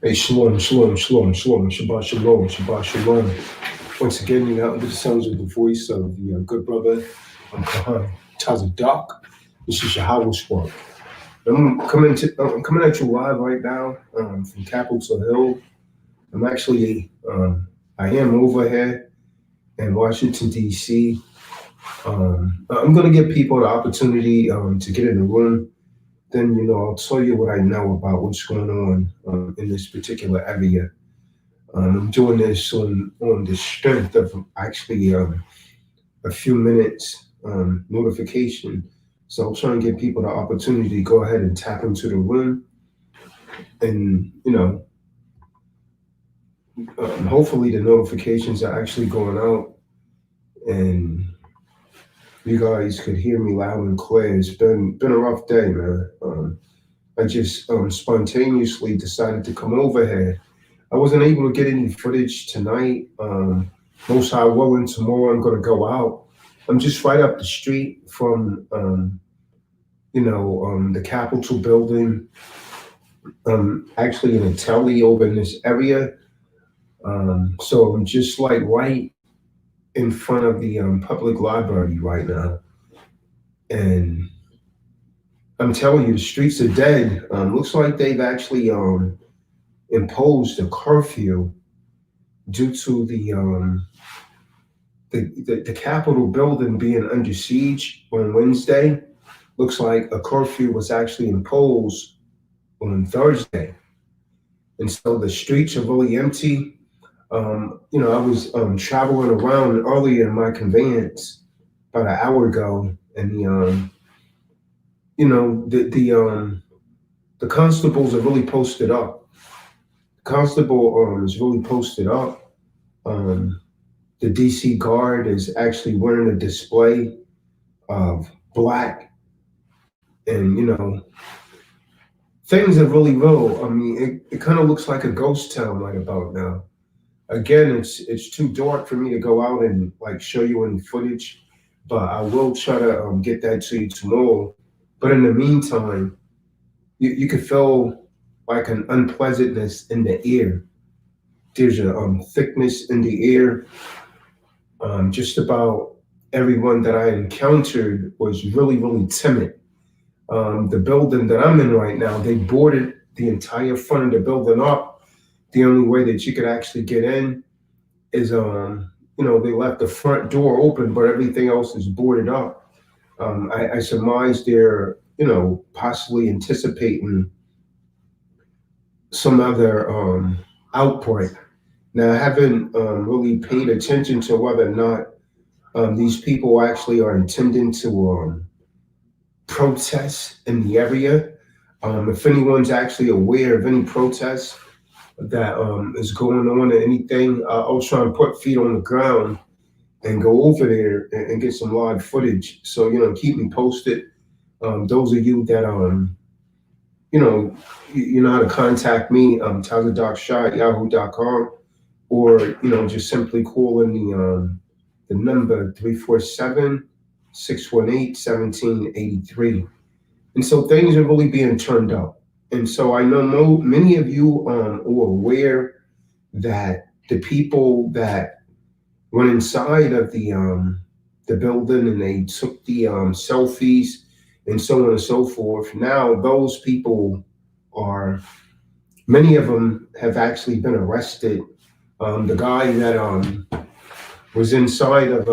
Hey, shalom, shalom, shalom, shalom, Shabbat shalom, Shabbat shalom. Once again, you under the sounds of the voice of the good brother, Kahan Tazadaq. This is Yahweh Spark. I'm coming at you live right now from Capitol Hill. I'm actually, I am over here in Washington, D.C. I'm going to give people the opportunity to get in the room. Then, I'll tell you what I know about what's going on in this particular area. I'm doing this on the strength of actually a few minutes notification. So I'm trying to give people the opportunity to go ahead and tap into the room, and hopefully the notifications are actually going out, and you guys could hear me loud and clear. It's been a rough day, man. I just spontaneously decided to come over here. I wasn't able to get any footage tonight. Most high willing, tomorrow I'm going to go out. I'm just right up the street from, the Capitol building. Actually in a telly over in this area. So I'm just like right in front of the public library right now. And I'm telling you, the streets are dead. Looks like they've actually imposed a curfew due to the Capitol building being under siege on Wednesday. Looks like a curfew was actually imposed on Thursday. And so the streets are really empty. I was traveling around earlier in my conveyance about an hour ago, and the constables are really posted up. Constable is really posted up. Um, the DC guard is actually wearing a display of black, and things are really real. I mean, it kind of looks like a ghost town right about now. Again, it's too dark for me to go out and like show you any footage, but I will try to get that to you tomorrow. But in the meantime, you can feel like an unpleasantness in the air. There's a thickness in the air. Just about everyone that I encountered was really, really timid. The building that I'm in right now, they boarded the entire front of the building up. The only way that you could actually get in is, they left the front door open, but everything else is boarded up. I surmise they're, possibly anticipating some other outbreak. Now, I haven't really paid attention to whether or not these people actually are intending to protests in the area. If anyone's actually aware of any protests that is going on or anything, I'll try and put feet on the ground and go over there and get some live footage. So, keep me posted. Those of you that, you know how to contact me, Tazadaq@yahoo.com, or, just simply call in the number 347-618-1783. And so things are really being turned up. And so I know many of you are aware that the people that went inside of the building and they took the selfies and so on and so forth. Now those people are, many of them have actually been arrested. The guy that was inside of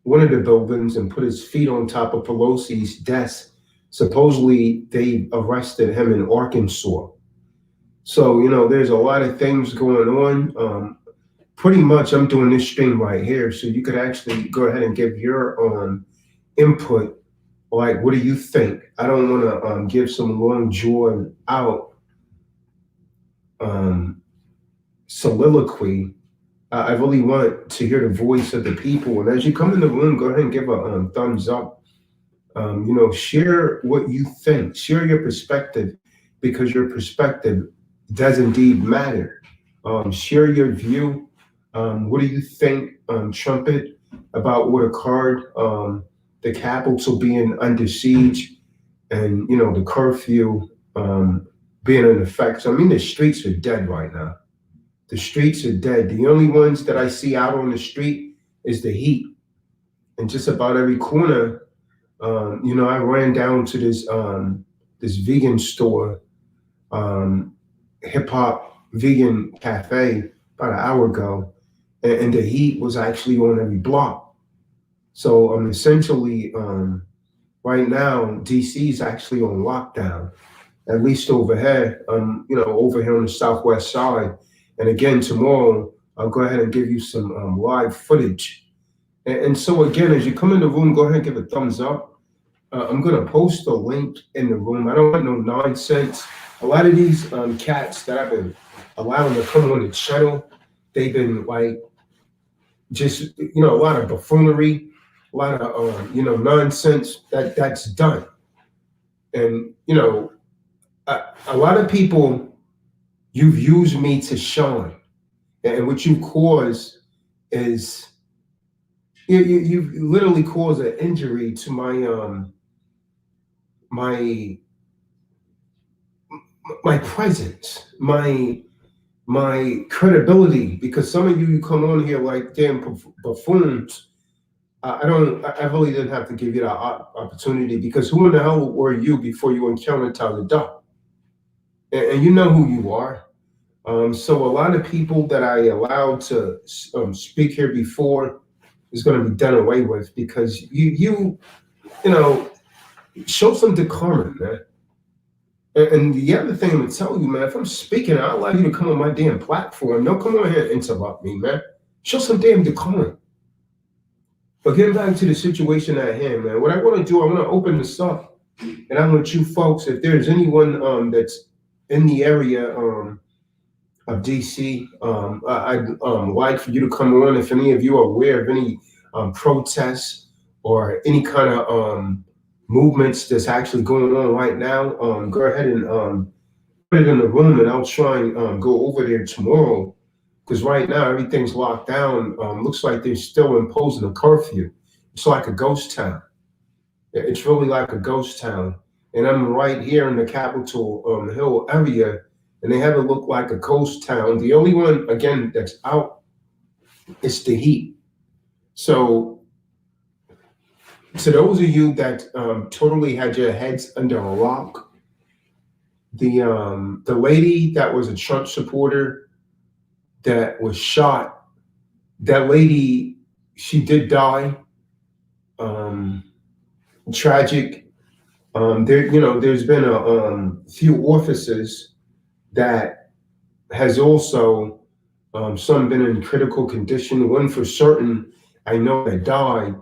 one of the buildings and put his feet on top of Pelosi's desk. Supposedly, they arrested him in Arkansas. So, there's a lot of things going on. Pretty much, I'm doing this stream right here, so you could actually go ahead and give your input. Like, what do you think? I don't want to give some long drawn out soliloquy. I really want to hear the voice of the people. And as you come in the room, go ahead and give a thumbs up. Share what you think. Share your perspective, because your perspective does indeed matter. Share your view. What do you think, Trumpet, about what occurred? The Capitol being under siege, and the curfew being in effect. So I mean, the streets are dead right now. The streets are dead. The only ones that I see out on the street is the heat. And just about every corner, I ran down to this vegan store, um, hip hop vegan cafe about an hour ago, and the heat was actually on every block. So essentially, right now, DC is actually on lockdown, at least over here, over here on the southwest side. And again, tomorrow, I'll go ahead and give you some live footage. And so again, as you come in the room, go ahead and give a thumbs up. I'm gonna post a link in the room. I don't want no nonsense. A lot of these cats that I've been allowing to come on the channel, they've been like just a lot of buffoonery, a lot of nonsense that's done. And a lot of people, you've used me to shine, and what you cause is you've literally caused an injury to my my presence, my credibility, because some of you come on here like damn buffoons. I really didn't have to give you that opportunity, because who in the hell were you before you encountered Tazadaq? And you know who you are. So a lot of people that I allowed to speak here before is going to be done away with, because you know show some decorum, man. And the other thing I'm gonna tell you, man, if I'm speaking, I allow you to come on my damn platform. Don't come on here and interrupt me, man. Show some damn decorum. But getting back to the situation at hand, man, what I want to do, I want to open this up, and I want you folks, if there's anyone that's in the area of DC, I'd like for you to come on. If any of you are aware of any protests or any kind of movements that's actually going on right now, go ahead and put it in the room, and I'll try and go over there tomorrow. Because right now everything's locked down. Looks like they're still imposing a curfew. It's like a ghost town. It's really like a ghost town. And I'm right here in the Capitol Hill area, and they have it look like a ghost town. The only one, again, that's out is the heat. So to those of you that totally had your heads under a rock, the lady that was a Trump supporter that was shot, that lady, she did die. Tragic. There's been a few officers that has also some been in critical condition. One for certain, I know, that died.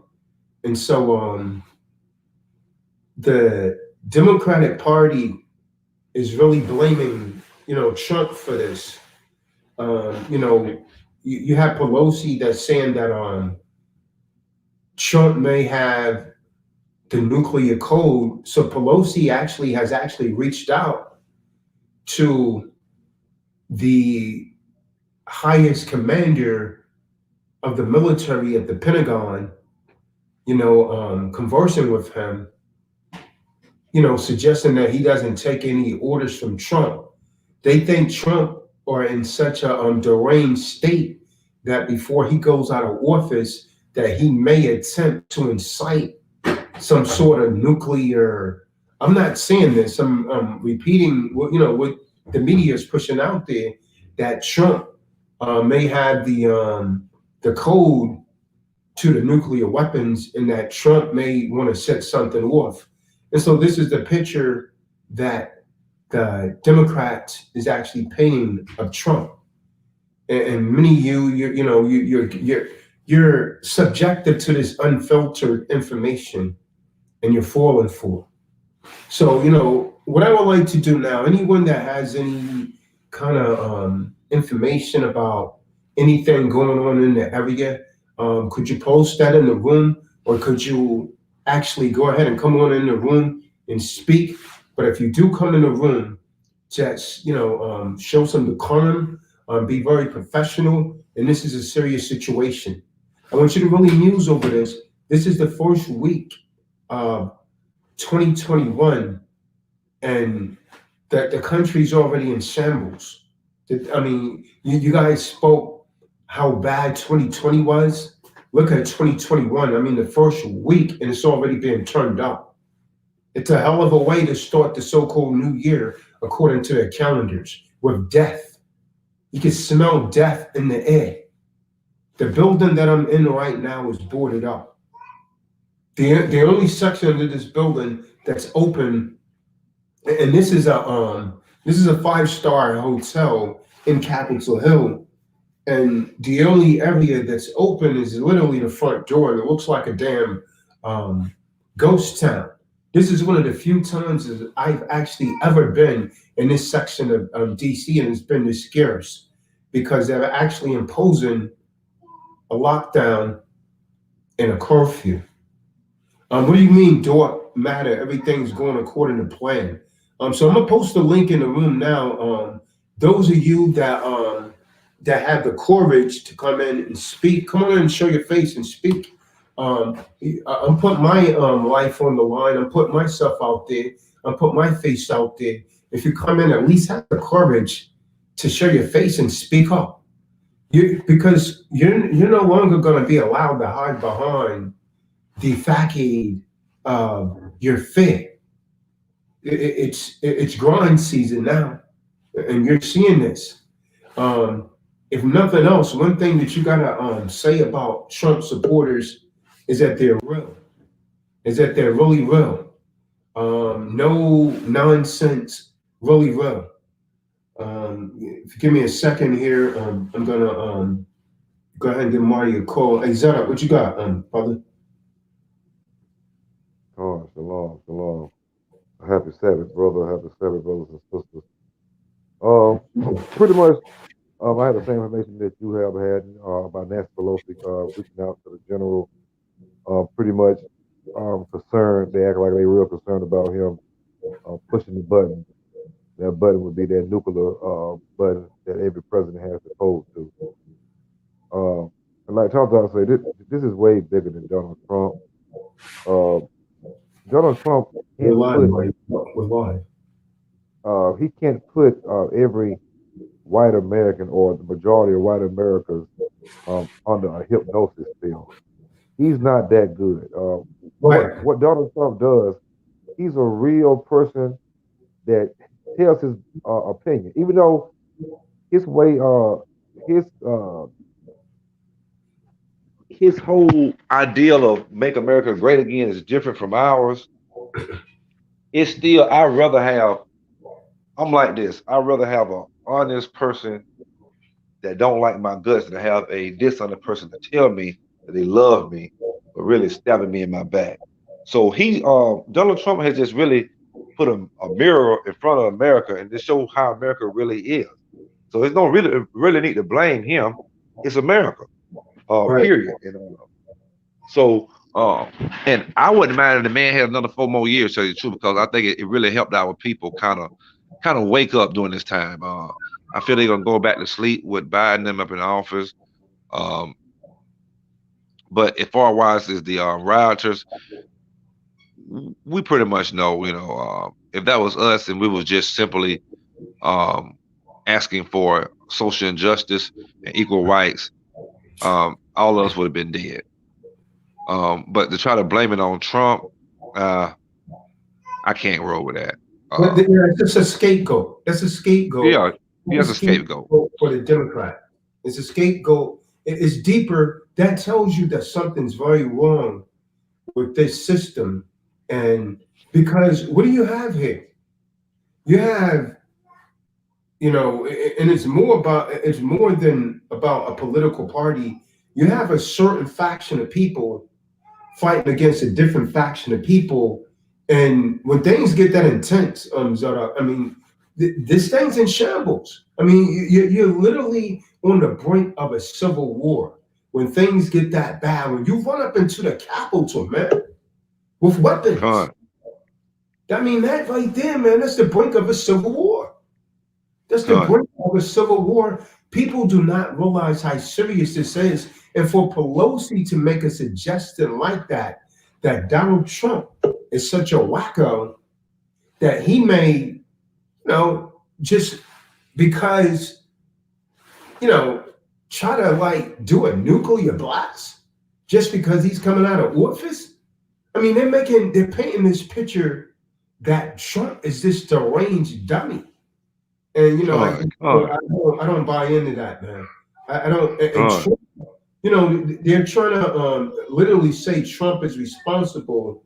And so the Democratic Party is really blaming, Trump for this. You have Pelosi that's saying that Trump may have the nuclear code. So Pelosi has reached out to the highest commander of the military at the Pentagon, conversing with him, suggesting that he doesn't take any orders from Trump. They think Trump are in such a deranged state that before he goes out of office, that he may attempt to incite some sort of nuclear. I'm not saying this. I'm repeating what the media is pushing out there, that Trump may have the code to the nuclear weapons, and that Trump may want to set something off. And so this is the picture that the Democrats is actually painting of Trump. And many of you're subjected to this unfiltered information, and you're falling for it. So what I would like to do now, anyone that has any kind of information about anything going on in the area, could you post that in the room, or could you actually go ahead and come on in the room and speak? But if you do come in the room, just show some decorum, be very professional, and this is a serious situation. I want you to really muse over this. This is the first week of 2021, and that the country's already in shambles. I mean, you guys spoke how bad 2020 was. Look at 2021. I mean, the first week, and it's already being turned up. It's a hell of a way to start the so-called new year, according to their calendars, with death. You can smell death in the air. The building that I'm in right now is boarded up. The only section of this building that's open, and this is a 5-star hotel in Capitol Hill, and the only area that's open is literally the front door, and it looks like a damn um, ghost town. This is one of the few times that I've actually ever been in this section of DC, and it's been this scarce because they're actually imposing a lockdown and a curfew. What do you mean, don't matter? Everything's going according to plan. So I'm gonna post a link in the room now. Those of you that have the courage to come in and speak, come on in and show your face and speak. I'm putting my life on the line. I'm putting myself out there. I'm putting my face out there. If you come in, at least have the courage to show your face and speak up. Because you're no longer going to be allowed to hide behind the facade of your fear. It's grind season now, and you're seeing this. If nothing else, one thing that you gotta say about Trump supporters is that they're real. Is that they're really real. No nonsense, really real. If you give me a second here, I'm gonna go ahead and give Marty a call. Hey Zara, what you got, brother? Oh, shalom, shalom. Happy Sabbath, brother. Happy Sabbath, brothers and sisters. Pretty much, I had the same information that you have had about Nancy Pelosi reaching out to the general. Pretty much concerned. They act like they real concerned about him pushing the button. That button would be that nuclear button that every president has to hold to. And like Tazadaq said, this is way bigger than Donald Trump. Uh, Donald Trump We're can't live, put Marty. We're live. he can't put every white American or the majority of white Americans under a hypnosis spell. He's not that good. What Right. what Donald Trump does, he's a real person that tells his opinion, even though his way, his uh, his whole ideal of make America great again is different from ours. It's still I'd rather have. I'm like this. I'd rather have a honest person that don't like my guts than have a dishonest person to tell me that they love me, but really stabbing me in my back. So Donald Trump has just really put a mirror in front of America and to show how America really is. So there's no really need to blame him. It's America, Right. period. So and I wouldn't mind if the man had another 4 more years, to tell you the truth, because I think it really helped our people kind of wake up during this time. I feel they're gonna go back to sleep with Biden them up in office. Um, but as far wise as the rioters, we pretty much know, if that was us and we was just simply um, asking for social injustice and equal rights, all of us would have been dead. But to try to blame it on Trump, uh, I can't roll with that. But Um, yeah, it's just a scapegoat. That's a scapegoat. yeah, he It's has a a scapegoat. scapegoat for the Democrat. It's a scapegoat. It's deeper. That tells you that something's very wrong with this system. And because what do you have here? You have, and it's more than about a political party. You have a certain faction of people fighting against a different faction of people. And when things get that intense, Zara, I mean, this thing's in shambles. I mean, you're literally on the brink of a civil war when things get that bad. When you run up into the Capitol, man, with weapons. Con, I mean, that right there, man, that's the brink of a civil war. That's the con, brink of a civil war. People do not realize how serious this is. And for Pelosi to make a suggestion like that Donald Trump is such a wacko that he may just because, you know, try to like do a nuclear blast just because he's coming out of office. I mean, they're painting this picture that Trump is this deranged dummy, and Con, con, I don't buy into that, man. I don't. And con, Trump, they're trying to literally say Trump is responsible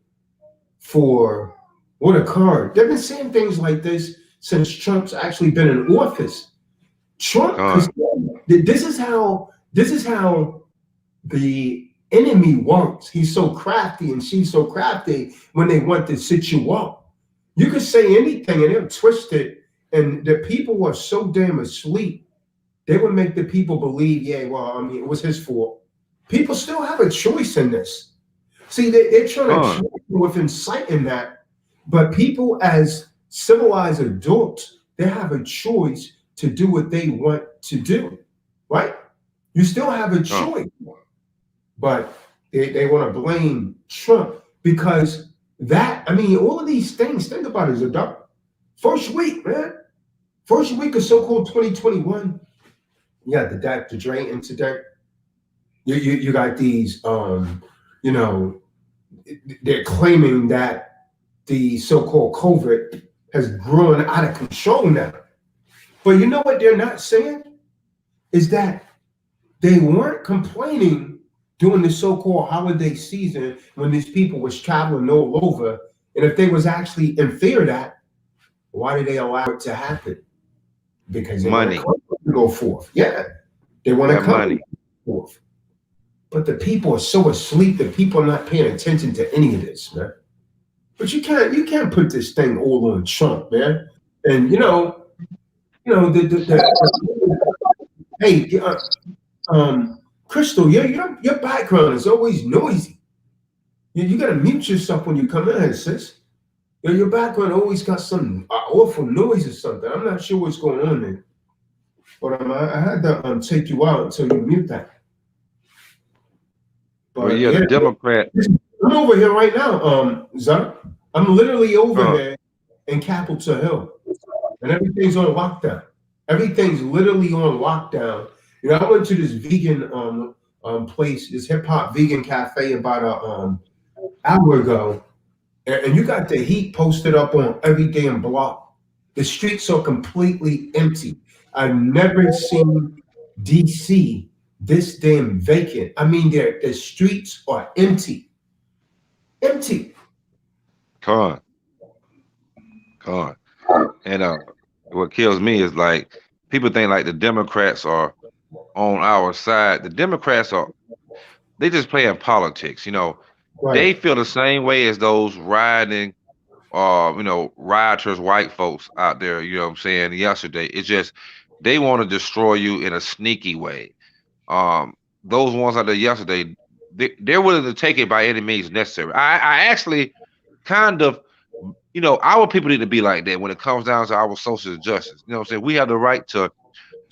for what occurred. They've been saying things like this since Trump's actually been in office. Trump, because con, this is how the enemy works. He's so crafty and she's so crafty when they want to sit you up. You could say anything and they'll twist it, and the people are so damn asleep. They would make the people believe, yeah, well, I mean, it was his fault. People still have a choice in this. See, they're trying to con, trick you with inciting that, but people as civilized adults, they have a choice to do what they want to do, right? You still have a con. choice, but they want to blame Trump because I mean, all of these things, think about it, Zadok. First week, man. First week of so-called 2021, you got the Dr. Dre incident. You got these, you know, they're claiming that the so-called COVID has grown out of control now. But you know what they're not saying? Is that they weren't complaining during the so-called holiday season when these people was traveling all over. And if they was actually in fear of that, why did they allow it to happen? Because they want to Money. come and go forth. Yeah, they want to Got come and money. go forth. But the people are so asleep that people are not paying attention to any of this, man. But you can't put this thing all on Trump, man. And hey, Crystal, your background is always noisy. You got to mute yourself when you come in here, sis. Your background always got some awful noise or something. I'm not sure what's going on there. But I had to take you out until you mute that. Well, But yeah, the yeah, Democrat. I'm over here right now, Zuck. I'm literally over Con, here in Capitol Hill, and everything's on lockdown. Everything's literally on lockdown. I went to this vegan place, this hip hop vegan cafe about a hour ago, and you got the heat posted up on every damn block. The streets are completely empty. I've never seen DC this damn vacant. I mean, the streets are empty, empty. con, con. And what kills me is like people think like the Democrats are on our side. The Democrats are they just playing politics. Right. They feel the same way as those riding rioters, white folks out there, you know what I'm saying, yesterday. It's just they want to destroy you in a sneaky way. Those ones out there yesterday, they're willing to take it by any means necessary. I actually kind of, our people need to be like that when it comes down to our social justice. You know what I'm saying? We have the right to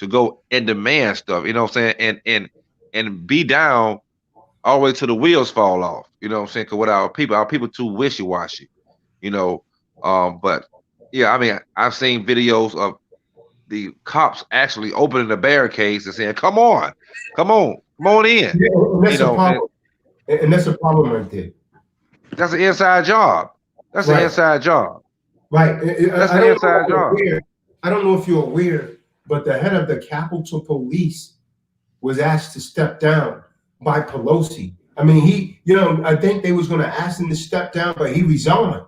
go and demand stuff, you know what I'm saying, and be down all the way till the wheels fall off. You know what I'm saying? Because with our people too wishy washy. You know, but yeah, I mean, I've seen videos of the cops actually opening the barricades and saying, come on, come on in." Yeah, and You that's a know, and problem. And that's a problem right there. that's an inside job. That's an Right. inside job. Right. That's I an don't know if inside you're job. aware. I don't know if you're aware, but the head of the Capitol Police was asked to step down by Pelosi. I mean, I think they was going to ask him to step down, but he resigned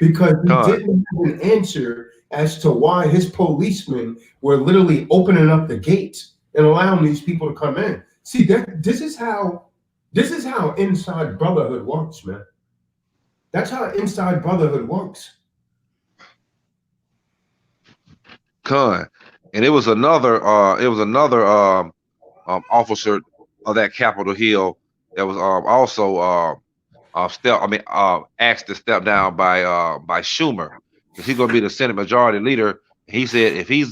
because he Con, didn't have an answer as to why his policemen were literally opening up the gates and allowing these people to come in. See, this is how inside brotherhood works, man. That's how inside brotherhood works. con, and it was another officer of that Capitol Hill that was also asked to step down by Schumer because he's going to be the Senate Majority Leader. He said if he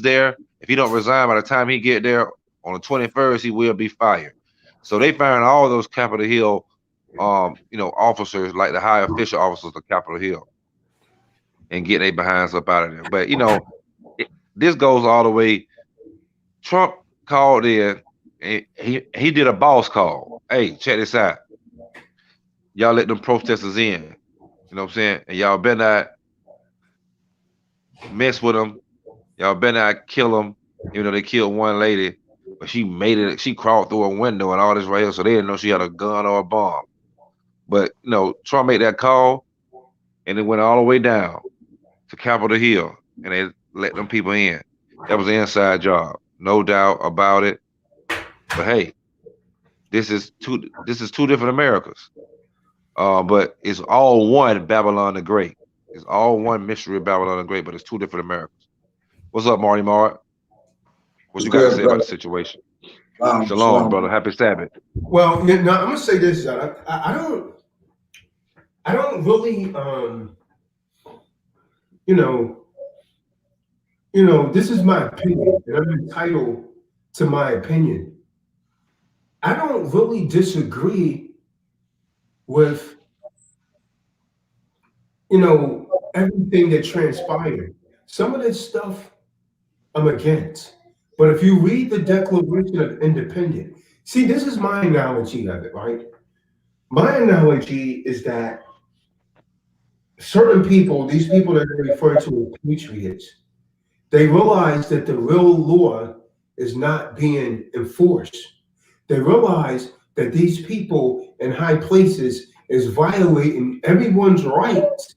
don't resign by the time he get there on the 21st, he will be fired. So they firing all those Capitol Hill, officers like the high official officers of Capitol Hill and get their behinds up out of there. But this goes all the way. Trump called in, and he did a boss call. Hey, check this out. Y'all let them protesters in. You know what I'm saying? And y'all better not mess with them. Y'all better not kill them. Even though they killed one lady, but she made it. She crawled through a window and all this right here, so they didn't know she had a gun or a bomb. But Trump made that call, and it went all the way down to Capitol Hill, and they let them people in. That was an inside job, no doubt about it. But hey, this is two different Americas. But it's all one Babylon the Great. It's all one mystery of Babylon the Great, but it's two different Americas. What's up, Marty Mart? What It's you got to good, say about brother. the situation? Shalom, Shalom. brother. Happy Sabbath. Well, now I'm gonna say this. I don't really, you know, this is my opinion, and I'm entitled to my opinion. I don't really disagree with, everything that transpired. Some of this stuff I'm against. But if you read the Declaration of Independence, see, this is my analogy of it, right? My analogy is that certain people, these people that are referred to as patriots, they realize that the real law is not being enforced. They realize that these people in high places is violating everyone's rights,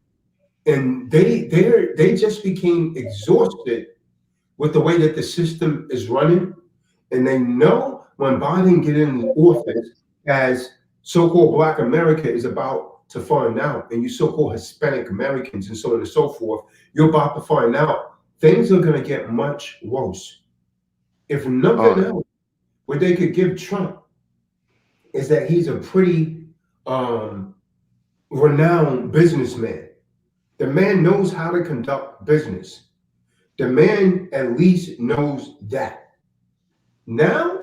and they just became exhausted with the way that the system is running, and they know when Biden get in office, as so-called Black America is about to find out, and you so-called Hispanic Americans and so on and so forth, you're about to find out things are going to get much worse. If nothing Con, else, what they could give Trump is that he's a pretty um, renowned businessman. The man knows how to conduct business. The man at least knows that. Now,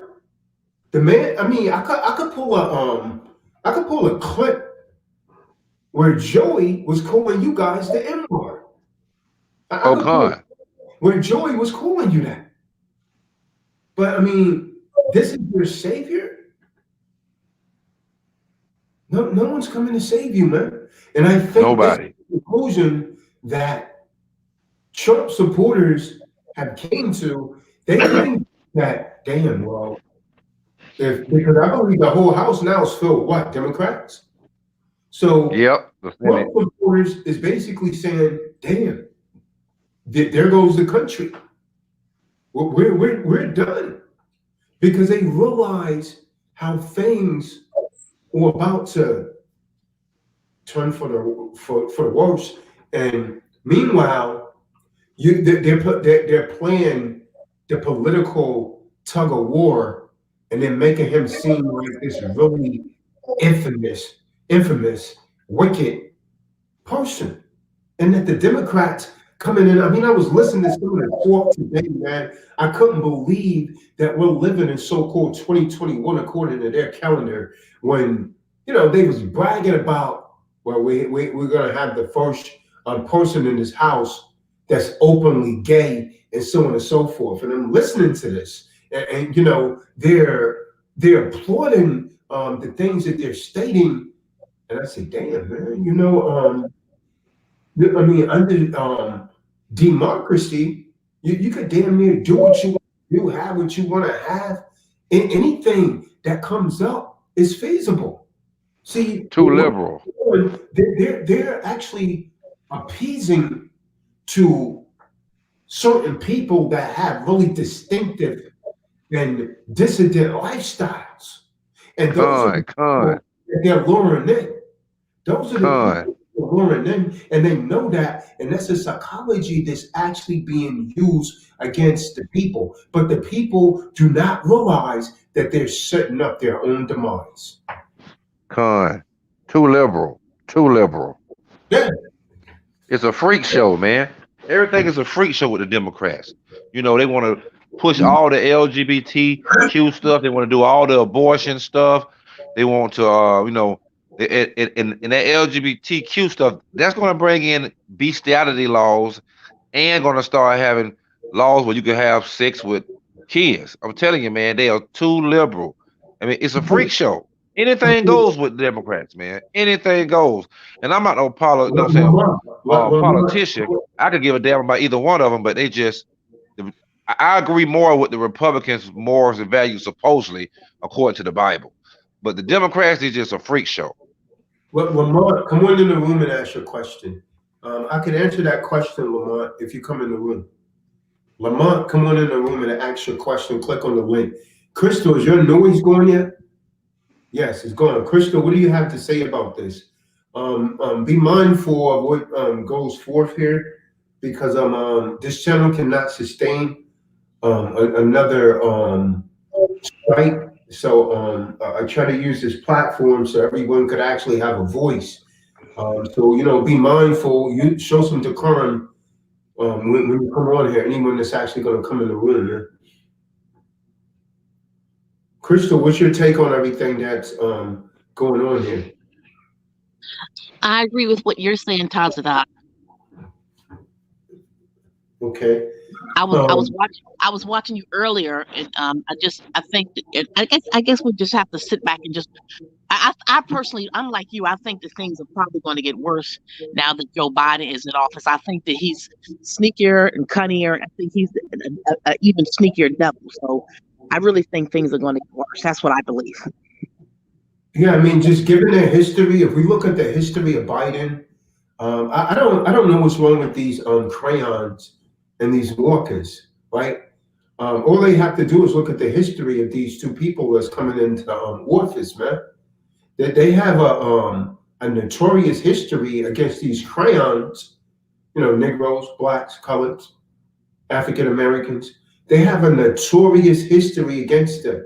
the man, I mean, I could pull a clip where Joey was calling you guys the N word. I oh, could pull con, where Joey was calling you that. But I mean, this is your savior. No one's coming to save you, man. And I think this is nobody. the conclusion that Trump supporters have came to. They came that damn well. If because I believe the whole house now is filled with what Democrats. So Yep, the Trump Senate. supporters is basically saying, "Damn, there goes the country. We're done," because they realize how things were about to turn for the worse. And meanwhile, they're playing the political tug of war, and then making him seem like this really infamous, wicked person. And that the Democrats coming in. I mean, I was listening to some of the talk today, man. I couldn't believe that we're living in so-called 2021 according to their calendar, when they was bragging about, well, we're gonna have the first person in this house that's openly gay and so on and so forth. And I'm listening to this, and they're applauding the things that they're stating, and I say, damn, man, I mean, under democracy, you could damn near do what you want to do, have what you want to have. Anything that comes up is feasible. See, Too liberal. they're actually appeasing to certain people that have really distinctive and dissident lifestyles. And those are the Con, people that they're luring in. Those are the con. people who are luring in, and they know that, and that's a psychology that's actually being used against the people. But the people do not realize that they're setting up their own demise. Con. Too liberal. Too liberal. Yeah, It's a freak show, man. Everything is a freak show with the Democrats. They want to push all the LGBTQ stuff. They want to do all the abortion stuff. They want to, in that LGBTQ stuff, that's going to bring in bestiality laws and going to start having laws where you can have sex with kids. I'm telling you, man, they are too liberal. I mean, it's a freak show. Anything goes with Democrats, man. Anything goes. And I'm not no no, I'm saying Lamont, politician. I could give a damn about either one of them, but they just. I agree more with the Republicans' morals and values, supposedly, according to the Bible. But the Democrats is just a freak show. Lamont, come on in the room and ask your question. I can answer that question, Lamont, if you come in the room. Lamont, come on in the room and ask your question. Click on the link. Crystal, is your noise going yet? Yes, it's going. Crystal, what do you have to say about this? Be mindful of what goes forth here, because this channel cannot sustain another strike. So I try to use this platform so everyone could actually have a voice. So be mindful. You show some decorum when you come on here. Anyone that's actually going to come in the room. Yeah? Crystal, what's your take on everything that's going on here? I agree with what you're saying, Tazadaq. Okay. I was watching you earlier, and I think that, I guess we just have to sit back and just. I personally, unlike you, I think that things are probably going to get worse now that Joe Biden is in office. I think that he's sneakier and cunnier. I think he's a even sneakier devil. So I really think things are going to get worse. That's what I believe. Yeah, I mean, just given the history, if we look at the history of Biden, I don't know what's wrong with these crayons and these walkers, right? All they have to do is look at the history of these two people that's coming into office, man. That they have a notorious history against these crayons, Negroes, blacks, coloreds, African Americans. They have a notorious history against them.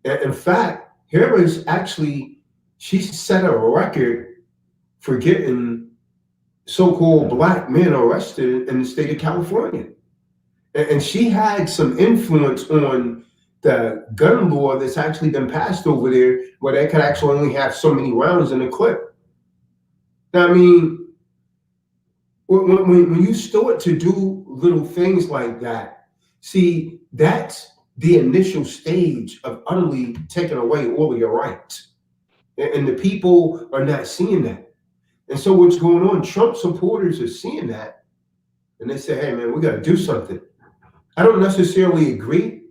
And in fact, here is actually, she set a record for getting so-called black men arrested in the state of California. And she had some influence on the gun law that's actually been passed over there, where they could actually only have so many rounds in a clip. Now, I mean, when you start to do little things like that, see, that's the initial stage of utterly taking away all of your rights. And the people are not seeing that. And so what's going on, Trump supporters are seeing that, and they say, hey, man, we got to do something. I don't necessarily agree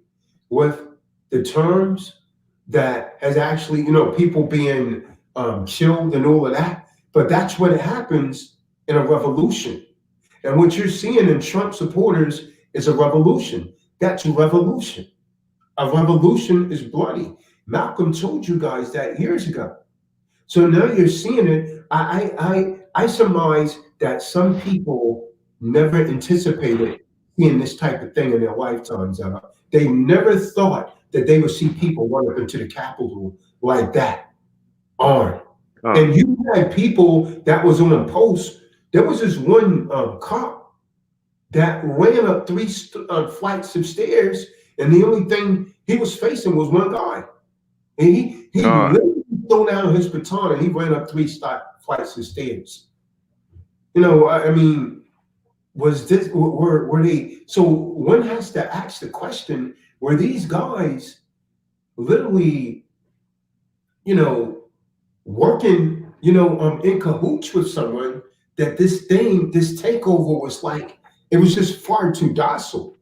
with the terms that has actually, people being killed and all of that, but that's what happens in a revolution. And what you're seeing in Trump supporters is a revolution. That's a revolution. A revolution is bloody. Malcolm told you guys that years ago. So now you're seeing it. I surmise that some people never anticipated seeing this type of thing in their lifetimes. They never thought that they would see people run up into the Capitol like that, armed. And you had people that was on a post. There was this one cop that ran up 3 flights of stairs, and the only thing he was facing was one guy. And he literally threw down his baton and he ran up 3 flights of stairs. I mean, was this, were they, so one has to ask the question, were these guys literally, working, in cahoots with someone, that this takeover was like, it was just far too docile.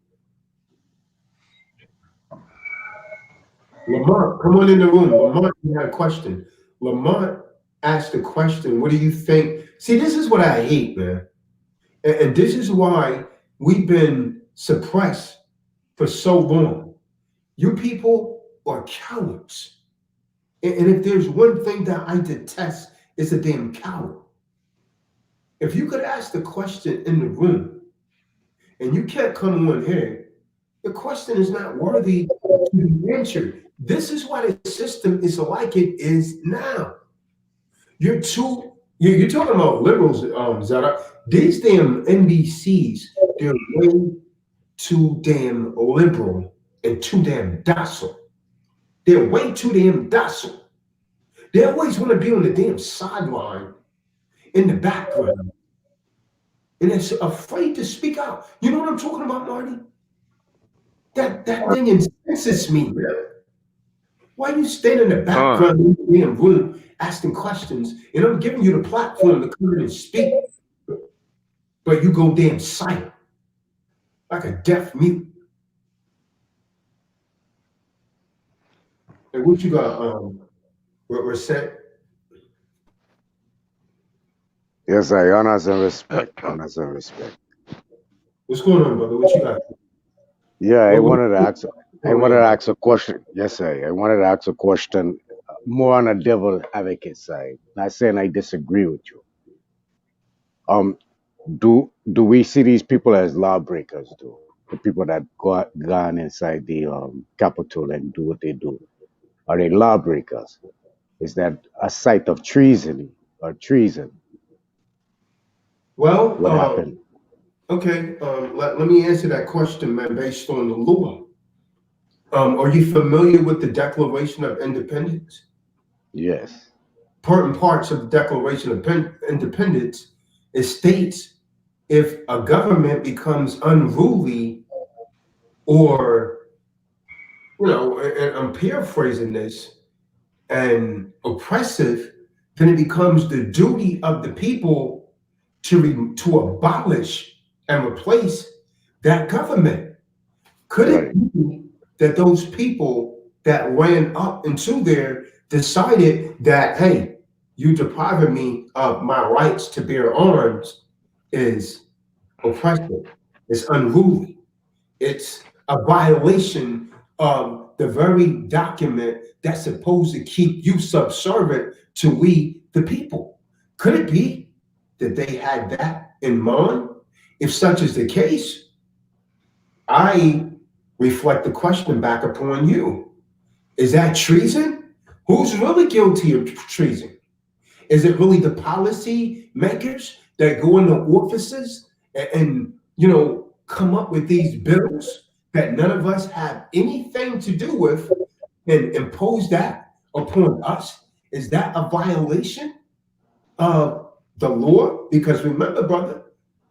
Lamont, come on in the room. Lamont, you had a question. Lamont asked a question. What do you think? See, this is what I hate, man. And this is why we've been suppressed for so long. You people are cowards. And if there's one thing that I detest, it's a damn coward. If you could ask the question in the room and you can't come on here, the question is not worthy to be answered. This is why the system is like it is now. You're talking about liberals, Zara. These damn NBCs, they're way too damn liberal and too damn docile. They're way too damn docile. They always want to be on the damn sideline in the background. And they're afraid to speak out. You know what I'm talking about, Marty? That thing incenses me, man. Why you stand in the Con, background in the damn room asking questions, and I'm giving you the platform to come in and speak, but you go damn silent like a deaf mute. And what you got? We're set. Yes, I honors and respect. Honors and respect. What's going on, brother? What you got? Yeah, What I going wanted to on, ask a question. Yes, sir. I wanted to ask a question more on a devil advocate side. Not saying I disagree with you. Um, do we see these people as lawbreakers? Do the people that gone inside the Capitol and do what they do? Are they lawbreakers? Is that a site of treason or treason? Well, What happened? okay. Let me answer that question, man, based on the law. Are you familiar with the Declaration of Independence? Yes. Important parts of the Declaration of Independence, it states if a government becomes unruly or, and I'm paraphrasing this, and oppressive, then it becomes the duty of the people to abolish and replace that government. Could Right. it be that those people that ran up into there decided that, hey, you depriving me of my rights to bear arms is oppressive, it's unruly, it's a violation of the very document that's supposed to keep you subservient to we, the people? Could it be that they had that in mind? If such is the case, I reflect the question back upon you. Is that treason? Who's really guilty of treason? Is it really the policy makers that go into offices and come up with these bills that none of us have anything to do with and impose that upon us? Is that a violation of the law? Because remember, brother,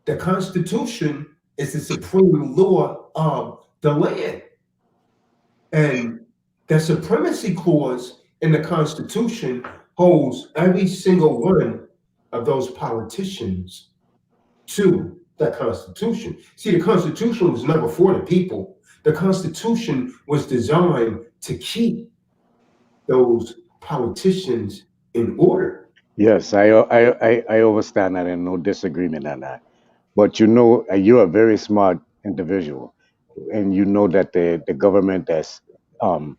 the Constitution is the supreme law of the land. And the supremacy clause in the Constitution holds every single one of those politicians to the Constitution. See, the Constitution was never for the people. The Constitution was designed to keep those politicians in order. Yes, I understand that and no disagreement on that. But you know, you're a very smart individual, and you know that the government that's um,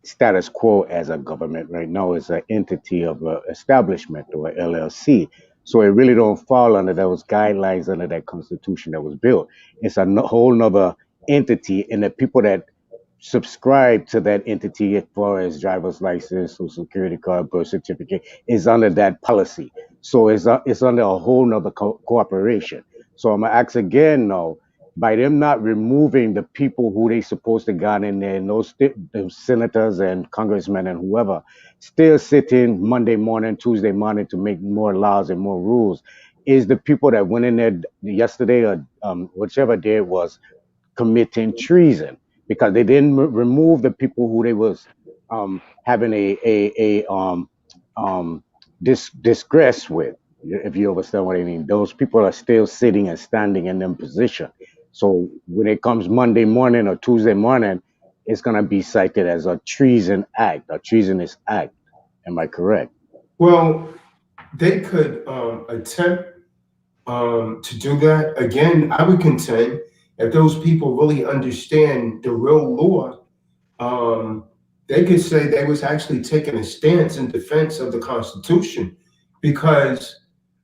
status quo as a government right now is an entity of an establishment or a LLC. So it really don't fall under those guidelines under that constitution that was built. It's a whole nother entity, and the people that subscribe to that entity as far as driver's license, social security card, birth certificate is under that policy. So it's under a whole nother corporation. So I'm gonna ask again now, by them not removing the people who they supposed to got in there, and those senators and congressmen and whoever, still sitting Monday morning, Tuesday morning to make more laws and more rules, is the people that went in there yesterday or whichever day it was committing treason because they didn't remove the people who they was having um disgrace with. If you understand what I mean, those people are still sitting and standing in them position. So when it comes Monday morning or Tuesday morning, it's gonna be cited as a treason act, a treasonous act. Am I correct? Well, they could attempt to do that. Again, I would contend if those people really understand the real law, um, they could say they was actually taking a stance in defense of the Constitution. Because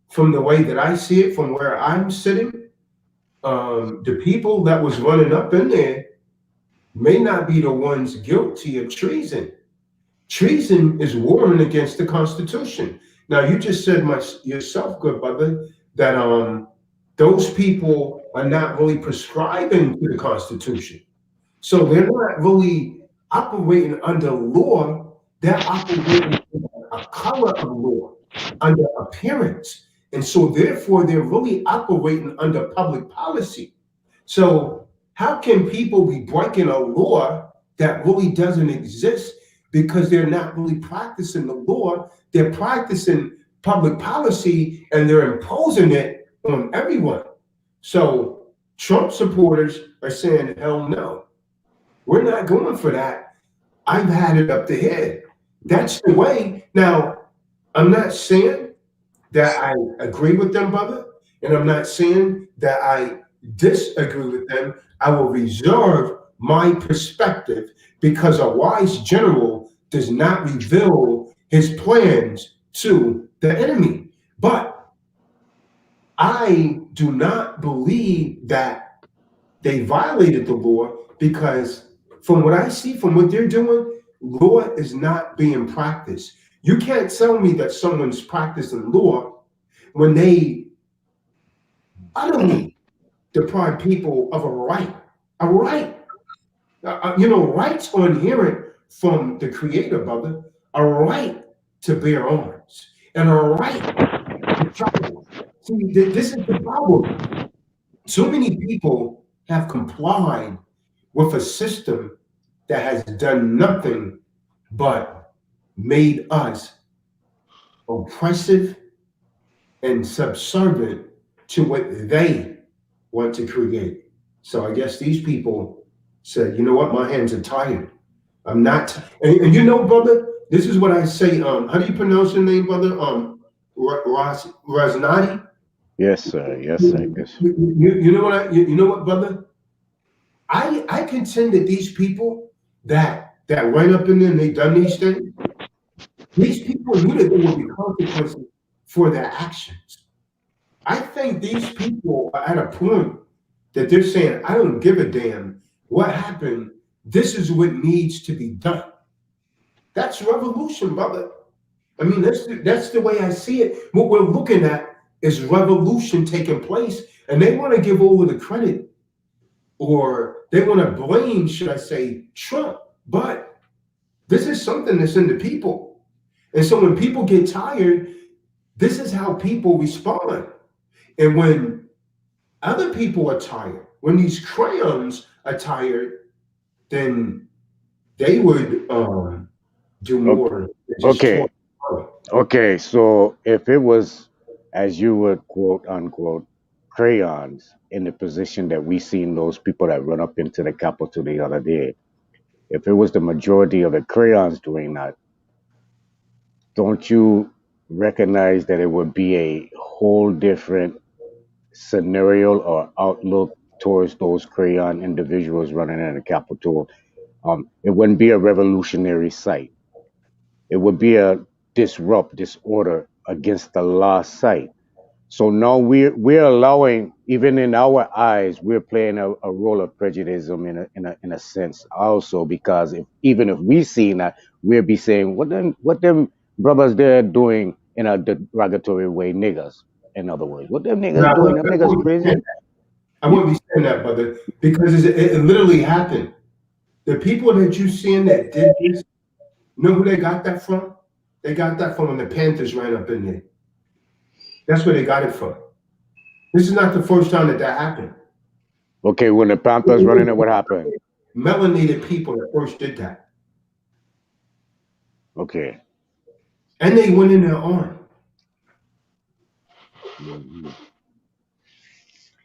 from the way that I see it, from where I'm sitting, the people that was running up in there may not be the ones guilty of treason. Treason is warring against the Constitution. Now, you just said yourself, good brother, that those people are not really prescribing to the Constitution. So they're not really operating under law, they're operating under a color of law, under appearance. And so therefore they're really operating under public policy. So How can people be breaking a law that really doesn't exist because they're not really practicing the law? They're practicing public policy and they're imposing it on everyone. So Trump supporters are saying, hell no, we're not going for that. I've had it up the head. That's the way. Now, I'm not saying that I agree with them, brother, and I'm not saying that I disagree with them. I will reserve my perspective because a wise general does not reveal his plans to the enemy. But I do not believe that they violated the law because from what I see, from what they're doing, law is not being practiced. You can't tell me that someone's practicing law when they utterly deprive people of a right. A right. Rights are inherent from the Creator, brother. A right to bear arms and a right to travel. See, this is the problem. So many people have complied with a system that has done nothing but made us oppressive and subservient to what they want to create. So I guess these people said, you know what, my hands are tired. I'm not, and you know, brother, this is what I say. How do you pronounce your name, brother? Rasnadi. Yes, sir. Yes, sir. Yes. You know what? You know what, brother? I contend that these people that went up in there and they done these things, these people knew that there would be consequences for their actions. I think these people are at a point that they're saying, I don't give a damn what happened. This is what needs to be done. That's revolution, brother. I mean, that's the way I see it. What we're looking at is revolution taking place, and they want to give all of the credit, or they want to blame, should I say, Trump. But this is something that's in the people. And so when people get tired, this is how people respond. And when other people are tired, when these crayons are tired, then they would do more than just Okay. talk. Okay. So if it was, as you would quote unquote, crayons in the position that we seen those people that run up into the Capitol the other day, if it was the majority of the crayons doing that, don't you recognize that it would be a whole different scenario or outlook towards those crayon individuals running in the Capitol? It wouldn't be a revolutionary sight. It would be a disrupt, disorder against the law sight. So now we're allowing, even in our eyes, we're playing a role of prejudice in a sense also, because if we seen that, we'll be saying what them brothers they're doing in a derogatory way, niggas. In other words, what them No, niggas doing? Them niggas crazy. I wouldn't be saying that, brother, because it literally happened. The people that you seeing that did this, know who they got that from? They got that from when the Panthers ran up in there. That's where they got it from. This is not the first time that happened. Okay, when the Panthers running it, what happened? Melanated people that first did that. Okay. And they went in their arm. Mhm.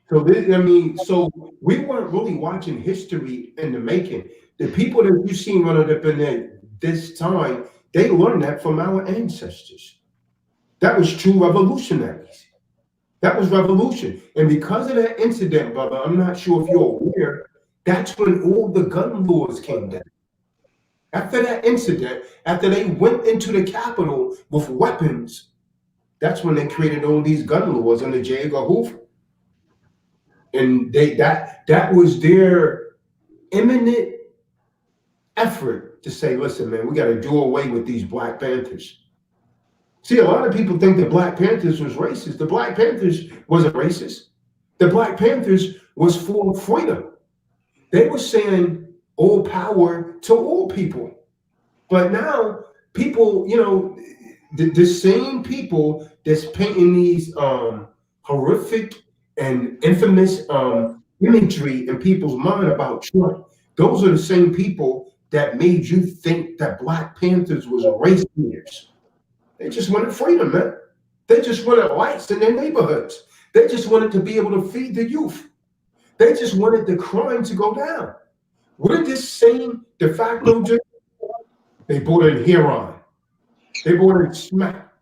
So we weren't really watching history in the making. The people that you seen running up in there this time, they learned that from our ancestors. That was true revolutionaries. That was revolution. And because of that incident, brother, I'm not sure if you're aware, that's when all the gun laws came down. After that incident, after they went into the Capitol with weapons, that's when they created all these gun laws under J. Edgar Hoover. And that was their imminent effort to say, listen, man, we got to do away with these Black Panthers. See, a lot of people think the Black Panthers was racist. The Black Panthers wasn't racist. The Black Panthers was for freedom. They were saying all power to all people. But now people, the same people that's painting these horrific and infamous imagery in people's mind about Trump. Those are the same people that made you think that Black Panthers was race leaders. They just wanted freedom, man. They just wanted lights in their neighborhoods. They just wanted to be able to feed the youth. They just wanted the crime to go down. What did this same de facto do? They brought in Heron. They brought in smack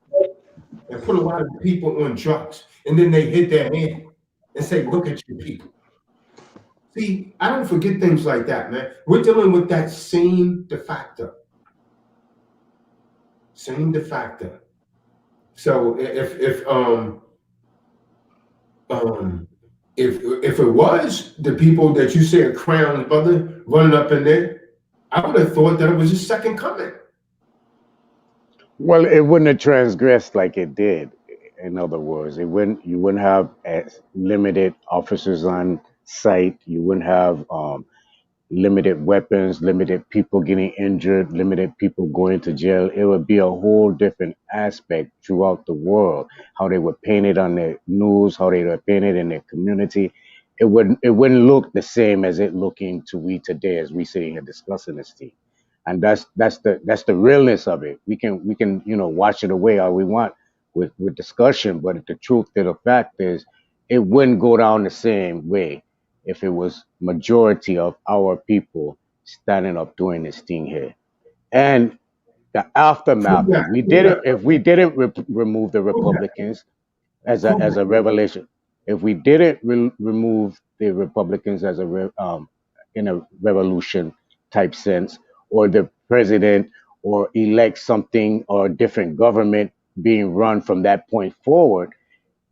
and put a lot of people on drugs. And then they hit their hand and say, look at you people. See, I don't forget things like that, man. We're dealing with that same de facto. Same de facto. So if it was the people that you say are crowned, brother, running up in there, I would have thought that it was a second coming. Well, it wouldn't have transgressed like it did. In other words, you wouldn't have as limited officers on site. You wouldn't have limited weapons, limited people getting injured, limited people going to jail. It would be a whole different aspect throughout the world. How they were painted on the news, how they were painted in their community. It wouldn't look the same as it looking to we today as we sitting here discussing this thing. And that's the realness of it. We can wash it away all we want with discussion, but the truth of the fact is it wouldn't go down the same way if it was majority of our people standing up doing this thing here. And the Prove aftermath, that. Prove that. if we didn't remove the Prove that. Republicans as a Prove as that. a revelation, if we didn't remove the Republicans as in a revolution type sense, or the president or elect something or a different government being run from that point forward,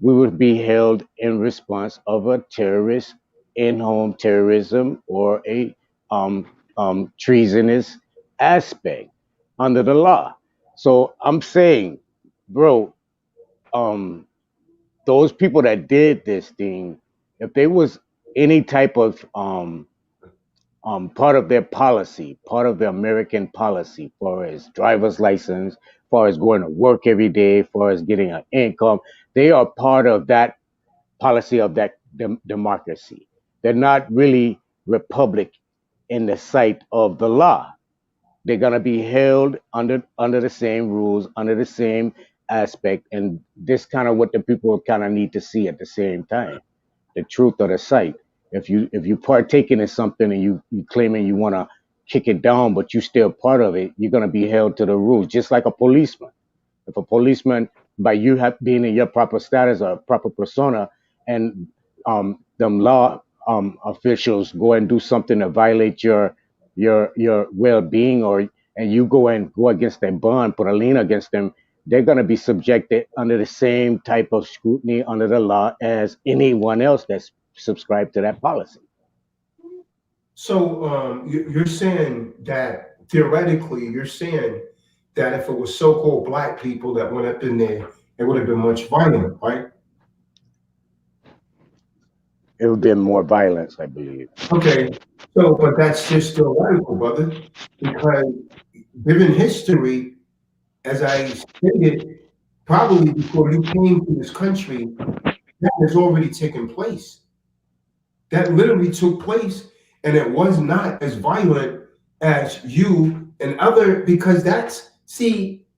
we would be held in response of a terrorist, in-home terrorism, or a treasonous aspect under the law. So I'm saying, bro, um, those people that did this thing, if there was any type of part of their policy, part of the American policy, far as driver's license, far as going to work every day, far as getting an income, they are part of that policy of that democracy. They're not really republic in the sight of the law. They're gonna be held under the same rules, under the same aspect, and this kind of what the people kind of need to see at the same time. The truth of the sight. If you partaking in something and you claiming you want to kick it down, but you still part of it, you're gonna be held to the rules, just like a policeman. If a policeman, by you have being in your proper status or proper persona, and them law officials go and do something to violate your well-being, or and you go and go against their bond, put a lien against them, they're going to be subjected under the same type of scrutiny under the law as anyone else that's subscribed to that policy. So you're saying that theoretically, you're saying that if it was so-called Black people that went up in there, it would have been much violent, right? It would be more violence, I believe. Okay. So, but that's just theoretical, brother, because given history, as I stated, probably before you came to this country, that has already taken place. That literally took place, and it was not as violent as you and other, because this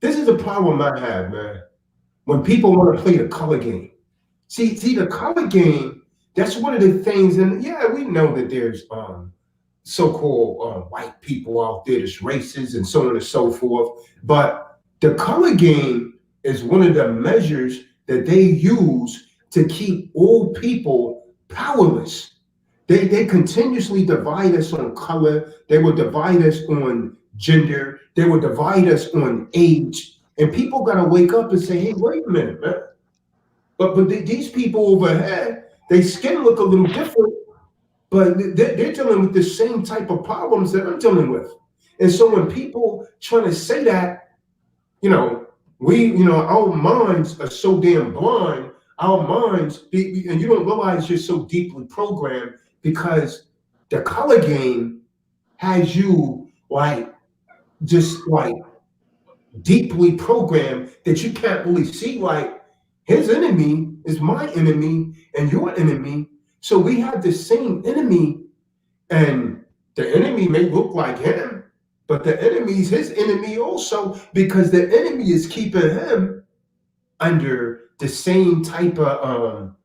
is a problem I have, man. When people want to play the color game. See, the color game, that's one of the things, and yeah, we know that there's so-called white people out there, there's races and so on and so forth. But the color game is one of the measures that they use to keep all people powerless. They continuously divide us on color. They will divide us on gender. They will divide us on age. And people got to wake up and say, hey, wait a minute, man. But these people over here, their skin look a little different, but they're dealing with the same type of problems that I'm dealing with. And so when people trying to say that, our minds are so damn blind, our minds, and you don't realize you're so deeply programmed, because the color game has you just deeply programmed that you can't really see his enemy is my enemy and your enemy. So we have the same enemy, and the enemy may look like him, but the enemy's his enemy also, because the enemy is keeping him under the same type of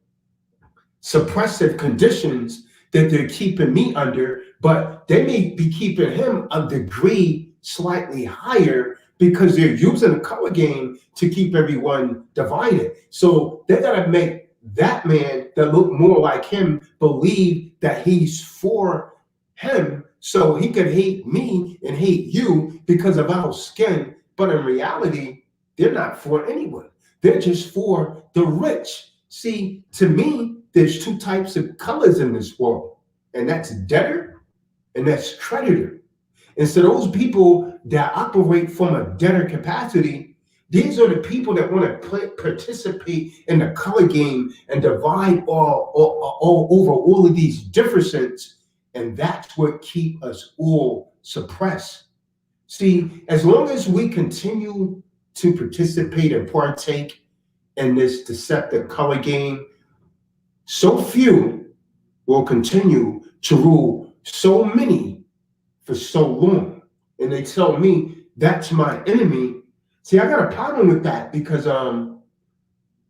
suppressive conditions that they're keeping me under, but they may be keeping him a degree slightly higher because they're using the color game to keep everyone divided. So they gotta make that man that look more like him believe that he's for him, so he could hate me and hate you because of our skin. But in reality, they're not for anyone. They're just for the rich. See, to me, there's two types of colors in this world, and that's debtor and that's creditor. And so those people that operate from a debtor capacity, these are the people that want to participate in the color game and divide all over all of these differences. And that's what keep us all suppressed. See, as long as we continue to participate and partake in this deceptive color game, so few will continue to rule so many for so long. And they tell me that's my enemy. See, I got a problem with that because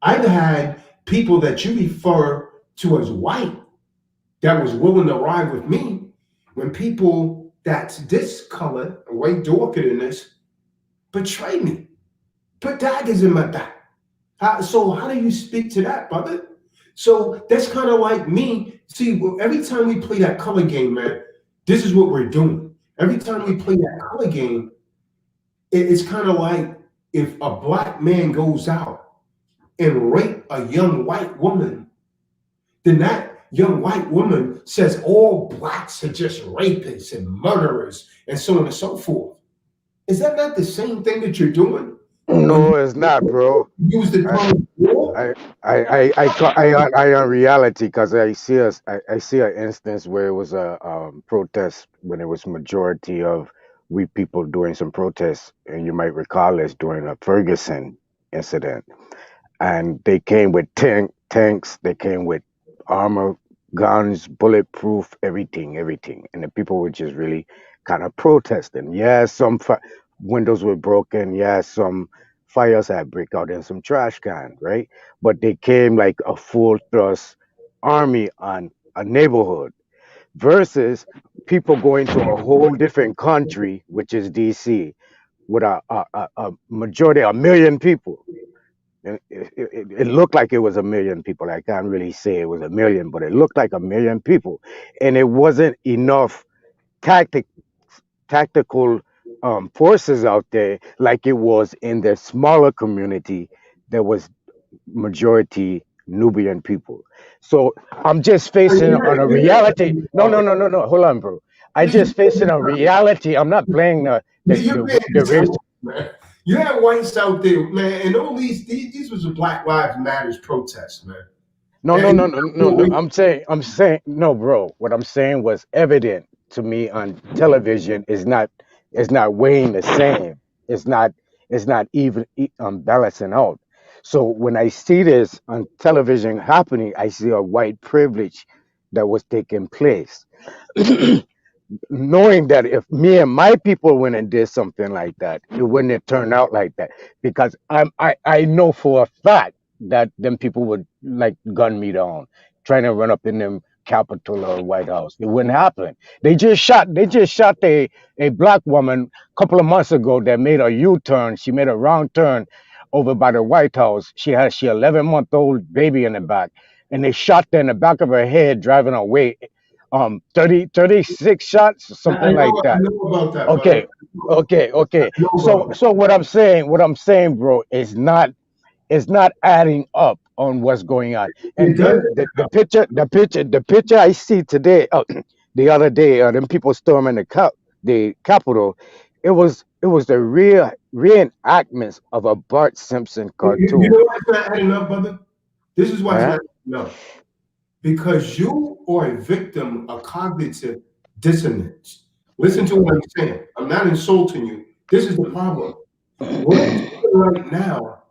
I've had people that you refer to as white that was willing to ride with me when people that's this color, way darker than this, betray me, put daggers in my back. So how do you speak to that, brother? So that's kind of like me. See, every time we play that color game, man, this is what we're doing. Every time we play that color game, it's kind of like if a black man goes out and rape a young white woman, then that young white woman says all blacks are just rapists and murderers and so on and so forth. Is that not the same thing that you're doing? No, it's not, bro. Use the term war? I on reality because I see an instance where it was a protest when it was majority of we people doing some protests, and you might recall this during a Ferguson incident, and they came with tanks, they came with armor, guns, bulletproof, everything, and the people were just really kind of protesting. Yeah, some windows were broken. Yeah, some fires had break out in some trash can, right? But they came like a full thrust army on a neighborhood versus people going to a whole different country, which is DC, with a majority, a million people. It looked like it was a million people. I can't really say it was a million, but it looked like a million people. And it wasn't enough tactic tactical forces out there like it was in the smaller community that was majority Nubian people. So I'm just facing on a reality. No. Hold on, bro. I just facing a reality. I'm not playing You're being the race. man. You had whites out there, man, and all these was a Black Lives Matters protest, man. No. I'm saying no, bro. What I'm saying was evident to me on television is not weighing the same. It's not even balancing out. So when I see this on television happening, I see a white privilege that was taking place. Knowing that if me and my people went and did something like that, it wouldn't have turned out like that. Because I know for a fact that them people would like gun me down, trying to run up in them Capitol or White House. It wouldn't happen. They just shot a black woman a couple of months ago that made a U-turn. She made a wrong turn over by the White House. She 11-month-old baby in the back, and they shot her in the back of her head driving away. 36 shots, something like I that. know about that, Okay, brother. okay. I know So about so what I'm saying, bro, is not adding up on what's going on. that. It And does. then the picture I see today, the other day, them people storming the Capitol. It was the real reenactments of a Bart Simpson You cartoon. know why it's not adding up, brother? This is why it's Huh? not adding up. Because you are a victim of cognitive dissonance. Listen to what I'm saying. I'm not insulting you. This is the problem. What I'm saying right now,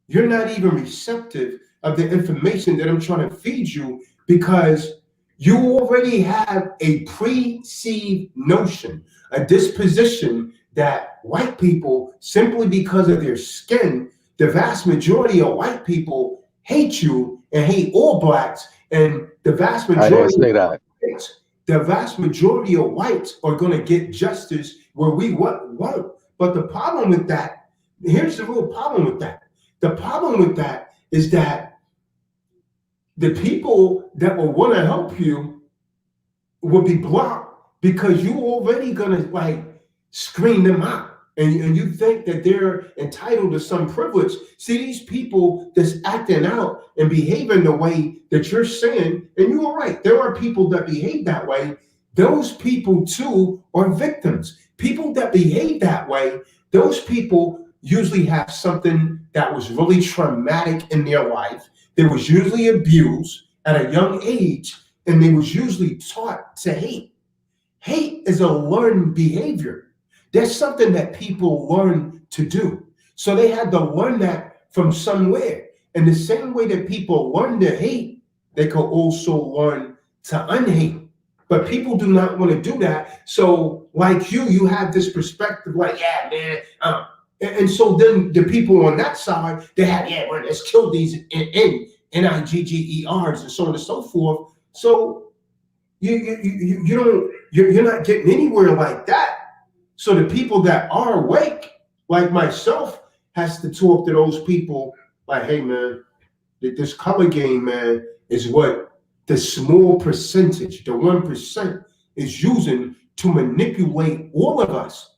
you're not even receptive of the information that I'm trying to feed you because you already have a preconceived notion, a disposition that white people, simply because of their skin, the vast majority of white people hate you and hate all blacks, and I didn't say that. the vast majority of whites are going to get justice where we won't. But the problem with that, here's the real problem with that. The problem with that is that the people that will want to help you will be blocked because you already gonna like screen them out. And you think that they're entitled to some privilege. See, these people that's acting out and behaving the way that you're saying, and you are right, there are people that behave that way. Those people too are victims. People that behave that way, those people usually have something that was really traumatic in their life. They was usually abused at a young age, and they was usually taught to hate. Hate is a learned behavior. That's something that people learn to do. So they had to learn that from somewhere. And the same way that people learn to hate, they could also learn to unhate. But people do not want to do that. So, like you have this perspective, like, yeah, man. And so then the people on that side, they have, yeah, well, let's kill these NIGGERs and so on and so forth. So you don't you're not getting anywhere like that. So the people that are awake, like myself, has to talk to those people like, hey man, this color game, man, is what the small percentage, the 1%, is using to manipulate all of us.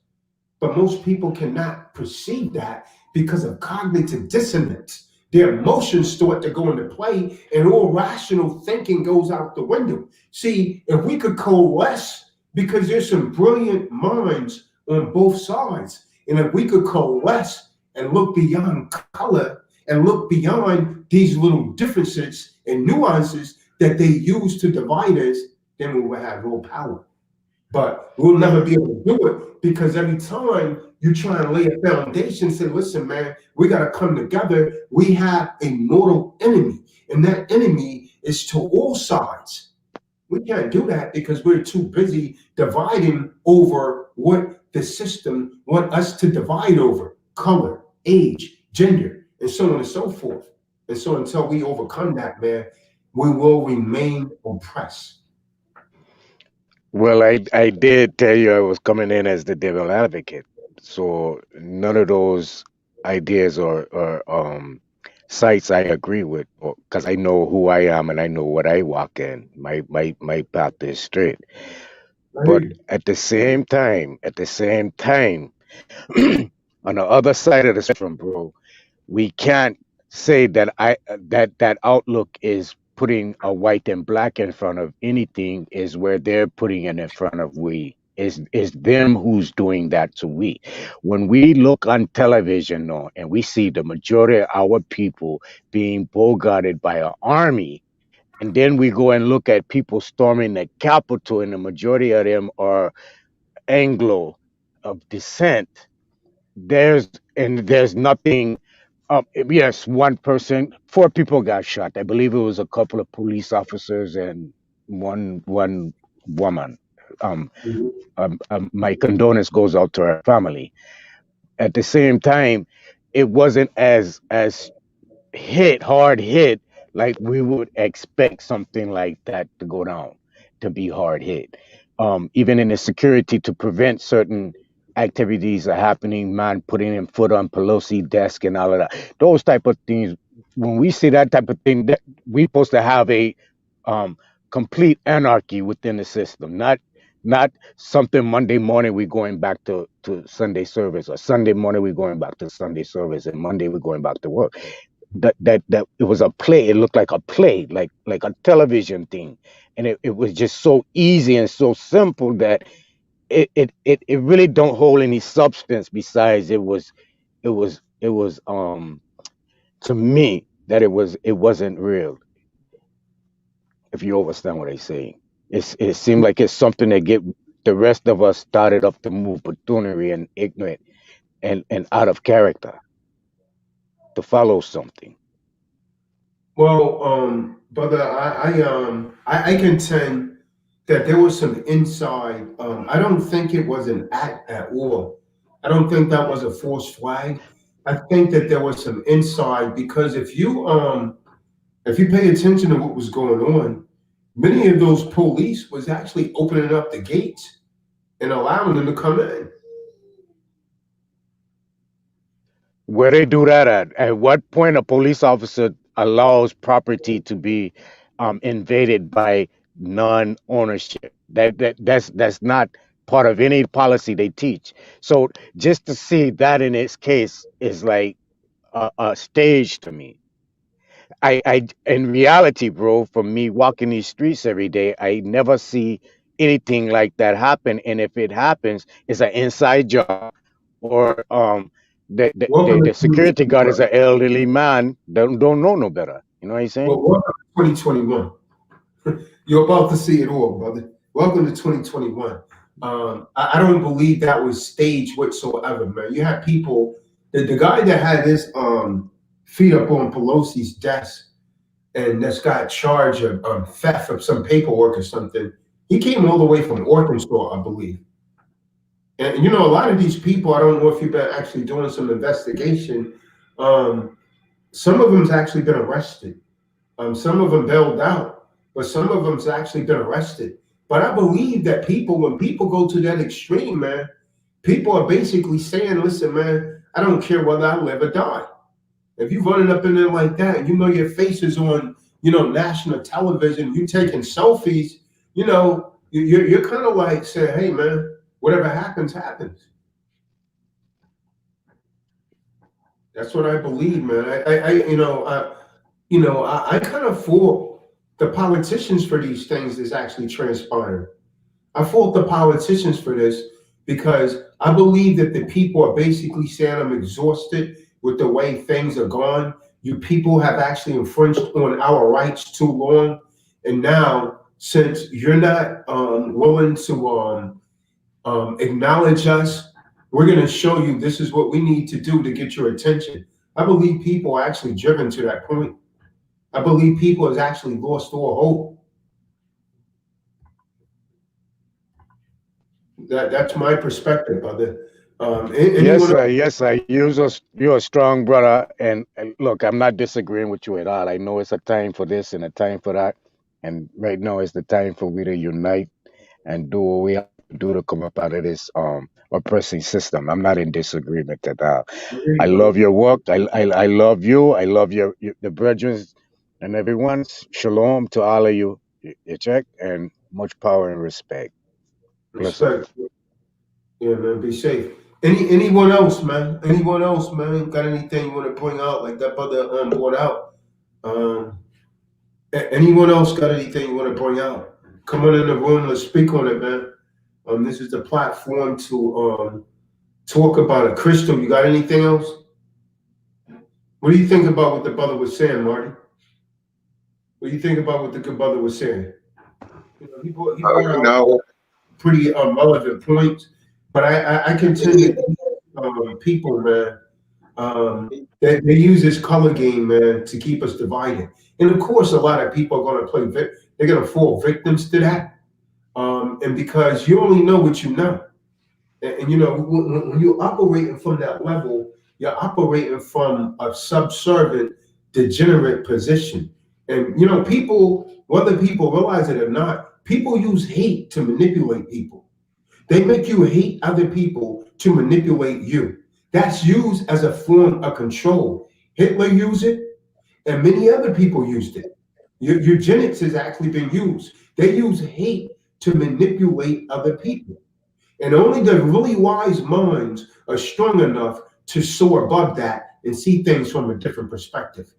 But most people cannot perceive that because of cognitive dissonance. Their emotions start to go into play, and all rational thinking goes out the window. See, if we could coalesce, because there's some brilliant minds on both sides, and if we could coalesce and look beyond color and look beyond these little differences and nuances that they use to divide us, then we will have real power. But we'll never be able to do it because every time you try and lay a foundation, say, listen, man, we got to come together. We have a mortal enemy, and that enemy is to all sides. We can't do that because we're too busy dividing over what the system want us to divide over: color, age, gender, and so on and so forth. And so until we overcome that, man, we will remain oppressed. Well, I did tell you I was coming in as the devil advocate. So none of those ideas or sites I agree with because I know who I am and I know what I walk in. My path is straight. I hear But you. at the same time, on the other side of the spectrum, bro, we can't say that outlook is putting a white and black in front of anything is where they're putting it in front of we is them who's doing that to we. When we look on television now and we see the majority of our people being bogarted by an army, and then we go and look at people storming the capitol and the majority of them are anglo of descent, there's nothing. Yes, one person, four people got shot. I believe it was a couple of police officers and one woman. Um, my condolence goes out to her family. At the same time, it wasn't as hard hit like we would expect something like that to go down, to be hard hit. Even in the security to prevent certain activities are happening, man putting in foot on Pelosi desk and all of that. Those type of things. When we see that type of thing, that we supposed to have a um, complete anarchy within the system, not something Monday morning we going back to Sunday service, or Sunday morning we going back to Sunday service, and Monday we're going back to work. That it was a play. It looked like a play, like a television thing, and it was just so easy and so simple that it really don't hold any substance. Besides, it was to me that it wasn't real. If you understand what I say, it seemed like it's something that get the rest of us started up to move buffoonery and ignorant and out of character to follow something. Well, brother, I contend that there was some inside. I don't think it was an act at all. I don't think that was a false flag. I think that there was some inside because if you pay attention to what was going on, many of those police was actually opening up the gates and allowing them to come in. Where they do that at? At what point a police officer allows property to be invaded by non-ownership? That's not part of any policy they teach. So just to see that in its case is like a stage to me. In reality, bro, for me walking these streets every day, I never see anything like that happen. And if it happens, it's an inside job, or Welcome to the security guard 2021. is an elderly man that don't know no better. You know what I'm saying? Well, welcome to 2021. You're about to see it all, brother. Welcome to 2021. I don't believe that was staged whatsoever, man. You had people, the guy that had his feet up on Pelosi's desk and that's got charge of theft of some paperwork or something. He came all the way from Arkansas, I believe. And you know, a lot of these people, I don't know if you've been actually doing some investigation. Um, some of them's actually been arrested. Some of them bailed out, but some of them's actually been arrested. But I believe that people, when people go to that extreme, man, people are basically saying, "Listen, man, I don't care whether I live or die. If you running up in there like that, and you know your face is on, national television, you taking selfies, you're kind of like saying, hey, man, whatever happens, happens." That's what I believe, man. I kind of fault the politicians for these things that's actually transpiring. I fault the politicians for this because I believe that the people are basically saying, I'm exhausted with the way things are gone. You people have actually infringed on our rights too long. And now, since you're not willing to acknowledge us, we're going to show you this is what we need to do to get your attention. I believe people are actually driven to that point. I believe people has actually lost all hope. That's my perspective, brother. Yes, Anyone sir. else? Yes, sir. You're a strong brother, and look, I'm not disagreeing with you at all. I know it's a time for this and a time for that, and right now is the time for we to unite and do what we have to do to come up out of this oppressing system. I'm not in disagreement at all. I love your work. I love you. I love the brethren and everyone. Shalom to all of you. You check, and much power and respect. Bless up. Respect. Yeah, man. Be safe. Anyone else, man? Anyone else, man? Got anything you want to bring out like that brother brought out? Um, Anyone else got anything you want to bring out? Come on in the room. Let's speak on it, man. This is the platform to talk about it. Crystal, you got anything else? What do you think about what the brother was saying, Marty? What do you think about what the good brother was saying? He brought out No, pretty relevant points, but I contend that people, man, they use this color game, man, to keep us divided. And of course, a lot of people are going to they're going to fall victims to that. And because you only know what you know. And when you're operating from that level, you're operating from a subservient, degenerate position. And people, whether people realize it or not, people use hate to manipulate people. They make you hate other people to manipulate you. That's used as a form of control. Hitler used it, and many other people used it. Eugenics has actually been used. They use hate to manipulate other people. And only the really wise minds are strong enough to soar above that and see things from a different perspective.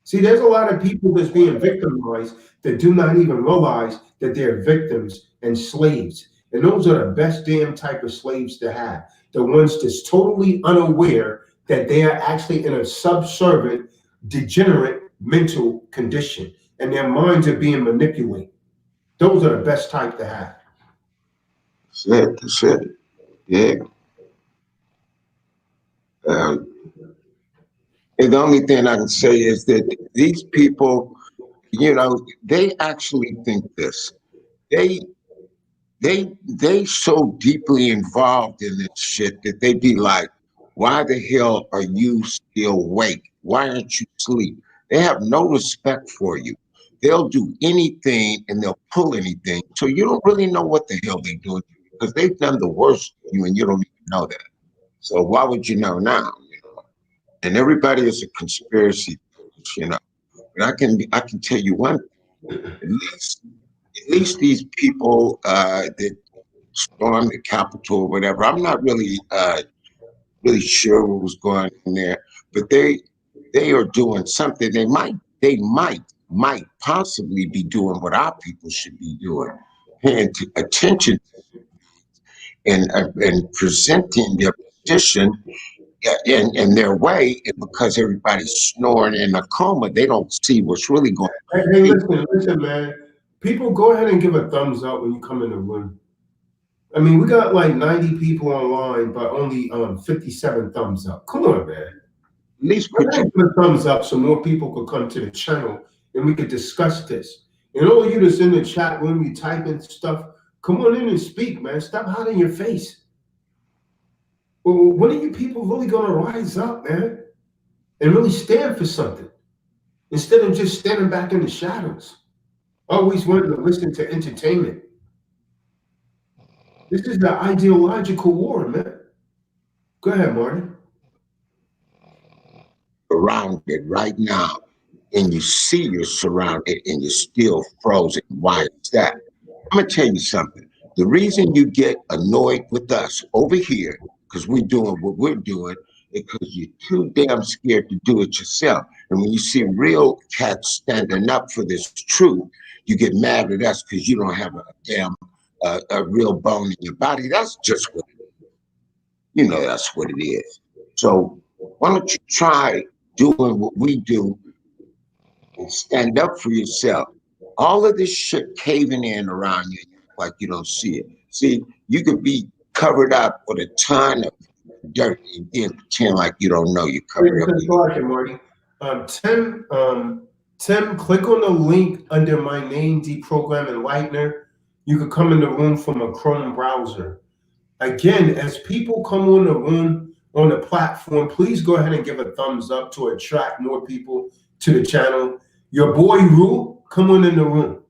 See, there's a lot of people that's being victimized that do not even realize that they're victims and slaves. And those are the best damn type of slaves to have. The ones that's totally unaware that they are actually in a subservient, degenerate mental condition and their minds are being manipulated. Those are the best type to have. that's it. That's it. Yeah. Uh, And the only thing I can say is that these people, they actually think this. They they so deeply involved in this shit that they be like, why the hell are you still awake? Why aren't you asleep? They have no respect for you. They'll do anything and they'll pull anything. So you don't really know what the hell they're doing because they've done the worst to you and you don't even know that. So why would you know now? And everybody is a conspiracy theorist. And I can tell you one thing, at least these people that stormed the Capitol or whatever. I'm not really sure what was going on there, but they are doing something. They might possibly be doing what our people should be doing, paying attention and presenting their position in their way. And because everybody's snoring in a coma, they don't see what's really going on. Hey, listen, man. People, go ahead and give a thumbs up when you come in the room. I mean, we got like 90 people online, but only 57 thumbs up. Come on, man. At least Go put ahead and give a thumbs up so more people could come to the channel and we could discuss this. And all of you that's in the chat room, you typing stuff, come on in and speak, man. Stop hiding your face. Well, when are you people really going to rise up, man, and really stand for something instead of just standing back in the shadows, always wanting to listen to entertainment? This is the ideological war, man. Go ahead, Marty. around it right now, and you see you're surrounded and you're still frozen. Why is that? I'm gonna tell you something. The reason you get annoyed with us over here, because we're doing what we're doing, is because you're too damn scared to do it yourself. And when you see real cats standing up for this truth, you get mad at us because you don't have a damn a real bone in your body. That's just what that's what it is. So why don't you try doing what we do and stand up for yourself? All of this shit caving in around you like you don't see it. See, you could be covered up with a ton of dirt and then pretend like you don't know you're covered up. Marty. Tim, click on the link under my name, Deprogram Enlightener. You could come in the room from a Chrome browser. Again, as people come on the room, on the platform, please go ahead and give a thumbs up to attract more people to the channel. Your boy Rue, come on in the room.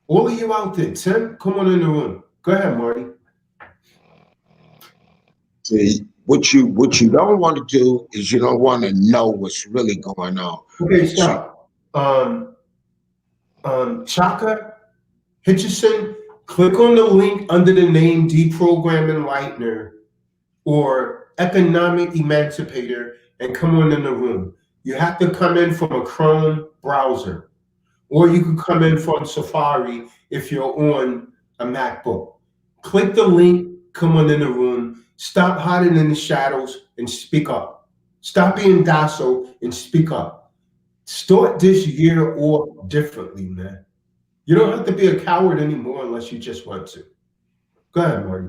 All of you out there, Tim, come on in the room. Go ahead, Marty. See, what you don't want to do is you don't want to know what's really going on. Okay, stop. Chaka Hitchison, click on the link under the name Deprogram Enlightener or Economic Emancipator and come on in the room. You have to come in from a Chrome browser, or you could come in from Safari if you're on a MacBook. Click the link, come on in the room, stop hiding in the shadows and speak up. Stop being docile and speak up. Start this year off differently, man. You don't have to be a coward anymore unless you just want to. Go ahead, Marty.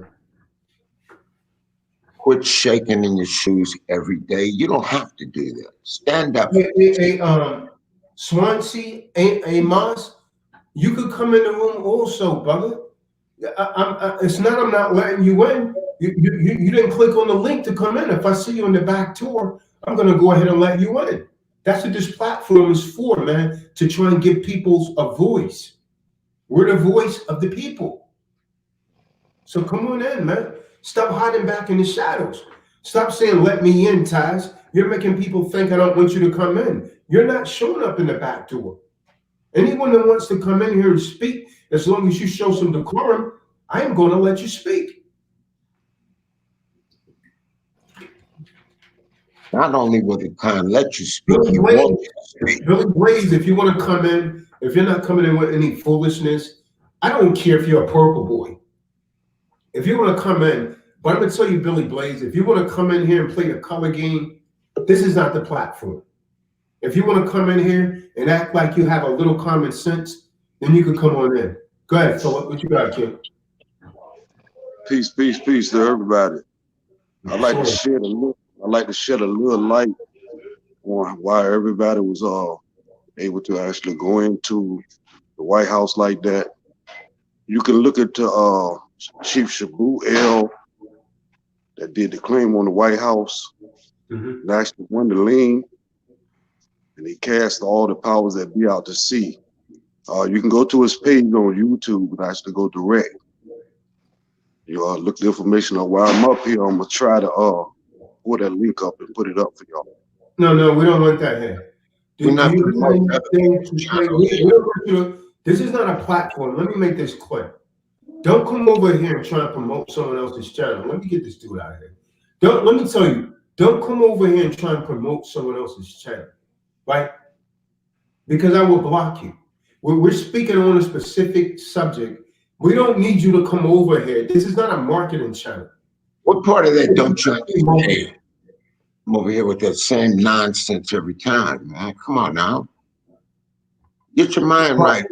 Quit shaking in your shoes every day. You don't have to do that. Stand up. Hey, Swansea, Amos, you could come in the room also, brother. It's not I'm not letting you in. You didn't click on the link to come in. If I see you in the back door, I'm going to go ahead and let you in. That's what this platform is for, man, to try and give people a voice. We're the voice of the people. So come on in, man. Stop hiding back in the shadows. Stop saying, let me in, Taz. You're making people think I don't want you to come in. You're not showing up in the back door. Anyone that wants to come in here and speak, as long as you show some decorum, I am going to let you speak. Not only will the kind let you speak, you want to speak. Billy Blaze, if you want to come in, if you're not coming in with any foolishness, I don't care if you're a purple boy. If you want to come in, but I'm going to tell you, Billy Blaze, if you want to come in here and play the color game, this is not the platform. If you want to come in here and act like you have a little common sense, then you can come on in. Go ahead, Philip. What you got, kid? Peace to everybody. I like to shed a little light on why everybody was able to actually go into the White House like that. You can look at Chief Shabu El that did the claim on the White House and actually won the lien, and he cast all the powers that be out to sea. You can go to his page on YouTube and actually go direct. You look the information up. While I'm up here, I'm gonna try to pull that link up and put it up for y'all. No, we don't want that here. We're not promoting other people's channels. This is not a platform. Let me make this clear. Don't come over here and try to promote someone else's channel. Let me get this dude out of here. Let me tell you, don't come over here and try and promote someone else's channel, right? Because I will block you. We're speaking on a specific subject. We don't need you to come over here. This is not a marketing channel. What part of that don't you understand? I'm over here with that same nonsense every time, man. Come on now. Get your mind right.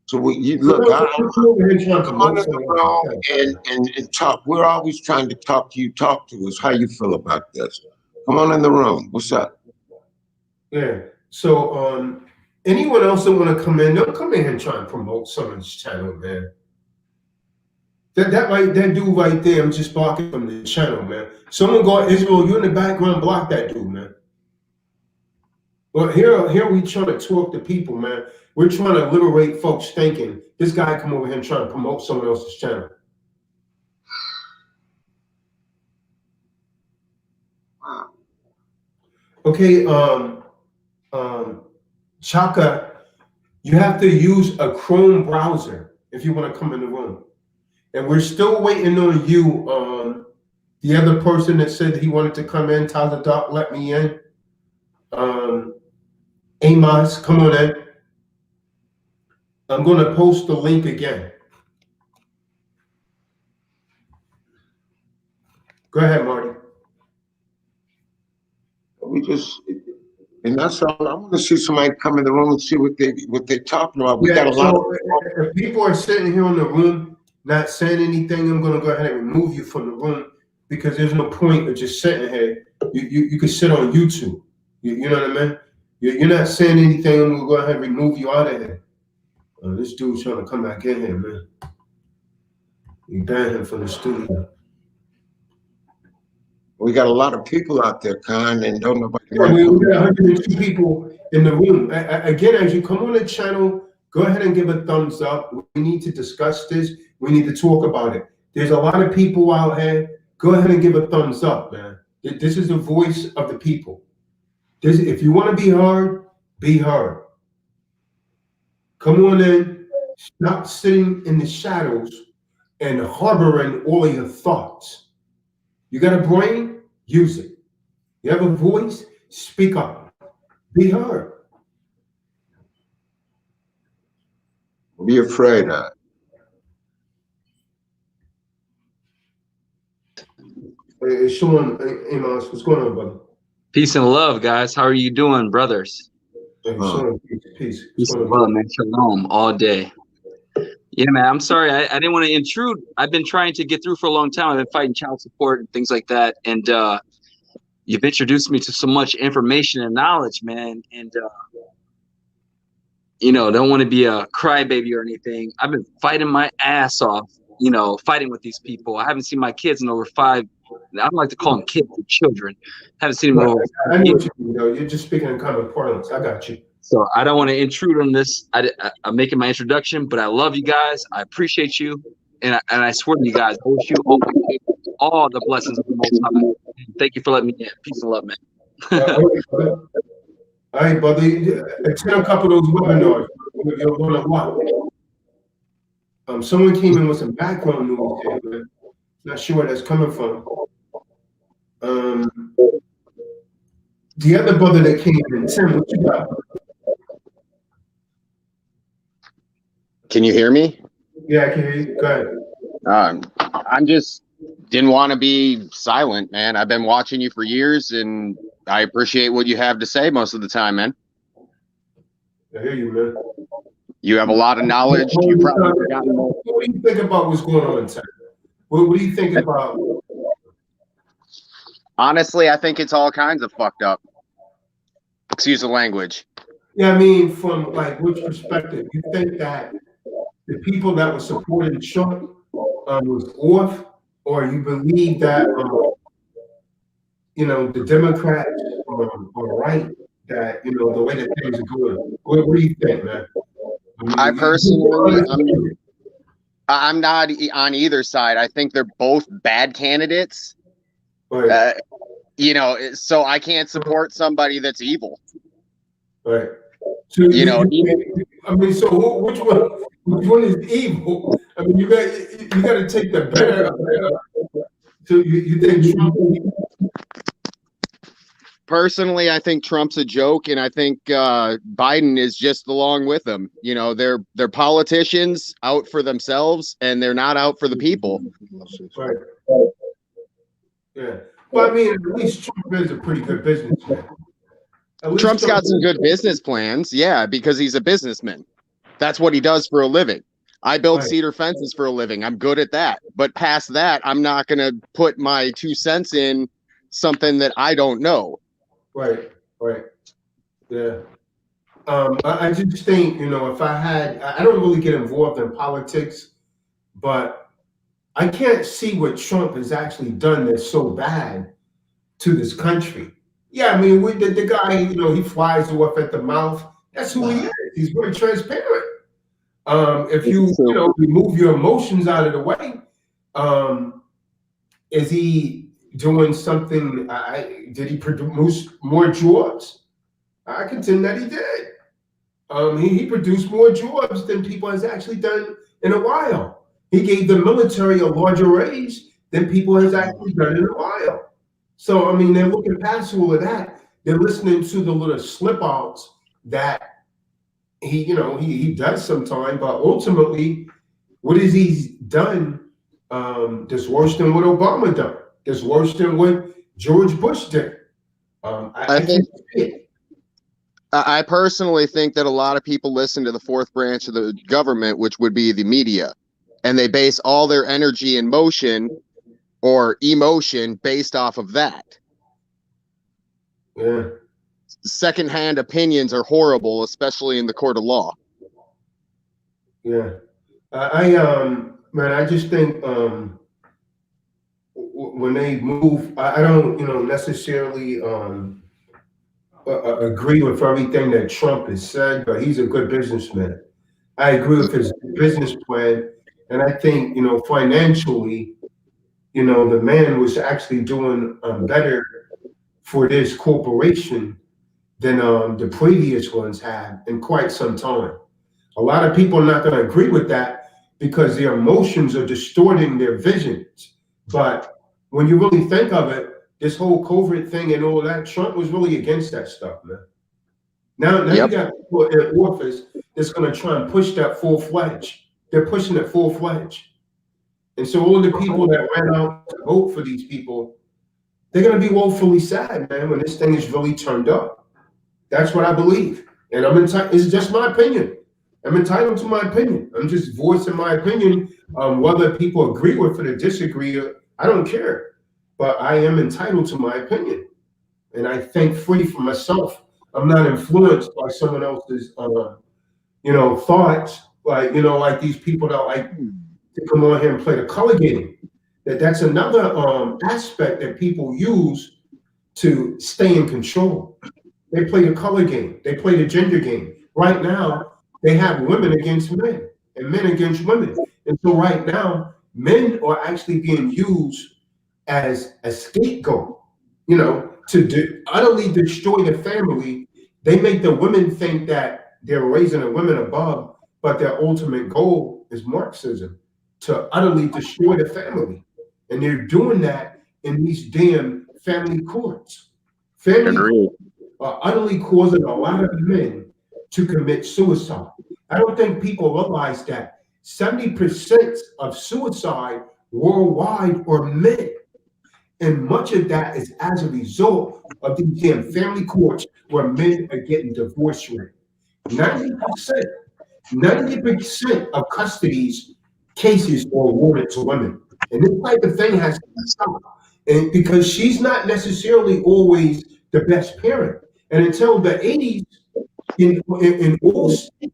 So you look, come on in the room and talk. We're always trying to talk to you. Talk to us. How you feel about this? Come on in the room. What's up? Yeah. So anyone else that want to come in, don't come in here and try and promote someone's channel, man. That dude right there, I'm just blocking from the channel, man. Someone go, Israel, you in the background, block that dude, man. Well, here we trying to talk to people, man. We're trying to liberate folks thinking this guy come over here and try to promote someone else's channel. Wow. Okay, Chaka, you have to use a Chrome browser if you want to come in the room. And we're still waiting on you. The other person that said he wanted to come in, Tazadaq, let me in. Amos, come on in. I'm going to post the link again. Go ahead, Marty. And that's all. I want to see somebody come in the room and see what they're talking about. We got a lot of if people are sitting here in the room not saying anything, I'm going to go ahead and remove you from the room because there's no point of just sitting here. You can sit on YouTube. You know what I mean? You're not saying anything. I'm going to go ahead and remove you out of here. This dude's trying to come back in here, man. You banned him from the studio. We got a lot of people out there, Con, and don't nobody. We got 102 people in the room. Again, as you come on the channel, go ahead and give a thumbs up. We need to discuss this. We need to talk about it. There's a lot of people out here. Go ahead and give a thumbs up, man. This is the voice of the people. If you want to be heard, be heard. Come on in. Stop sitting in the shadows and harboring all of your thoughts. You got a brain? Use it. You have a voice? Speak up. Be heard. Be afraid of. Hey, Sean, Amos, what's going on, brother? Peace and love, guys. How are you doing, brothers? Hey, Sean, peace. Peace and love, man. Shalom all day. Yeah, man. I'm sorry. I didn't want to intrude. I've been trying to get through for a long time. I've been fighting child support and things like that. And you've introduced me to so much information and knowledge, man. And, don't want to be a crybaby or anything. I've been fighting my ass off, fighting with these people. I haven't seen my kids in over 5. I don't like to call them kids or children. Haven't seen them over. I know what you mean, though. You're just speaking in common parlance. I got you. So I don't want to intrude on this. I'm making my introduction, but I love you guys. I appreciate you, and I swear to you guys, I wish you all the blessings of the Most High. Thank you for letting me in. Peace and love, man. All right, brother. Attend a couple of those webinars. You're going to watch. Someone came in with some background noise here, man. Not sure where that's coming from. The other brother that came in, Tim, what you got? Can you hear me? Yeah, I can hear you. Go ahead. I'm just didn't want to be silent, man. I've been watching you for years, and I appreciate what you have to say most of the time, man. I hear you, man. You have a lot of knowledge. You probably forgotten more. What do you think about what's going on in Texas? What do you think about? Honestly, I think it's all kinds of fucked up. Excuse the language. Yeah, I mean, from like which perspective? You think that the people that were supporting Trump was off, or you believe that the Democrats are right, that the way that things are going? What do you think, man? I I mean, personally, I'm not on either side. I think they're both bad candidates. right, So I can't support somebody that's evil. right. So I mean, so which one is evil? I mean, you got to take the better of it. So you think Trump? Personally, I think Trump's a joke, and I think Biden is just along with them. They're politicians out for themselves, and they're not out for the people. Right. Yeah. Well, I mean, at least Trump is a pretty good businessman. Trump's got some good business plans, yeah, because he's a businessman. That's what he does for a living. I build cedar fences for a living. I'm good at that. But past that, I'm not going to put my 2 cents in something that I don't know. Right. Yeah. I just think, if I don't really get involved in politics, but I can't see what Trump has actually done that's so bad to this country. Yeah, I mean, the guy, he flies off at the mouth. That's who he is. He's very transparent. If you, remove your emotions out of the way, is he doing something? Did he produce more jobs? I contend that he did. He produced more jobs than people has actually done in a while. He gave the military a larger raise than people has actually done in a while. So, I mean, they're looking past all of that. They're listening to the little slip outs that he does sometimes, but ultimately, what has he done that's worse than what Obama done? That's worse than what George Bush did? I personally think that a lot of people listen to the fourth branch of the government, which would be the media, and they base all their energy and motion or emotion based off of that. Yeah. Secondhand opinions are horrible, especially in the court of law. Yeah. I just think when they move, I don't necessarily agree with everything that Trump has said, but he's a good businessman. I agree with his business plan, and I think financially, the man was actually doing better for this corporation than the previous ones had in quite some time. A lot of people are not going to agree with that because their emotions are distorting their visions. But when you really think of it, this whole COVID thing and all that, Trump was really against that stuff, man. Now you got people in office that's going to try and push that full-fledged. They're pushing it full-fledged. And so all the people that ran out to vote for these people, they're going to be woefully sad, man, when this thing is really turned up. That's what I believe. And it's just my opinion. I'm entitled to my opinion. I'm just voicing my opinion. Whether people agree with it or disagree, I don't care. But I am entitled to my opinion. And I think free for myself. I'm not influenced by someone else's thoughts. Like these people that like to come on here and play the color game. That's another aspect that people use to stay in control. They play the color game. They play the gender game. Right now, they have women against men and men against women. And so right now, men are actually being used as a scapegoat, to utterly destroy the family. They make the women think that they're raising the women above, but their ultimate goal is Marxism, to utterly destroy the family. And they're doing that in these damn family courts. Family are utterly causing a lot of men to commit suicide. I don't think people realize that 70% of suicide worldwide are men. And much of that is as a result of these damn family courts where men are getting divorce rate. 90% of custody cases are awarded to women. And this type of thing has to stop. And because she's not necessarily always the best parent. And until the 80s, in all states,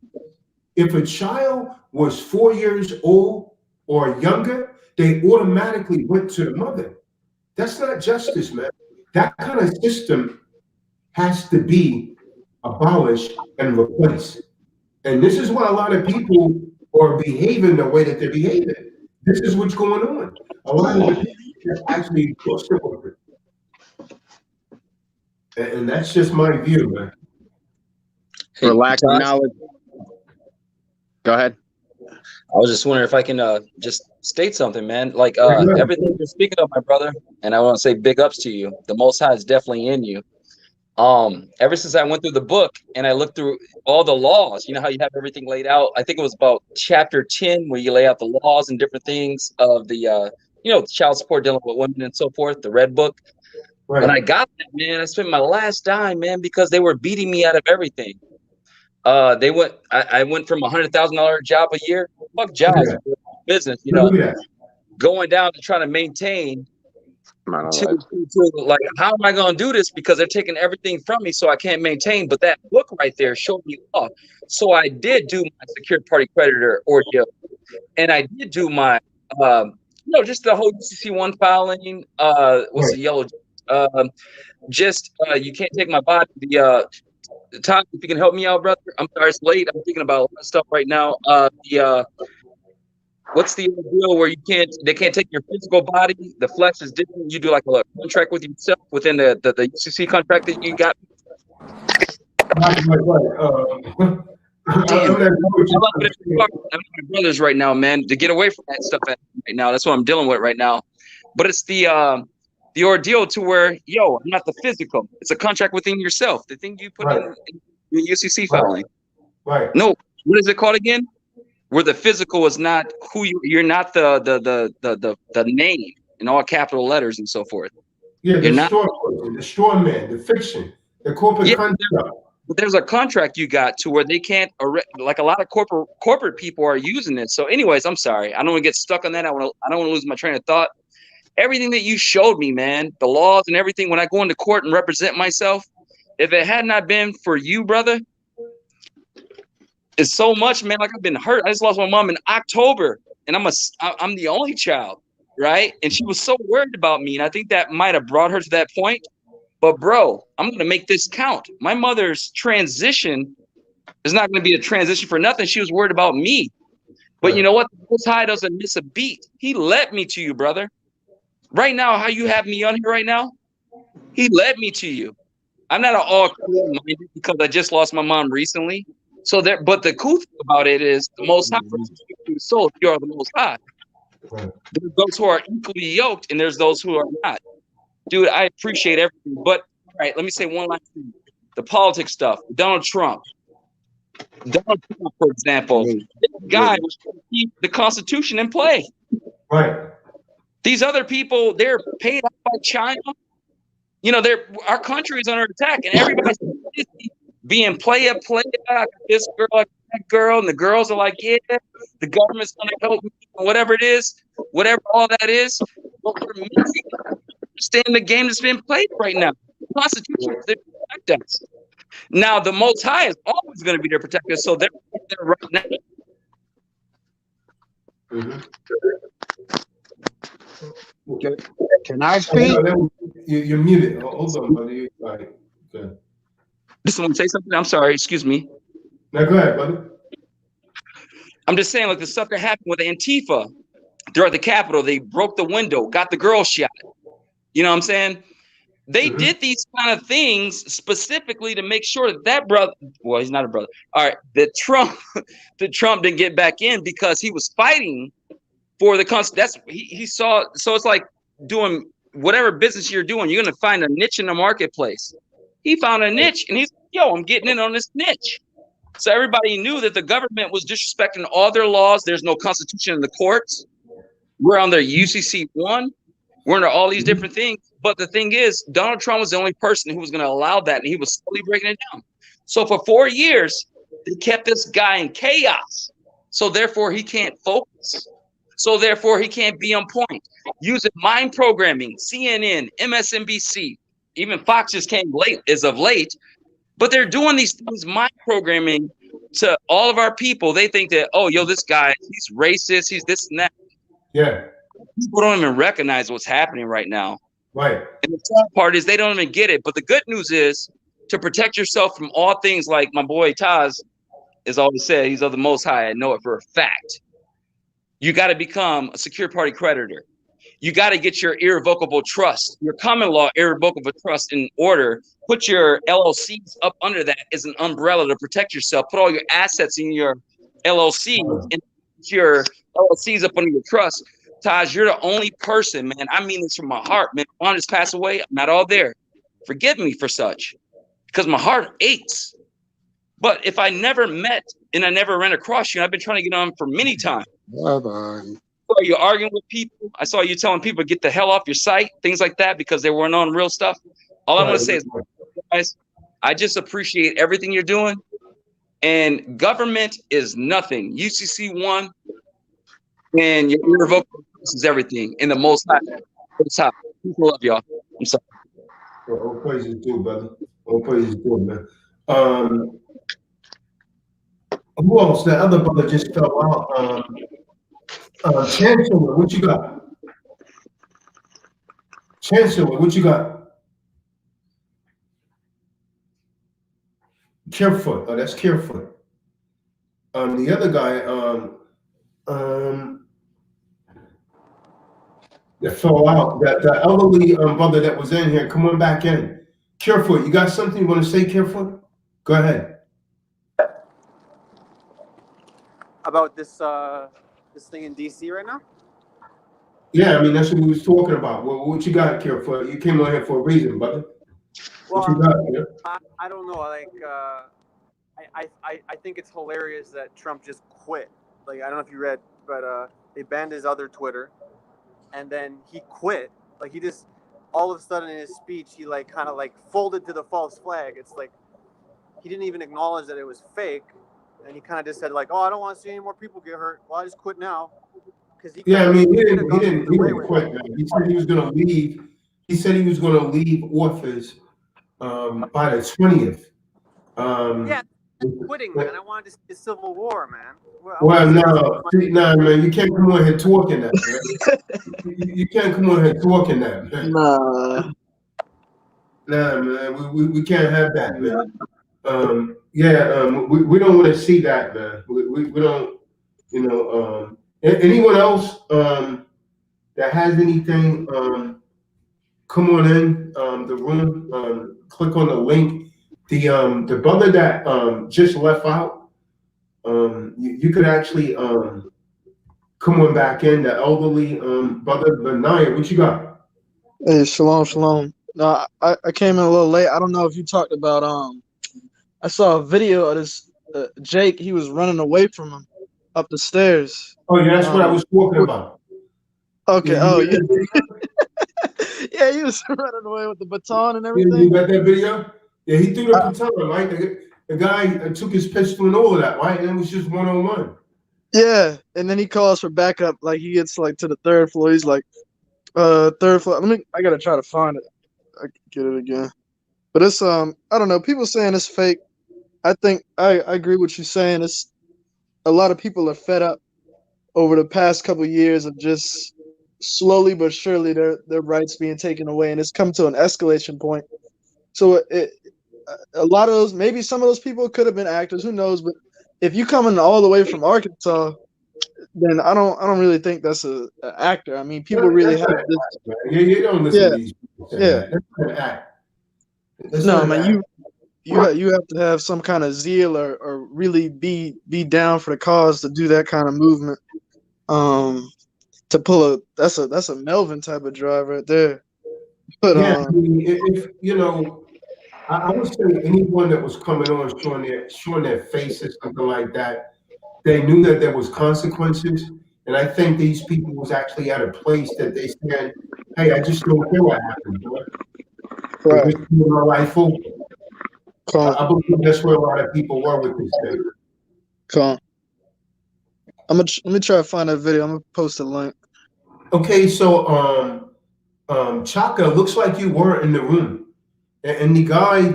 if a child was 4 years old or younger, they automatically went to the mother. That's not justice, man. That kind of system has to be abolished and replaced. And this is why a lot of people are behaving the way that they're behaving. This is what's going on. A lot of the people are actually exhausted with it. And that's just my view, man. Hey, For lack of Todd, knowledge. Go ahead. I was just wondering if I can just state something, man. Like everything you're speaking of, my brother, and I want to say big ups to you. The Most High is definitely in you. Ever since I went through the book and I looked through all the laws, you know how you have everything laid out. I think it was about chapter 10 where you lay out the laws and different things of the child support dealing with women and so forth, the red book. When I got that, man, I spent my last dime, man, because they were beating me out of everything. I went from $100,000 job a year, fuck jobs, business, going down to trying to maintain to like, how am I going to do this? Because they're taking everything from me, so I can't maintain. But that book right there showed me off. So I did do my secured party creditor ordeal, and I did do my, just the whole UCC1 filing. What's the yellow? You can't take my body. Todd, if you can help me out, brother. I'm sorry it's late. I'm thinking about a lot of stuff right now. What's the deal where they can't take your physical body? The flesh is different. You do like a contract with yourself within the UCC contract that you got. Damn, I'm with my brothers right now, man, to get away from that stuff right now. That's what I'm dealing with right now. But it's the ordeal to where, I'm not the physical. It's a contract within yourself. The thing you put in UCC filing. Right. No, what is it called again? Where the physical is not who you're not the name in all capital letters and so forth. Yeah, the straw man, the fiction, the corporate contract. But there's a contract you got to where they can't, like a lot of corporate people are using it. So anyways, I'm sorry. I don't want to get stuck on that. I don't want to lose my train of thought. Everything that you showed me, man, the laws and everything, when I go into court and represent myself, if it had not been for you, brother, it's so much, man. Like, I've been hurt. I just lost my mom in October, and I'm the only child, right? And she was so worried about me, and I think that might have brought her to that point. But bro, I'm gonna make this count. My mother's transition is not gonna be a transition for nothing. She was worried about me. But you know what? The Most High doesn't miss a beat. He led me to you, brother. Right now, how you have me on here right now, he led me to you. I'm not at all cool-minded because I just lost my mom recently. But the cool thing about it is the Most High soul. You are the Most High. Right. There's those who are equally yoked, and there's those who are not. Dude, I appreciate everything. But all right, let me say one last thing. The politics stuff. Donald Trump, for example, this guy was trying to keep the Constitution in play. Right. These other people, they're paid off by China. Our country is under attack, and everybody's being player, this girl, like that girl, and the girls are like, yeah, the government's gonna help me, whatever it is, whatever all that is. But we're missing understand the game that's being played right now. The Constitution is there to protect us. Now, the Most High is always going to be there to protect us, so they're there right now. Can I speak? You're muted. Hold on, buddy. Right. Good. Just want to say something. I'm sorry. Excuse me. No, go ahead, buddy. I'm just saying, like the stuff that happened with Antifa. They're at the Capitol. They broke the window, got the girl shot. You know what I'm saying? They did these kind of things specifically to make sure that brother, well, he's not a brother. All right, that Trump didn't get back in because he was fighting for the Constitution. He saw. So it's like doing whatever business you're doing, you're gonna find a niche in the marketplace. He found a niche, and he's I'm getting in on this niche. So everybody knew that the government was disrespecting all their laws. There's no Constitution in the courts. We're on their UCC1. We're under all these different things. But the thing is, Donald Trump was the only person who was going to allow that, and he was slowly breaking it down. So for 4 years, they kept this guy in chaos. So therefore, he can't focus. So therefore, he can't be on point. Using mind programming, CNN, MSNBC, even Fox just came late, as of late, But they're doing these things, mind programming to all of our people. They think that, oh, yo, this guy, he's racist, he's this and that. Yeah. People don't even recognize what's happening right now. Right. And the sad part is they don't even get it. But the good news is to protect yourself from all things, like my boy Taz has always said, he's of the Most High. I know it for a fact. You got to become a secure party creditor. You got to get your irrevocable trust, your common law irrevocable trust in order. Put your LLCs up under that as an umbrella to protect yourself. Put all your assets in your LLC and put your LLCs up under your trust. Taj, you're the only person, man. I mean this from my heart, man. Mom just passed away. I'm not all there. Forgive me for such, because my heart aches. But if I never met and I never ran across you, and I've been trying to get on for many times. Bye-bye. You're arguing with people. I saw you telling people get the hell off your site, things like that, because they weren't on real stuff. All I want to say is, guys, I just appreciate everything you're doing. And government is nothing. UCC 1 and your irrevocable is everything. In the Most High. People love y'all. I'm sorry. Well, all praises due, brother. All praises due, man. Who else? The other brother just fell out. Chancellor, what you got? Chancellor, what you got? Carefoot. Oh, that's Carefoot. The other guy, that fell out. The elderly brother that was in here, come on back in. Carefoot, you got something you want to say, Carefoot? Go ahead. About this this thing in DC right now? Yeah, I mean that's what we was talking about. Well, what you got, Carefoot? You came on here for a reason, brother. What you got, man? I don't know. Like, I think it's hilarious that Trump just quit. Like, I don't know if you read, but they banned his other Twitter, and then he quit. Like, he just all of a sudden in his speech, he like kind of like folded to the false flag. It's like he didn't even acknowledge that it was fake, and he kind of just said like, "Oh, I don't want to see any more people get hurt. Well, I just quit now." Yeah, I mean, he didn't quit, man. He said he was going to leave. He said he was going to leave office by the 20th. Yeah, quitting, man. I wanted to see the Civil War, man. Well, no, man. You can't come on here talking that, man. you can't come on here talking that, man. Nah, man. We can't have that, man. We don't want to see that, man. We don't, you know. Anyone else that has anything, come on in the room. Click on the link. The brother that just left out, you could actually come on back in. The elderly brother Benaiah, what you got? Hey, shalom. No, I came in a little late. I don't know if you talked about I saw a video of this Jake. He was running away from him up the stairs. Oh yeah, that's what I was talking about. Okay. Yeah, he was running away with the baton and everything. You got that video? Yeah, he threw the baton, right? The guy took his pistol and all of that, right? And it was just 1-on-1. Yeah, and then he calls for backup. Like he gets like to the 3rd floor. He's like, 3rd floor. I gotta try to find it. I can get it again. But it's I don't know. People saying it's fake. I think I agree with you saying. It's a lot of people are fed up over the past couple of years of just slowly but surely their rights being taken away, and it's come to an escalation point. So a lot of those, maybe some of those people could have been actors, who knows? But if you coming all the way from Arkansas, then I don't really think that's an actor. I mean, people really have this. You don't listen to these people. Yeah, that's not an act. No, man, you have to have some kind of zeal or really be down for the cause to do that kind of movement. To pull that's a Melvin type of drive right there. But yeah, I mean, if you know, I would say anyone that was coming on showing their face or something like that, they knew that there was consequences. And I think these people was actually at a place that they said, "Hey, I just don't care what happens, bro. Right. Just keep my life open." I believe that's where a lot of people were with this thing. Cool. Let me try to find that video. I'm gonna post a link. Okay, so Chaka, looks like you were in the room, and the guy,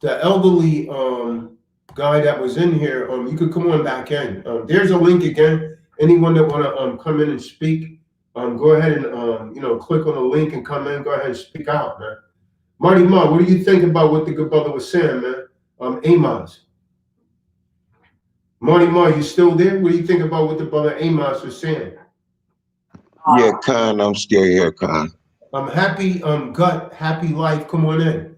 the elderly guy that was in here, you could come on back in. There's a link again. Anyone that want to come in and speak, go ahead and click on the link and come in. Go ahead and speak out, man. Marty Ma, what do you think about what the good brother was saying, man? Amos. Marty Ma, you still there? What do you think about what the brother Amos was saying? Yeah, Con, I'm still here, Con. Happy gut, happy life. Come on in.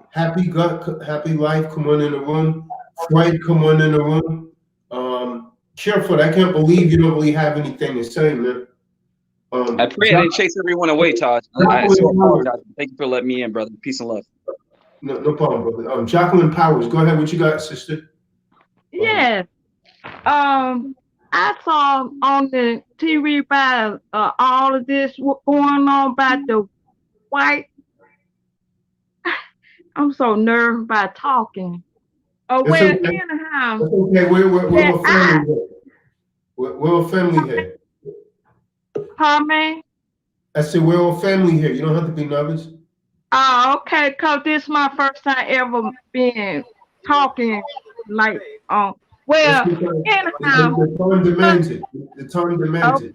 Happy gut, happy life. Come on in the room. Fred, come on in the room. Careful, I can't believe you don't really have anything to say, man. I pray I didn't chase everyone away, Todd. I so apologize. Thank you for letting me in, brother. Peace and love. No problem, brother. Jacqueline Powers, go ahead. What you got, sister? Yes. I saw on the TV about all of this going on about the white. I'm so nervous about talking. Oh, It's well, okay. anyhow. It's okay. We're a family here. We're a family here. Pardon me? I said we're a family here. You don't have to be nervous. Oh, okay, because this is my first time ever being talking like well, anyhow. The time demands it. The time demands it.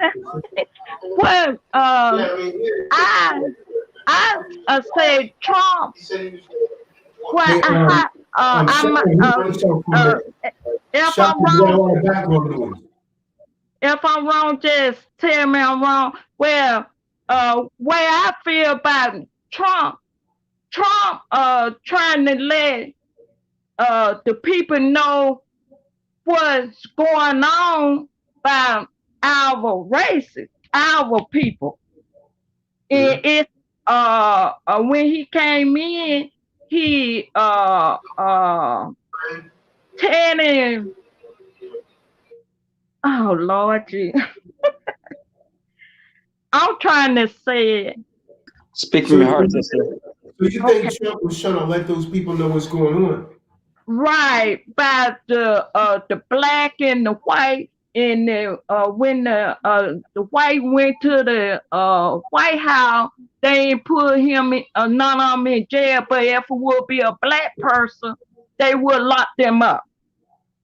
Well, I said Trump. Well, Hey, if I'm wrong, just tell me I'm wrong. Well, way I feel about Trump trying to let the people know what's going on by our races, our people. And it's when he came in, he telling, oh Lord gee. I'm trying to say it. Speak from your heart, sister. So you think Trump was trying to let those people know what's going on? Right, about the black and the white, and when the white went to the White House, they ain't put him none of them in jail. But if it would be a black person, they would lock them up.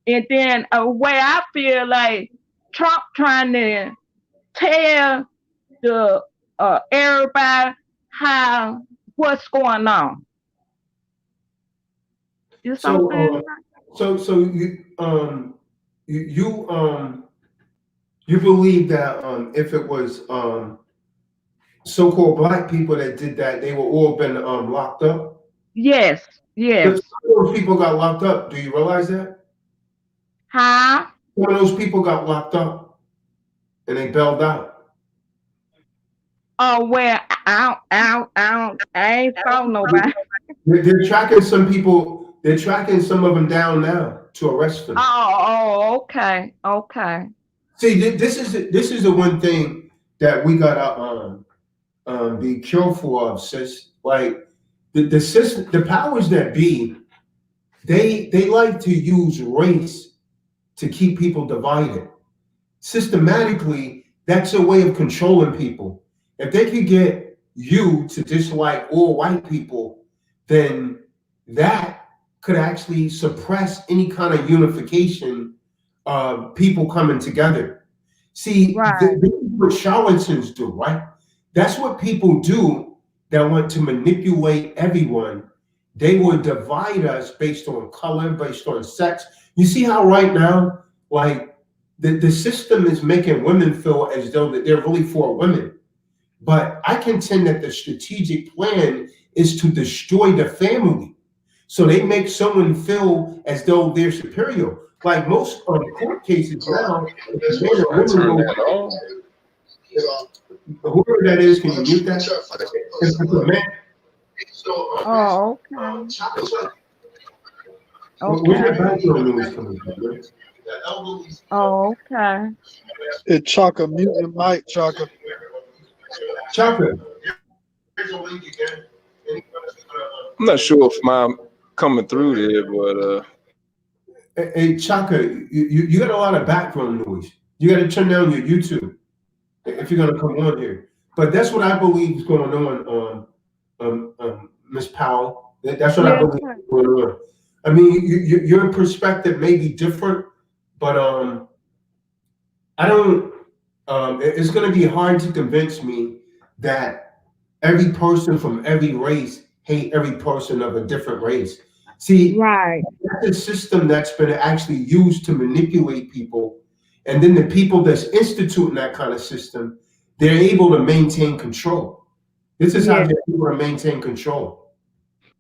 And then way I feel like Trump trying to tell the everybody what's going on. So you believe that if it was so-called black people that did that, they were all been locked up? Yes. Some of those people got locked up. Do you realize that? Huh? Some of those people got locked up and they bailed out. Oh well, I ain't saw nobody. They're tracking some people. They're tracking some of them down now to arrest them. Oh, okay. See, this is the one thing that we gotta be careful of, sis. Like the system, the powers that be, they like to use race to keep people divided. Systematically, that's a way of controlling people. If they could get you to dislike all white people, then that could actually suppress any kind of unification of people coming together. See, this is what charlatans do, right? That's what people do that want to manipulate everyone. They will divide us based on color, based on sex. You see how right now, like, the system is making women feel as though that they're really for women. But I contend that the strategic plan is to destroy the family. So they make someone feel as though they're superior. Like most court cases now, whoever that is, can you mute that? Oh, Where's the background noise coming from? Oh, okay. It Chaka, mute your mic, Chaka. Chaka. I'm not sure if I'm coming through there, but Hey Chaka, you got a lot of background noise. You got to turn down your YouTube if you're gonna come on here. But that's what I believe is going on, Miss Powell. That's what I Yes, believe. sir. I mean, your perspective may be different, but I don't. It's going to be hard to convince me that every person from every race hate every person of a different race. See, Right. that's a system that's been actually used to manipulate people, and then the people that's instituting that kind of system, they're able to maintain control. This is how Yes. they're able to maintain control.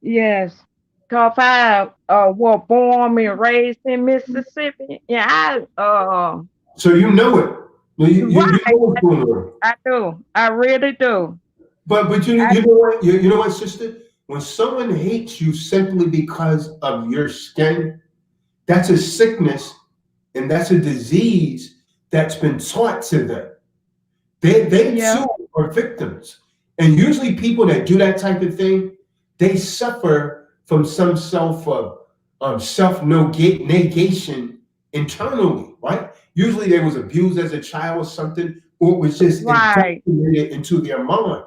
Yes. Cause I was born and raised in Mississippi. Yeah, So you know it. You know right. what's going on. I do. I really do. But I you know what, you know what, sister? When someone hates you simply because of your skin, that's a sickness and that's a disease that's been taught to them. They yeah. too are victims. And usually people that do that type of thing, they suffer from some self negation internally, right? Usually they was abused as a child or something, or it was just Right. indoctrinated into their mind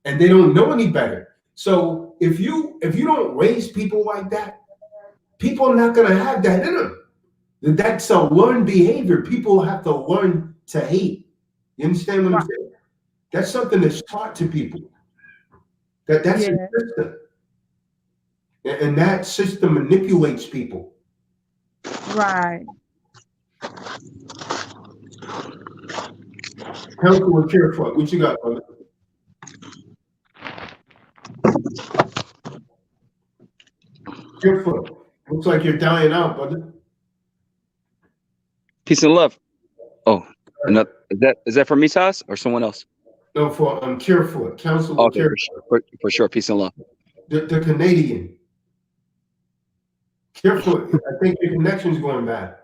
and they don't know any better. So if you don't raise people like that, people are not gonna have that in them. That's a learned behavior. People have to learn to hate. You understand what I'm Right. saying? That's something that's taught to people. That's a Yeah. system. And that system manipulates people. Right. Counsel and care for what you got, brother? Careful. Looks like you're dying out, brother. Peace and love. Oh, is that for me, Taz, or someone else? No, for careful. Counsel and Okay, care for sure. Peace and love. the Canadian. Careful. I think your connection's going bad.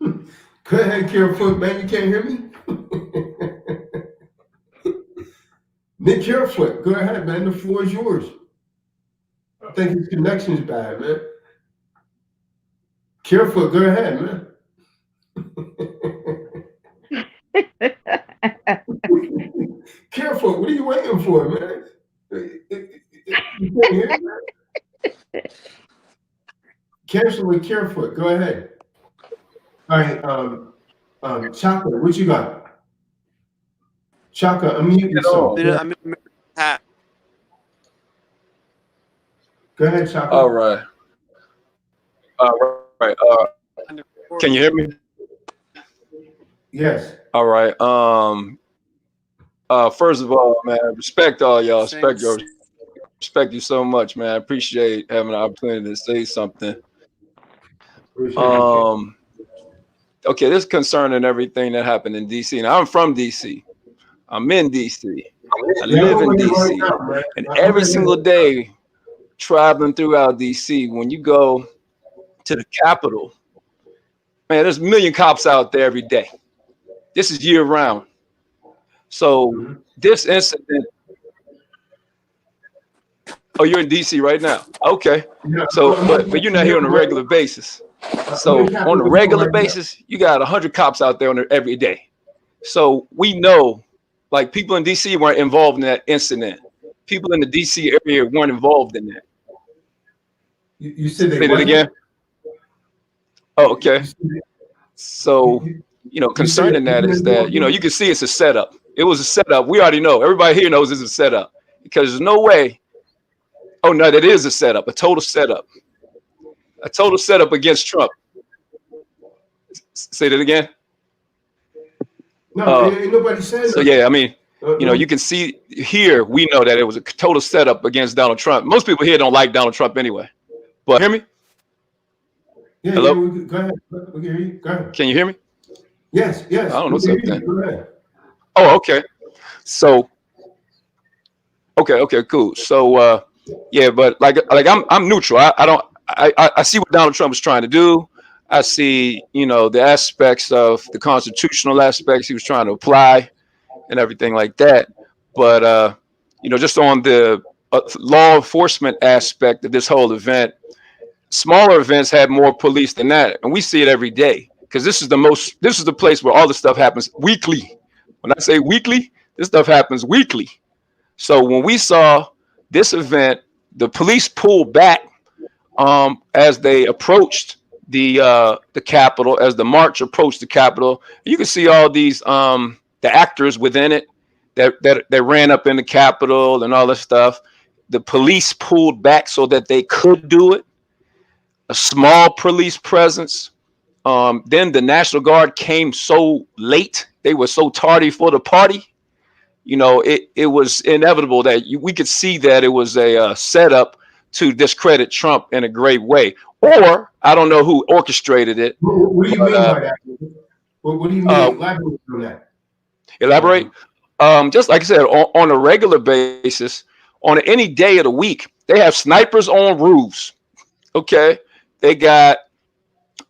Go ahead, Carefoot, man. You can't hear me? Nick Carefoot, go ahead, man. The floor is yours. I think his connection's bad, man. Carefoot, go ahead, man. Carefoot, what are you waiting for, man? You can't hear me, man? Cancel with Carefoot, go ahead. All right, Chaka, what you got? Chaka, unmute yourself. I'm in hat. Go ahead, Chaka. All right. All right. Can you hear me? Yes. All right. First of all, man, respect all y'all. Respect you so much, man. I appreciate having the opportunity to say something. Okay, this concerning everything that happened in DC. Now I'm from DC. I'm in DC. I live in DC. And every single day traveling throughout DC, when you go to the Capitol, man, there's a million cops out there every day. This is year round. So this incident. Oh, you're in DC right now. Okay. So, but you're not here on a regular basis. So on a regular basis, you got 100 cops out there every day. So we know, like, people in DC weren't involved in that incident. People in the DC area weren't involved in that. You said they Say it again. Oh, okay. So, concerning that is that, you can see it's a setup. It was a setup. We already know. Everybody here knows it's a setup because there's no way. Oh, no, that is a setup, a total setup. A total setup against Trump. Say that again. No, ain't nobody saying so, yeah, I mean, you can see here, we know that it was a total setup against Donald Trump. Most people here don't like Donald Trump anyway. But hear me? Yeah, hello? Yeah, go ahead. We can hear you. Go ahead. Can you hear me? Yes. I don't know something. Go ahead. Oh, okay. So, okay, cool. So, yeah, but like I'm neutral. I see what Donald Trump is trying to do. I see, the aspects of the constitutional aspects he was trying to apply and everything like that. But, just on the law enforcement aspect of this whole event, smaller events had more police than that. And we see it every day because this is the place where all the stuff happens weekly. When I say weekly, this stuff happens weekly. So when we saw this event, the police pulled back as they approached the Capitol, as the march approached the Capitol. You can see all these the actors within it that ran up in the Capitol and all this stuff. The police pulled back so that they could do it. A small police presence. Then the National Guard came so late. They were so tardy for the party. You know, it was inevitable that we could see that it was a setup to discredit Trump in a great way. Or I don't know who orchestrated it. What do you mean by that? What do you mean? Elaborate on that. Elaborate. Just like I said, on a regular basis, on any day of the week, they have snipers on roofs. Okay, they got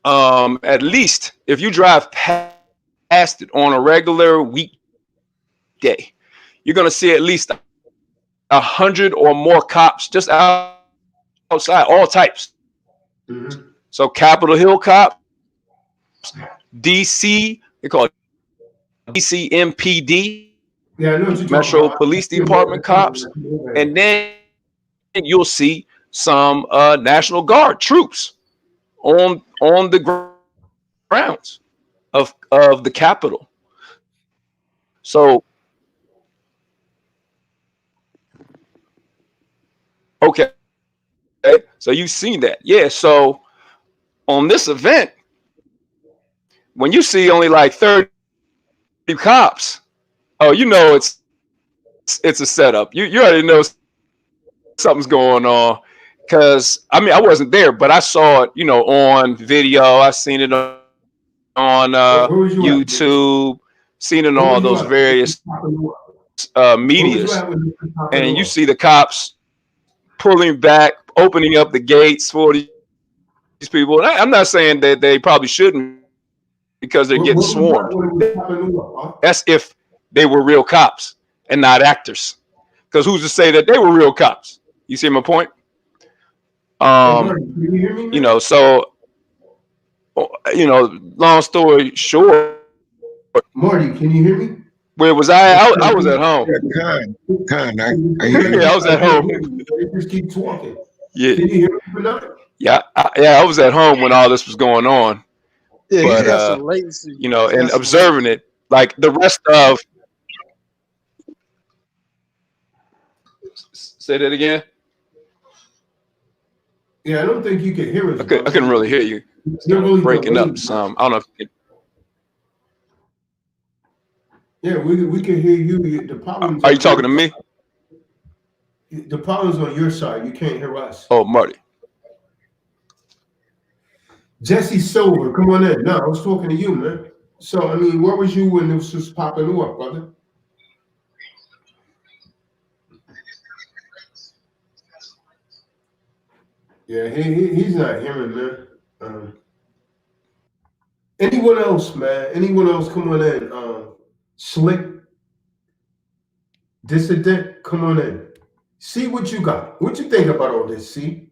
at least, if you drive past it on a regular weekday, you're gonna see at least 100 or more cops just outside, all types. Mm-hmm. So Capitol Hill cops, DC, they call it DC MPD, yeah, I know what you're Metro Police Department cops, and then you'll see some National Guard troops on the grounds of the Capitol. So okay, so you've seen that, yeah. So on this event, when you see only like 30 cops, oh, you know it's a setup. You already know something's going on. Because I mean, I wasn't there, but I saw it, you know, on video. I seen it on YouTube, seen it on all those various medias, and you see the cops pulling back, opening up the gates for these people. And I'm not saying that they probably shouldn't, because they're getting swarmed. That's if they were real cops and not actors. Because who's to say that they were real cops? You see my point? You know, so, you know, long story short. Marty, can you hear me? Where was I? I was at home. Con, I hear you. Yeah, I was at home. Just keep talking. Yeah. Can you hear me now? Yeah, I was at home when all this was going on. Yeah, but, he has some latency. you know, and observing it, like the rest of. Say that again. Yeah, I don't think you can hear us. I couldn't really hear you. You're really breaking up some. I don't know if yeah, we can hear you. The problem's are you talking to me? The problem's on your side. You can't hear us. Oh, Marty. Jesse Silver, come on in. No, I was talking to you, man. So, I mean, where was you when this was popping up, brother? Yeah, he's not hearing, man. Anyone else, man? Anyone else? Come on in. Slick Dissident, come on in. See what you got. What you think about all this? See,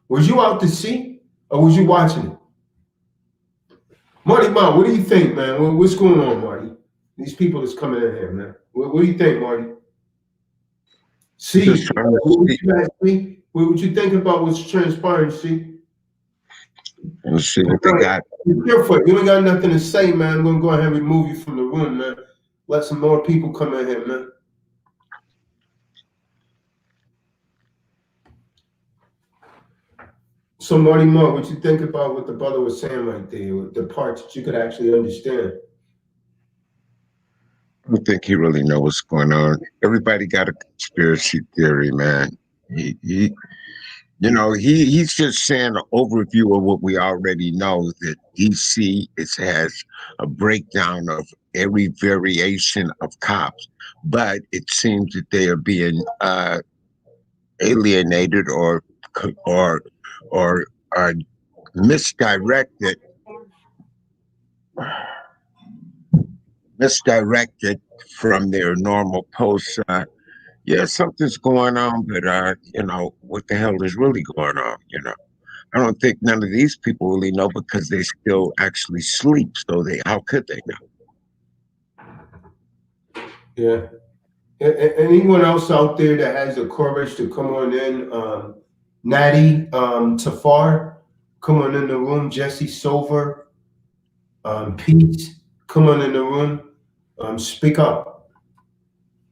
was you out to see, or was you watching it? Marty, Ma, what do you think, man? What's going on, Marty? These people that's coming in here, man. What do you think, Marty? See, what you think about what's transpiring? See. Let's see what they got. Be careful. You ain't got nothing to say, man. I'm gonna go ahead and remove you from the room, man. Let some more people come in here, man. So, Marty Moore, what you think about what the brother was saying right there, with the parts that you could actually understand? I don't think he really knows what's going on. Everybody got a conspiracy theory, man. He's just saying an overview of what we already know, that DC has a breakdown of every variation of cops, but it seems that they are being alienated or misdirected from their normal posts. Yeah, something's going on, but what the hell is really going on? I don't think none of these people really know, because they still actually sleep. So how could they know? Yeah. Anyone else out there that has the courage to come on in? Natty, Tafar, come on in the room. Jesse Silver, Pete, come on in the room. Speak up.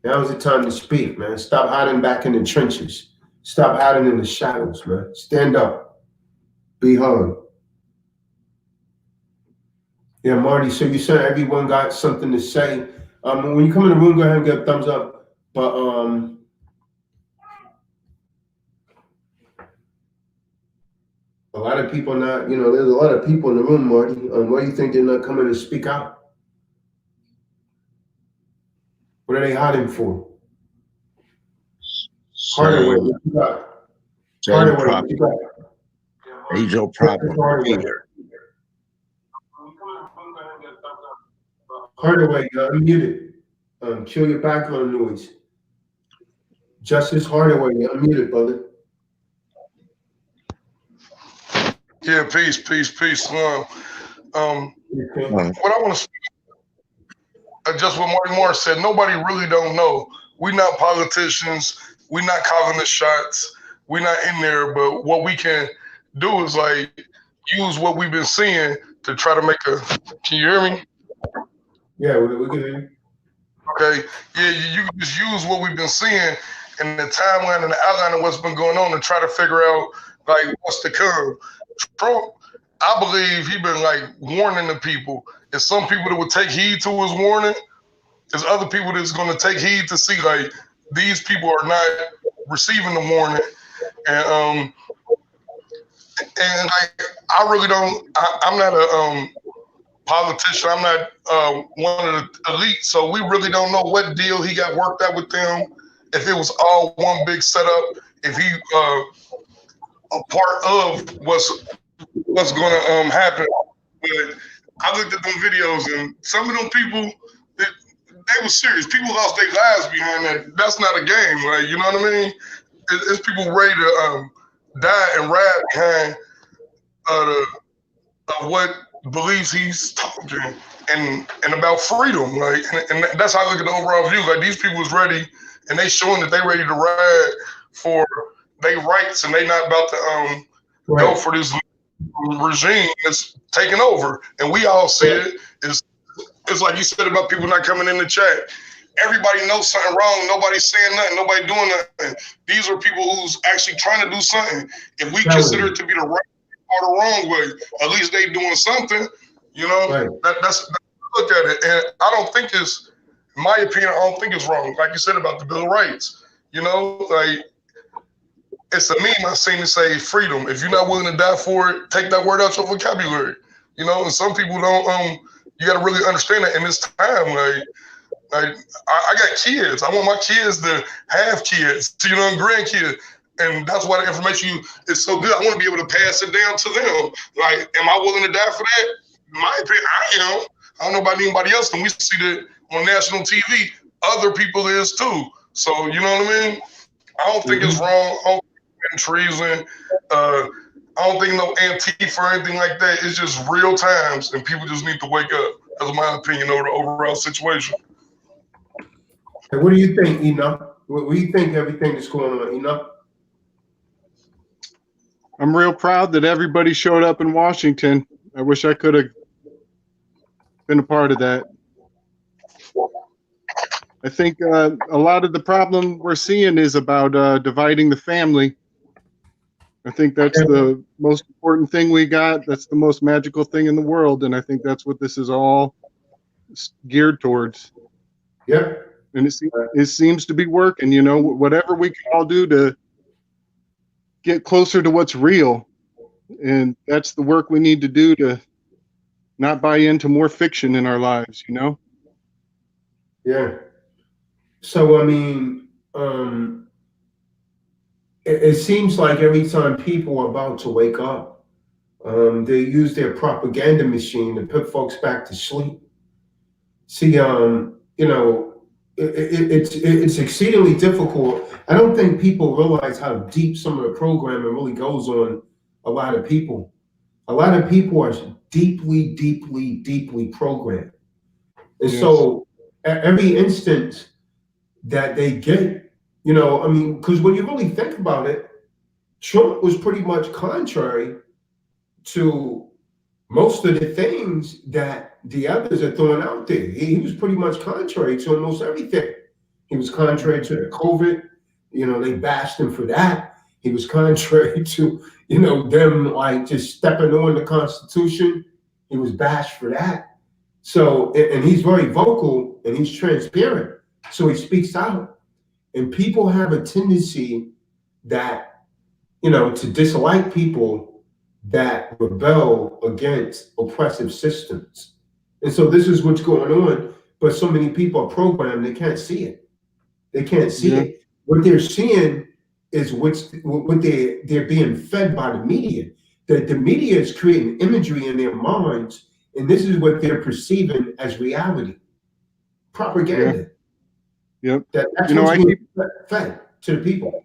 Now's the time to speak, man. Stop hiding back in the trenches. Stop hiding in the shadows, man. Stand up. Be heard. Yeah, Marty. So you said everyone got something to say. When you come in the room, go ahead and give a thumbs up. But a lot of people not, there's a lot of people in the room, Marty. Why do you think they're not coming to speak out? What are they hiding for? Hardaway, Same, what you got? same Hardaway, problem. what you got? Major problem. Fear. Hardaway, you're unmuted. Kill your background noise. Justice Hardaway, you're unmuted, brother. Yeah, peace. What I want to speak, just what Marty Morris said, nobody really don't know. We're not politicians. We're not calling the shots. We're not in there. But what we can do is like use what we've been seeing to try to make a. Can you hear me? Yeah, we can hear you. Okay. Yeah, you can just use what we've been seeing in the timeline and the outline of what's been going on to try to figure out like what's to come. Trump, I believe he been like warning the people. There's some people that would take heed to his warning. There's other people that's going to take heed to see like these people are not receiving the warning. And like I really don't. I'm not a politician. I'm not one of the elite. So we really don't know what deal he got worked out with them. If it was all one big setup. If he a part of what's going to happen. But I looked at them videos and some of them people, they were serious. People lost their lives behind that. That's not a game, like, you know what I mean? It's people ready to die and ride behind what beliefs he's talking and about freedom, like, and that's how I look at the overall view. Like these people was ready, and they showing that they ready to ride for their rights, and they not about to go for this regime that's taking over. And we all see it. It's like you said about people not coming in the chat. Everybody knows something wrong. Nobody's saying nothing. Nobody doing nothing. These are people who's actually trying to do something. If we consider it to be the right or the wrong way, at least they doing something. You know, that's look at it. And I don't think it's, in my opinion, I don't think it's wrong. Like you said about the Bill of Rights. You know, like it's a meme I've seen to say freedom. If you're not willing to die for it, take that word out your vocabulary. You know, and some people don't. You got to really understand that in this time. Like I got kids. I want my kids to have kids. You know, and grandkids. And that's why the information is so good. I want to be able to pass it down to them. Like, am I willing to die for that? In my opinion, I am. I don't know about anybody else. And we see that on national TV. Other people is too. So, you know what I mean? I don't think it's wrong. I don't think it's treason. I don't think no Antifa or anything like that. It's just real times, and people just need to wake up. That's my opinion over the overall situation. Hey, what do you think, Enoch? What do you think everything that's going on, Enoch? I'm real proud that everybody showed up in Washington. I wish I could have been a part of that. I think a lot of the problem we're seeing is about dividing the family. I think that's the most important thing we got. That's the most magical thing in the world. And I think that's what this is all geared towards. Yep. And it seems to be working, you know, whatever we can all do to get closer to what's real. And that's the work we need to do to not buy into more fiction in our lives, you know? Yeah. So, I mean, it seems like every time people are about to wake up, they use their propaganda machine to put folks back to sleep. See, you know, it's exceedingly difficult. I don't think people realize how deep some of the programming really goes on a lot of people. A lot of people are deeply, deeply, deeply programmed. And so at every instance, that they get. You know, I mean, because when you really think about it, Trump was pretty much contrary to most of the things that the others are throwing out there. He was pretty much contrary to almost everything. He was contrary to the COVID. You know, they bashed him for that. He was contrary to, you know, them like just stepping on the Constitution. He was bashed for that. So, and he's very vocal and he's transparent. So he speaks out. And people have a tendency that, you know, to dislike people that rebel against oppressive systems. And so this is what's going on. But so many people are programmed, they can't see it. They can't see it. What they're seeing is what they're being fed by the media. The media is creating imagery in their minds, and this is what they're perceiving as reality. Propaganda. Yep. That's You know, what's I being keep fed to the people.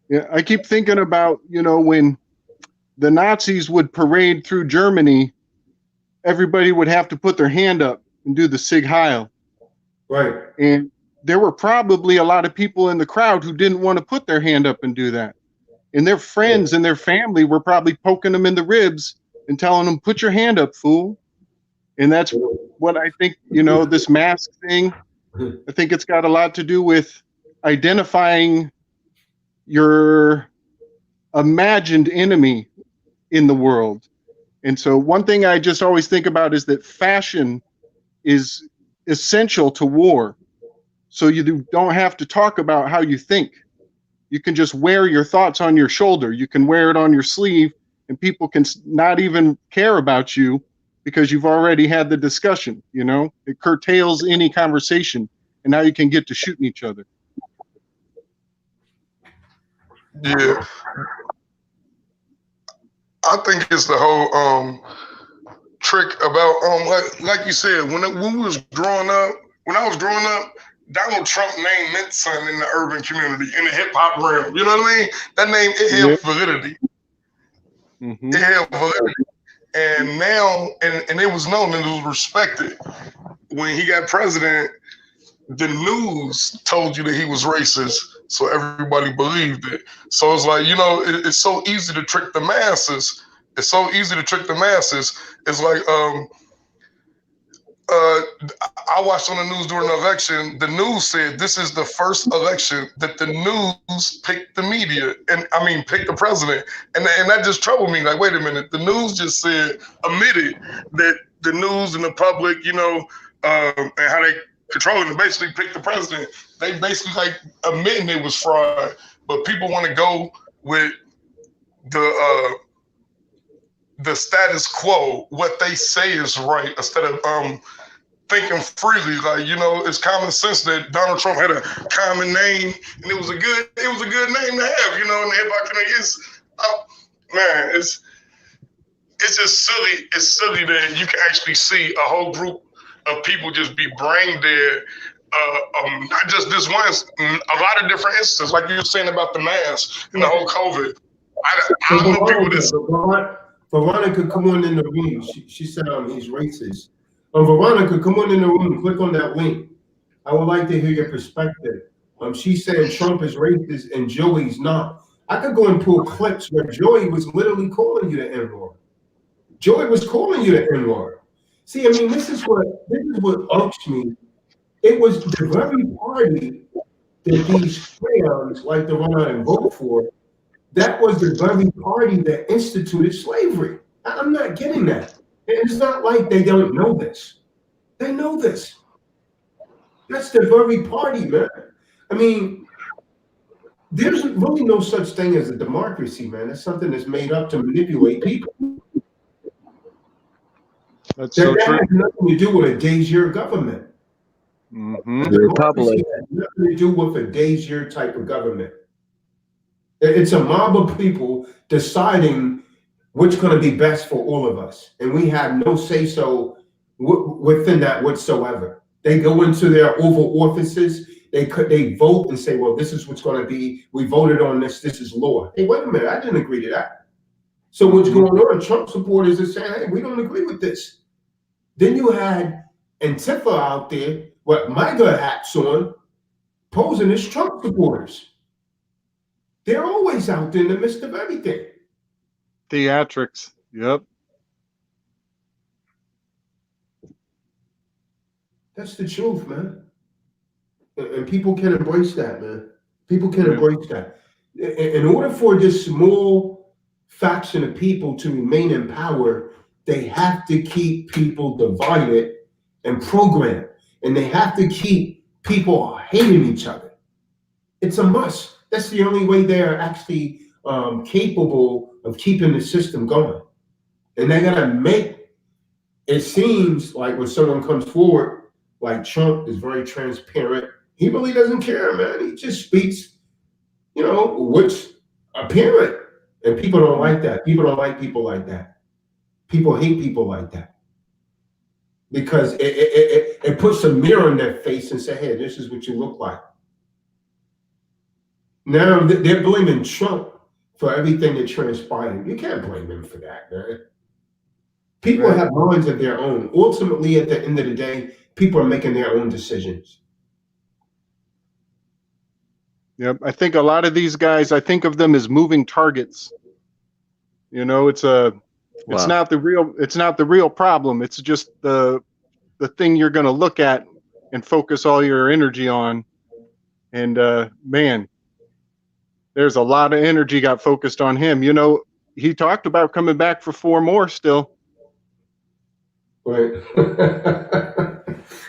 Yeah, I keep thinking about, you know, when the Nazis would parade through Germany, everybody would have to put their hand up and do the Sieg Heil. Right. And there were probably a lot of people in the crowd who didn't want to put their hand up and do that. And their friends and their family were probably poking them in the ribs and telling them, put your hand up, fool. And that's what I think, you know, this mask thing, I think it's got a lot to do with identifying your imagined enemy in the world. And so one thing I just always think about is that fashion is essential to war. So you don't have to talk about how you think. You can just wear your thoughts on your shoulder. You can wear it on your sleeve, and people can not even care about you because you've already had the discussion, you know? It curtails any conversation, and now you can get to shooting each other. Yeah. I think it's the whole trick about like you said, when we was growing up, when I was growing up, Donald Trump name meant something in the urban community, in the hip hop realm. You know what I mean? That name, it held validity. It held validity. And now, and it was known and it was respected. When he got president, the news told you that he was racist, so everybody believed it. So it's like, you know, it's so easy to trick the masses. It's so easy to trick the masses. It's like, I watched on the news during the election, the news said this is the first election that the news picked the media, and I mean, picked the president. And that just troubled me. Like, wait a minute, the news just said, admitted that the news and the public, you know, and how they control it and basically pick the president. They basically like admitting it was fraud, but people want to go with the status quo, what they say is right, instead of thinking freely. Like, you know, it's common sense that Donald Trump had a common name, and it was a good name to have, you know, in the hip hop community. Man, it's just silly. It's silly that you can actually see a whole group of people just be brain dead. Not just this one, a lot of different instances, like you were saying about the mask and the whole COVID. I don't know people that. Veronica, come on in the room. She said he's racist. Veronica, come on in the room. Click on that link. I would like to hear your perspective. She's saying Trump is racist and Joey's not. I could go and pull clips where Joey was literally calling you the N-word. Joey was calling you the N-word. See, I mean, this is what irks me. It was the very party that these clowns like to run out and vote for. That was the very party that instituted slavery. I'm not getting that. It's not like they don't know this. They know this. That's the very party, man. I mean, there's really no such thing as a democracy, man. It's something that's made up to manipulate people. That's so that true. has nothing to do with a de-jure government. The Republic. Has nothing to do with a de-jure type of government. It's a mob of people deciding what's going to be best for all of us, and we have no say-so within that whatsoever. They go into their Oval Offices, they vote and say, well, this is what's going to be, we voted on this, this is law. Hey, wait a minute, I didn't agree to that. So what's going on? Trump supporters are saying, hey, we don't agree with this. Then you had Antifa out there with MAGA hats on, posing as Trump supporters. They're always out there in the midst of everything. Theatrics. Yep. That's the truth, man. And people can embrace that, man. People can embrace that. In order for this small faction of people to remain in power, they have to keep people divided and programmed. And they have to keep people hating each other. It's a must. That's the only way they're actually capable of keeping the system going. And they gotta make it seems like when someone comes forward, like Trump is very transparent. He really doesn't care, man. He just speaks, what's apparent. And people don't like that. People don't like people like that. People hate people like that. Because it puts a mirror in their face and say, hey, this is what you look like. Now they're blaming Trump for everything that transpired. You can't blame him for that, man. People have minds of their own. Ultimately, at the end of the day, people are making their own decisions. Yep. I think a lot of these guys, I think of them as moving targets. It's not the real problem. It's just the thing you're going to look at and focus all your energy on. And man, there's a lot of energy got focused on him. He talked about coming back for 4 more still. Right.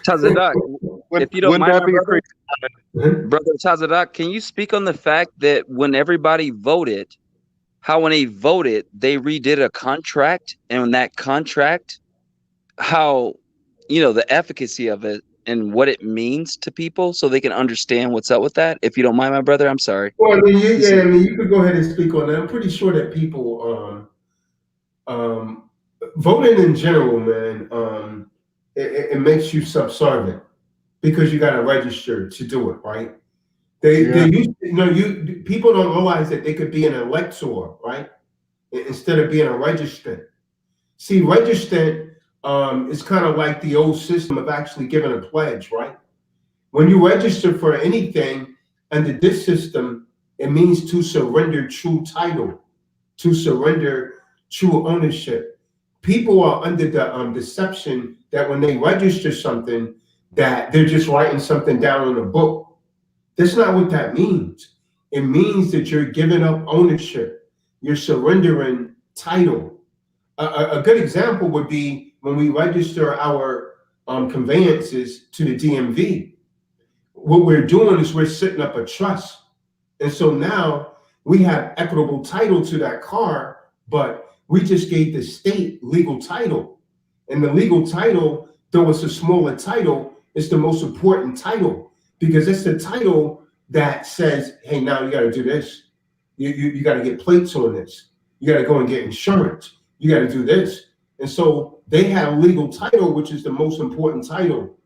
Tazadaq, if you don't mind, my brother, Mm-hmm. Tazadaq, can you speak on the fact that when everybody voted, how when they voted, they redid a contract, and when that contract, how, the efficacy of it and what it means to people so they can understand what's up with that? If you don't mind, my brother, I'm sorry. Well, you could go ahead and speak on that. I'm pretty sure that people voting in general, man, it makes you subservient because you got to register to do it, right? People don't realize that they could be an elector, right? Instead of being a registrant. See, registrant is kind of like the old system of actually giving a pledge, right? When you register for anything under this system, it means to surrender true title, to surrender true ownership. People are under the deception that when they register something, that they're just writing something down in a book. That's not what that means. It means that you're giving up ownership. You're surrendering title. A good example would be when we register our conveyances to the DMV. What we're doing is we're setting up a trust. And so now we have equitable title to that car, but we just gave the state legal title. And the legal title, though it's a smaller title, it's the most important title because it's the title that says, hey, now you got to do this. You got to get plates on this. You got to go and get insurance. You got to do this. And so they have legal title, which is the most important title.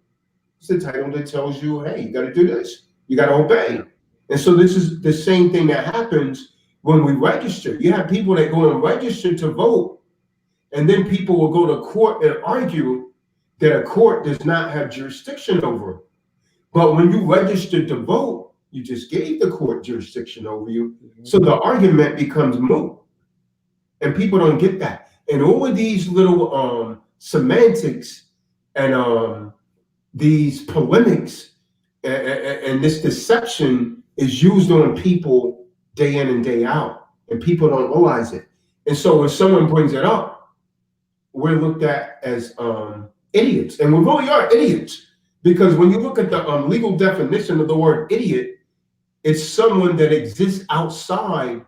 It's the title that tells you, hey, you got to do this. You got to obey. And so this is the same thing that happens when we register. You have people that go and register to vote, and then people will go to court and argue that a court does not have jurisdiction over it. But when you registered to vote, you just gave the court jurisdiction over you. So the argument becomes moot. And people don't get that. And all of these little semantics and these polemics and this deception is used on people day in and day out. And people don't realize it. And so when someone brings it up, we're looked at as idiots. And we really are idiots. Because when you look at the legal definition of the word idiot, it's someone that exists outside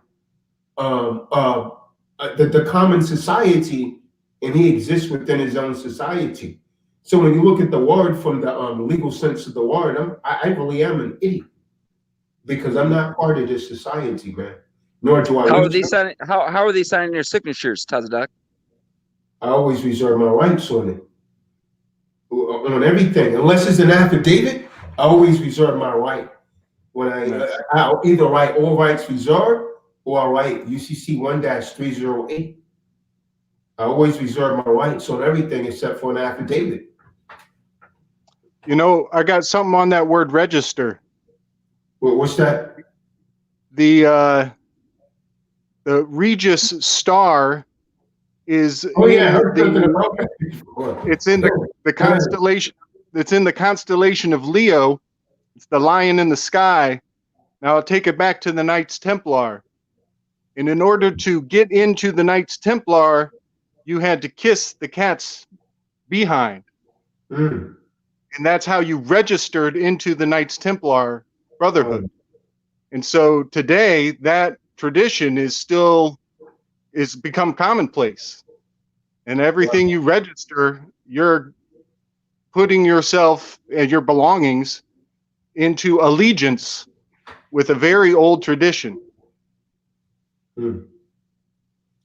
the common society, and he exists within his own society. So when you look at the word from the legal sense of the word, I really am an idiot because I'm not part of this society, man. Nor do I. How are they signing? How are they signing their signatures, Tazadaq? I always reserve my rights on it, on everything, unless it's an affidavit. I always reserve my right. When I'll either write all rights reserved or I'll write UCC 1-308. I always reserve my rights on everything except for an affidavit. I got something on that word register. What's that? The Regis star is Oh yeah, I in heard something the about that before. it's in the constellation. It's in the constellation of Leo. It's the lion in the sky. Now I'll take it back to the Knights Templar. And in order to get into the Knights Templar, you had to kiss the cat's behind. Mm. And that's how you registered into the Knights Templar Brotherhood. And so today that tradition is become commonplace. And everything you register, you're putting yourself and your belongings into allegiance with a very old tradition. Mm.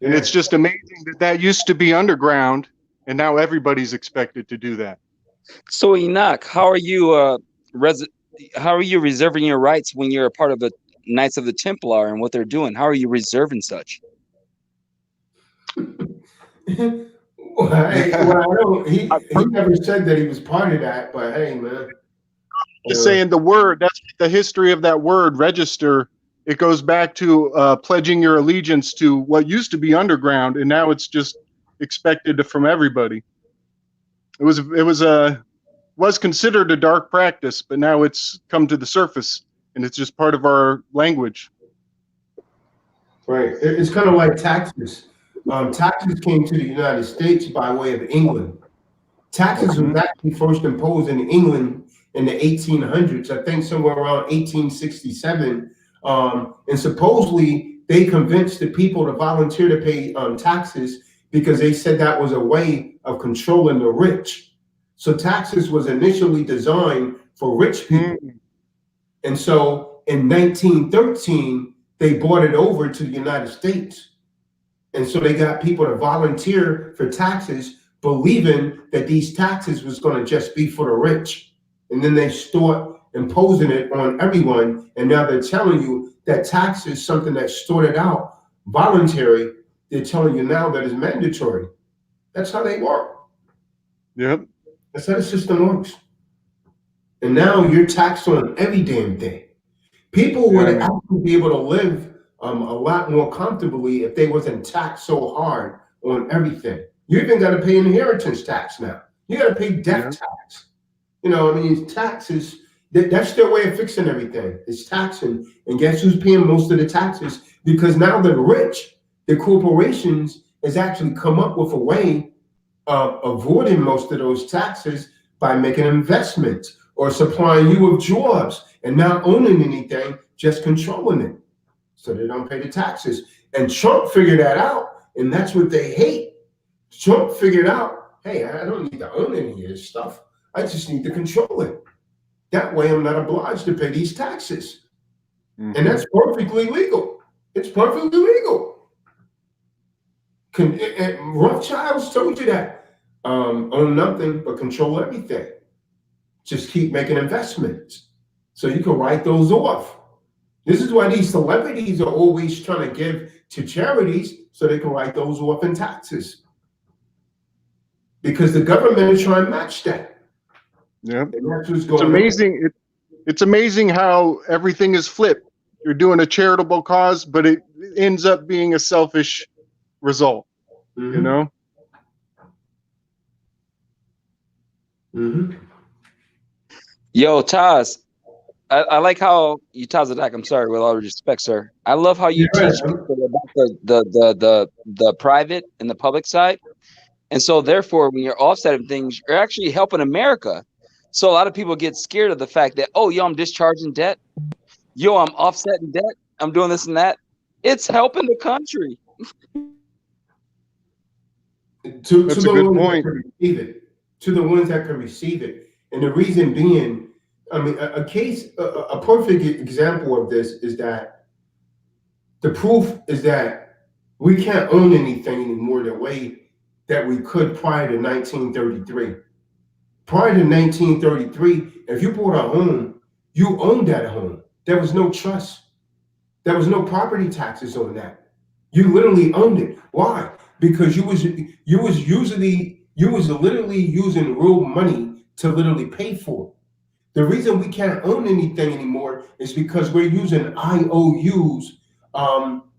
And it's just amazing that used to be underground, and now everybody's expected to do that. So Enoch, how are you reserving your rights when you're a part of the Knights of the Templar and what they're doing? How are you reserving such? Well, I don't. He never said that he was part of that, but hey, man. Just saying the word. That's the history of that word, register. It goes back to pledging your allegiance to what used to be underground, and now it's just expected from everybody. It was considered a dark practice, but now it's come to the surface, and it's just part of our language. Right. It's kind of like taxes. Taxes came to the United States by way of England. Taxes was actually first imposed in England in the 1800s, I think somewhere around 1867. And supposedly they convinced the people to volunteer to pay taxes because they said that was a way of controlling the rich. So taxes was initially designed for rich people. And so in 1913, they brought it over to the United States. And so they got people to volunteer for taxes, believing that these taxes was going to just be for the rich. And then they start imposing it on everyone. And now they're telling you that tax is something that started out voluntary. They're telling you now that it's mandatory. That's how they work. Yep. That's how the system works. And now you're taxed on every damn thing. People would actually be able to live a lot more comfortably if they wasn't taxed so hard on everything. You even got to pay inheritance tax now. You got to pay death tax. You know, I mean, taxes, that's their way of fixing everything. It's taxing. And guess who's paying most of the taxes? Because now the rich, the corporations, has actually come up with a way of avoiding most of those taxes by making investments or supplying you with jobs and not owning anything, just controlling it. So they don't pay the taxes. And Trump figured that out, and that's what they hate. Trump figured out, hey, I don't need to own any of this stuff. I just need to control it. That way I'm not obliged to pay these taxes. And that's perfectly legal. It's perfectly legal. Rothschilds told you that. Own nothing but control everything. Just keep making investments. So you can write those off. This is why these celebrities are always trying to give to charities so they can write those off in taxes. Because the government is trying to match that. Yeah. It's amazing. It's amazing how everything is flipped. You're doing a charitable cause, but it ends up being a selfish result. You know? Yo, Taz, I like how you Tazadaq. I'm sorry, with all respect, sir. I love how you teach people about the private and the public side, and so therefore, when you're offsetting things, you're actually helping America. So a lot of people get scared of the fact that, oh, yo, I'm discharging debt, yo, I'm offsetting debt, I'm doing this and that. It's helping the country. That's a good point. To the ones that can receive it, and the reason being, I mean, a perfect example of this is that the proof is that we can't own anything anymore the way that we could prior to 1933. Prior to 1933, if you bought a home, you owned that home. There was no trust. There was no property taxes on that. You literally owned it. Why? Because you was literally using real money to literally pay for it. The reason we can't own anything anymore is because we're using IOUs,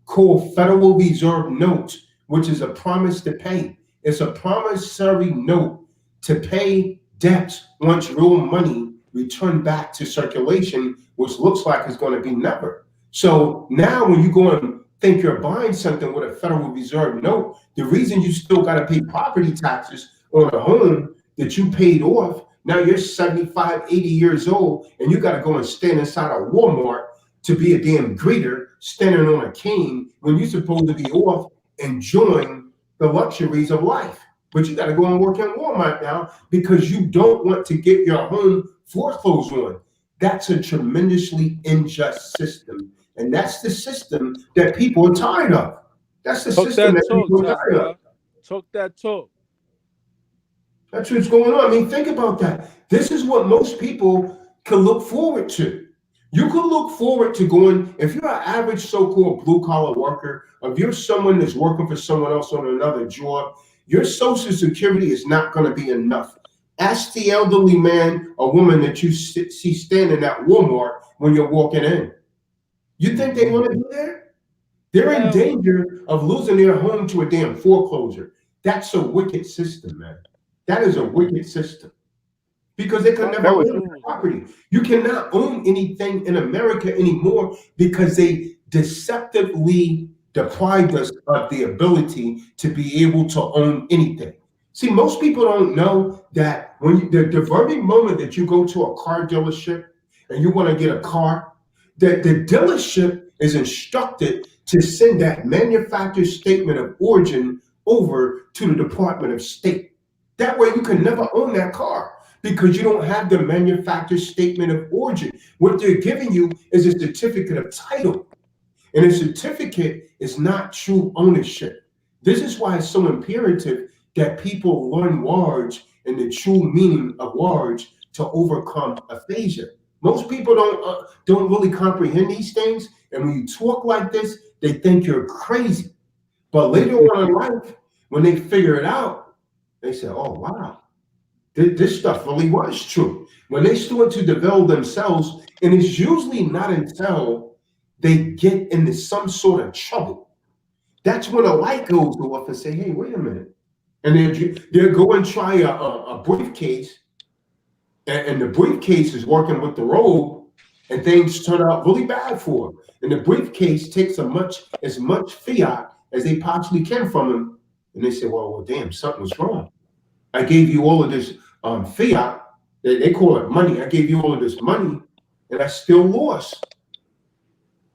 called Federal Reserve notes, which is a promise to pay. It's a promissory note to pay debts once real money returned back to circulation, which looks like it's going to be never. So now when you go and think you're buying something with a Federal Reserve note, the reason you still got to pay property taxes on a home that you paid off, now you're 75, 80 years old, and you got to go and stand inside a Walmart to be a damn greeter standing on a cane when you're supposed to be off enjoying the luxuries of life. But you got to go and work in Walmart now because you don't want to get your home foreclosed on. That's a tremendously unjust system. And that's the system that people are tired of. That's the system that people are tired of. Talk that talk. That's what's going on. I mean, think about that. This is what most people can look forward to. You can look forward to going, if you're an average so-called blue-collar worker, if you're someone that's working for someone else on another job, your Social Security is not going to be enough. Ask the elderly man or woman that you see standing at Walmart when you're walking in. You think they want to be there? They're in danger of losing their home to a damn foreclosure. That's a wicked system, man. That is a wicked system. Because they can never own property. You cannot own anything in America anymore because they deceptively deprived us of the ability to be able to own anything. See, most people don't know that when the very moment that you go to a car dealership and you want to get a car, that the dealership is instructed to send that manufacturer's statement of origin over to the Department of State. That way you can never own that car because you don't have the manufacturer's statement of origin. What they're giving you is a certificate of title. And a certificate is not true ownership. This is why it's so imperative that people learn WARG and the true meaning of WARG to overcome aphasia. Most people don't really comprehend these things. And when you talk like this, they think you're crazy. But later on in life, when they figure it out, they say, oh, wow, this stuff really was true. When they start to develop themselves, and it's usually not until they get into some sort of trouble, that's when a light goes off and say, hey, wait a minute. And they'll go and try a briefcase, and the briefcase is working with the robe, and things turn out really bad for them. And the briefcase takes as much fiat as they possibly can from them. And they say, well, damn, something was wrong. I gave you all of this fiat. They call it money. I gave you all of this money, and I still lost.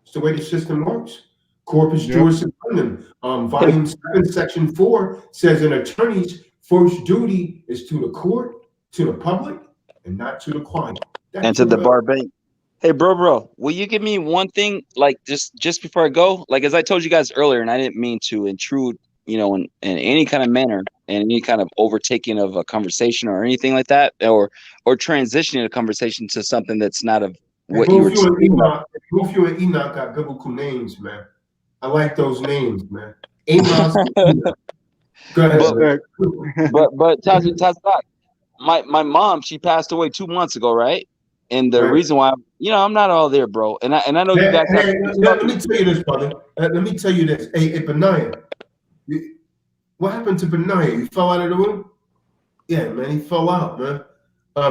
It's the way the system works. Corpus Juris Secundum, volume 7, section 4 says an attorney's first duty is to the court, to the public, and not to the client. And to the bar bank. Hey, bro, will you give me one thing, like just before I go? Like, as I told you guys earlier, and I didn't mean to intrude, in any kind of manner and any kind of overtaking of a conversation or anything like that, or transitioning a conversation to something that's not of what you were speaking about. Both you and Enoch got biblical names, man. I like those names, man. Amos. Go ahead. But Tazadaq, my mom, she passed away 2 months ago, right? And the reason why, I'm not all there, bro. And I know you guys. Let me tell you this, brother. Let me tell you this. Hey, Benaiah, what happened to Benaiah? You fell out of the room? Yeah, man, he fell out, man.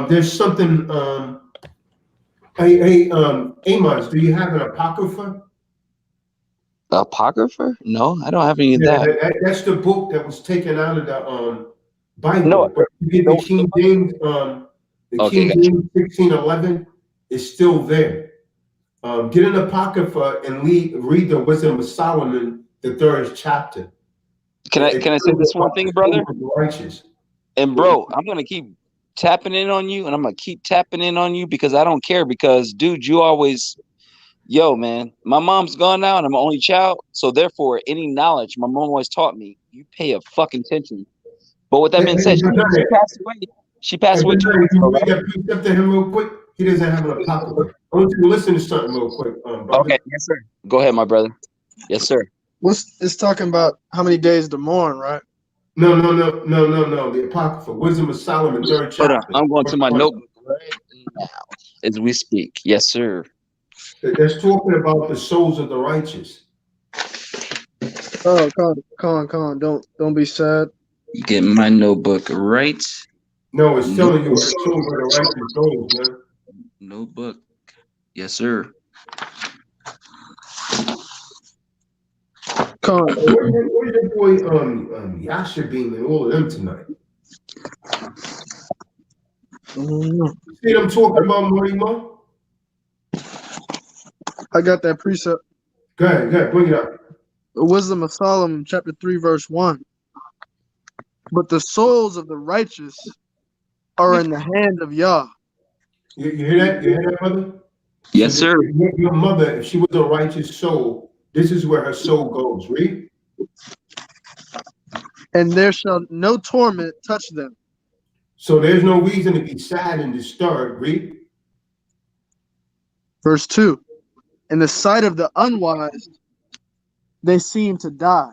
There's something. Amos, do you have an apocrypha? Apocrypha? No, I don't have any of that. That's the book that was taken out of the Bible. No, but the King James, King James 1611 is still there. Get an apocrypha and read the Wisdom of Solomon, the 3rd chapter. Can I say this one thing, brother? And bro, I'm gonna keep tapping in on you, and I'm gonna keep tapping in on you because I don't care. Because dude, you always. Yo, man, my mom's gone now and I'm an only child. So therefore, any knowledge my mom always taught me, you pay a fucking attention. But with that being said, she passed away. She passed away. Can you read that precept to him real quick? He doesn't have an apocrypha. I want you to listen to something real quick. Brother. Okay, yes, sir. Go ahead, my brother. Yes, sir. It's talking about how many days to mourn, right? No. The apocrypha, Wisdom of Solomon, 3rd chapter. Hold on. I'm going to my notebook right now as we speak. Yes, sir. That's talking about the souls of the righteous. Oh, Con, don't be sad. Get my notebook right. No, it's telling you the souls of the righteous souls, man. Notebook. Yes, sir. Con. Where's your boy Yasha Beam and all of them tonight? See them talking about Marima? I got that precept. Go ahead, bring it up. The Wisdom of Solomon, chapter 3, verse 1. But the souls of the righteous are in the hand of Yah. You hear that? You hear that, brother? Yes, sir. Your mother, if she was a righteous soul, this is where her soul goes. Read. And there shall no torment touch them. So there's no reason to be sad and disturbed. Read. Verse 2. In the sight of the unwise, they seem to die.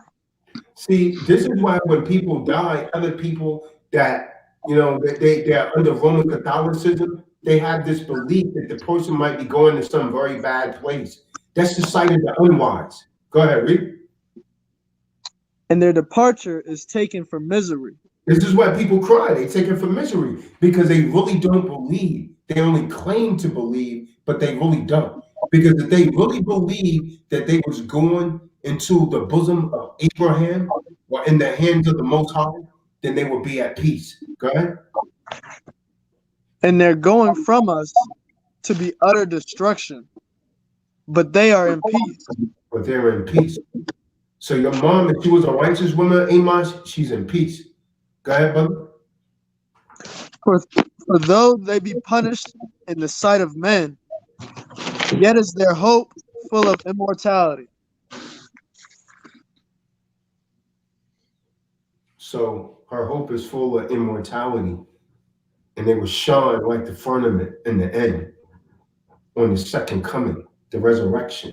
See, this is why when people die, other people that, you know, they're under Roman Catholicism, they have this belief that the person might be going to some very bad place. That's the sight of the unwise. Go ahead, read. And their departure is taken for misery. This is why people cry. They take it for misery because they really don't believe. They only claim to believe, but they really don't. Because if they really believe that they was going into the bosom of Abraham or in the hands of the Most High, then they will be at peace. Go ahead. And they're going from us to be utter destruction, but they are in peace. But they're in peace. So your mom, if she was a righteous woman, Amos, she's in peace. Go ahead, brother. For though they be punished in the sight of men, yet is their hope full of immortality. So her hope is full of immortality. And they will shine like the firmament in the end on the second coming, the resurrection.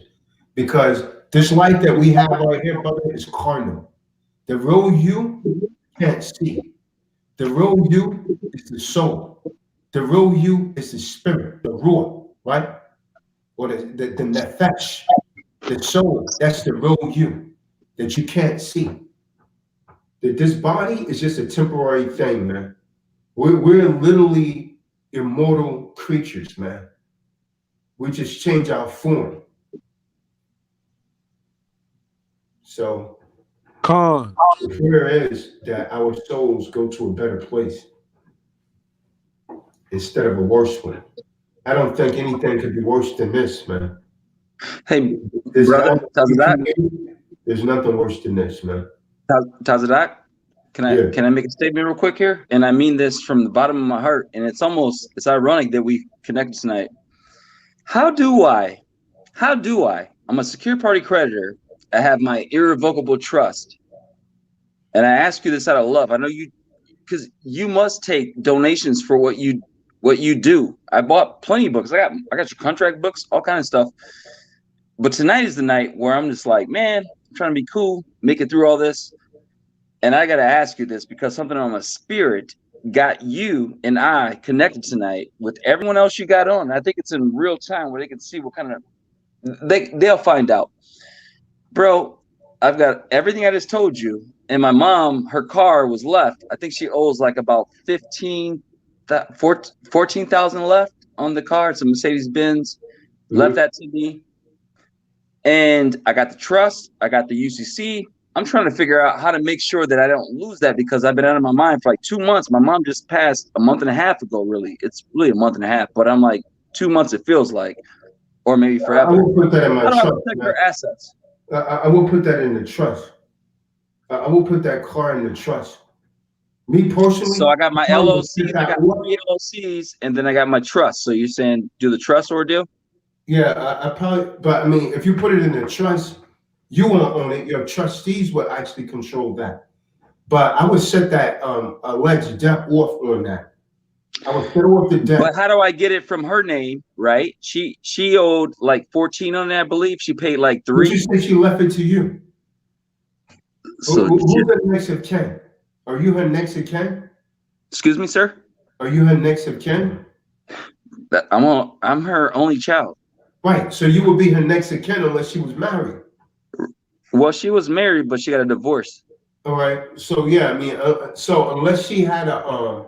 Because this light that we have right here, brother, is carnal. The real you can't see. The real you is the soul. The real you is the spirit, the ruach, right? Or the nefesh, the soul. That's the real you that you can't see. That this body is just a temporary thing, man. We're literally immortal creatures, man. We just change our form. So the prayer is that our souls go to a better place instead of a worse one. I don't think anything could be worse than this, man. Hey, brother, there's nothing worse than this, man. Tazadaq, can I make a statement real quick here? And I mean this from the bottom of my heart. And it's ironic that we connected tonight. How do I? I'm a secure party creditor. I have my irrevocable trust. And I ask you this out of love. I know you, because you must take donations for what you do. I bought plenty of books. I got your contract books, all kind of stuff. But tonight is the night where I'm just like, man, I'm trying to be cool, make it through all this. And I got to ask you this because something on my spirit got you and I connected tonight with everyone else you got on. I think it's in real time where they can see what kind of, they'll find out. Bro, I've got everything I just told you. And my mom, her car was left. I think she owes like about 14,000 left on the car. It's a Mercedes-Benz. Left that to me. And I got the trust. I got the UCC. I'm trying to figure out how to make sure that I don't lose that because I've been out of my mind for like 2 months. My mom just passed a month and a half ago, really. It's really a month and a half, but I'm like 2 months, it feels like, or maybe forever. I will put that in my trust. How do I protect her assets? I will put that in the trust. I will put that car in the trust. Me personally. So I got my LLCs, I got 3 LLCs, and then I got my trust. So you're saying do the trust ordeal? Yeah, I probably, but I mean, if you put it in the trust, you won't own it. Your trustees will actually control that. But I would set that alleged debt off on that. I would set off the debt. But how do I get it from her name, right? She owed like 14 on that, I believe. She paid like 3. She said she left it to you. So who's the next of kin? Are you her next of kin? Excuse me, sir? Are you her next of kin? I'm her only child. Right. So you would be her next of kin unless she was married. Well, she was married, but she got a divorce. All right. So yeah, I mean, so unless she had a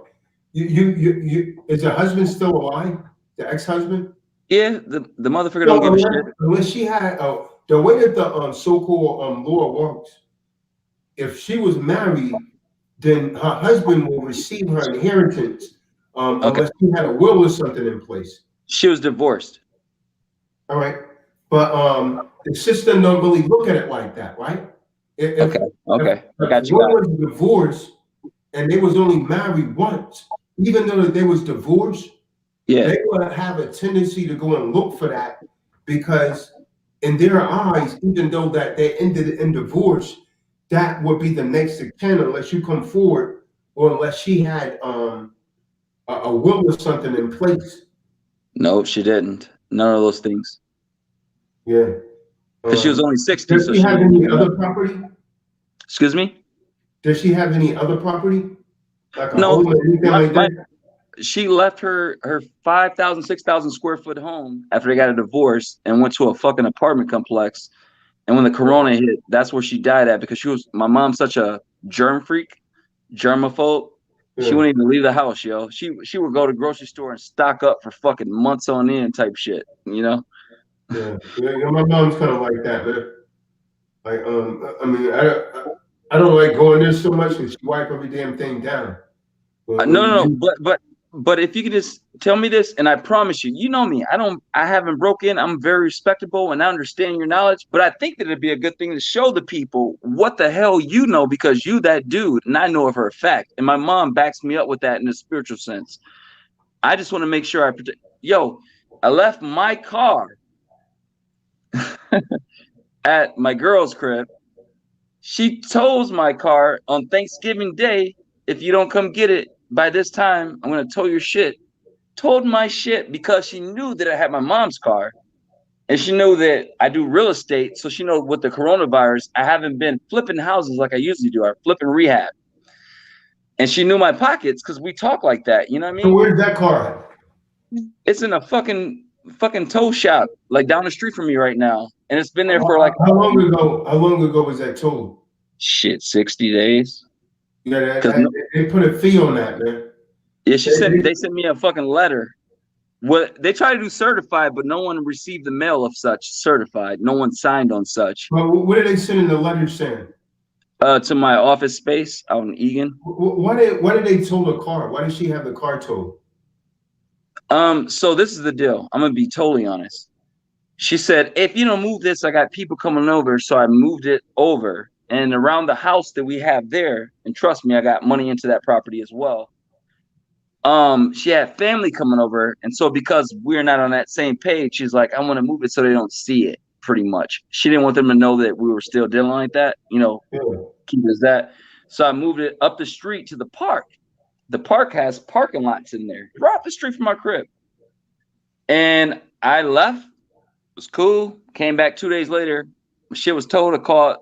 is her husband still alive? The ex-husband? Yeah, the motherfucker So don't give a shit. unless she had the way that the so-called law works, if she was married, then her husband will receive her inheritance unless she had a will or something in place. She was divorced. All right. But the system don't really look at it like that, right? If I got you. one was divorced and they was only married once, even though they was divorced, they would have a tendency to go and look for that because in their eyes, even though that they ended in divorce, that would be the next of kin unless you come forward or unless she had a will or something in place. No, she didn't. None of those things. Yeah. Because she was only 60. Does so she have any other property? Excuse me? Does she have any other property? Like a No, home or anything like that? she left her 5,000, 6,000 square foot home after they got a divorce and went to a fucking apartment complex. And when the corona hit, that's where she died at because my mom's such a germ freak, germaphobe. She wouldn't even leave the house, yo. She would go to the grocery store and stock up for fucking months on end type shit, you know? Yeah, my mom's kind of like that, man. Like, I mean, I don't like going there so much because she wipe every damn thing down. No, but if you could just tell me this, and I promise you, you know me, I haven't broken. I'm very respectable, and I understand your knowledge. But I think that it'd be a good thing to show the people what the hell you know because you that dude, and I know it for a fact. And my mom backs me up with that in a spiritual sense. I just want to make sure I protect. Yo, I left my car at my girl's crib. She tows my car on Thanksgiving Day. If you don't come get it by this time, I'm gonna tow your shit. Told my shit because she knew that I had my mom's car, and she knew that I do real estate. So she knows with the coronavirus, I haven't been flipping houses like I usually do. I'm flipping rehab, and she knew my pockets because we talk like that. You know what I mean? So where's that car at? It's in a fucking tow shop like down the street from me right now, and it's been there for like how long ago? How long ago was that towed? Shit, 60 days. Yeah, they put a fee on that, man. Yeah, they sent me a fucking letter. Well, they try to do certified, but no one received the mail of such certified. No one signed on such. But what are they sending the letter saying? To my office space out in Egan. Why did they tow the car? Why did she have the car towed? So this is the deal. I'm gonna be totally honest. She said, if you don't move this, I got people coming over. So I moved it over. And around the house that we have there, and trust me, I got money into that property as well. She had family coming over, and so because we're not on that same page, she's like, I want to move it so they don't see it, pretty much. She didn't want them to know that we were still dealing like that, keep it as that. So I moved it up the street to the park. The park has parking lots in there, right up the street from my crib. And I left, it was cool, came back 2 days later, shit was told to call.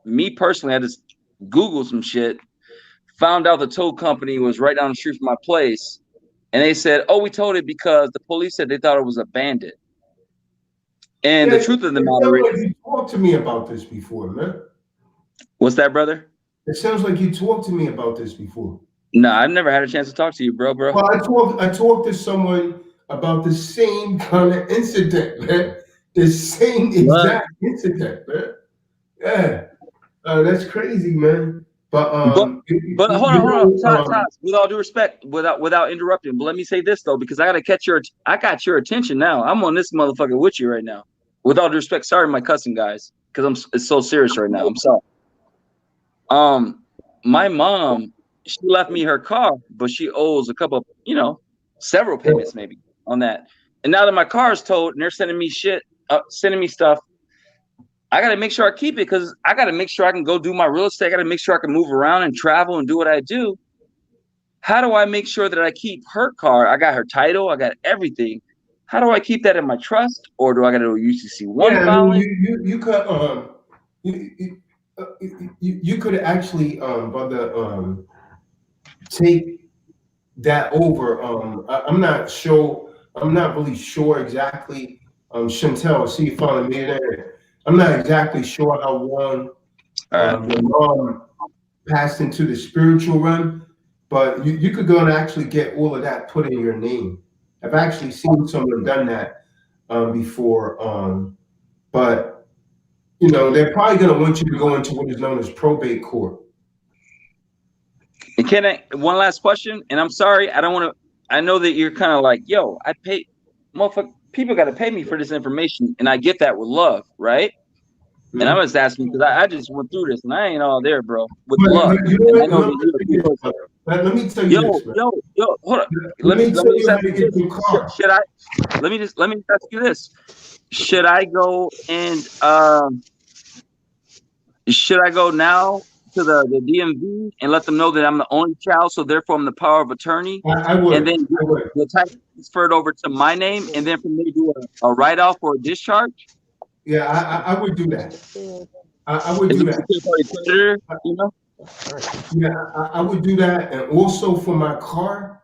Me personally, I just Googled some shit, found out the tow company was right down the street from my place, and they said, "Oh, we towed it because the police said they thought it was a bandit." And the truth of the matter is, you talked to me about this before, man. What's that, brother? It sounds like you talked to me about this before. No, I've never had a chance to talk to you, bro. Well, I talked to someone about the same kind of incident, man. The same exact incident, man. Yeah, that's crazy, man. But hold on, Taz, with all due respect, without interrupting, but let me say this though, because I got your attention now. I'm on this motherfucker with you right now. With all due respect, sorry, my cussing guys, because it's so serious right now. I'm sorry. My mom, she left me her car, but she owes a couple, several payments maybe on that. And now that my car is towed and they're sending me shit, sending me stuff, I got to make sure I keep it because I got to make sure I can go do my real estate. I got to make sure I can move around and travel and do what I do. How do I make sure that I keep her car? I got her title. I got everything. How do I keep that in my trust? Or do I got to do a UCC1 filing? You could actually, brother, take that over. I'm not sure I'm not really sure exactly. Chantel, see you following me there. I'm not exactly sure how long your mom passed into the spiritual realm, but you could go and actually get all of that put in your name. I've actually seen someone done that before, but you know they're probably going to want you to go into what is known as probate court. And can I one last question? And I'm sorry, I don't want to. I know that you're kind of like, yo, I pay, motherfucker. People got to pay me for this information, and I get that with love, right? Mm-hmm. And I'm just asking because I just went through this, and I ain't all there, bro. With love, and I know that you're a good person. Let me tell you this, man. Yo, hold on. Let me just ask you this. Should I? Let me just ask you this. Should I go and should I go now to the DMV and let them know that I'm the only child, so therefore I'm the power of attorney? I would. And then the title transferred over to my name, and then from there do a write-off or a discharge? Yeah, I would do that. I would do that. Creditor, you know? Yeah, I would do that, and also for my car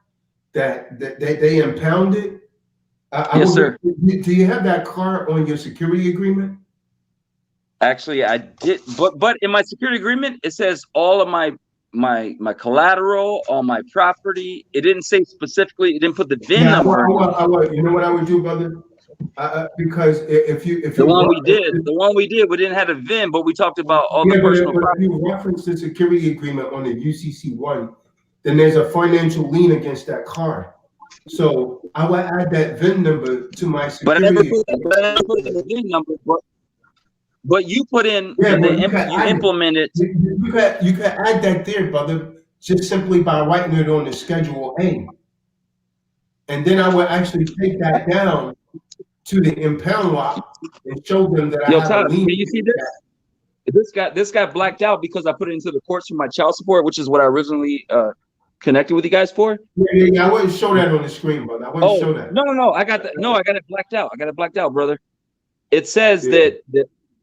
that they impounded. Yes, sir. Do you have that car on your security agreement? Actually, I did, but in my security agreement, it says all of my collateral, all my property. It didn't say specifically. It didn't put the VIN number. You know what I would do, brother? Because if you the one we did, we didn't have a VIN, but we talked about all the personal property. If you reference the security agreement on the UCC1, then there's a financial lien against that car. So I would add that VIN number to my security. But I never put the VIN number. But you put in, you implemented. You could add that there, brother, just simply by writing it on the Schedule A. And then I would actually take that down to the impound lot and show them that I have a lien. Can you see this? This got blacked out because I put it into the courts for my child support, which is what I originally connected with you guys for. Yeah. I wouldn't show that on the screen, brother. I wouldn't show that. No. I got that. No, I got it blacked out. Brother. It says that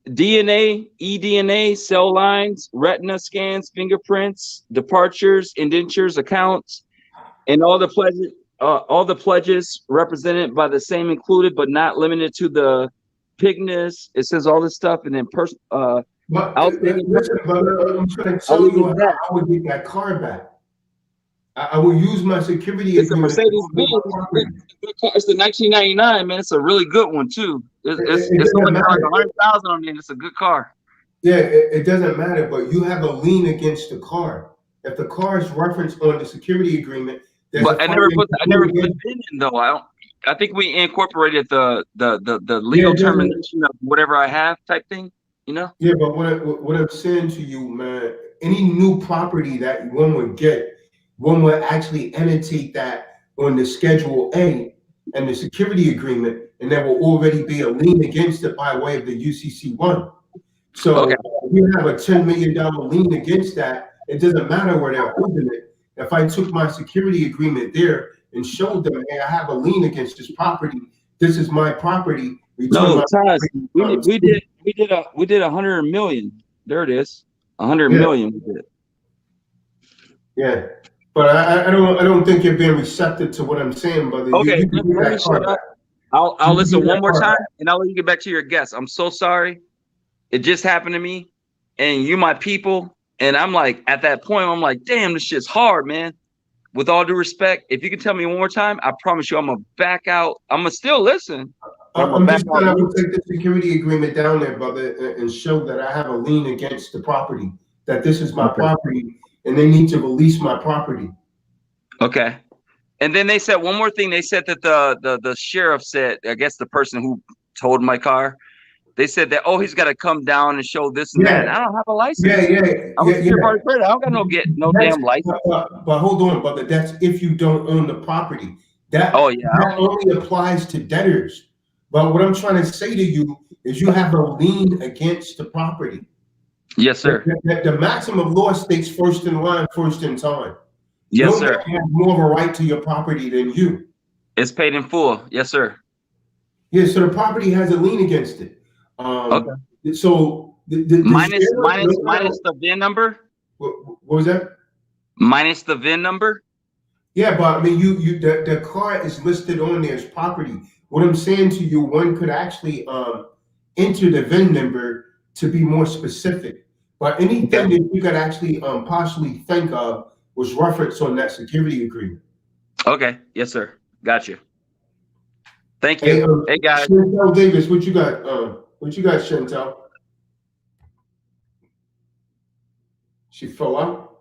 DNA, eDNA, cell lines, retina scans, fingerprints, departures, indentures, accounts, and all the pledges represented by the same included, but not limited to the pigness. It says all this stuff, and then listen, brother, I'm trying to tell you how I would get that car back. I will use my security. It's a Mercedes-Benz. It's the 1999, man. It's a really good one too. It's only like 100,000 on it. It's a good car. Yeah, it doesn't matter, but you have a lien against the car. If the car is referenced on the security agreement, but I never put VIN in though. I think we incorporated the legal termination of whatever I have type thing. You know. Yeah, but what I'm saying to you, man, any new property that one would get, one would actually annotate that on the Schedule A and the security agreement, and there will already be a lien against it by way of the UCC1. So if you have a $10 million lien against that, it doesn't matter where they're holding it. If I took my security agreement there and showed them, hey, I have a lien against this property. This is my property. No, Taz, we did 100 million. There it is, 100 million. We did. Yeah. But I don't think you're being receptive to what I'm saying, brother. Okay, let me shut up. I'll listen one more time, and I'll let you get back to your guest. I'm so sorry. It just happened to me, and you my people. And I'm like, at that point, I'm like, damn, this shit's hard, man. With all due respect, if you can tell me one more time, I promise you I'm going to back out. I'm going to still listen. I'm just going to take the security agreement down there, brother, and show that I have a lien against the property, that this is my property, and they need to release my property. Okay. And then they said one more thing. They said that the sheriff said, I guess the person who towed my car, they said that, he's got to come down and show this and that. I don't have a license. I'm a third-party credit. I don't got no damn license. But hold on, brother. That's if you don't own the property. That only applies to debtors. But what I'm trying to say to you is you have a lien against the property. Yes, sir. The maximum law states first in line, first in time. Yes, sir. You have more of a right to your property than you. It's paid in full. Yes, sir. Yeah, so the property has a lien against it. Okay. So minus the VIN number. What was that? Minus the VIN number. Yeah, but I mean, the car is listed on there as property. What I'm saying to you, one could actually enter the VIN number to be more specific. But anything that you could actually possibly think of was referenced on that security agreement. Okay. Yes, sir. Got you. Thank Hey, you. Hey, guys. Chantel Davis, what you got? What you got, Chantel? She fell out.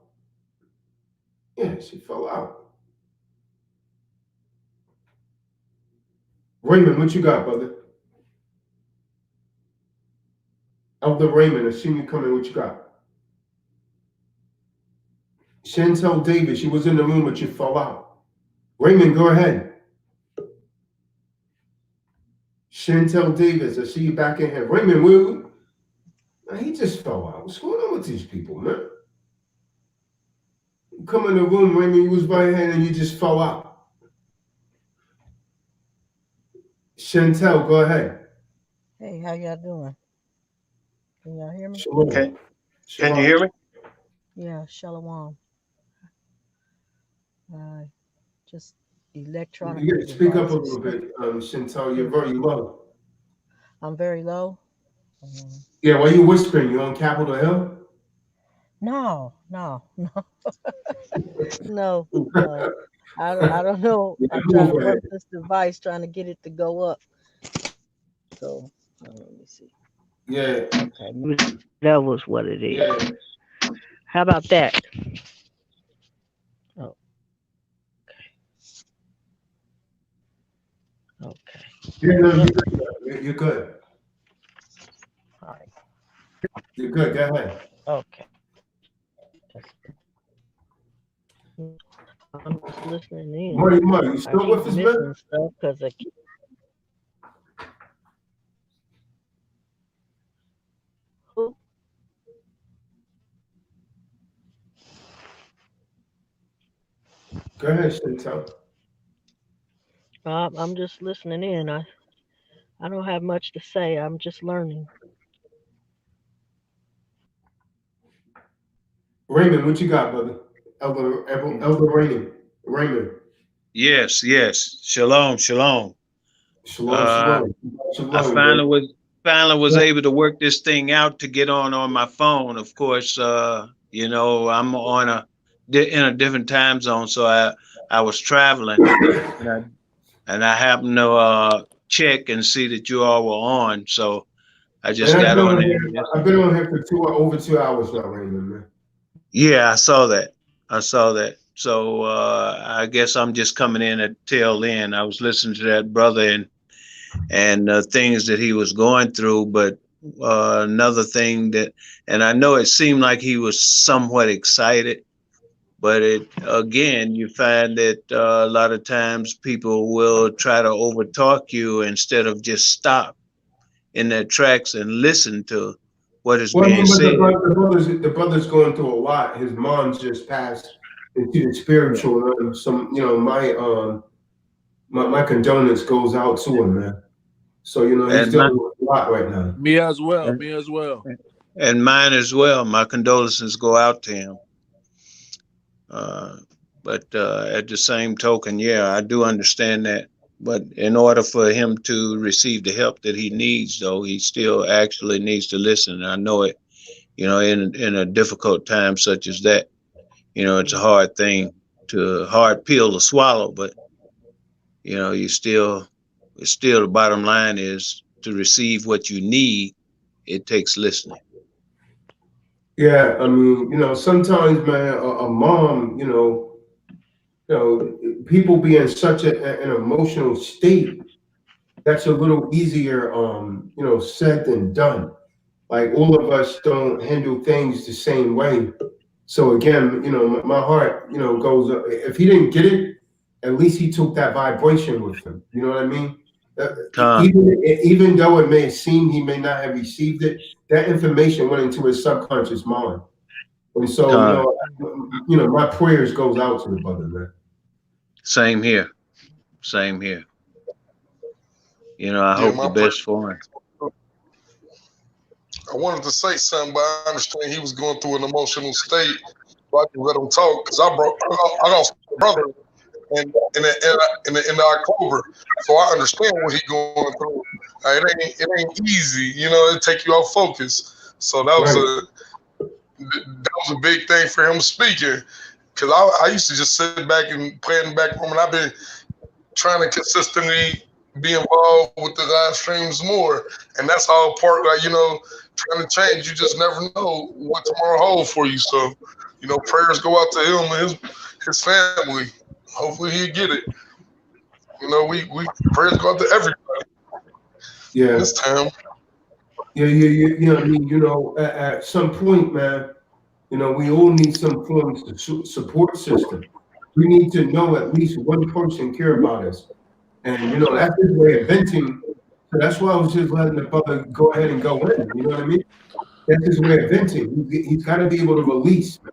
Yeah, she fell out. Raymond, what you got, brother? Elder Raymond, I seen you coming. What you got? Chantel Davis, she was in the room, but you fell out. Raymond, go ahead. Chantel Davis, I see you back in here. Raymond, he just fell out. What's going on with these people, man? You come in the room, Raymond, you was right here and you just fell out. Chantel, go ahead. Hey, how y'all doing? Can y'all hear me? Shalom. Can you hear me? Yeah, shalom. Just electronic You got to speak up a devices. little bit, Chantel. You're very low. I'm very low. Yeah, why you whispering? You on Capitol Hill? No. No. I don't know. I'm trying to work this device, trying to get it to go up. So let me see. Yeah. Okay, that was what it is. Yeah. How about that? Oh. Okay. Yeah, no, you're good. All right. You're good. Go ahead. Okay. I'm just listening in. Money, you still with us, man? Stuff because I keep... Who? Go ahead, Chantel. I'm just listening in. I don't have much to say. I'm just learning. Raymond, what you got, brother? Elder Raymond. Yes. Shalom. Shalom. I finally was able to work this thing out to get on my phone. Of course, I'm in a different time zone, so I was traveling, and I happened to check and see that you all were on. So I just got on there. I've been on here for over 2 hours now, Raymond, man. Yeah, I saw that. So I guess I'm just coming in at tail end. I was listening to that brother and things that he was going through, but another thing and I know it seemed like he was somewhat excited, but again, you find that a lot of times people will try to overtalk you instead of just stop in their tracks and listen to what is being said. The brother's going through a lot. His mom's just passed into the spiritual realm. My condolence goes out to him, man. So he's dealing with a lot right now. Me as well. And mine as well. My condolences go out to him. But at the same token, yeah, I do understand that. But in order for him to receive the help that he needs, though, he still actually needs to listen. And I know it, in a difficult time such as that, it's a hard pill to swallow. But it's still the bottom line is to receive what you need. It takes listening. Yeah, I mean, sometimes, man, a mom, people be in such an emotional state. That's a little easier, said than done. Like all of us don't handle things the same way. So again, my heart, goes up. If he didn't get it, at least he took that vibration with him. You know what I mean? Even though it may seem he may not have received it, that information went into his subconscious mind. And so, my prayers goes out to the brother, man. Same here. I hope the best for him. I wanted to say something, but I understand he was going through an emotional state. So I can let him talk because I got a brother in October. So I understand what he's going through. It ain't easy, it take you off focus. So that was a big thing for him speaking. Cause I used to just sit back and play in the back room, and I've been trying to consistently be involved with the live streams more. And that's all part, trying to change. You just never know what tomorrow holds for you. So, prayers go out to him and his family. Hopefully he'll get it. We prayers go out to everybody Yeah. this time. Yeah, I mean, at some point, man, we all need some form of support system. We need to know at least one person care about us. And, that's his way of venting. So that's why I was just letting the brother go ahead and go in. You know what I mean? That's his way of venting. He's got to be able to release, man.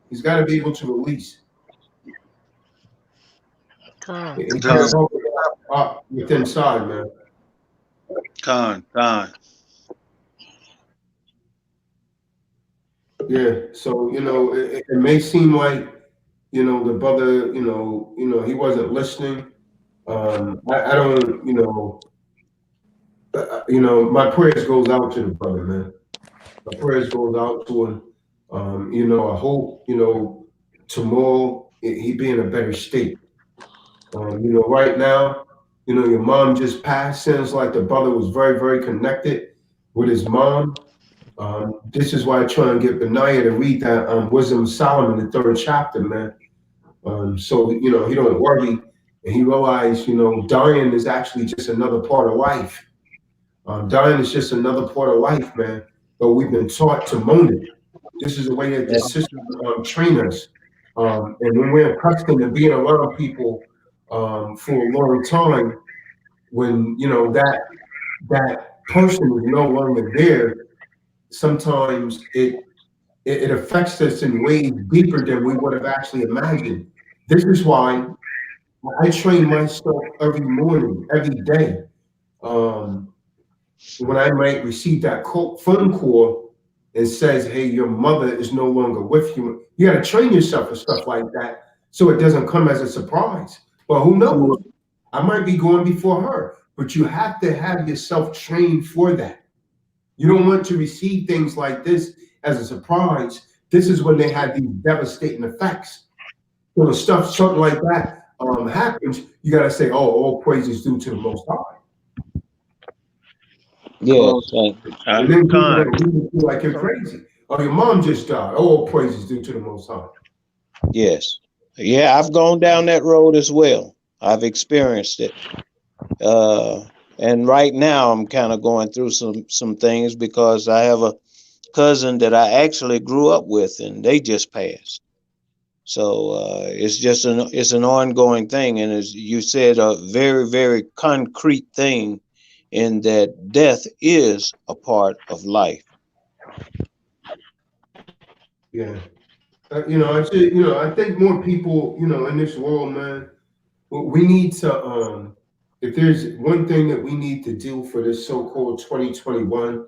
He's got to be able to release. He can't hold it up with inside, man. Con. Yeah. So, it may seem like, the brother, he wasn't listening. I don't, my prayers goes out to the brother, man. My prayers goes out to him. I hope, tomorrow he be in a better state. Right now, your mom just passed. Sounds like the brother was very, very connected with his mom. This is why I try and get Benaiah to read that Wisdom of Solomon, the 3rd chapter, man. So, he don't worry. And he realized, dying is actually just another part of life. Dying is just another part of life, man. But we've been taught to moan it. This is the way that the system train us. And when we're accustomed to being around people for a long time, when that person is no longer there, sometimes it affects us in ways deeper than we would have actually imagined. This is why I train myself every morning, every day. When I might receive that phone call and says, "Hey, your mother is no longer with you," you got to train yourself for stuff like that so it doesn't come as a surprise. But who knows? I might be going before her, but you have to have yourself trained for that. You don't want to receive things like this as a surprise. This is when they have these devastating effects. So when something like that happens, you got to say, "Oh, all praise is due to the Most High." Yes. And then people are going to feel like you're crazy. Oh, your mom just died. Oh, all praise is due to the Most High. Yes. Yeah, I've gone down that road as well. I've experienced it. And right now I'm kind of going through some things because I have a cousin that I actually grew up with and they just passed. So it's just an ongoing thing. And as you said, a very, very concrete thing in that death is a part of life. Yeah. I think more people, in this world, man, we need to, if there's one thing that we need to do for this so-called 2021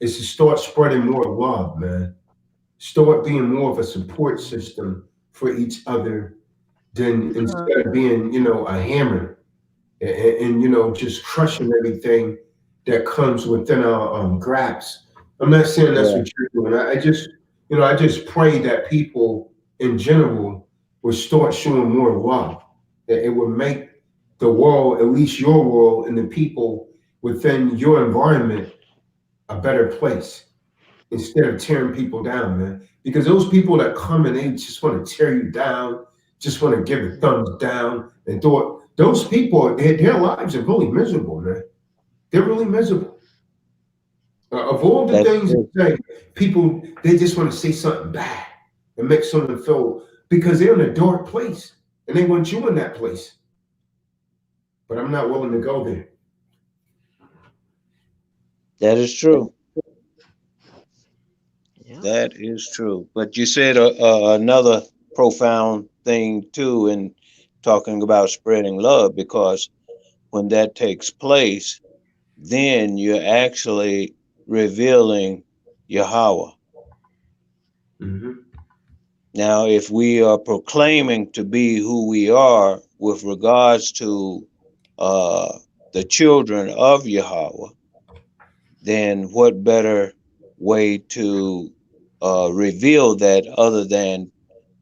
is to start spreading more love, man. Start being more of a support system for each other than instead of being, a hammer and just crushing everything that comes within our grasp. I'm not saying that's what you're doing. I just pray that people in general would start showing more love. That it would make the world, at least your world, and the people within your environment a better place instead of tearing people down, man. Because those people that come and they just want to tear you down, just want to give a thumbs down and those people, their lives are really miserable, man. They're really miserable. Of all the things that say, people, they just want to say something bad and make someone feel, because they're in a dark place and they want you in that place. But I'm not willing to go there. That is true. That is true. But you said another profound thing too in talking about spreading love, because when that takes place, then you're actually revealing Yahweh. Mm-hmm. Now, if we are proclaiming to be who we are with regards to the children of Yahweh, then what better way to reveal that other than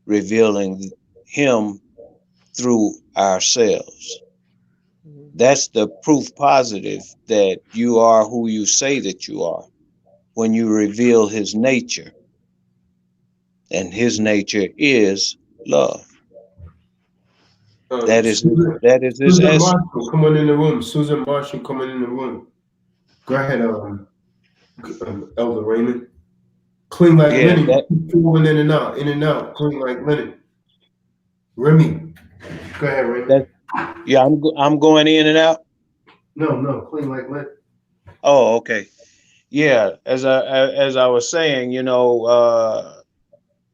revealing Him through ourselves? That's the proof positive that you are who you say that you are when you reveal His nature, and His nature is love. That is His Susan essence. Marshall, come on in the room. Susan Marshall, come on in the room. Go ahead, Elder Raymond. Clean like Yeah, linen. that. Keep falling in and out. Clean like linen. Remy, go ahead, Raymond. Yeah, I'm going in and out. No, clean like linen. Oh, okay. Yeah, as I was saying,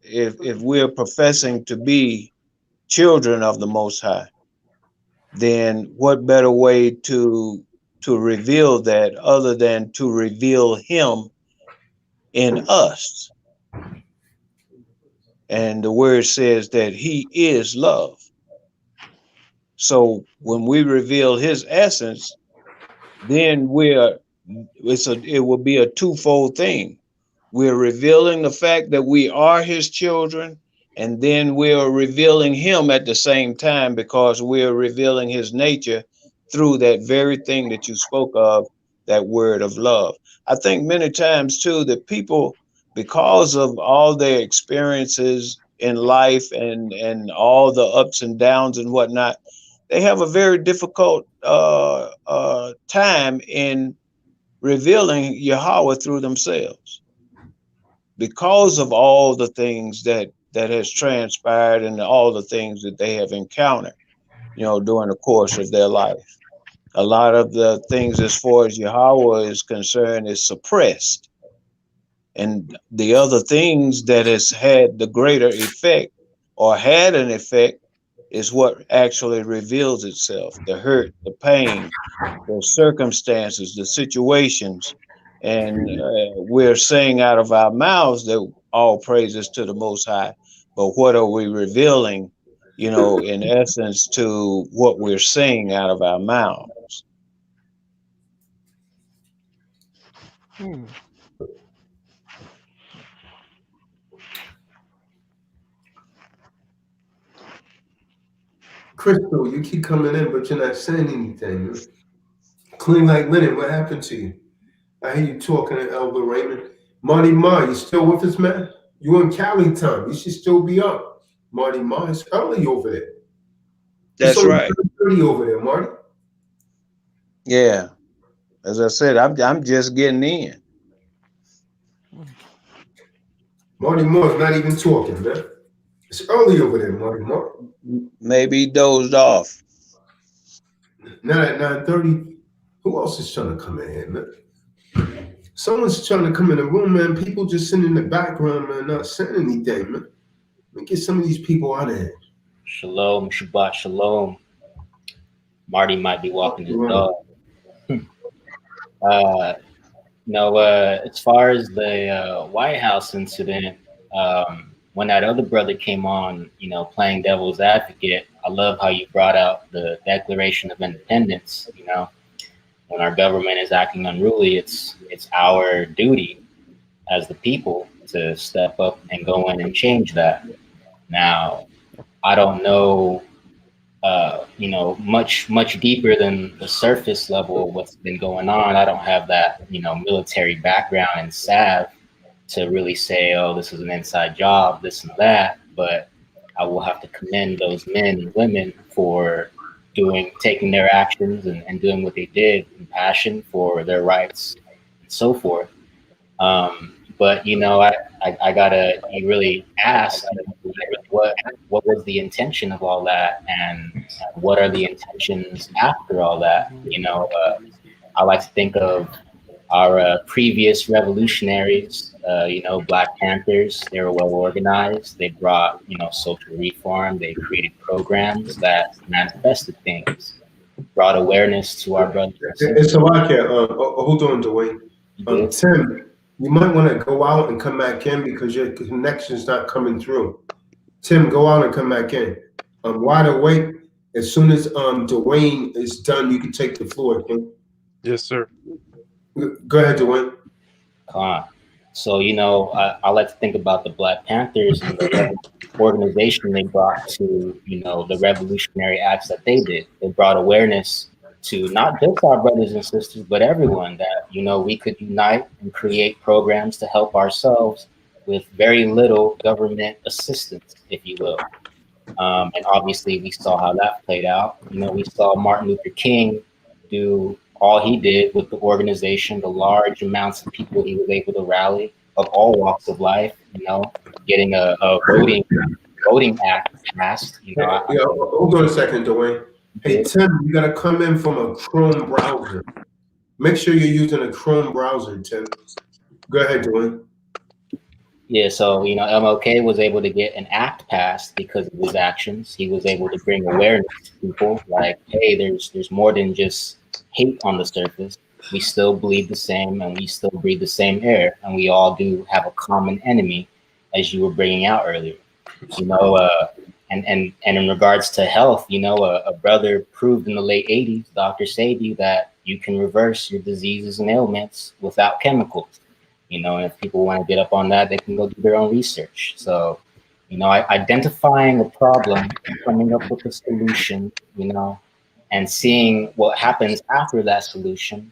if we're professing to be children of the Most High, then what better way to reveal that other than to reveal Him in us? And the word says that He is love. So when we reveal His essence, then it will be a twofold thing. We're revealing the fact that we are His children, and then we're revealing Him at the same time, because we're revealing His nature through that very thing that you spoke of, that word of love. I think many times too that people, because of all their experiences in life and all the ups and downs and whatnot, they have a very difficult time in revealing Yahweh through themselves, because of all the things that has transpired and all the things that they have encountered, during the course of their life. A lot of the things as far as Yahweh is concerned is suppressed. And the other things that has had the greater effect or had an effect is what actually reveals itself: the hurt, the pain, the circumstances, the situations. And we're saying out of our mouths that all praises to the Most High, but what are we revealing, in essence, to what we're saying out of our mouths? Crystal, you keep coming in, but you're not saying anything. Man. Clean like linen. What happened to you? I hear you talking to Elder Raymond. Marty Ma, you still with us, man? You in Cali time. You should still be up. Marty Ma, it's early over there. That's right. 30 over there, Marty. Yeah. As I said, I'm just getting in. Marty Moore's not even talking, man. It's early over there, Marty Moore. Maybe he dozed off. Not at 9:30. Who else is trying to come in here, man? Someone's trying to come in the room, man. People just sitting in the background, man, not saying anything, man. Let me get some of these people out of here. Shalom, Shabbat Shalom. Marty might be walking his dog. As far as the White House incident, when that other brother came on, playing devil's advocate, I love how you brought out the Declaration of Independence. When our government is acting unruly, it's our duty as the people to step up and go in and change that. Now, I don't know, much deeper than the surface level of what's been going on. I don't have that, military background and salve to really say, oh, this is an inside job, this and that. But I will have to commend those men and women for taking their actions and doing what they did in passion for their rights and so forth. But I gotta really ask what was the intention of all that, and what are the intentions after all that? I like to think of our previous revolutionaries, Black Panthers. They were well organized. They brought social reform. They created programs that manifested things, brought awareness to our brothers and sisters. It's a lot here. Hold on, Dwayne. Tim, you might want to go out and come back in because your connection's not coming through. Tim, go out and come back in. Wide awake. As soon as Dwayne is done, you can take the floor, Tim. Yes, sir. Go ahead, Dwayne. So, I like to think about the Black Panthers and the organization they brought to, the revolutionary acts that they did. They brought awareness to not just our brothers and sisters, but everyone that, we could unite and create programs to help ourselves with very little government assistance, if you will. And obviously, we saw how that played out. We saw Martin Luther King do all he did with the organization, the large amounts of people he was able to rally of all walks of life. Getting a voting act passed. Yeah, hold on a second, Dwayne. Hey, Tim, you gotta come in from a Chrome browser. Make sure you're using a Chrome browser, Tim. Go ahead, Dwayne. Yeah, so MLK was able to get an act passed because of his actions. He was able to bring awareness to people, like, hey, there's more than just hate on the surface. We still bleed the same, and we still breathe the same air, and we all do have a common enemy, as you were bringing out earlier. And in regards to health, a brother proved in the late '80s, Dr. Sadie, that you can reverse your diseases and ailments without chemicals. And if people want to get up on that, they can go do their own research. So, identifying a problem, coming up with a solution, and seeing what happens after that solution,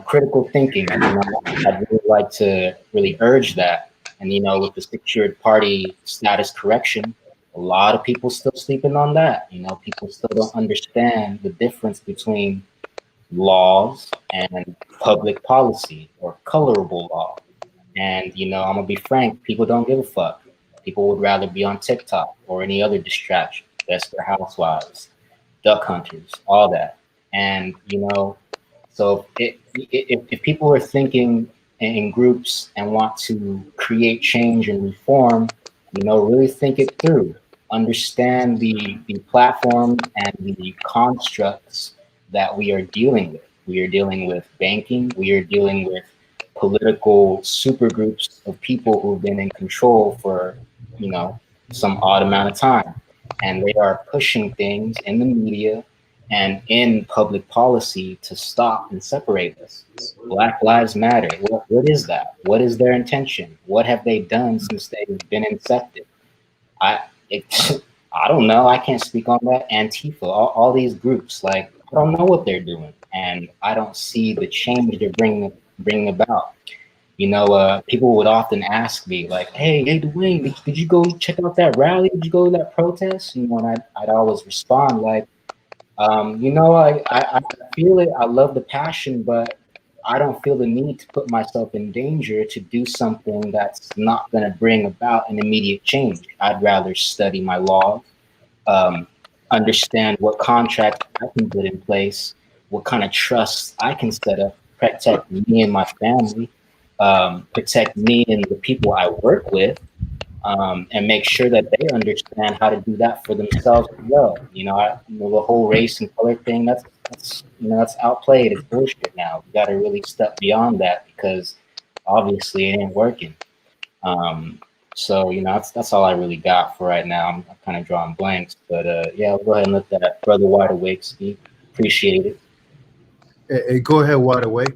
critical thinking. And, I'd really like to really urge that. And, with the secured party status correction, a lot of people still sleeping on that. People still don't understand the difference between laws and public policy or colorable law. And, I'm gonna be frank, people don't give a fuck. People would rather be on TikTok or any other distraction. Desperate Housewives, duck hunters, all that. And, so if people are thinking in groups and want to create change and reform, really think it through. Understand the platforms and the constructs that we are dealing with. We are dealing with banking. We are dealing with political supergroups of people who've been in control for, some odd amount of time. And they are pushing things in the media and in public policy to stop and separate us. Black Lives Matter. What is that? What is their intention? What have they done since they've been incepted? I don't know. I can't speak on that. Antifa, all these groups, like, I don't know what they're doing, and I don't see the change they're bringing about. People would often ask me, like, "Hey, Dwayne, did you go check out that rally? Did you go to that protest?" And I'd always respond like, I feel it. I love the passion, but I don't feel the need to put myself in danger to do something that's not going to bring about an immediate change. I'd rather study my law, understand what contract I can put in place, what kind of trust I can set up, protect me and my family, protect me and the people I work with, and make sure that they understand how to do that for themselves as well. The whole race and color thing, that's outplayed. It's bullshit now. We got to really step beyond that because obviously it ain't working. So that's all I really got for right now. I'm kind of drawing blanks, but yeah, I'll go ahead and let that brother Wide Awake speak. Appreciate it. Hey, go ahead, Wide Awake.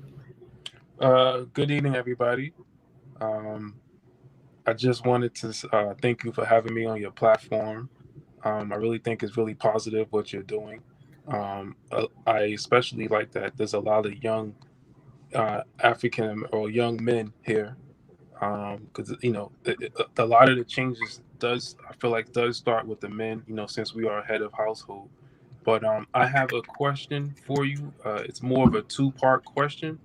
Good evening, everybody. I just wanted to thank you for having me on your platform. I really think it's really positive what you're doing. I especially like that there's a lot of young African or young men here, because a lot of the changes I feel like does start with the men. Since we are head of household. But I have a question for you. It's more of a two-part question.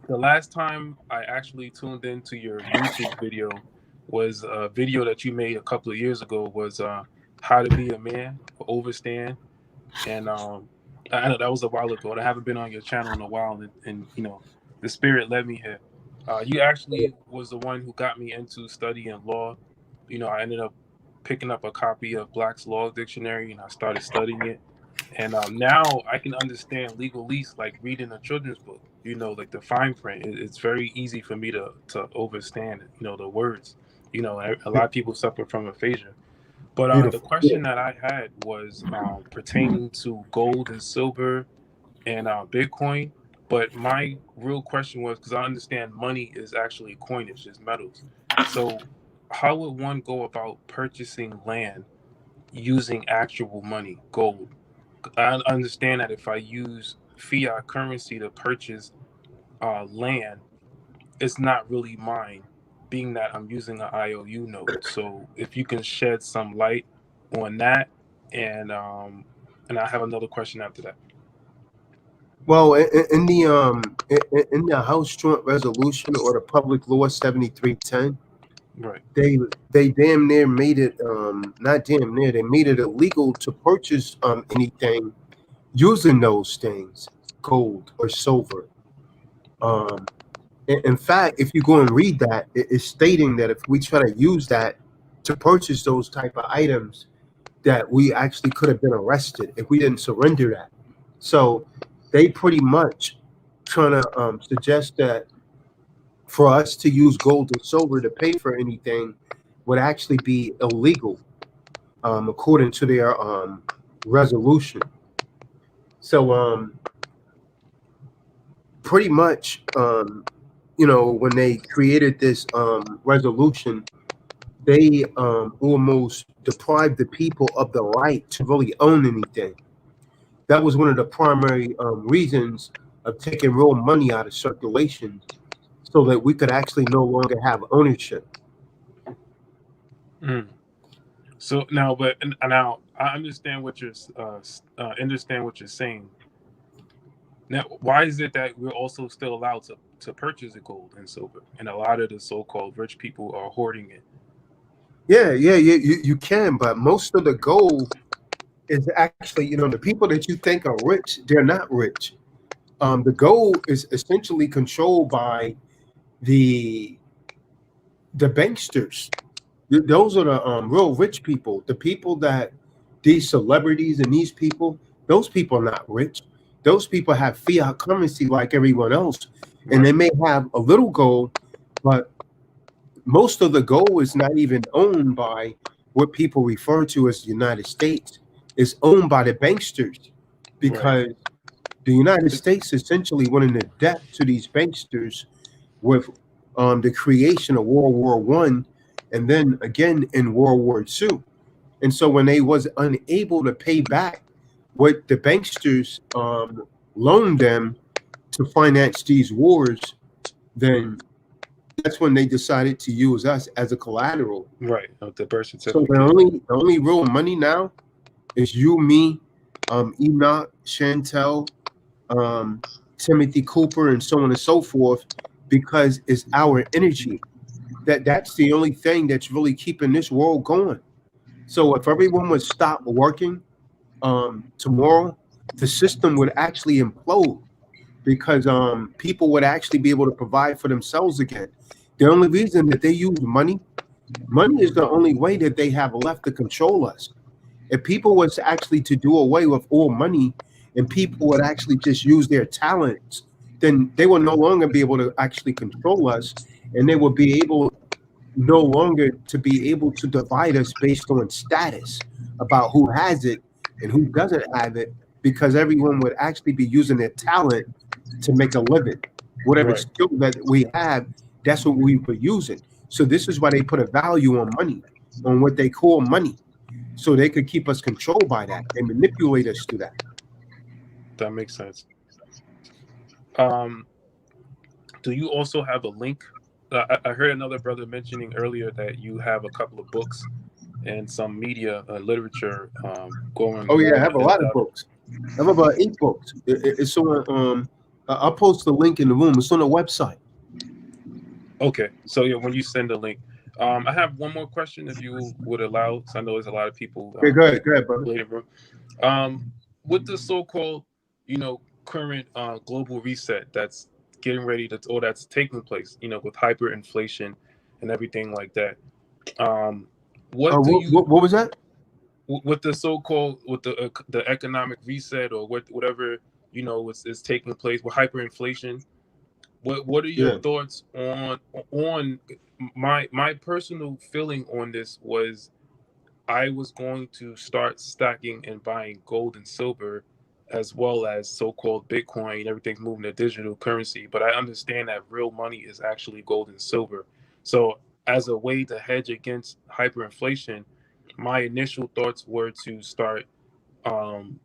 The last time I actually tuned into your YouTube video was a video that you made a couple of years ago, was how to be a man, overstand. And I know that was a while ago, and I haven't been on your channel in a while, and the spirit led me here. You actually was the one who got me into studying law. I ended up picking up a copy of Black's Law Dictionary, and I started studying it. And now I can understand legalese like reading a children's book. Like the fine print. It's very easy for me to understand. The words. A lot of people suffer from aphasia. But the Beautiful. question that I had was pertaining to gold and silver and Bitcoin. But my real question was, because I understand money is actually coinage, is metals. So how would one go about purchasing land using actual money, gold? I understand that if I use fiat currency to purchase land, it's not really mine, being that I'm using an IOU note. So if you can shed some light on that, and I have another question after that. Well, in the House Joint Resolution or the Public Law 7310, Right. they damn near made it not damn near, they made it illegal to purchase anything using those things, gold or silver. In fact, if you go and read that, it's stating that if we try to use that to purchase those type of items, that we actually could have been arrested if we didn't surrender that. So they pretty much trying to suggest that for us to use gold and silver to pay for anything would actually be illegal, according to their resolution. So pretty much, when they created this resolution, they almost deprived the people of the right to really own anything. That was one of the primary reasons of taking real money out of circulation, so that we could actually no longer have ownership. Mm. So now, now I understand what you're understand what you're saying. Now, why is it that we're also still allowed to purchase the gold and silver, and a lot of the so-called rich people are hoarding it? Yeah, you can, but most of the gold is actually, the people that you think are rich, they're not rich. The gold is essentially controlled by the banksters. Those are the real rich people. The people that these celebrities and these people, those people are not rich. Those people have fiat currency like everyone else, and they may have a little gold, but most of the gold is not even owned by what people refer to as the United States. It's owned by the banksters, because the United States essentially went into debt to these banksters with the creation of World War One, and then again in World War Two. And so when they was unable to pay back what the banksters loaned them to finance these wars, then that's when they decided to use us as a collateral. Right, of the birth So certificate. the only real money now is you, me, Enoch, Chantel, Timothy Cooper, and so on and so forth, because it's our energy. That's the only thing that's really keeping this world going. So if everyone would stop working tomorrow, the system would actually implode, because people would actually be able to provide for themselves again. The only reason that they use money is the only way that they have left to control us. If people was actually to do away with all money, and people would actually just use their talents, then they will no longer be able to actually control us, and they will be able no longer to be able to divide us based on status about who has it and who doesn't have it, because everyone would actually be using their talent to make a living. Whatever Right. skill that we have, that's what we were using. So this is why they put a value on money, on what they call money, so they could keep us controlled by that and manipulate us to that. That makes sense. Do you also have a link? I heard another brother mentioning earlier that you have a couple of books and some media literature going. Oh yeah, I have a more lot of in-depth. books. I have about 8 books. It's on. I'll post the link in the room. It's on the website. Okay, so yeah, when you send the link, I have one more question, if you would allow. So I know there's a lot of people. Okay, go ahead, brother. Waiting room. With the so-called, current global reset that's getting ready to, or that's taking place, with hyperinflation and everything like that. What do you? What was that? With the so-called, with the economic reset, or whatever is taking place with hyperinflation. What are your thoughts on my personal feeling on this was, I was going to start stacking and buying gold and silver, as well as so-called Bitcoin. Everything's moving to digital currency, but I understand that real money is actually gold and silver. So, as a way to hedge against hyperinflation, my initial thoughts were to start um,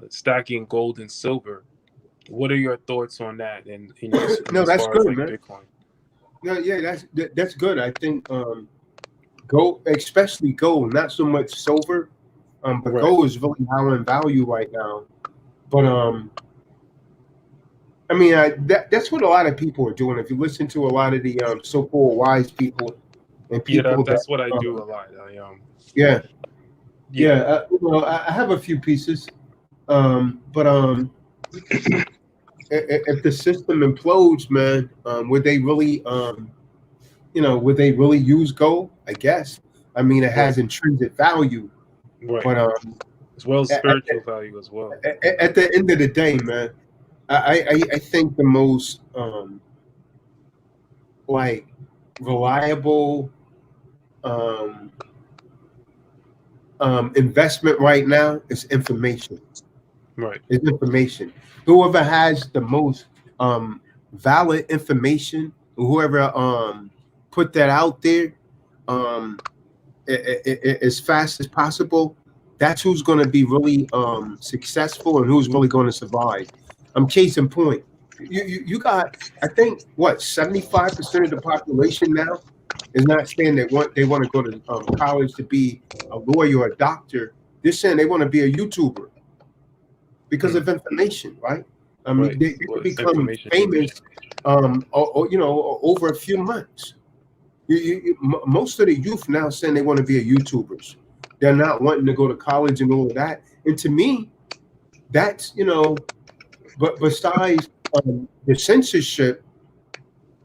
stacking gold and silver. What are your thoughts on that? And No, as that's far as good, like man. Bitcoin, Yeah, that's good. I think gold, especially gold, not so much silver, but right? gold is really high in value right now. But I mean, that's what a lot of people are doing. If you listen to a lot of the so-called wise people and Yeah, people that, that's what I do a lot. yeah, Yeah, well, I have a few pieces, but if the system implodes, man, would they really, would they really use gold? I guess. I mean, it right, has intrinsic value, right, but as well as at, spiritual value as well. at the end of the day, man, I think the most like reliable um, investment right now is information. Right. Is information. Whoever has the most valid information, whoever put that out there um, as fast as possible, that's who's going to be really successful and who's really going to survive. I'm case in point. You got, I think, what 75% of the population now is not saying they want to go to college to be a lawyer or a doctor. They're saying they want to be a YouTuber because of information, right? I mean, Right. they Well, could it's become information age. famous, over a few months. Most of the youth now saying they want to be a YouTubers. They're not wanting to go to college and all of that. And to me, that's but besides the censorship,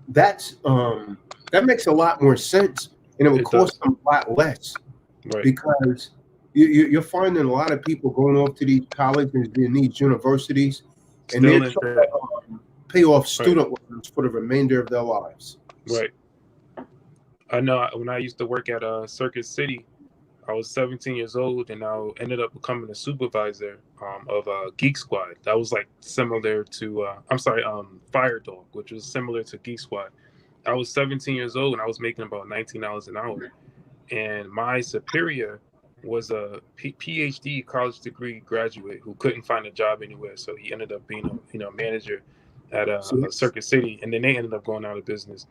that makes a lot more sense, and it would It cost does. them a lot less Right. because you're finding a lot of people going off to these colleges and these universities, and they're Still in trying debt. to pay off Right. student loans for the remainder of their lives. Right. I know when I used to work at Circuit City, I was 17 years old, and I ended up becoming a supervisor of Geek Squad. That was like similar to I'm sorry, Fire Dog, which was similar to Geek Squad. I was 17 years old, and I was making about $19 an hour. And my superior was a PhD college degree graduate who couldn't find a job anywhere, so he ended up being a manager at So, a Circuit City, and then they ended up going out of business.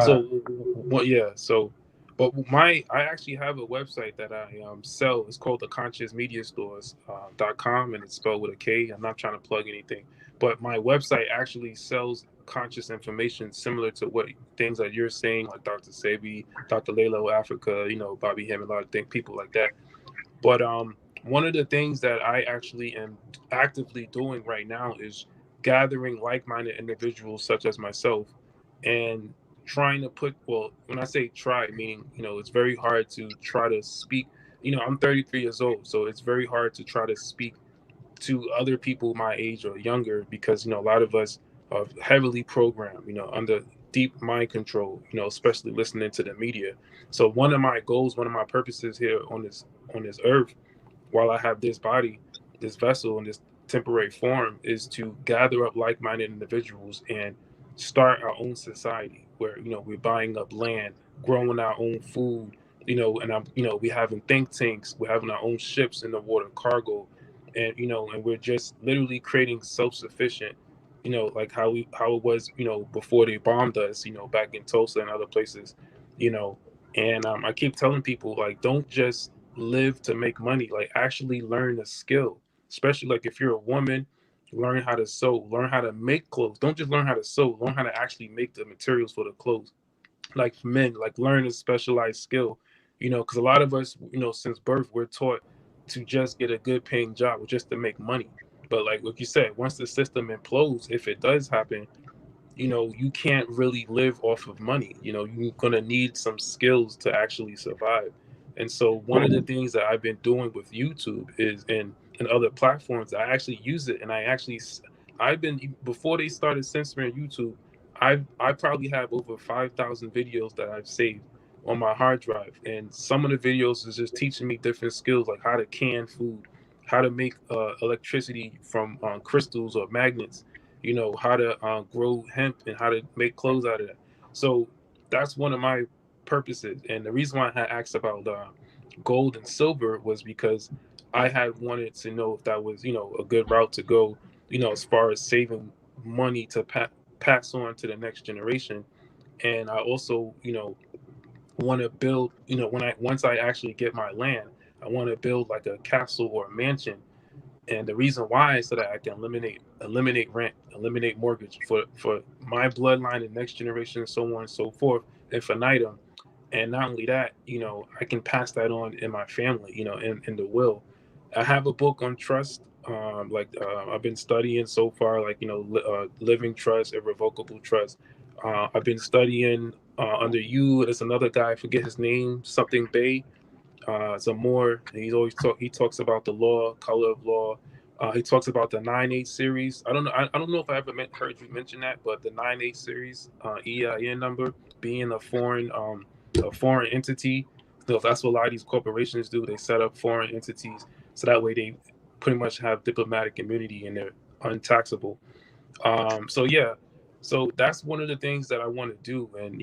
So, wow. what? Yeah. So, but I actually have a website that I sell. It's called the Conscious Media Stores .com, and it's spelled with a K. I'm not trying to plug anything, but my website actually sells conscious information similar to what things that you're saying, like Dr. Sebi, Dr. Layla Africa, Bobby Him, a lot of people like that. But one of the things that I actually am actively doing right now is gathering like-minded individuals such as myself and trying to put, well, when I say try, meaning, it's very hard to try to speak. I'm 33 years old, so it's very hard to try to speak to other people my age or younger because a lot of us are heavily programmed, under deep mind control, especially listening to the media. So one of my goals, one of my purposes here on this earth, while I have this body, this vessel in this temporary form, is to gather up like-minded individuals and start our own society where we're buying up land, growing our own food, and I'm we having think tanks, we're having our own ships in the water, cargo, and and we're just literally creating self-sufficient, like how it was, before they bombed us, back in Tulsa and other places, you know and I keep telling people, like, don't just live to make money, like actually learn a skill, especially like if you're a woman, learn how to sew, learn how to make clothes. Don't just learn how to sew, learn how to actually make the materials for the clothes. Like for men, like learn a specialized skill, because a lot of us, since birth, we're taught to just get a good paying job or just to make money. But like you said, once the system implodes, if it does happen, you can't really live off of money. You're gonna need some skills to actually survive. And so one of the things that I've been doing with YouTube is and other platforms, I actually use it, and I've been, before they started censoring YouTube, I probably have over 5,000 videos that I've saved on my hard drive, and some of the videos is just teaching me different skills like how to can food, how to make electricity from crystals or magnets, how to grow hemp and how to make clothes out of that. So that's one of my purposes. And the reason why I had asked about gold and silver was because I had wanted to know if that was, a good route to go, as far as saving money to pass on to the next generation. And I also, want to build, once I actually get my land, I want to build like a castle or a mansion. And the reason why is so that I can eliminate rent, eliminate mortgage for my bloodline and next generation, and so on and so forth, infinitum. And not only that, I can pass that on in my family, in the will. I have a book on trust. I've been studying so far, like, living trust, irrevocable trust. I've been studying under you. There's another guy, I forget his name, something Bay. Some more. And he talks about the law, color of law. He talks about the 9-8 series. I don't know if I ever heard you mention that, but the 9-8 series, EIN number being a foreign entity. So that's what a lot of these corporations do. They set up foreign entities so that way they pretty much have diplomatic immunity and they're untaxable. So yeah, so that's one of the things that I want to do. And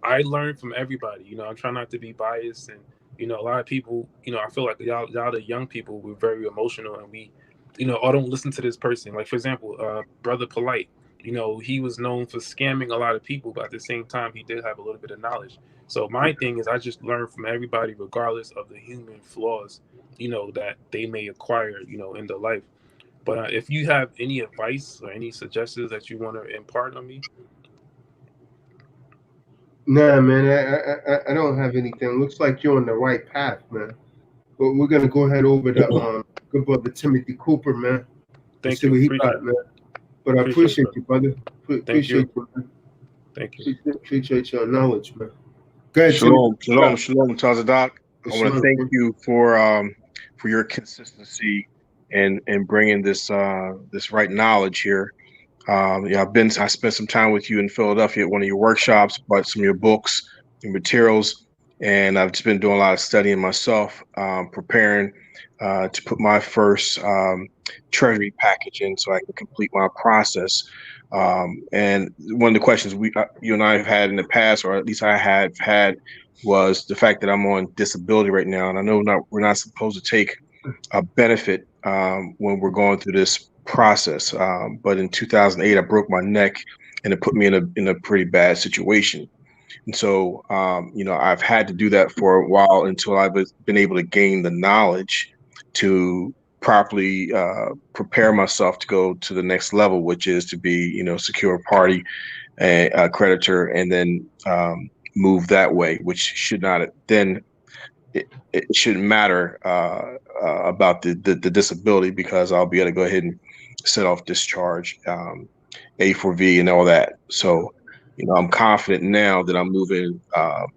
I learn from everybody. I'm trying not to be biased. And a lot of people, I feel like y'all the young people, we're very emotional, and we, I don't listen to this person. Like, for example, Brother Polite, he was known for scamming a lot of people, but at the same time he did have a little bit of knowledge. So my thing is, I just learn from everybody regardless of the human flaws, that they may acquire, in their life. But if you have any advice or any suggestions that you want to impart on me. Nah, man, I don't have anything. Looks like you're on the right path, man. But we're gonna go ahead over to good brother Timothy Cooper, man. And Thank see you. what he Appreciate got, man. But I Appreciate appreciate that. you, brother. Thank you. Appreciate you, man. Thank you. Appreciate your knowledge, man. Go ahead, Shalom, Timothy. shalom, Tazadaq. I want to Shalom. thank you for your consistency and bringing this right knowledge here. I spent some time with you in Philadelphia at one of your workshops, bought some of your books and materials, and I've just been doing a lot of studying myself, preparing to put my first treasury package in so I can complete my process. And one of the questions you and I have had in the past, or at least I have had, was the fact that I'm on disability right now, and I know we're not supposed to take a benefit when we're going through this process. But in 2008, I broke my neck, and it put me in a pretty bad situation. And so, I've had to do that for a while until I've been able to gain the knowledge to properly prepare myself to go to the next level, which is to be, secure party, a creditor, and then move that way, which should not then it shouldn't matter about the disability, because I'll be able to go ahead and set off discharge, A4V and all that. So, I'm confident now that I'm moving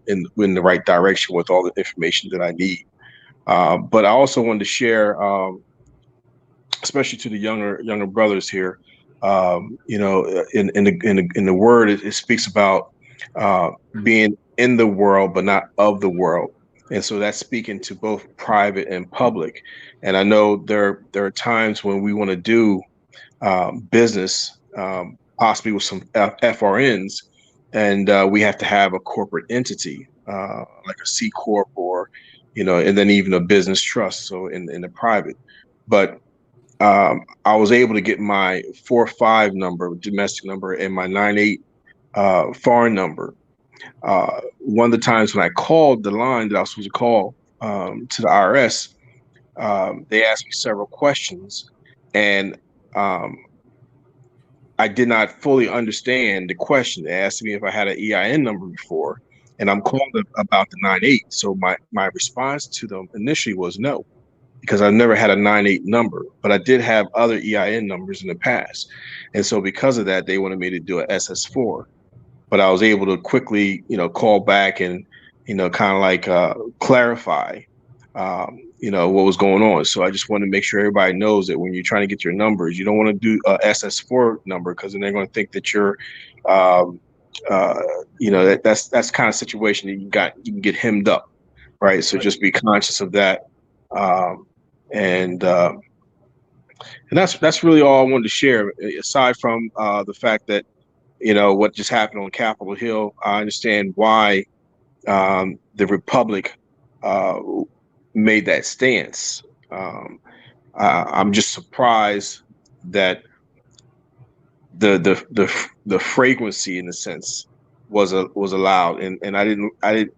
in the right direction with all the information that I need. But I also wanted to share, especially to the younger brothers here, in the word, it speaks about being in the world but not of the world. And so that's speaking to both private and public. And I know there are times when we want to do business, possibly with some FRNs, and we have to have a corporate entity, like a C corp, or and then even a business trust. So in the private, but I was able to get my 45 number, domestic number, and my 98 foreign number. One of the times when I called the line that I was supposed to call to the IRS, they asked me several questions, and I did not fully understand the question. They asked me if I had an EIN number before, and I'm calling about the 98. So my response to them initially was no, because I've never had a 98 number, but I did have other EIN numbers in the past. And so because of that, they wanted me to do an SS4. But I was able to quickly, call back and, kind of like clarify, what was going on. So I just want to make sure everybody knows that when you're trying to get your numbers, you don't want to do a SS4 number, because then they're going to think that you're that's kind of situation that you can get hemmed up, right? So just be conscious of that, um, and that's really all I wanted to share. Aside from the fact that what just happened on Capitol Hill, I understand why the Republic made that stance. I'm just surprised that the frequency, in a sense, was allowed, and I didn't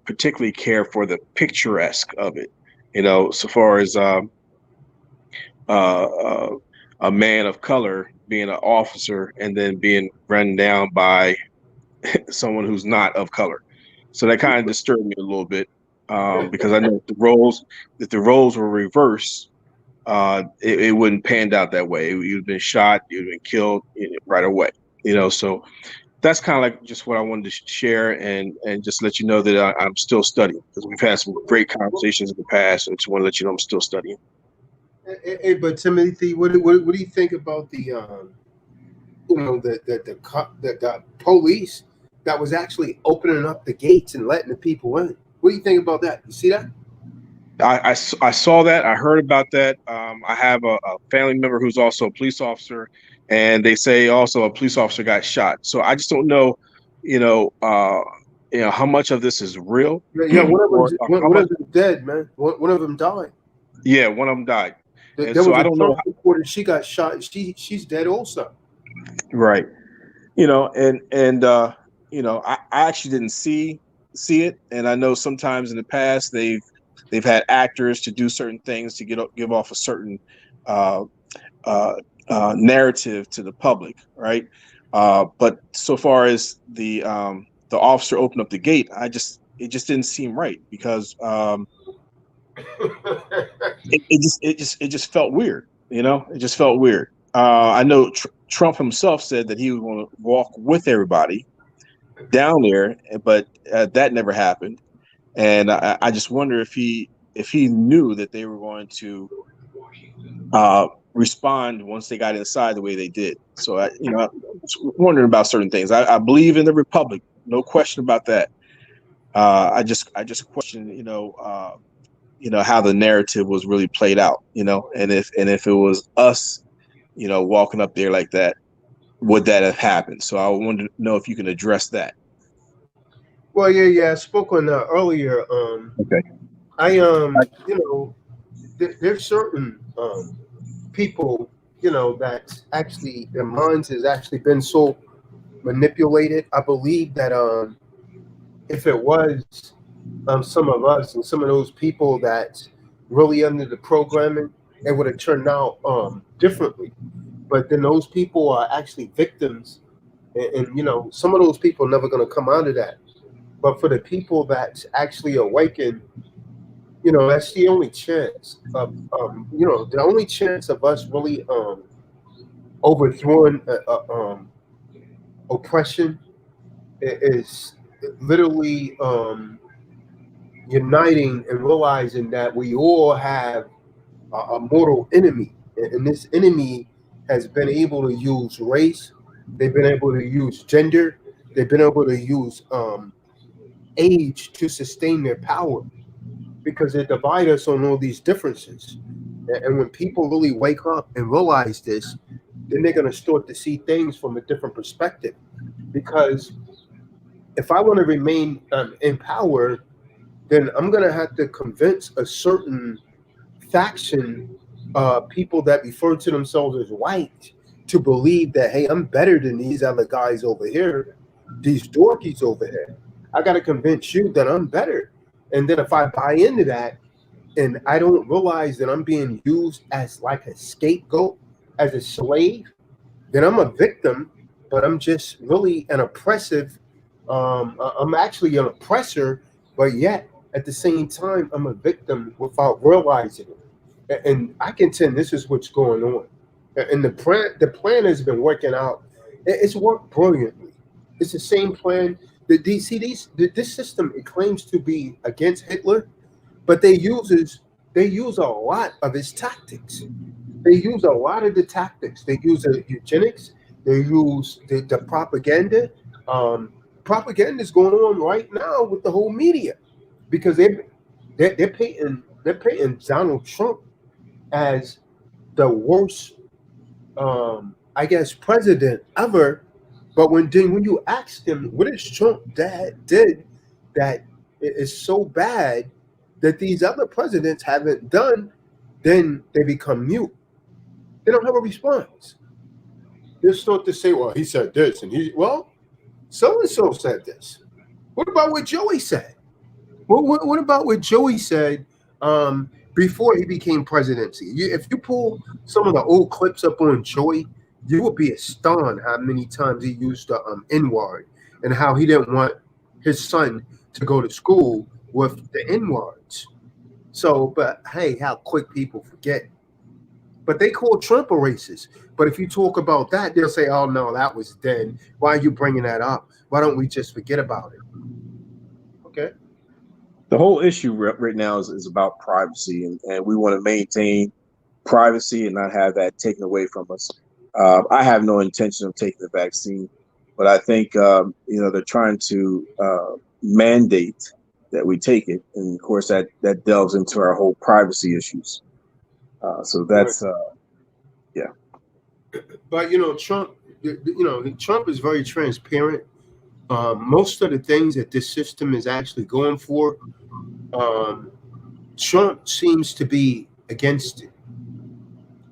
particularly care for the picturesque of it, so far as uh, a man of color being an officer and then being run down by someone who's not of color. So that kind of disturbed me a little bit, because I know if the roles were reversed, it wouldn't panned out that way. You'd have been shot, you'd have been killed right away. So that's kind of like just what I wanted to share, and just let you know that I'm still studying, because we've had some great conversations in the past, and just want to let you know I'm still studying. Hey, but Timothy, what do you think about the the police that was actually opening up the gates and letting the people in? What do you think about that? You see that? I saw that. I heard about that. I have a family member who's also a police officer, and they say also a police officer got shot. So I just don't know, how much of this is real. Yeah, or how one much. of them dead, man. One of them died. Yeah, one of them died, and There so was I a don't know. Trump reporter. She got shot. She's dead also. Right. I actually didn't see it, and I know sometimes in the past they've had actors to do certain things to give off a certain uh, uh, narrative to the public, right? But so far as the officer opened up the gate, it just didn't seem right, because it just felt weird. It just felt weird. I know Trump himself said that he was going to walk with everybody down there, but that never happened. And I just wonder if he knew that they were going to respond once they got inside the way they did. So I'm wondering about certain things. I believe in the Republic, no question about that. I just question, how the narrative was really played out, and if it was us, walking up there like that, would that have happened? So I wanted to know if you can address that. Well, yeah. I spoke on that earlier. Okay. I there's certain people, that actually their minds has actually been so manipulated. I believe that if it was some of us and some of those people that really under the programming, it would have turned out differently. But then those people are actually victims, and some of those people are never going to come out of that. But for the people that actually awaken, that's the only chance of the only chance of us really overthrowing oppression is literally uniting and realizing that we all have a mortal enemy, and this enemy has been able to use race, they've been able to use gender, they've been able to use age to sustain their power, because they divide us on all these differences. And when people really wake up and realize this, then they're going to start to see things from a different perspective. Because if I want to remain in power, then I'm going to have to convince a certain faction, people that refer to themselves as white, to believe that, hey, I'm better than these other guys over here, these dorkies over here. I got to convince you that I'm better. And then if I buy into that, and I don't realize that I'm being used as like a scapegoat, as a slave, then I'm a victim, but I'm just really an oppressive. I'm actually an oppressor, but yet at the same time, I'm a victim without realizing it. And I contend this is what's going on. And the plan has been working out. It's worked brilliantly. It's the same plan. This system, it claims to be against Hitler, but they use a lot of his tactics. They use a lot of the tactics. They use the eugenics. They use the propaganda. Um, propaganda is going on right now with the whole media because they're painting Donald Trump as the worst, I guess, president ever. But when you ask them what is Trump that did that is so bad that these other presidents haven't done, then they become mute. They don't have a response. They start to say, "Well, he said this," and so and so said this. What about what Joey said? What about what Joey said before he became presidency? If you pull some of the old clips up on Joey, you would be astounded how many times he used the N word and how he didn't want his son to go to school with the N words. So, but hey, how quick people forget. But they call Trump a racist. But if you talk about that, they'll say, "Oh no, that was dead. Why are you bringing that up? Why don't we just forget about it?" Okay. The whole issue right now is about privacy, and we want to maintain privacy and not have that taken away from us. I have no intention of taking the vaccine, but I think they're trying to mandate that we take it, and of course that delves into our whole privacy issues. So that's yeah. But Trump. Trump is very transparent. Most of the things that this system is actually going for, Trump seems to be against it.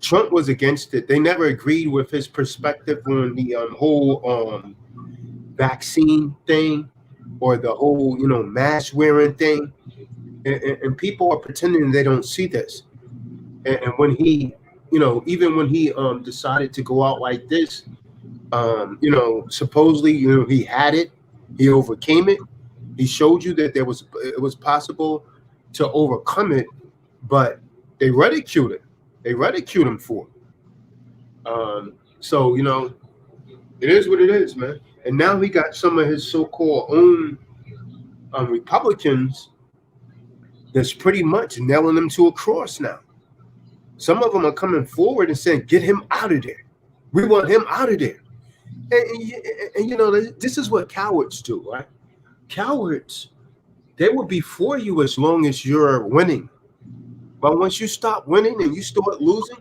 Trump was against it. They never agreed with his perspective on the whole vaccine thing or the whole mask wearing thing, and people are pretending they don't see this. And when he, even when he decided to go out like this, supposedly he had it, he overcame it. He showed you that it was possible to overcome it, but they ridiculed it. They ridiculed him for it. So it is what it is, man. And now he got some of his so-called own Republicans that's pretty much nailing him to a cross now. Some of them are coming forward and saying, "Get him out of there. We want him out of there." And this is what cowards do, right? Cowards, they will be for you as long as you're winning. But once you stop winning and you start losing,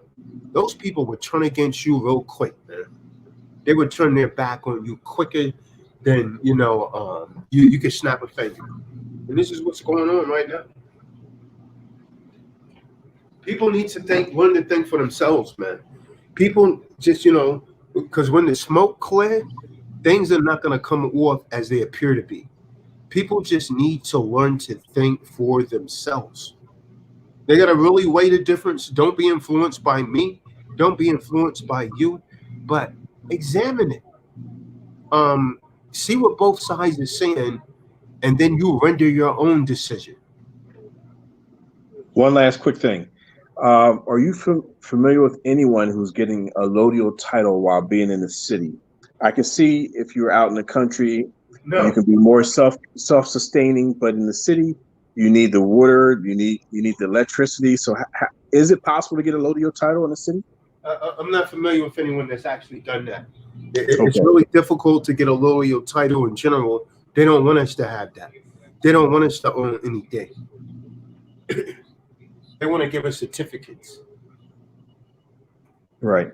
those people would turn against you real quick, man. They would turn their back on you quicker than you could snap a finger. And this is what's going on right now. People need to learn to think for themselves, man. People just, because when the smoke clear, things are not going to come off as they appear to be. People just need to learn to think for themselves. They got to really weigh the difference. Don't be influenced by me. Don't be influenced by you, but examine it. See what both sides are saying, and then you render your own decision. One last quick thing. Are you familiar with anyone who's getting a Lodial title while being in the city? I can see if you're out in the country, you can be more self-sustaining, but in the city, you need the water, you need the electricity. So is it possible to get a Lodial title in the city? I'm not familiar with anyone that's actually done that. It's really difficult to get a Lodial title in general. They don't want us to have that. They don't want us to own anything. They want to give us certificates. Right.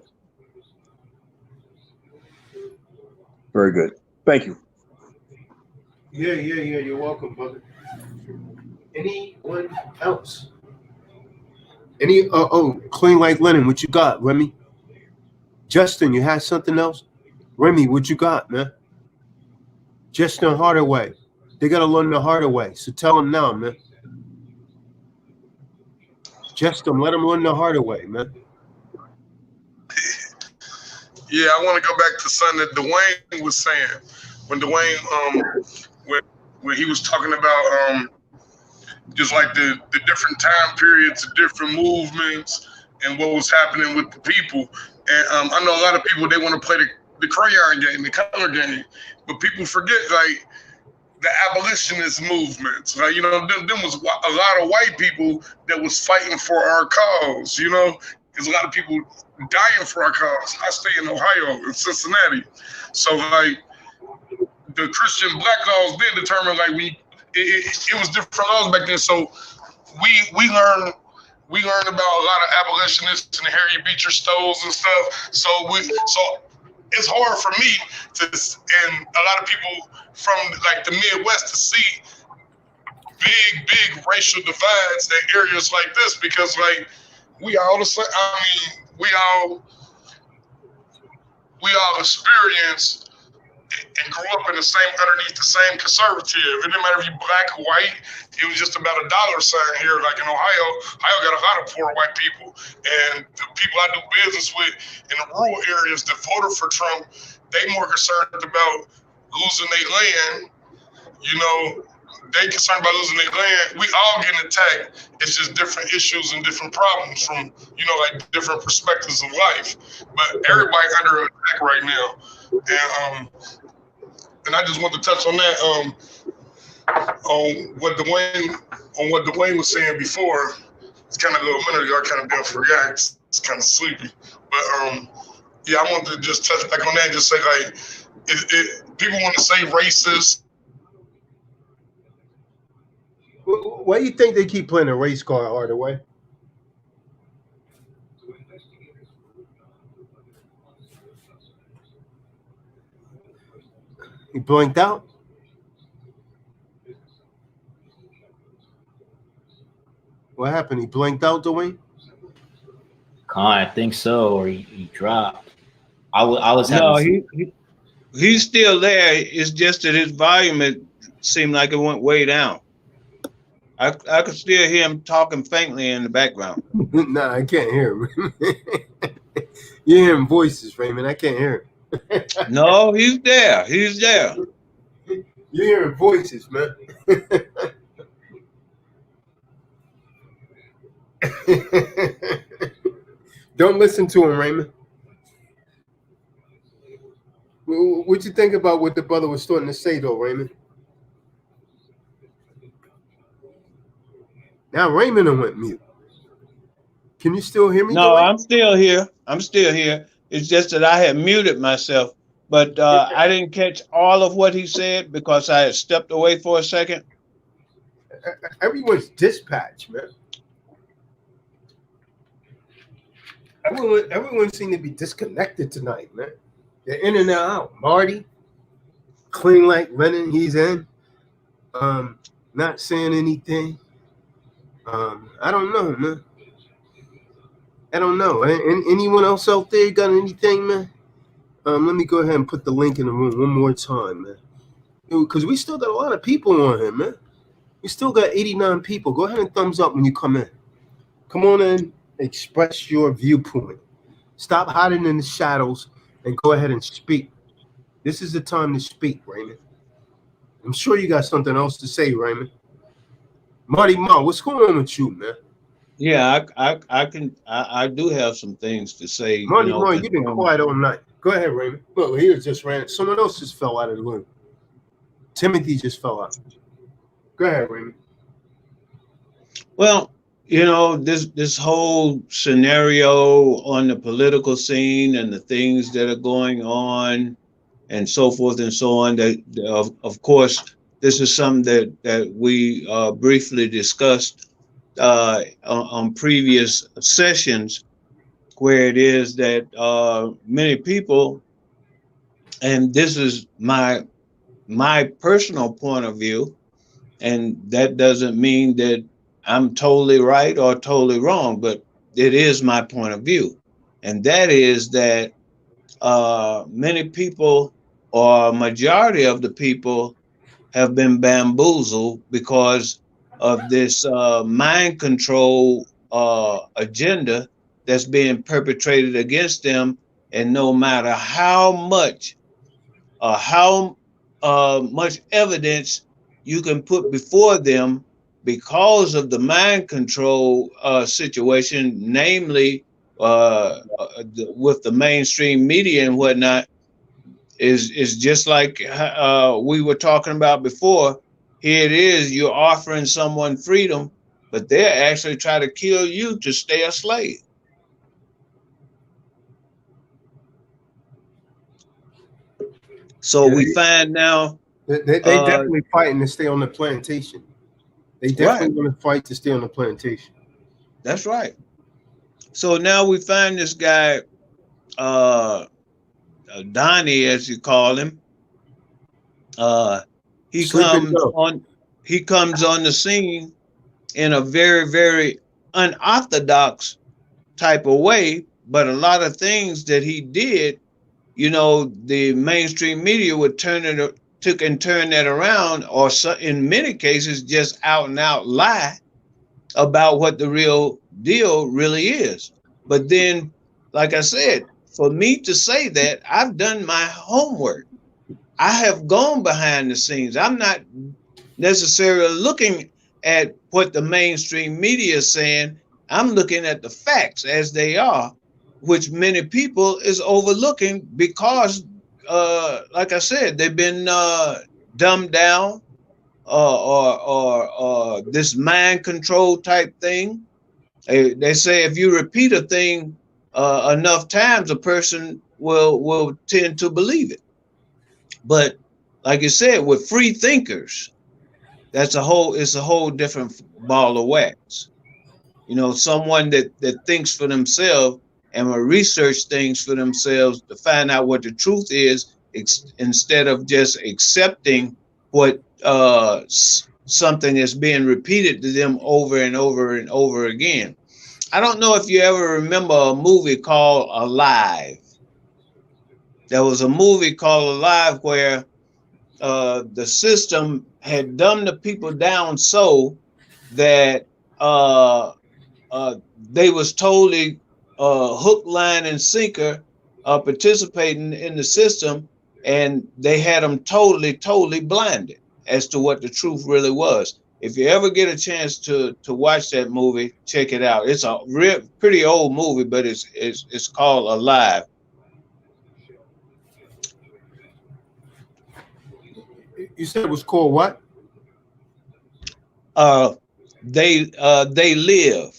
Very good. Thank you. Yeah. You're welcome, brother. Anyone else? Clean like linen. What you got, Remy? Justin, you had something else? Remy, what you got, man? Justin Hardaway. They got to learn the harder way. So tell them now, man. Justin, let them learn the harder way, man. Yeah, I want to go back to something that Dwayne was saying. When Dwayne, when he was talking about just like the different time periods, the different movements, and what was happening with the people. And I know a lot of people, they want to play the crayon game, the color game, but people forget like the abolitionist movements. Like, them was a lot of white people that was fighting for our cause. There's a lot of people dying for our cause. I stay in Ohio, in Cincinnati, so like the Christian black laws did determine like it was different laws back then. So we learned about a lot of abolitionists and Harry Beecher Stowe's and stuff. So it's hard for me and a lot of people from like the Midwest to see big racial divides in areas like this, because like we all the same. I mean, we all experience and grew up in underneath the same conservative. It didn't matter if you black or white. It was just about a dollar sign here. Like in Ohio got a lot of poor white people, and the people I do business with in the rural areas that voted for Trump, they more concerned about losing their land. You know, they concerned about losing their land. We all getting attacked. It's just different issues and different problems from, like different perspectives of life. But everybody under attack right now. And I just want to touch on that, on what Dwayne was saying before. It's kind of a little minute ago. I kind of been forgot. It's kind of sleepy. But yeah, I want to just touch back on that and just say, like, people want to say racist. Why do you think they keep playing a race card, Hardaway? He blinked out? What happened? He blinked out, Dwayne? I think so, or he dropped. I was No, having he's still there. It's just that his volume, it seemed like it went way down. I could still hear him talking faintly in the background. Nah, I can't hear him. You're hearing voices, Raymond. I can't hear him. No, he's there. He's there. You're hearing voices, man. Don't listen to him, Raymond. What you think about what the brother was starting to say, though, Raymond? Now Raymond went mute. Can you still hear me? No, Dwayne? I'm still here. I'm still here. It's just that I had muted myself, but I didn't catch all of what he said because I had stepped away for a second. Everyone's dispatched, man. Everyone seemed to be disconnected tonight, man. They're in and out. Marty, clean like Lennon, he's in. Not saying anything. I don't know, man. I don't know. Anyone else out there got anything, man? Let me go ahead and put the link in the room one more time, man. Because we still got a lot of people on here, man. We still got 89 people. Go ahead and thumbs up when you come in. Come on in, express your viewpoint. Stop hiding in the shadows and go ahead and speak. This is the time to speak, Raymond. I'm sure you got something else to say, Raymond. Marty Ma, what's going on with you, man? Yeah, I do have some things to say. Marty Ma, you've been quiet all night. Go ahead, Raymond. Look, he just ran. Someone else just fell out of the room. Timothy just fell out. Go ahead, Raymond. Well, this whole scenario on the political scene and the things that are going on and so forth and so on, that of course, this is something that we briefly discussed on previous sessions, where it is that many people, and this is my personal point of view, and that doesn't mean that I'm totally right or totally wrong, but it is my point of view. And that is that many people, or a majority of the people, have been bamboozled because of this mind control agenda that's being perpetrated against them. And no matter how much evidence you can put before them, because of the mind control situation, namely with the mainstream media and whatnot, is just like we were talking about before. Here it is, you're offering someone freedom, but they're actually trying to kill you to stay a slave. So we find now They definitely fighting to stay on the plantation. They definitely want to fight to stay on the plantation. That's right. So now we find this guy, Donnie, as you call him. He Sleeping comes Joe. on the scene in a very, very unorthodox type of way, but a lot of things that he did, the mainstream media would turn that around, or in many cases just out and out lie about what the real deal really is. But then, like I said, for me to say that, I've done my homework. I have gone behind the scenes. I'm not necessarily looking at what the mainstream media is saying. I'm looking at the facts as they are, which many people is overlooking because, like I said, they've been dumbed down, or this mind control type thing. They say if you repeat a thing enough times, a person will tend to believe it. But like you said, with free thinkers, it's a whole different ball of wax. Someone that thinks for themselves and will research things for themselves to find out what the truth is, instead of just accepting what something is being repeated to them over and over and over again. I don't know if you ever remember a movie called Alive. There was a movie called Alive where the system had dumbed the people down so that they was totally hook, line, and sinker participating in the system, and they had them totally blinded as to what the truth really was. If you ever get a chance to watch that movie, check it out. It's a pretty old movie, but it's called Alive. You said it was called what? They live.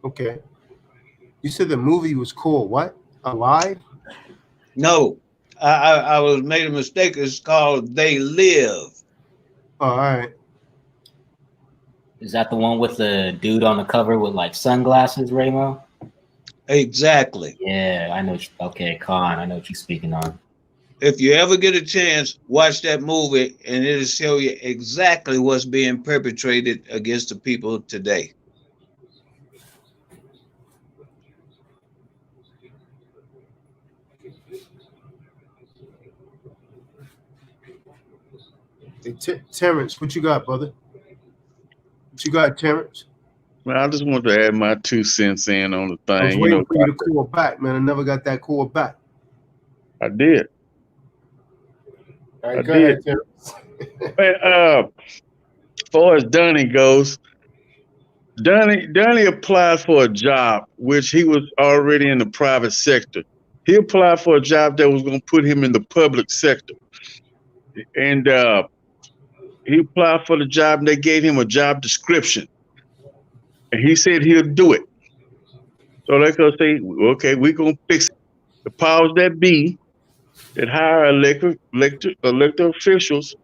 Okay. You said the movie was called what? Alive? No, I was made a mistake. It's called They Live. Oh, all right. Is that the one with the dude on the cover with like sunglasses, Raymo? Exactly. Yeah, I know. Okay, Khan, I know what you're speaking on. If you ever get a chance, watch that movie, and it'll show you exactly what's being perpetrated against the people today. Hey, Terrence, what you got, brother? What you got, Terrence? Man, I just wanted to add my 2 cents in on the thing. I was waiting for you to call back, man. I never got that call back. I did. All right, I go did. ahead, Terrence. Man, as far as Donnie goes, Donnie applied for a job, which he was already in the private sector. He applied for a job that was going to put him in the public sector. And he applied for the job, and they gave him a job description. And he said he'll do it. So they're going to say, okay, we're going to fix it. The powers that be that hire elected officials,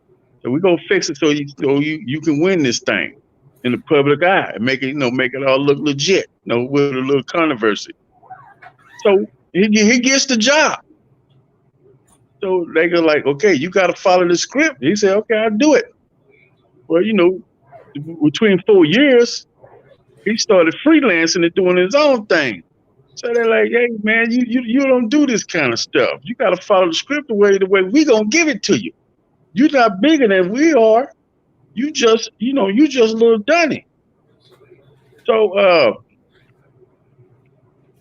so we're going to fix it so you can win this thing in the public eye and make it all look legit, with a little controversy. So he gets the job. So they go like, okay, you got to follow the script. He said, okay, I'll do it. Well, between 4 years, he started freelancing and doing his own thing. So they're like, hey man, you don't do this kind of stuff. You got to follow the script the way we gonna give it to you. You're not bigger than we are. You just little Donnie. So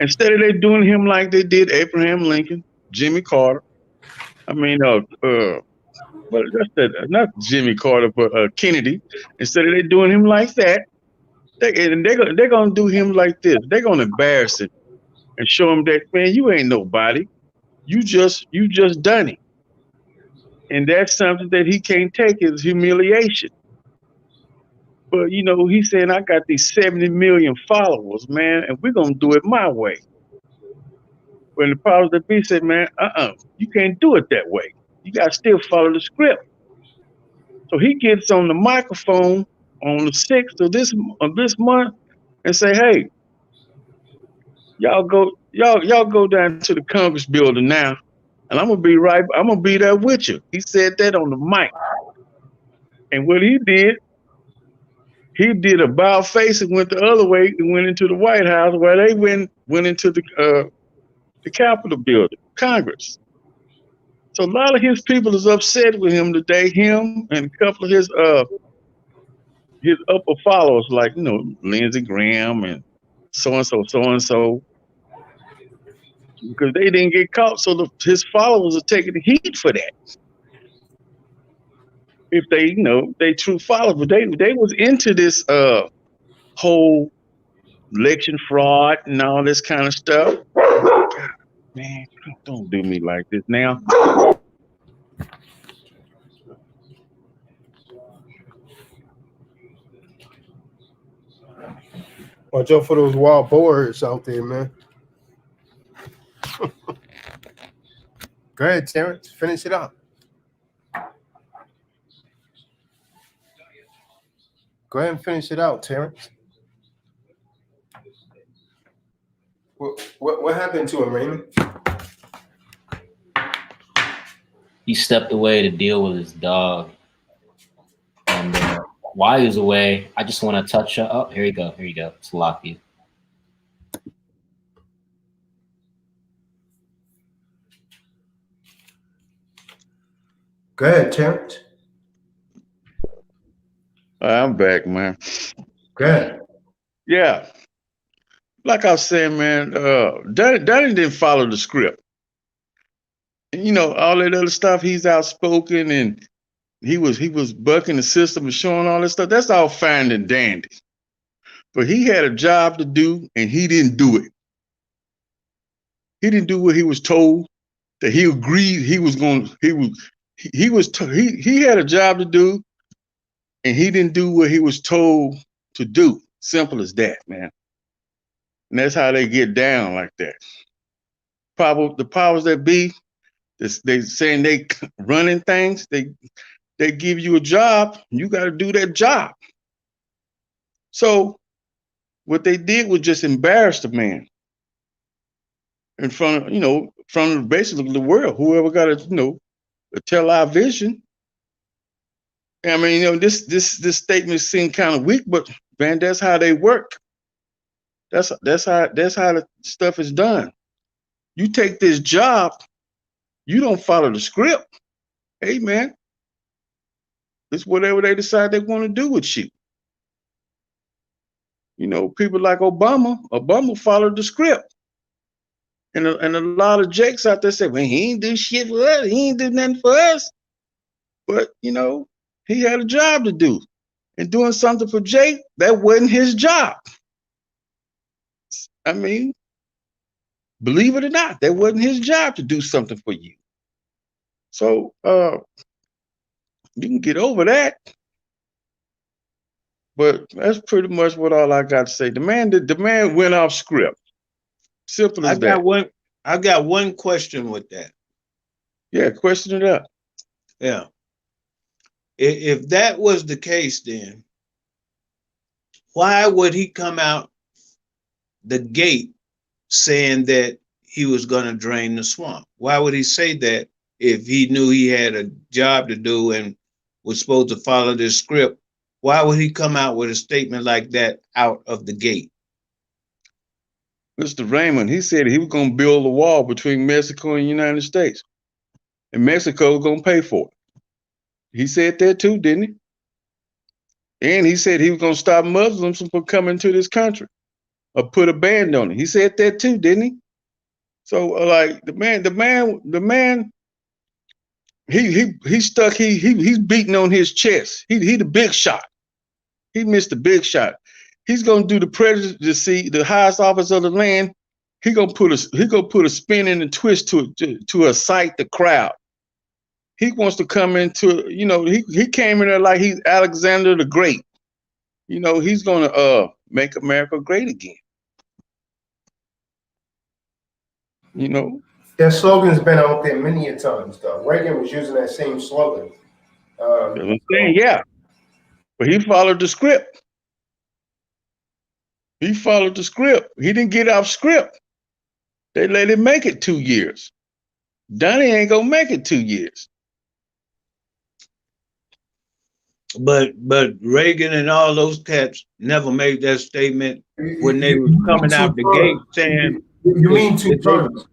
instead of they doing him like they did Abraham Lincoln, Jimmy Carter. I mean, but not Jimmy Carter, but Kennedy. Instead of they doing him like that, they're gonna do him like this. They're gonna embarrass him and show him that, man, you ain't nobody. You just Donnie. And that's something that he can't take, is humiliation. But he's saying, I got these 70 million followers, man, and we're gonna do it my way. when the powers that be said, man, you can't do it that way. You got to still follow the script. So he gets on the microphone on the 6th of this month and say, hey, y'all go down to the Congress building now, and I'm gonna be there with you. He said that on the mic. And what he did a bow face and went the other way and went into the White House, where they went into the Capitol building, Congress. So a lot of his people is upset with him today, him and a couple of his upper followers, like, Lindsey Graham and so and so, because they didn't get caught. So his followers are taking the heat for that. If they true followers, but they was into this whole election fraud and all this kind of stuff. Man, don't do me like this now. Watch out for those wild boars out there, man. Go ahead, Terrence. Finish it up. Go ahead and finish it out, Terrence. What happened to him, Raymond? He stepped away to deal with his dog. And while he was away, I just want to touch. Oh, here you go. Here you go. It's locked you. Go ahead, Terrence. I'm back, man. Go ahead. Yeah. Like I was saying, man, Danny didn't follow the script. All that other stuff, he's outspoken and he was bucking the system and showing all that stuff. That's all fine and dandy. But he had a job to do and he didn't do it. He didn't do what he was told, that he agreed he was going, he had a job to do and he didn't do what he was told to do. Simple as that, man. And that's how they get down like that. The powers that be, they saying they running things, they give you a job, you got to do that job. So what they did was just embarrass the man in front of basically the world. Whoever got a television. I mean, this statement seemed kind of weak, but man, that's how they work. That's how the stuff is done. You take this job, you don't follow the script. Hey, man, it's whatever they decide they want to do with you. People like Obama followed the script. And a lot of jakes out there say, well, he ain't do shit for us. He ain't do nothing for us. But, he had a job to do. And doing something for Jake, that wasn't his job. I mean, believe it or not, that wasn't his job to do something for you. So you can get over that. But that's pretty much what all I got to say. The man went off script. Simple as that. I got one question with that. Yeah, question it up. Yeah. If that was the case, then why would he come out the gate saying that he was going to drain the swamp? Why would he say that if he knew he had a job to do and was supposed to follow this script? Why would he come out with a statement like that out of the gate? Mr. Raymond, he said he was going to build a wall between Mexico and the United States. And Mexico was going to pay for it. He said that too, didn't he? And he said he was going to stop Muslims from coming to this country or put a ban on it. He said that too, didn't he? So like the man, he stuck, he's beating on his chest. He the big shot. He missed the big shot. He's gonna do the presidency, the highest office of the land. He gonna put a spin and a twist to excite the crowd. He wants to come into, he came in there like he's Alexander the Great. He's gonna make America great again. You know, That slogan's been out there many a times, though. Reagan was using that same slogan. I'm saying, yeah, but he followed the script. He followed the script. He didn't get off script. They let him make it 2 years. Donnie ain't gonna make it 2 years. But Reagan and all those cats never made that statement when they was You mean coming two out the gate terms. saying You mean two terms.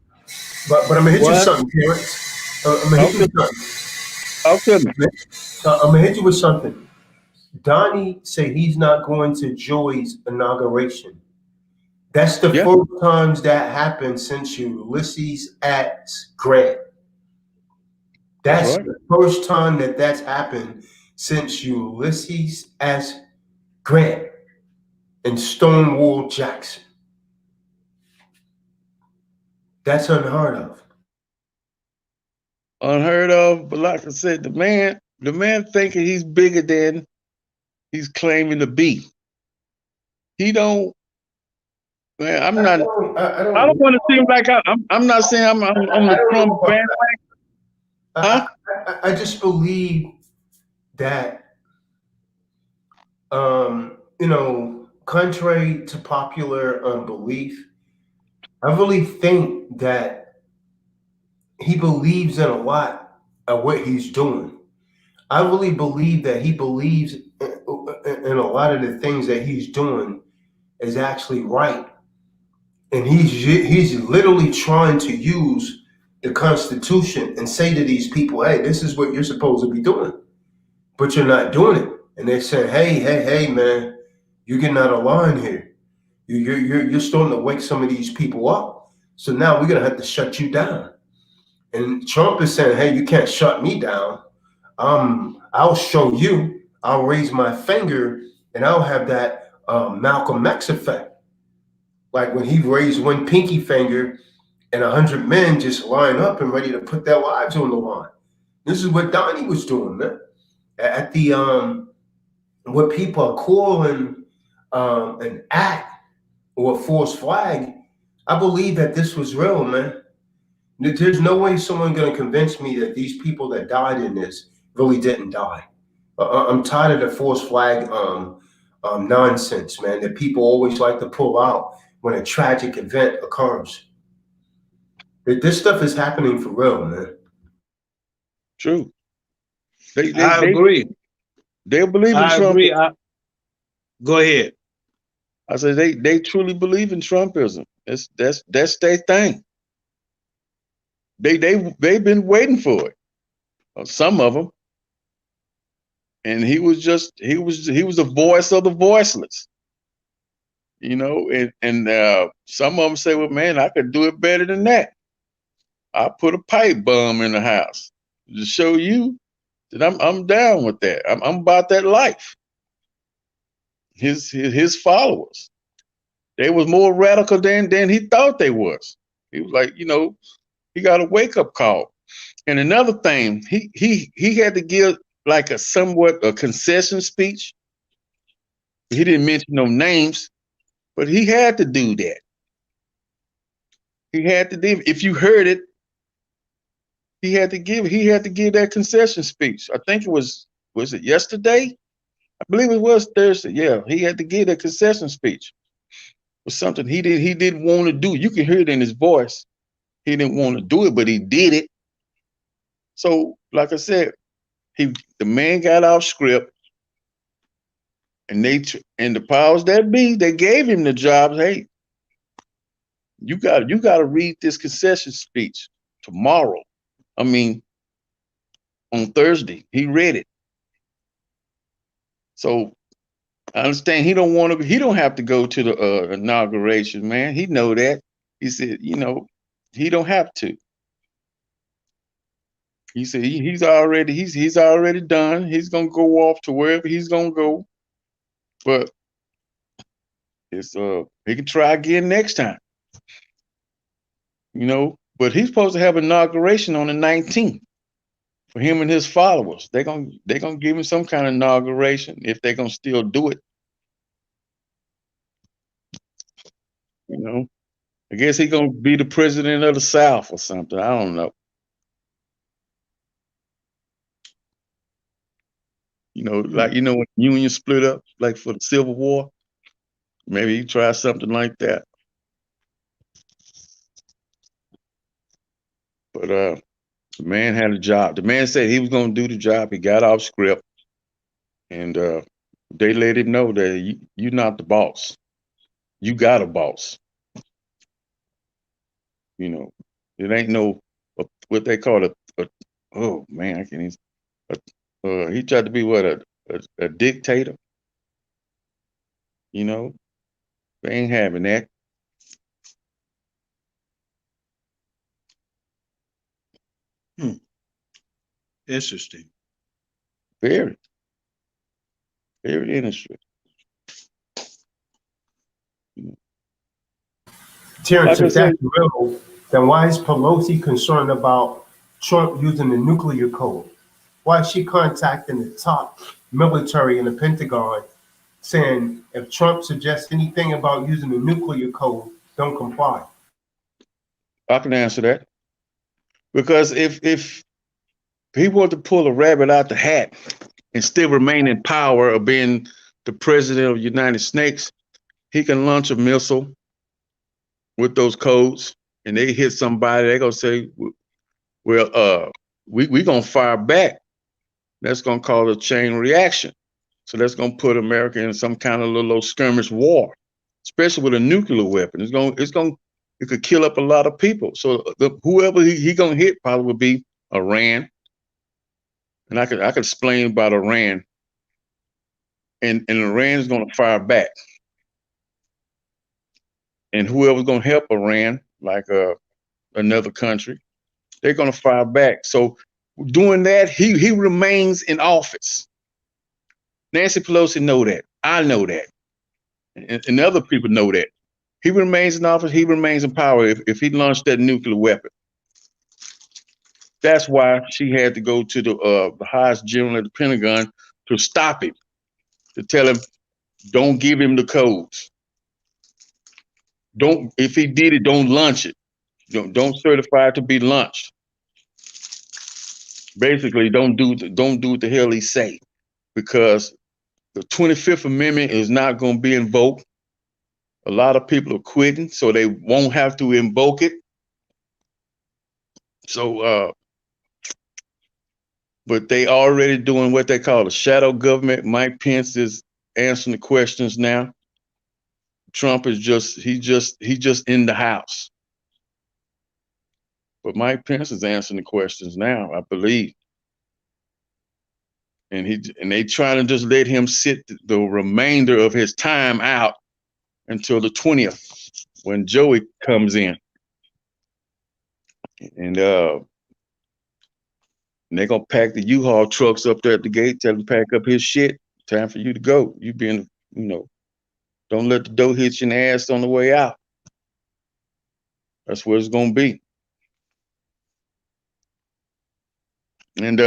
But I'm gonna hit you with what? something, Terrence. I'm gonna hit you with something. I'm gonna hit you with something. Donnie said he's not going to Joy's inauguration. That's the first times that happened since Ulysses asked Grant. That's the first time that that's happened since Ulysses asked Grant and Stonewall Jackson. That's unheard of. Unheard of, but like I said, the man thinking he's bigger than he's claiming to be. He don't. Man, I'm not. I don't want to seem like I'm not saying I'm the Trump bandwagon. I just believe that, contrary to popular belief, I really think that he believes in a lot of what he's doing. I really believe that he believes in a lot of the things that he's doing is actually right. And he's literally trying to use the Constitution and say to these people, hey, this is what you're supposed to be doing, but you're not doing it. And they're saying, hey, man, you're getting out of line here. You're starting to wake some of these people up. So now we're gonna have to shut you down. And Trump is saying, hey, you can't shut me down. I'll show you. I'll raise my finger, and I'll have that Malcolm X effect. Like when he raised one pinky finger, and 100 men just line up and ready to put their lives on the line. This is what Donnie was doing, man. At the what people are calling an act or a false flag, I believe that this was real, man. There's no way someone going to convince me that these people that died in this really didn't die. I'm tired of the false flag nonsense, man, that people always like to pull out when a tragic event occurs. This stuff is happening for real, man. True. I agree. They believe in I Trump. agree. Go ahead. I said they truly believe in Trumpism. That's their thing. They've been waiting for it. Some of them. And he was the voice of the voiceless. You know, and some of them say, well, man, I could do it better than that. I put a pipe bomb in the house to show you that I'm down with that. I'm about that life. His followers, they was more radical than he thought they was. He was like, he got a wake up call. And another thing, he had to give like a concession speech. He didn't mention no names, but he had to do that. He had to do. If you heard it, he had to give that concession speech. I think was it yesterday? I believe it was Thursday. Yeah, he had to give that concession speech. It was something he didn't want to do. You can hear it in his voice. He didn't want to do it, but he did it. So, like I said, the man got off script, and the powers that be, they gave him the job. Hey, you got to read this concession speech tomorrow. I mean, on Thursday, he read it. So I understand he don't have to go to the inauguration, man. He know that. He said, he don't have to. He said he's already done. He's gonna go off to wherever he's gonna go. But he can try again next time. But he's supposed to have inauguration on the 19th for him and his followers. They're gonna give him some kind of inauguration if they're gonna still do it. They're I guess he gonna be the president of the South or something. I don't know. Like when the Union split up, like for the Civil War. Maybe he try something like that. But the man had a job. The man said he was gonna do the job. He got off script, and they let him know that you're not the boss. You got a boss. It ain't no what they call a oh man, I can't even. He tried to be what a dictator. They ain't having that. Interesting. Very, very interesting. Terrence, Like I if said, that's real, then why is Pelosi concerned about Trump using the nuclear code? Why is she contacting the top military in the Pentagon saying if Trump suggests anything about using the nuclear code, don't comply? I can answer that. Because if he wanted to pull a rabbit out the hat and still remain in power of being the president of the United States, he can launch a missile with those codes, and they hit somebody. They're gonna say, "Well, we gonna fire back." That's gonna cause a chain reaction. So that's gonna put America in some kind of little skirmish war, especially with a nuclear weapon. It could kill up a lot of people. So whoever he gonna hit probably would be Iran. And I could explain about Iran. And Iran is gonna fire back. And whoever's gonna help Iran, like another country, they're gonna fire back. So doing that, he remains in office. Nancy Pelosi know that. I know that. And other people know that. He remains in office. He remains in power if he launched that nuclear weapon. That's why she had to go to the highest general at the Pentagon to stop him, to tell him, don't give him the codes. If he did it, don't launch it. Don't certify it to be launched. Basically, don't do what the hell he say, because the 25th Amendment is not going to be invoked. A lot of people are quitting, so they won't have to invoke it. So, but they already doing what they call a shadow government. Mike Pence is answering the questions now. Trump is just in the house. But Mike Pence is answering the questions now, I believe. And they trying to just let him sit the remainder of his time out until the 20th, when Joey comes in. And they're gonna pack the U-Haul trucks up there at the gate, tell him to pack up his shit. Time for you to go. Don't let the door hit you in the ass on the way out. That's what it's gonna be. And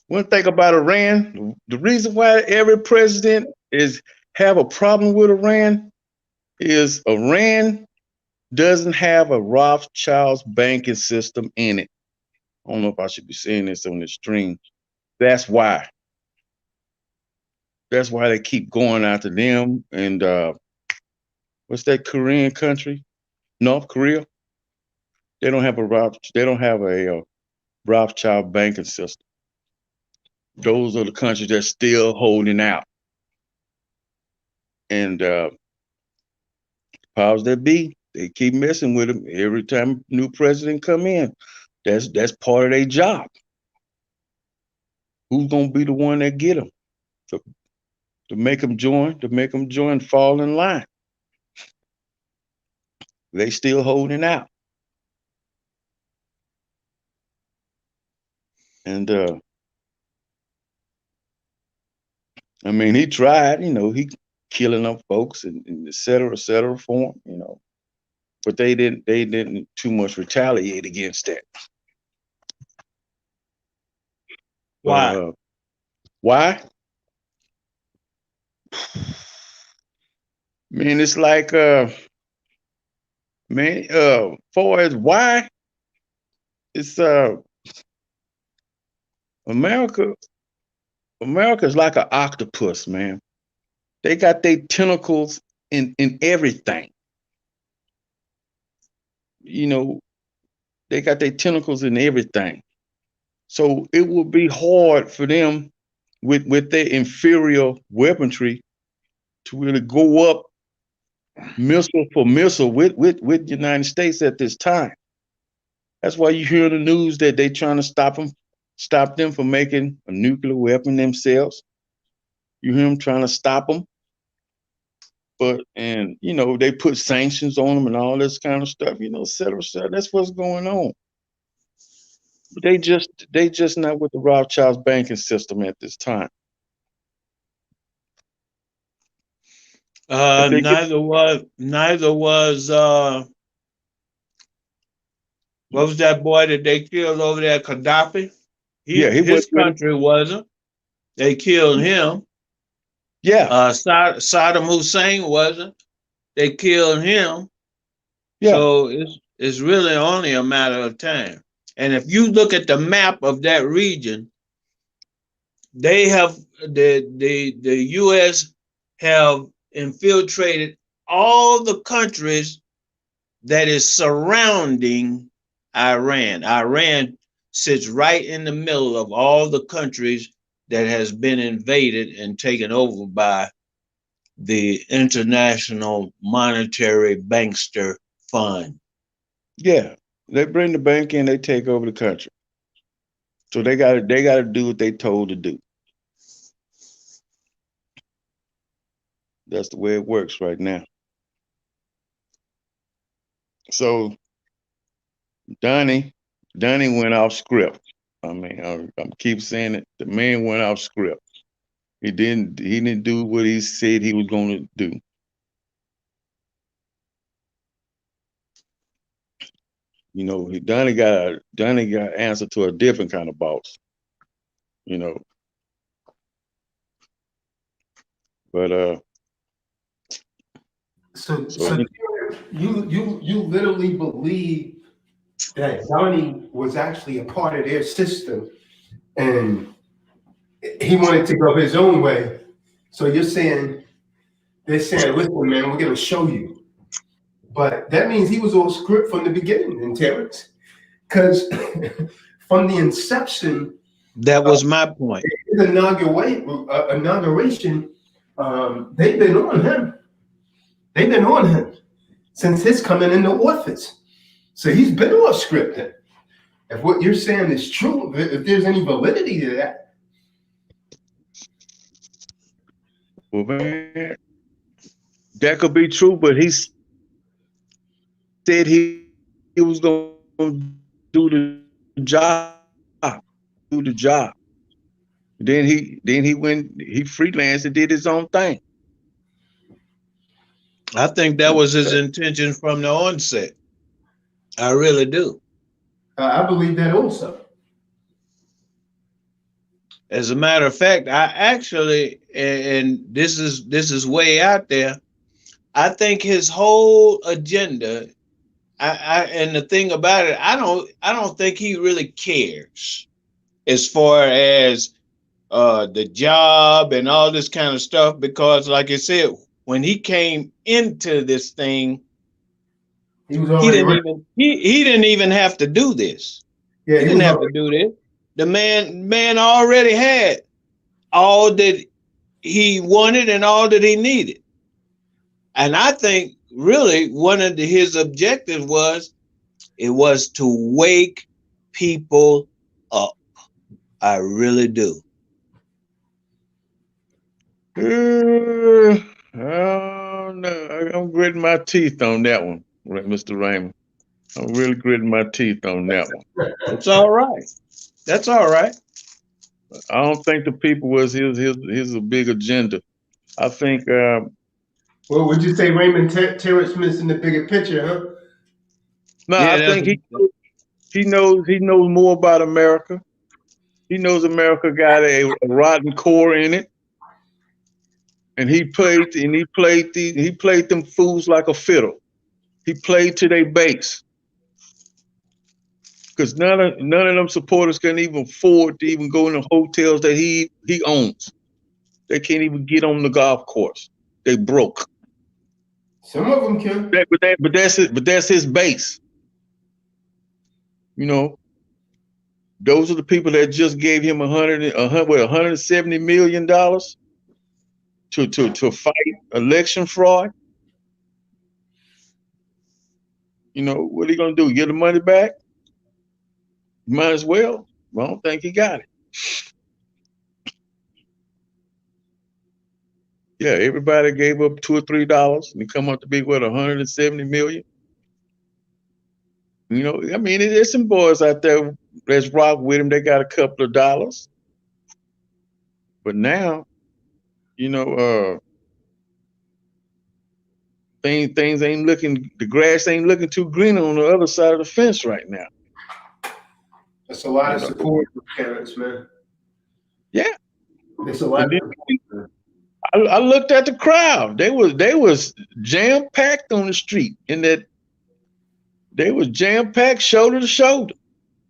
one thing about Iran, the reason why every president have a problem with Iran is Iran doesn't have a Rothschild's banking system in it. I don't know if I should be saying this on the stream. That's why. That's why they keep going after them. And what's that Korean country? North Korea. They don't have a Rothschild banking system. Those are the countries that's still holding out. And powers that be, they keep messing with them every time new president come in. That's part of their job. Who's gonna be the one that get them to make them join, fall in line? They still holding out. And I mean, he tried, he killing up folks and et cetera for him, but they didn't too much retaliate against that. Why? Why? Man, it's like man. Far as why, it's America. America's like an octopus, man. They got their tentacles in everything. You know, they got their tentacles in everything. So it would be hard for them with their inferior weaponry to really go up missile for missile with the United States at this time. That's why you hear in the news that they trying to stop them from making a nuclear weapon themselves. You hear them trying to stop them, and you know they put sanctions on them and all this kind of stuff. You know, et cetera, et cetera. That's what's going on. But they just not with the Rothschild's banking system at this time. Neither was what was that boy that they killed over there, Gaddafi? His country wasn't. They killed him. Yeah. Saddam Hussein wasn't. They killed him. Yeah. So it's really only a matter of time. And if you look at the map of that region, they have the US have infiltrated all the countries that is surrounding Iran. Iran sits right in the middle of all the countries that has been invaded and taken over by the International Monetary Bankster Fund. Yeah, they bring the bank in, they take over the country. So they got to do what they told to do. That's the way it works right now. So Donnie went off script. I mean, I keep saying it. The man went off script. He didn't do what he said he was going to do. You know, Donnie got answer to a different kind of boss. You know, but So you literally believe that Donnie was actually a part of their system, and he wanted to go his own way. So they're saying, listen, man, we're gonna show you. But that means he was all script from the beginning, and Terrence, because from the inception, that was my point. His inauguration, they've been on him. They've been on him since his coming into office. So he's been off scripted. If what you're saying is true, if there's any validity to that. Well, man, that could be true, but he said he was going to do the job. Then he went, he freelanced and did his own thing. I think that was his intention from the onset. I really do. I believe that also. As a matter of fact, I actually, and this is way out there, I think his whole agenda, and the thing about it, I don't think he really cares as far as the job and all this kind of stuff, because like I said, when he came into this thing, he didn't even have to do this. Yeah, he didn't have to do this. The man already had all that he wanted and all that he needed. And I think really one of his objectives was to wake people up. I really do. Oh no, I'm gritting my teeth on that one, Mr. Raymond. I'm really gritting my teeth on that one. It's all right. That's all right. I don't think the people was his big agenda. I think. Well, would you say Raymond Terrence missing the bigger picture, huh? No, yeah, I think he knows more about America. He knows America got a rotten core in it, and he played them fools like a fiddle. He played to their base. Because none of them supporters can even afford to even go in the hotels that he owns. They can't even get on the golf course. They broke. Some of them can. But that's his base. You know, those are the people that just gave him $170 million to fight election fraud. You know, what are you gonna do? Get the money back? Might as well. I don't think he got it. Yeah, everybody gave up $2 or $3 and they come up to be what, 170 million. You know, I mean, there's some boys out there that's rock with him. They got a couple of dollars, but now, you know, things ain't looking. The grass ain't looking too green on the other side of the fence right now. That's a lot of support for parents, man. Yeah, it's a lot. I looked at the crowd. They was jam packed on the street, and that they was jam packed shoulder to shoulder.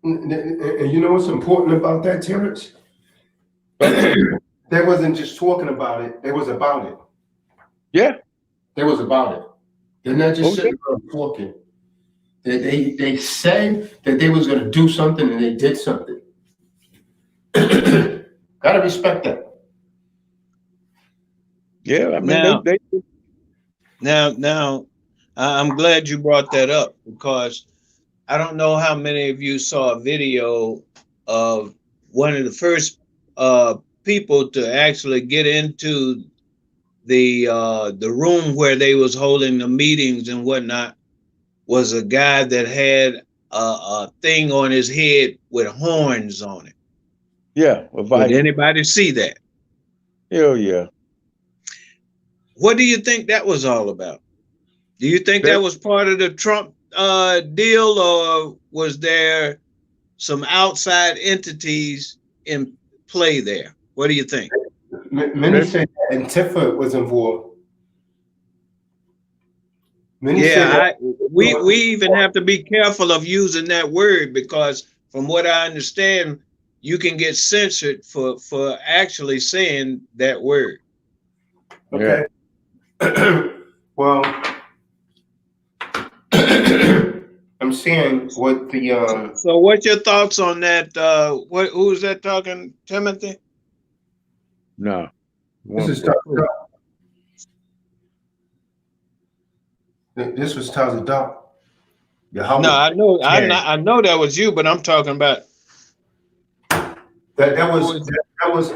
And you know what's important about that, Terrence? They wasn't just talking about it; they was about it. Yeah, they was about it. They're not just sitting around talking. They said that they was going to do something, and they did something. Gotta respect that. Yeah, I mean, now, I'm glad you brought that up because I don't know how many of you saw a video of one of the first people to actually get into the room where they was holding the meetings and whatnot was a guy that had a thing on his head with horns on it. Yeah, did anybody see that? Hell yeah. What do you think that was all about? Do you think that was part of the Trump deal, or was there some outside entities in play there? What do you think? Many say that Antifa was involved. We even have to be careful of using that word because, from what I understand, you can get censored for actually saying that word. Okay. Well, I'm seeing what the So, what's your thoughts on that? Who's that talking, Timothy? No. This is Tazadaq. This was Tazadaq. No, I know that was you, but I'm talking about that was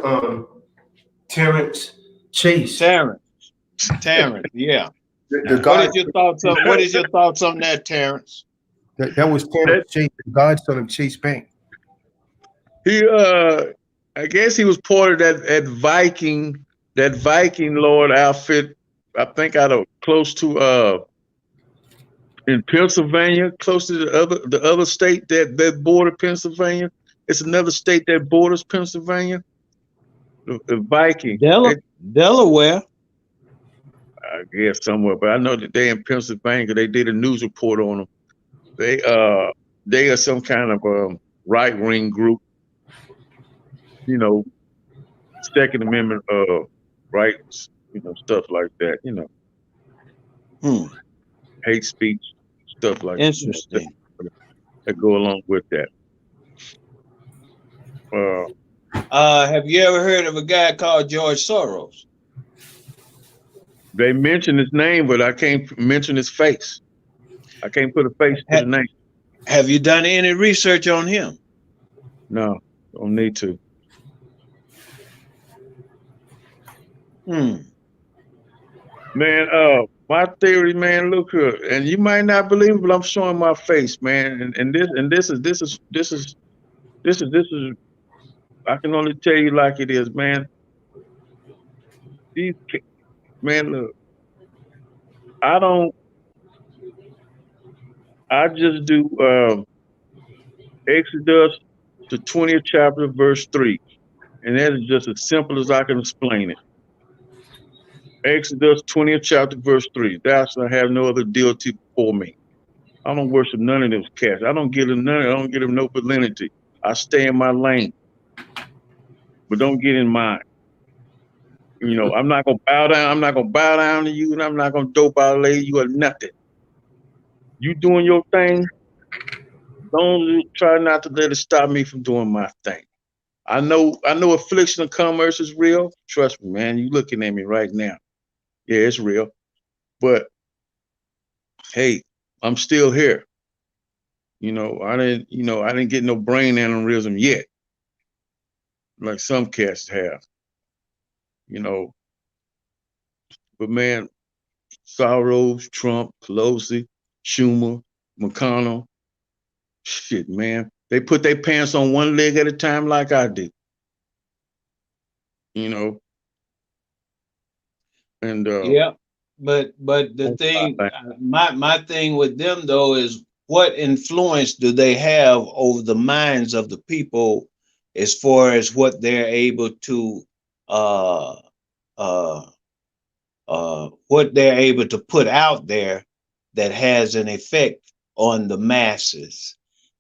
Terrence Chase. Terrence, yeah. What is your thoughts on that, Terrence? That was Terrence Chase, the godson of Chase Bank. He I guess he was part of that Viking Lord outfit, I think out of close to in Pennsylvania, close to the other state that border Pennsylvania. It's another state that borders Pennsylvania. The Viking. Delaware. I guess somewhere, but I know that they in Pennsylvania. They did a news report on them. They are some kind of right wing group. You know, Second Amendment rights. You know, stuff like that. You know, hate speech, stuff like interesting that go along with that. Have you ever heard of a guy called George Soros? They mention his name, but I can't mention his face. I can't put a face to the name. Have you done any research on him? No, don't need to. Man, my theory, man, look here, and you might not believe it, but I'm showing my face, man, and this is I can only tell you like it is, man. Man, look, I just do Exodus, the 20th chapter, verse 3. And that is just as simple as I can explain it. Exodus 20th chapter, verse 3. Thou shalt have no other deity before me. I don't worship none of those cats. I don't give them none. I don't give them no validity. I stay in my lane, but don't get in mine. You know, I'm not gonna bow down. I'm not gonna bow down to you, and I'm not gonna dope out lay you or nothing. You doing your thing. Don't try not to let it stop me from doing my thing. I know affliction of commerce is real. Trust me, man. You looking at me right now. Yeah, it's real. But hey, I'm still here. I didn't get no brain aneurysm yet, like some cats have. You know, but man, Soros, Trump, Pelosi, Schumer, McConnell, shit, man. They put their pants on one leg at a time like I did. You know, and Yeah, but the thing, my thing with them though is what influence do they have over the minds of the people as far as what they're able to uh uh what they're able to put out there that has an effect on the masses.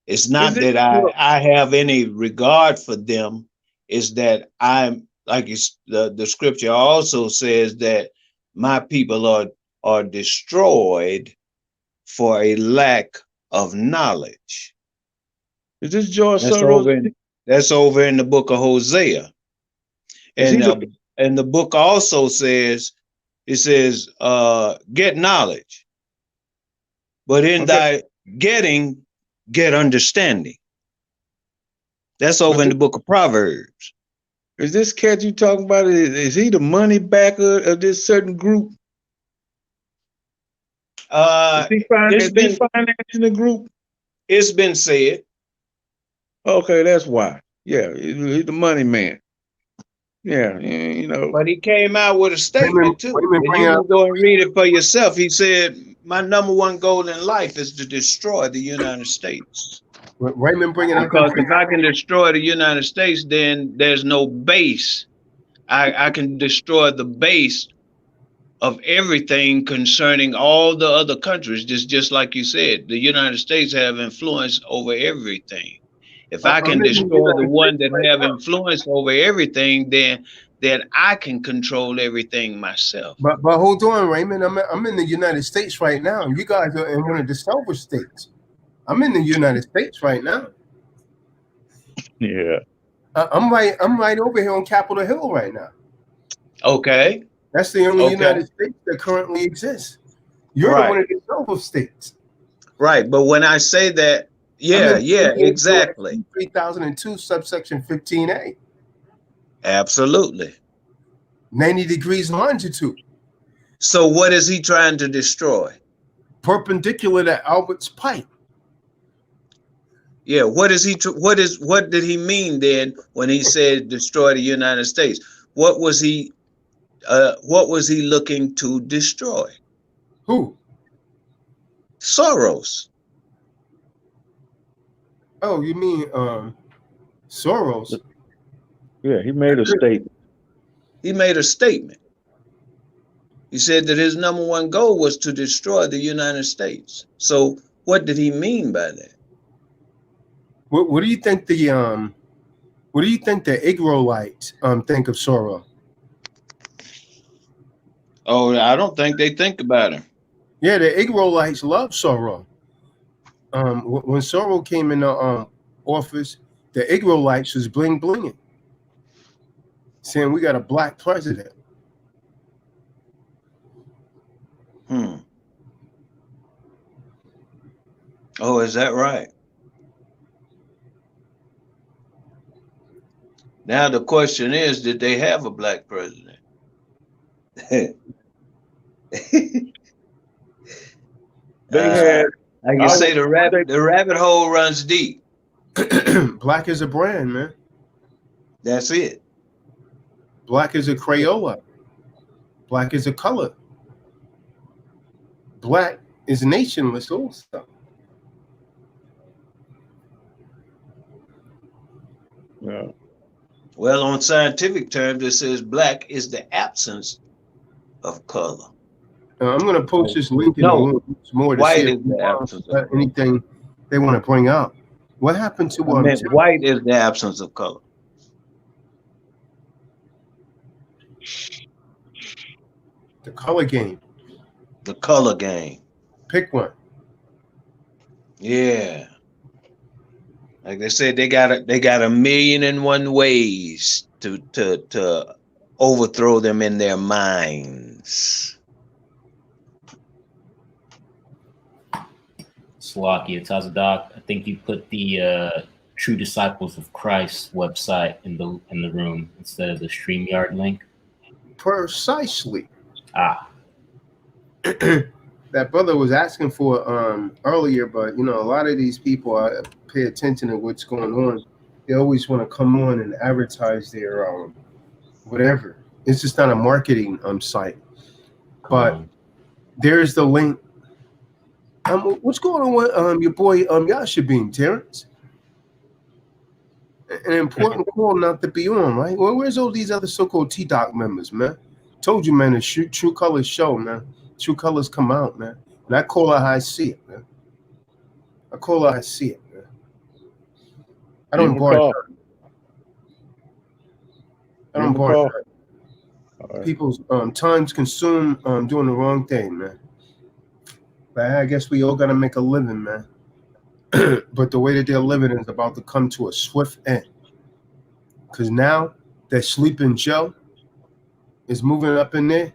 It's not that I have any regard for them, it's that I'm like the scripture also says that my people are destroyed for a lack of knowledge. Is this George That's Soros? that's over in the book of Hosea. And the book also says, it says, get knowledge, but in thy getting, get understanding. That's over in the book of Proverbs. Is this cat you talking about? Is he the money backer of this certain group? Is he financing the group? It's been said. Okay, that's why. Yeah, he's the money man. Yeah, you know. But he came out with a statement too. And you can go and read it for yourself. He said, my number one goal in life is to destroy the United States. Raymond bringing up because if I can destroy the United States, then there's no base. I can destroy the base of everything concerning all the other countries. Just like you said, the United States have influence over everything. If I can destroy the one that have influence over everything, then I can control everything myself. But hold on, Raymond. I'm in the United States right now. You guys are in one of the silver states. I'm in the United States right now. Yeah. I'm right over here on Capitol Hill right now. Okay. That's the only United States that currently exists. You're one of the silver states. Right. But when I say that, yeah, exactly. 3002 subsection 15A. Absolutely. 90 degrees longitude. So what is he trying to destroy? Perpendicular to Albert's Pike. Yeah, what did he mean then when he said destroy the United States? What was he looking to destroy? Who? Soros. Oh, you mean Soros? Yeah, he made a statement. He made a statement. He said that his number one goal was to destroy the United States. So what did he mean by that? What do you think the Igroites think of Soros? Oh, I don't think they think about him. Yeah, the Igroites love Soros. When Soros came in the office, the Igroites was bling blinging, saying we got a black president. Oh, is that right? Now the question is, did they have a black president? They had. Like you say, the rabbit hole runs deep. Black is a brand, man. That's it. Black is a Crayola. Black is a color. Black is nationless also. Yeah. Well, on scientific terms, it says black is the absence of color. I'm gonna post this link in the No, room more to see white if is the absence of color. anything they want to bring out. What happened to I meant white is the absence of color. the color game? The color game. Pick one. Yeah. Like they said, they got a million and one ways to overthrow them in their minds. Salakia, Tazadaq, I think you put the True Disciples of Christ website in the room instead of the StreamYard link. Precisely. That brother was asking for earlier, but a lot of these people pay attention to what's going on. They always want to come on and advertise their whatever. It's just not a marketing site. But there's the link. What's going on with your boy Yashabin, Terrence? An important call not to be on, right? Well, where's all these other so-called T-Doc members, man? Told you, man, the True Colors show, man. True Colors come out, man. And I call it how I see it, man. I call it how I see it, man. I don't bar. I don't bar. People's time's consumed doing the wrong thing, man. But I guess we all gotta make a living, man. But the way that they're living is about to come to a swift end. Because now that Sleeping Joe is moving up in there,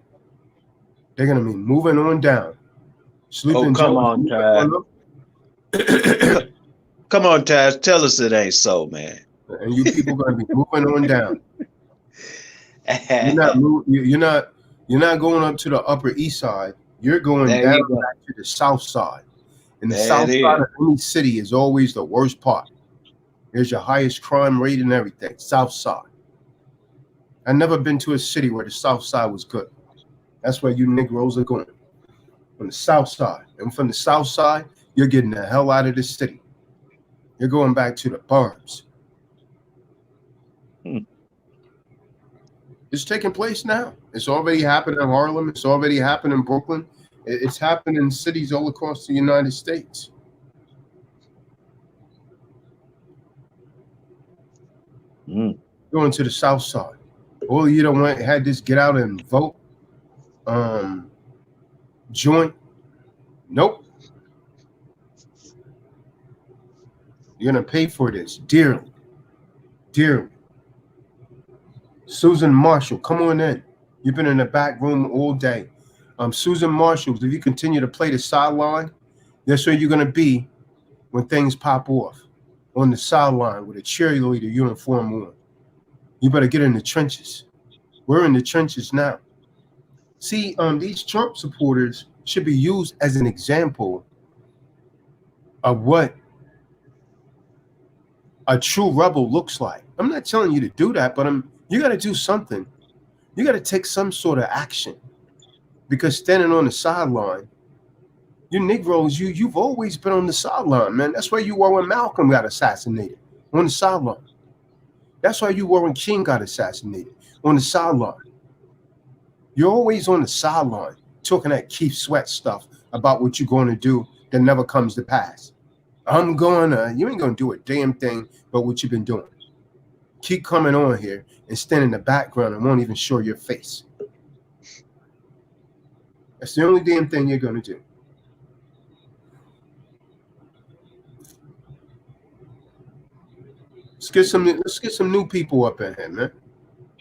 they're gonna be moving on down. Sleeping come Joe on, Taz. Come on, Taz. Tell us it ain't so, man. And you people gonna be moving on down. You're not going up to the Upper East Side. You're going down back to the South Side. And the South Side of any city is always the worst part. There's your highest crime rate and everything. South Side. I've never been to a city where the South Side was good. That's where you Negroes are going. From the South Side. And from the South Side, you're getting the hell out of the city. You're going back to the burbs. It's taking place now. It's already happened in Harlem. It's already happened in Brooklyn. It's happened in cities all across the United States. Going to the South Side. All you don't want had this get out and vote joint. Nope. You're gonna pay for this dearly. Dearly. Susan Marshall, come on in. You've been in the back room all day. Susan Marshall, if you continue to play the sideline, that's where you're going to be when things pop off. On the sideline with a cheerleader uniform on. You better get in the trenches. We're in the trenches now. See, these Trump supporters should be used as an example of what a true rebel looks like. I'm not telling you to do that, but you got to do something. You got to take some sort of action, because standing on the sideline, you Negroes, you've always been on the sideline, man. That's where you were when Malcolm got assassinated, on the sideline. That's why you were when King got assassinated, on the sideline. You're always on the sideline talking that Keith Sweat stuff about what you're going to do that never comes to pass. You ain't going to do a damn thing but what you've been doing. Keep coming on here and stand in the background and won't even show your face. That's the only damn thing you're going to do. Let's get some new people up in here, man.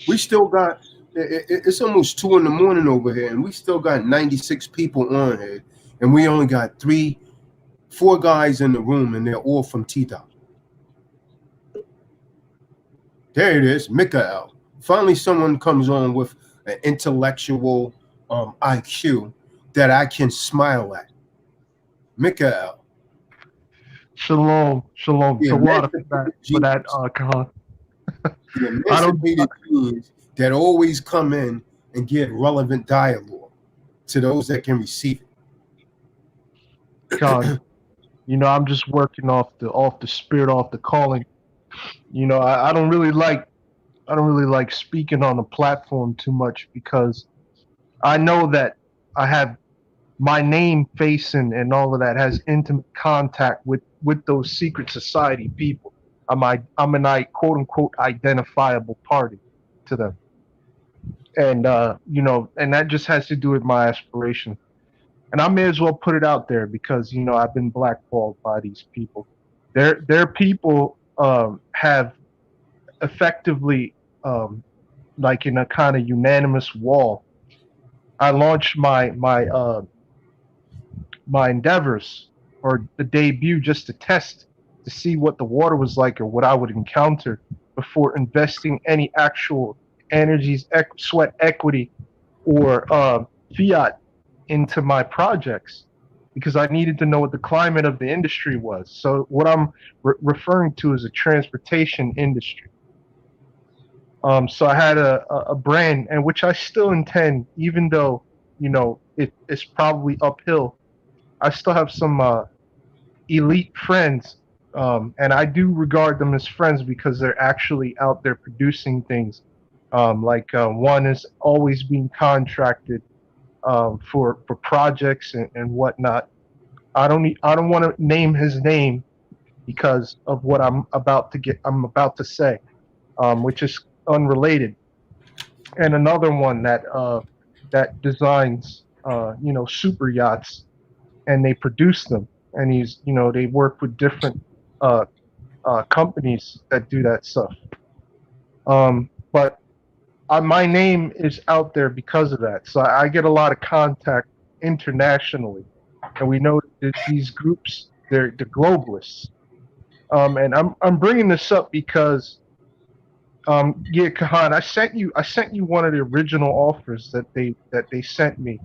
We still got, it's almost 2 a.m. over here, and we still got 96 people on here, and we only got 4 guys in the room, and they're all from T-Dot. There it is, Mikael. Finally, someone comes on with an intellectual IQ that I can smile at. Mikael. Shalom. Yeah, Tawada for that, Khan. The emancipated beings that always come in and give relevant dialogue to those that can receive it. Khan, I'm just working off the spirit, off the calling. I don't really like speaking on the platform too much, because I know that I have my name, face, and all of that has intimate contact with those secret society people. I'm an quote unquote identifiable party to them, and and that just has to do with my aspiration. And I may as well put it out there because I've been blackballed by these people. Their people have effectively, like in a kind of unanimous wall. I launched my endeavors or the debut just to test to see what the water was like or what I would encounter before investing any actual energies, sweat equity, or fiat into my projects because I needed to know what the climate of the industry was. So what I'm referring to is a transportation industry. So I had a brand, and which I still intend, even though it's probably uphill. I still have some elite friends, and I do regard them as friends because they're actually out there producing things. One is always being contracted for projects and whatnot. I don't want to name his name because of what I'm about to say, which is unrelated. And another one that designs super yachts and they produce them, and they work with different uh, companies that do that stuff. But my name is out there because of that, so I get a lot of contact internationally, and we know that these groups they're globalists. And I'm bringing this up because yeah, Kahan, I sent you one of the original offers that they sent me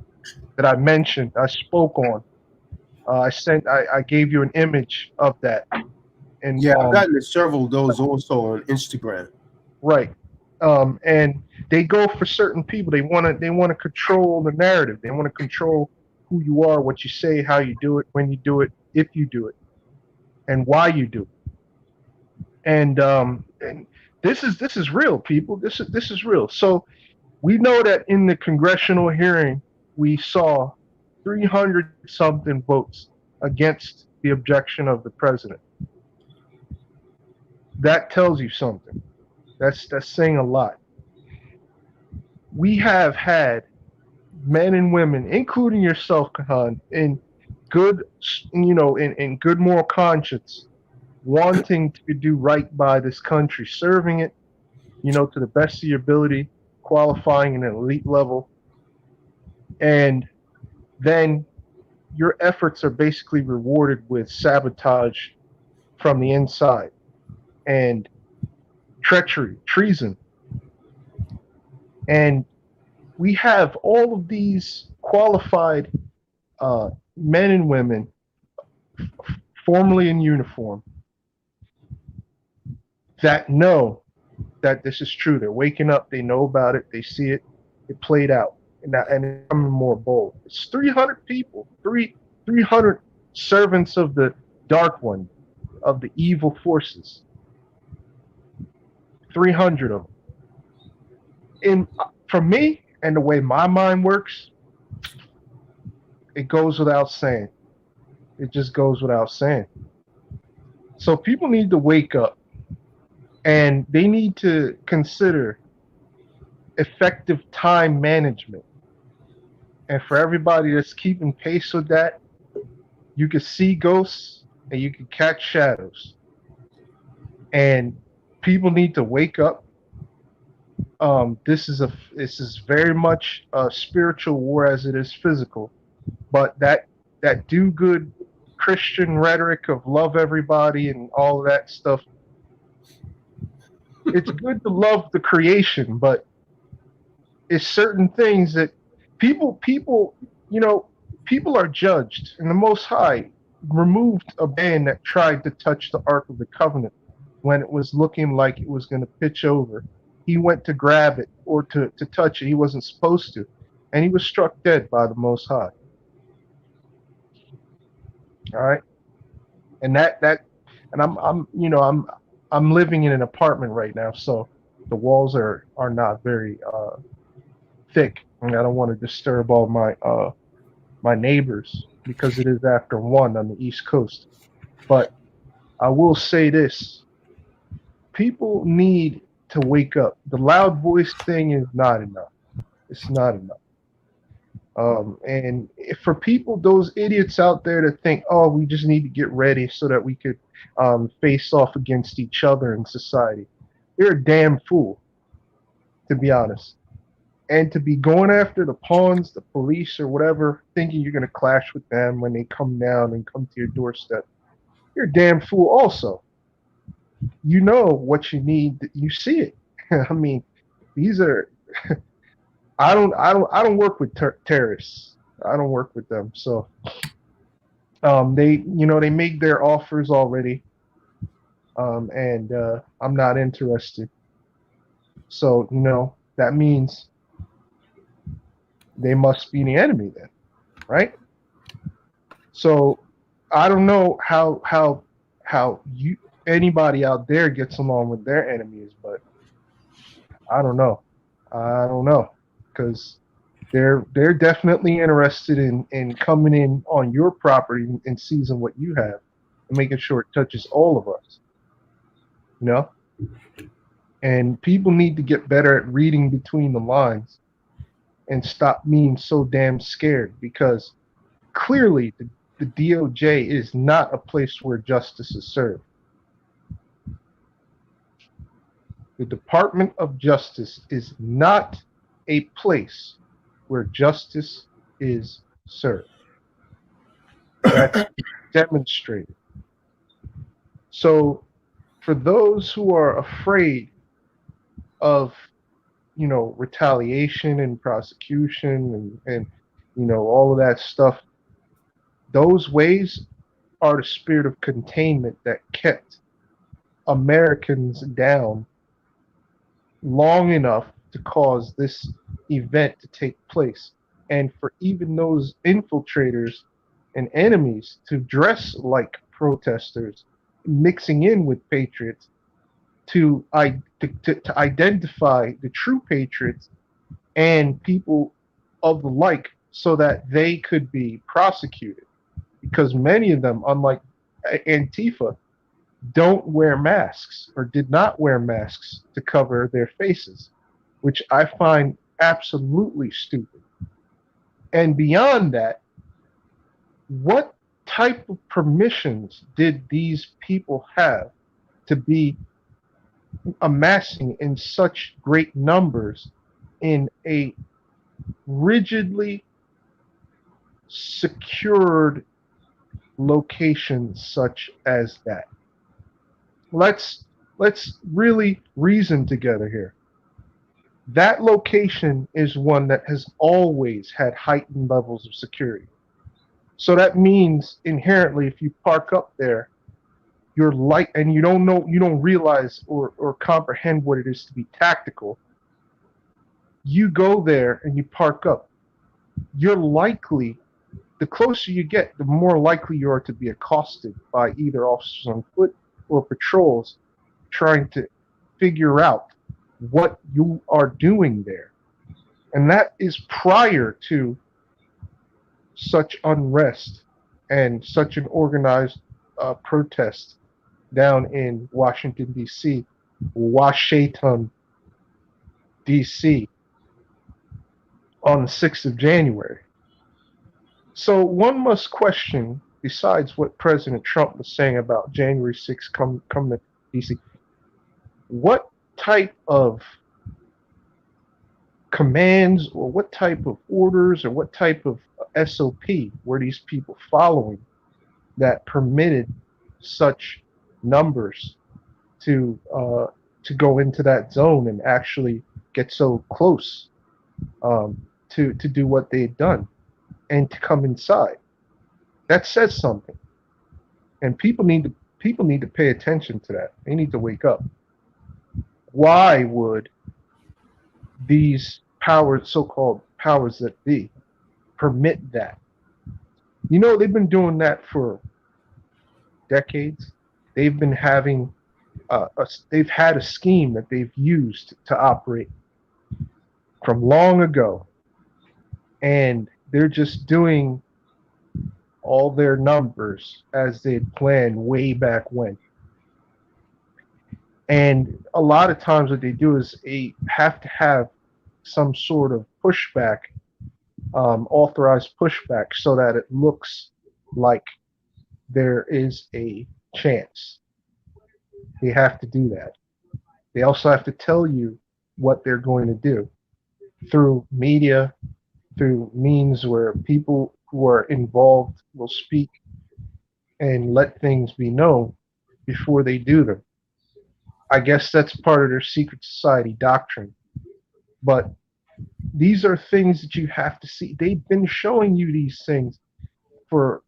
that I mentioned I spoke on. I gave you an image of that, and Yeah, I've gotten several of those also on Instagram. right, and they go for certain people. They want to control the narrative. They want to control who you are, what you say, how you do it, when you do it, if you do it, and why you do it. And this is real, people. This is real. So we know that in the congressional hearing, we saw 300 something votes against the objection of the president. That tells you something. That's saying a lot. We have had men and women, including yourself, Kahan, in good, in good moral conscience, wanting to do right by this country, serving it, to the best of your ability, qualifying in an elite level, and then your efforts are basically rewarded with sabotage from the inside and treachery, treason. And we have all of these qualified men and women, formerly in uniform, that know that this is true. They're waking up, they know about it, they see it, it played out. And it's becoming more bold. It's 300 people, 300 servants of the Dark One, of the evil forces. 300 of them. For me, and the way my mind works, it goes without saying. It just goes without saying. So people need to wake up, and they need to consider effective time management. And for everybody that's keeping pace with that, you can see ghosts and you can catch shadows. And people need to wake up. This is very much a spiritual war as it is physical. But that do good Christian rhetoric of love everybody and all of that stuff, it's good to love the creation, but it's certain things that people are judged, and the Most High removed a man that tried to touch the Ark of the Covenant when it was looking like it was going to pitch over. He went to grab it or to touch it. He wasn't supposed to, and he was struck dead by the Most High. All right, and and I'm living in an apartment right now, so the walls are not very thick, and I don't want to disturb all my neighbors because it is after 1 on the East Coast. But I will say this: people need to wake up. The loud voice thing is not enough. It's not enough. And for people, those idiots out there that think, oh, we just need to get ready so that we could face off against each other in society, you're a damn fool, to be honest. And to be going after the pawns, the police, or whatever, thinking you're going to clash with them when they come down and come to your doorstep, you're a damn fool also. You know what you need. You see it. I mean, these are. I don't work with terrorists. I don't work with them. So, they make their offers already, and I'm not interested. So, that means they must be the enemy then, right? So, I don't know how anybody out there gets along with their enemies, but I don't know. Because they're definitely interested in coming in on your property and seizing what you have and making sure it touches all of us. And people need to get better at reading between the lines and stop being so damn scared, because clearly the DOJ is not a place where justice is served. The Department of Justice is not a place where justice is served. That's demonstrated. So, for those who are afraid of, retaliation and prosecution and all of that stuff, those ways are the spirit of containment that kept Americans down long enough to cause this event to take place, and for even those infiltrators and enemies to dress like protesters, mixing in with patriots to identify the true patriots and people of the like, so that they could be prosecuted, because many of them, unlike Antifa, don't wear masks or did not wear masks to cover their faces, which I find absolutely stupid. And beyond that, what type of permissions did these people have to be amassing in such great numbers in a rigidly secured location such as that? Let's really reason together here. That location is one that has always had heightened levels of security. So that means inherently, if you park up there, you're light and you don't realize or comprehend what it is to be tactical. You go there and you park up. You're likely, the closer you get, the more likely you are to be accosted by either officers on foot or patrols trying to figure out what you are doing there. And that is prior to such unrest and such an organized protest down in Washington, D.C., Washington, D.C., on the 6th of January. So one must question, besides what President Trump was saying about January 6th come to D.C., what type of commands or what type of orders or what type of SOP were these people following that permitted such numbers to go into that zone and actually get so close to do what they had done and to come inside? That says something, and people need to pay attention to that. They need to wake up. Why would these powers, so-called powers that be, permit that? They've been doing that for decades. They've been having they've had a scheme that they've used to operate from long ago, and they're just doing all their numbers as they'd planned way back when. And a lot of times what they do is they have to have some sort of pushback, authorized pushback, so that it looks like there is a chance. They have to do that. They also have to tell you what they're going to do through media, through means where people who are involved will speak and let things be known before they do them. I guess that's part of their secret society doctrine. But these are things that you have to see. They've been showing you these things for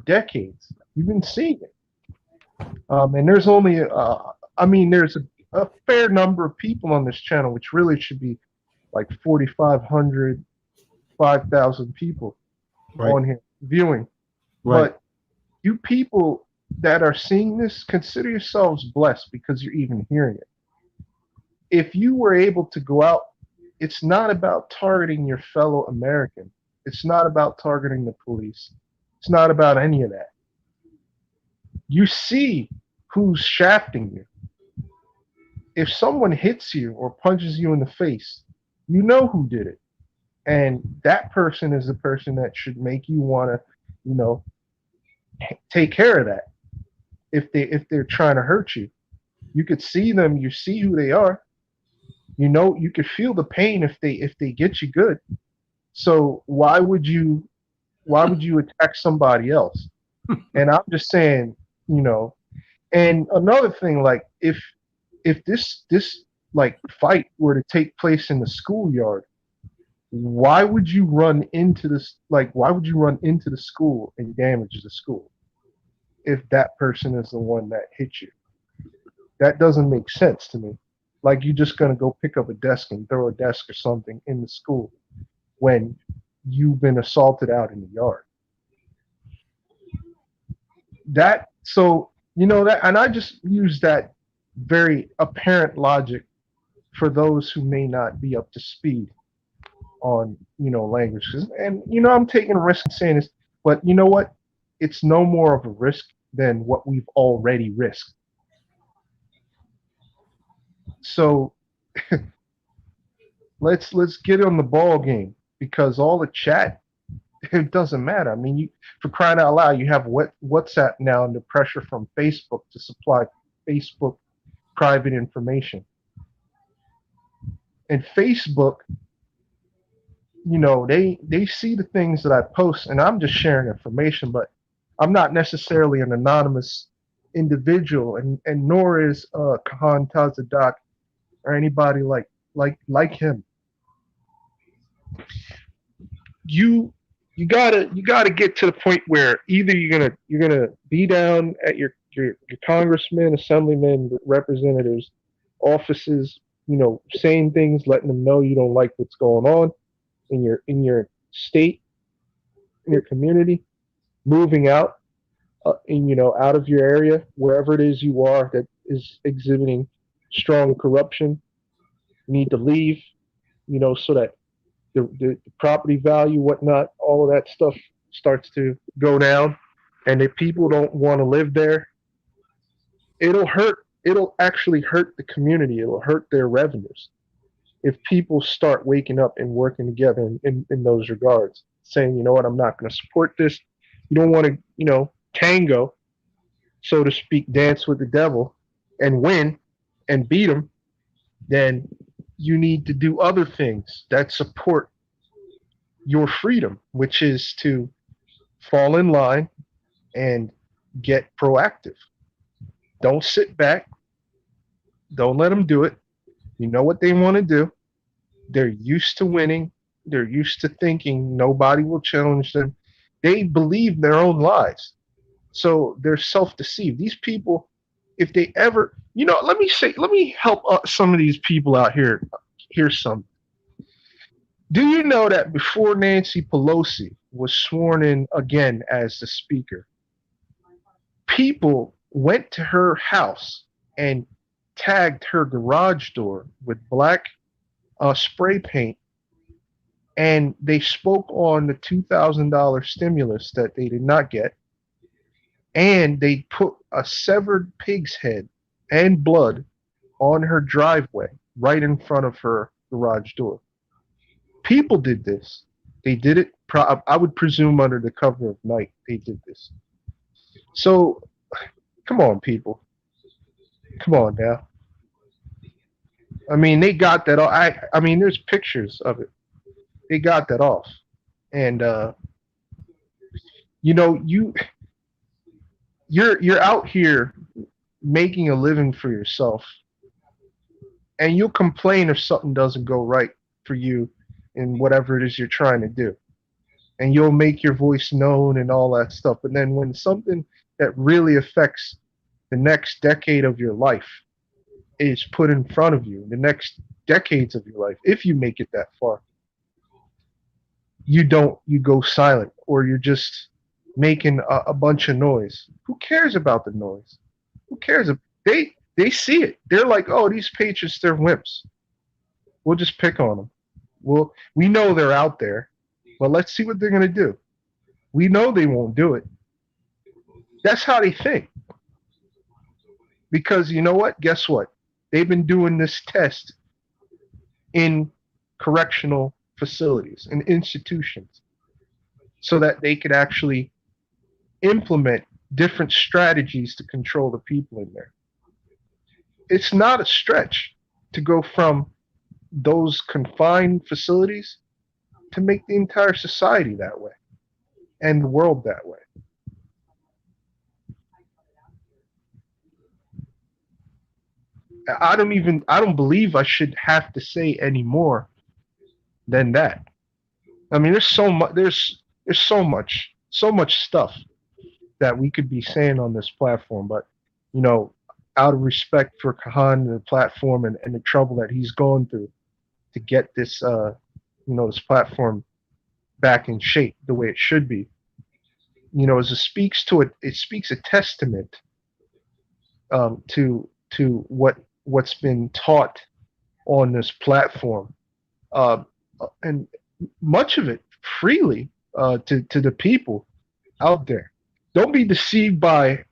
decades. You've been seeing it. And there's only, there's a fair number of people on this channel, which really should be like 4,500, 5,000 people on here viewing. Right. But you people that are seeing this, consider yourselves blessed because you're even hearing it. If you were able to go out, it's not about targeting your fellow American. It's not about targeting the police. It's not about any of that. You see who's shafting you. If someone hits you or punches you in the face, you know who did it. And that person is the person that should make you want to, take care of that. If they're trying to hurt you, you could see them. You see who they are. You could feel the pain if they get you good. So why would you attack somebody else? And I'm just saying, and another thing, like if this like fight were to take place in the schoolyard, why would you run into this? Like, why would you run into the school and damage the school if that person is the one that hit you? That doesn't make sense to me. Like, you're just gonna go pick up a desk and throw a desk or something in the school when you've been assaulted out in the yard. That and I just use that very apparent logic for those who may not be up to speed on languages. And I'm taking a risk in saying this, but you know what? It's no more of a risk than what we've already risked. So let's get on the ball game, because all the chat, it doesn't matter. I mean, for crying out loud, you have WhatsApp now under pressure from Facebook to supply Facebook private information. And Facebook, they see the things that I post, and I'm just sharing information, but I'm not necessarily an anonymous individual, and nor is Cant, Tazadaq, or anybody like him. You gotta get to the point where either you're gonna be down at your congressmen, assemblymen, representatives, offices, saying things, letting them know you don't like what's going on in your state, in your community, moving out, out of your area, wherever it is you are that is exhibiting strong corruption. You need to leave, so that the property value, whatnot, all of that stuff starts to go down, and if people don't want to live there, it'll actually hurt the community. It'll hurt their revenues if people start waking up and working together in those regards, saying, you know what, I'm not going to support this. You don't want to, tango, so to speak, dance with the devil and win and beat him. Then you need to do other things that support your freedom, which is to fall in line and get proactive. Don't sit back. Don't let them do it. You know what they want to do. They're used to winning. They're used to thinking nobody will challenge them. They believe their own lies. So they're self-deceived. These people, if they ever, let me help some of these people out here. Here's some. Do you know that before Nancy Pelosi was sworn in again as the speaker, people went to her house and tagged her garage door with black spray paint and they spoke on the $2,000 stimulus that they did not get, and they put a severed pig's head and blood on her driveway right in front of her garage door. People did this. They did it, I would presume, under the cover of night. They did this. So, come on, people. Come on now. I mean, they got that. I mean, there's pictures of it. They got that off, and you know, you're out here making a living for yourself, and you'll complain if something doesn't go right for you in whatever it is you're trying to do, and you'll make your voice known and all that stuff. But then when something that really affects the next decade of your life is put in front of you, the next decades of your life, if you make it that far, you go silent, or you're just making a bunch of noise. Who cares about the noise? Who cares? They see it. They're like, oh, these patriots, they're wimps. We'll just pick on them. We know they're out there, but let's see what they're going to do. We know they won't do it. That's how they think. Because you know what? Guess what? They've been doing this test in correctional facilities and institutions so that they could actually implement different strategies to control the people in there. It's not a stretch to go from those confined facilities to make the entire society that way and the world that way. I don't believe I should have to say any more than that. I mean, there's so much stuff that we could be saying on this platform, but you know, out of respect for Kahan and the platform and the trouble that he's gone through to get this this platform back in shape the way it should be. You know, as it speaks a testament to what's been taught on this platform, and much of it freely to the people out there. Don't be deceived by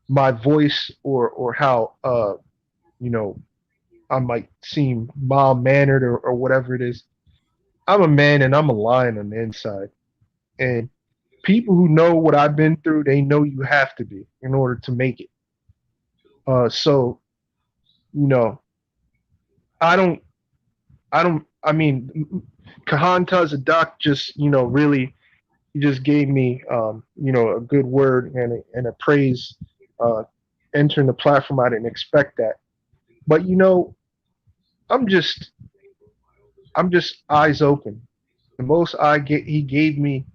my voice or how I might seem mild mannered or whatever it is. I'm a man and I'm a lion on the inside, and people who know what I've been through, they know you have to be in order to make it. So, you know, I mean, Kahan Tazadaq just, really, he just gave me, a good word and a praise, entering the platform. I didn't expect that. But, I'm just eyes open. The most he gave me,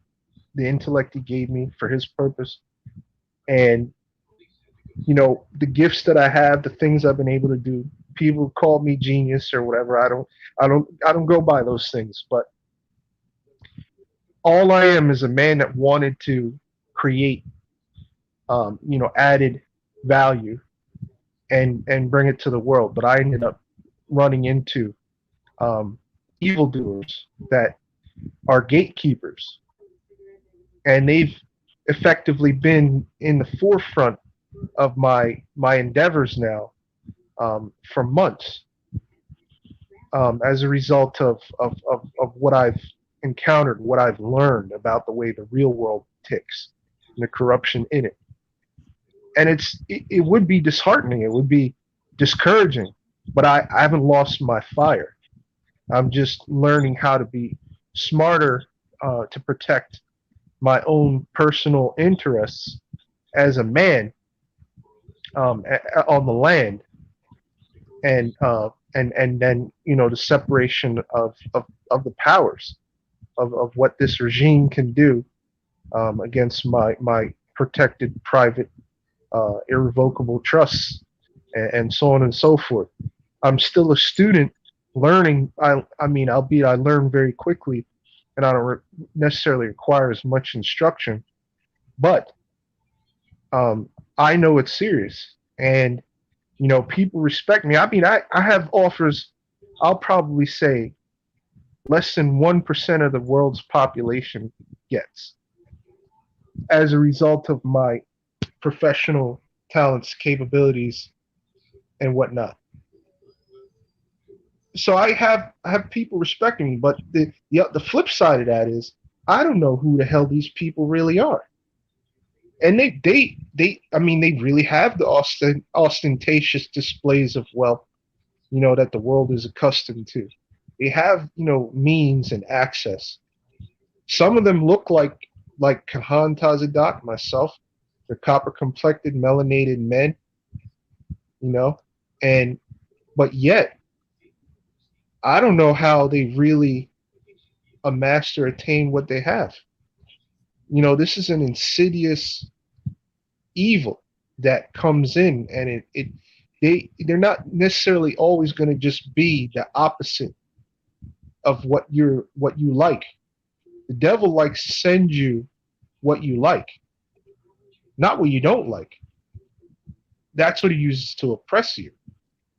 the intellect he gave me for his purpose. And, the gifts that I have, the things I've been able to do, people call me genius or whatever. I don't go by those things, but all I am is a man that wanted to create, added value and bring it to the world. But I ended up running into evildoers that are gatekeepers, and they've effectively been in the forefront of my endeavors now for months, as a result of what I've encountered, what I've learned about the way the real world ticks and the corruption in it. And it would be disheartening, it would be discouraging, but I haven't lost my fire. I'm just learning how to be smarter to protect my own personal interests as a man on the land, and then the separation of the powers of what this regime can do against my protected private irrevocable trusts and so on and so forth. I'm still a student learning. I mean, albeit I learn very quickly, and I don't necessarily require as much instruction, but I know it's serious, and people respect me. I mean, I have offers. I'll probably say less than 1% of the world's population gets as a result of my professional talents, capabilities, and whatnot. So I have people respecting me, but the flip side of that is I don't know who the hell these people really are. And I mean, they really have the ostentatious displays of wealth, that the world is accustomed to. They have, means and access. Some of them look like Kahan Tazadaq, myself. They're copper complected, melanated men, and but yet I don't know how they really amassed or attained what they have. This is an insidious evil that comes in, and they're not necessarily always going to just be the opposite of what you like. The devil likes to send you what you like, not what you don't like. That's what he uses to oppress you.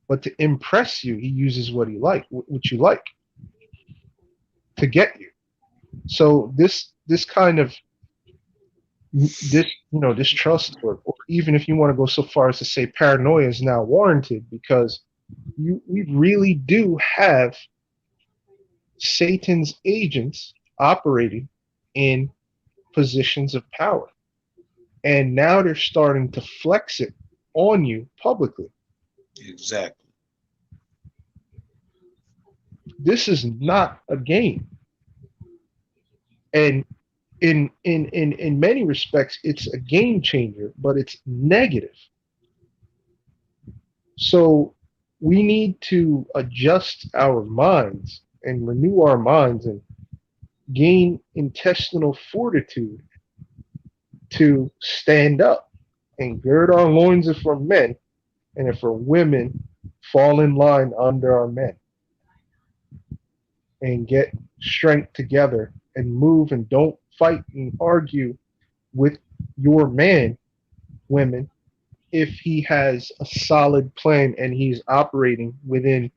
But to impress you, he uses what you like to get you. So this kind of distrust, or even if you want to go so far as to say paranoia, is now warranted, because we really do have Satan's agents operating in positions of power, and now they're starting to flex it on you publicly. Exactly. This is not a game, and in many respects it's a game changer, but it's negative. So we need to adjust our minds and renew our minds and gain intestinal fortitude to stand up and gird our loins if we're men, and if we're women, fall in line under our men and get strength together and move, and don't fight and argue with your man, women, if he has a solid plan and he's operating within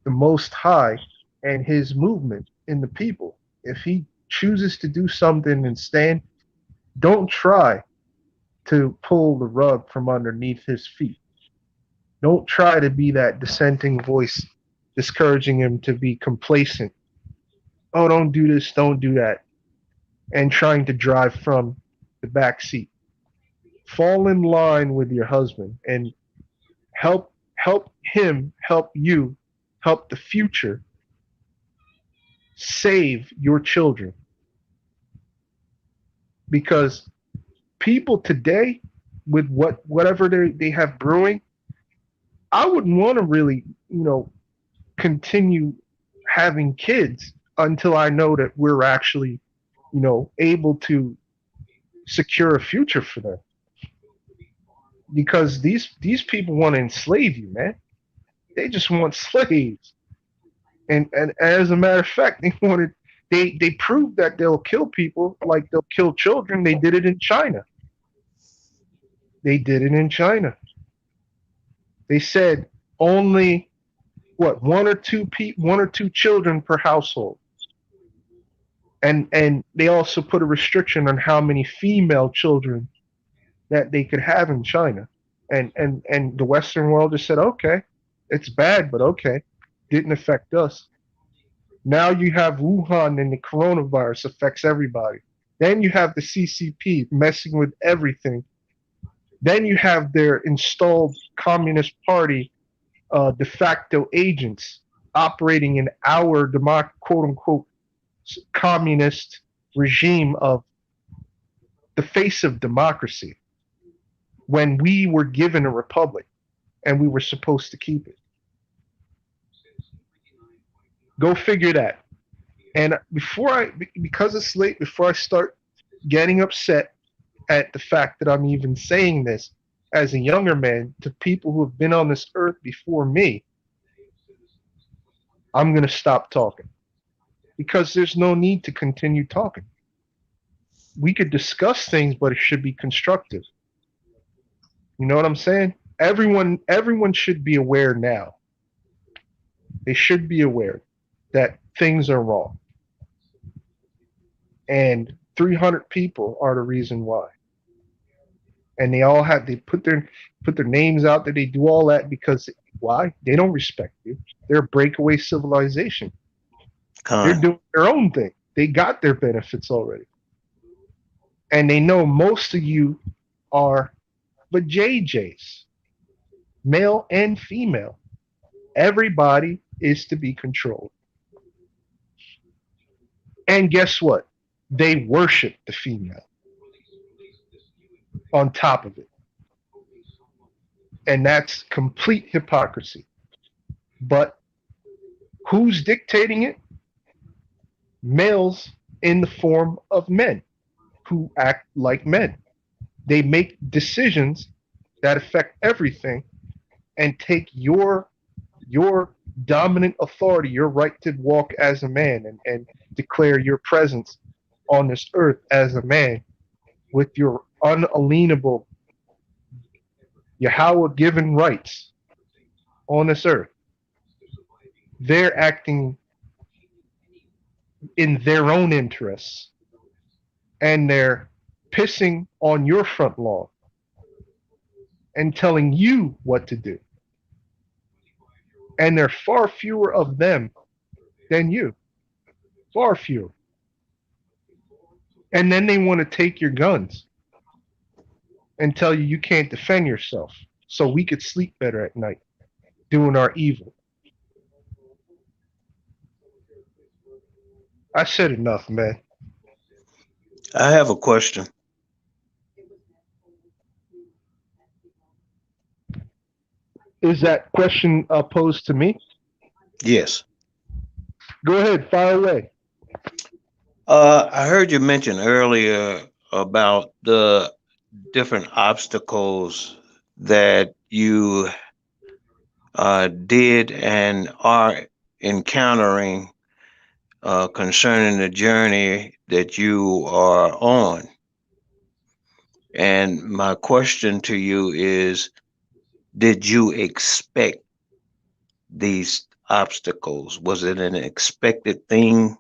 the Most High and his movement in the people. If he chooses to do something and stand, don't try to pull the rug from underneath his feet. Don't try to be that dissenting voice discouraging him to be complacent. Oh, don't do this, don't do that, and trying to drive from the back seat. Fall in line with your husband and help him, help you, help the future, save your children. Because people today, with whatever they have brewing, I wouldn't want to really, continue having kids until I know that we're actually, able to secure a future for them. Because these people want to enslave you, man. They just want slaves. And as a matter of fact, they proved that they'll kill people, like they'll kill children. They did it in China. They did it in China. They said only one or two children per household. And they also put a restriction on how many female children that they could have in China. And the Western world just said, okay, it's bad, but okay. Didn't affect us. Now you have Wuhan, and the coronavirus affects everybody. Then you have the CCP messing with everything. Then you have their installed Communist Party de facto agents operating in our quote-unquote communist regime of the face of democracy, when we were given a republic and we were supposed to keep it. Go figure that. And because it's late, before I start getting upset at the fact that I'm even saying this as a younger man to people who have been on this earth before me, I'm going to stop talking, because there's no need to continue talking. We could discuss things, but it should be constructive. You know what I'm saying? Everyone should be aware now They should be aware that things are wrong. And 300 people are the reason why. And they put their names out there. They do all that because why? They don't respect you. They're a breakaway civilization. They're doing their own thing. They got their benefits already. And they know most of you are the JJs, male and female. Everybody is to be controlled. And guess what? They worship the female on top of it. And that's complete hypocrisy. But who's dictating it? Males in the form of men who act like men. They make decisions that affect everything and take your dominant authority, your right to walk as a man and declare your presence on this earth as a man with your unalienable Yahweh given rights on this earth. They're acting in their own interests and they're pissing on your front lawn and telling you what to do. And there are far fewer of them than you. Far fewer. And then they want to take your guns and tell you you can't defend yourself so we could sleep better at night doing our evil. I said enough, man. I have a question. Is that question posed to me? Yes. Go ahead, fire away. I heard you mention earlier about the different obstacles that you did and are encountering concerning the journey that you are on. And my question to you is, did you expect these obstacles? Was it an expected thing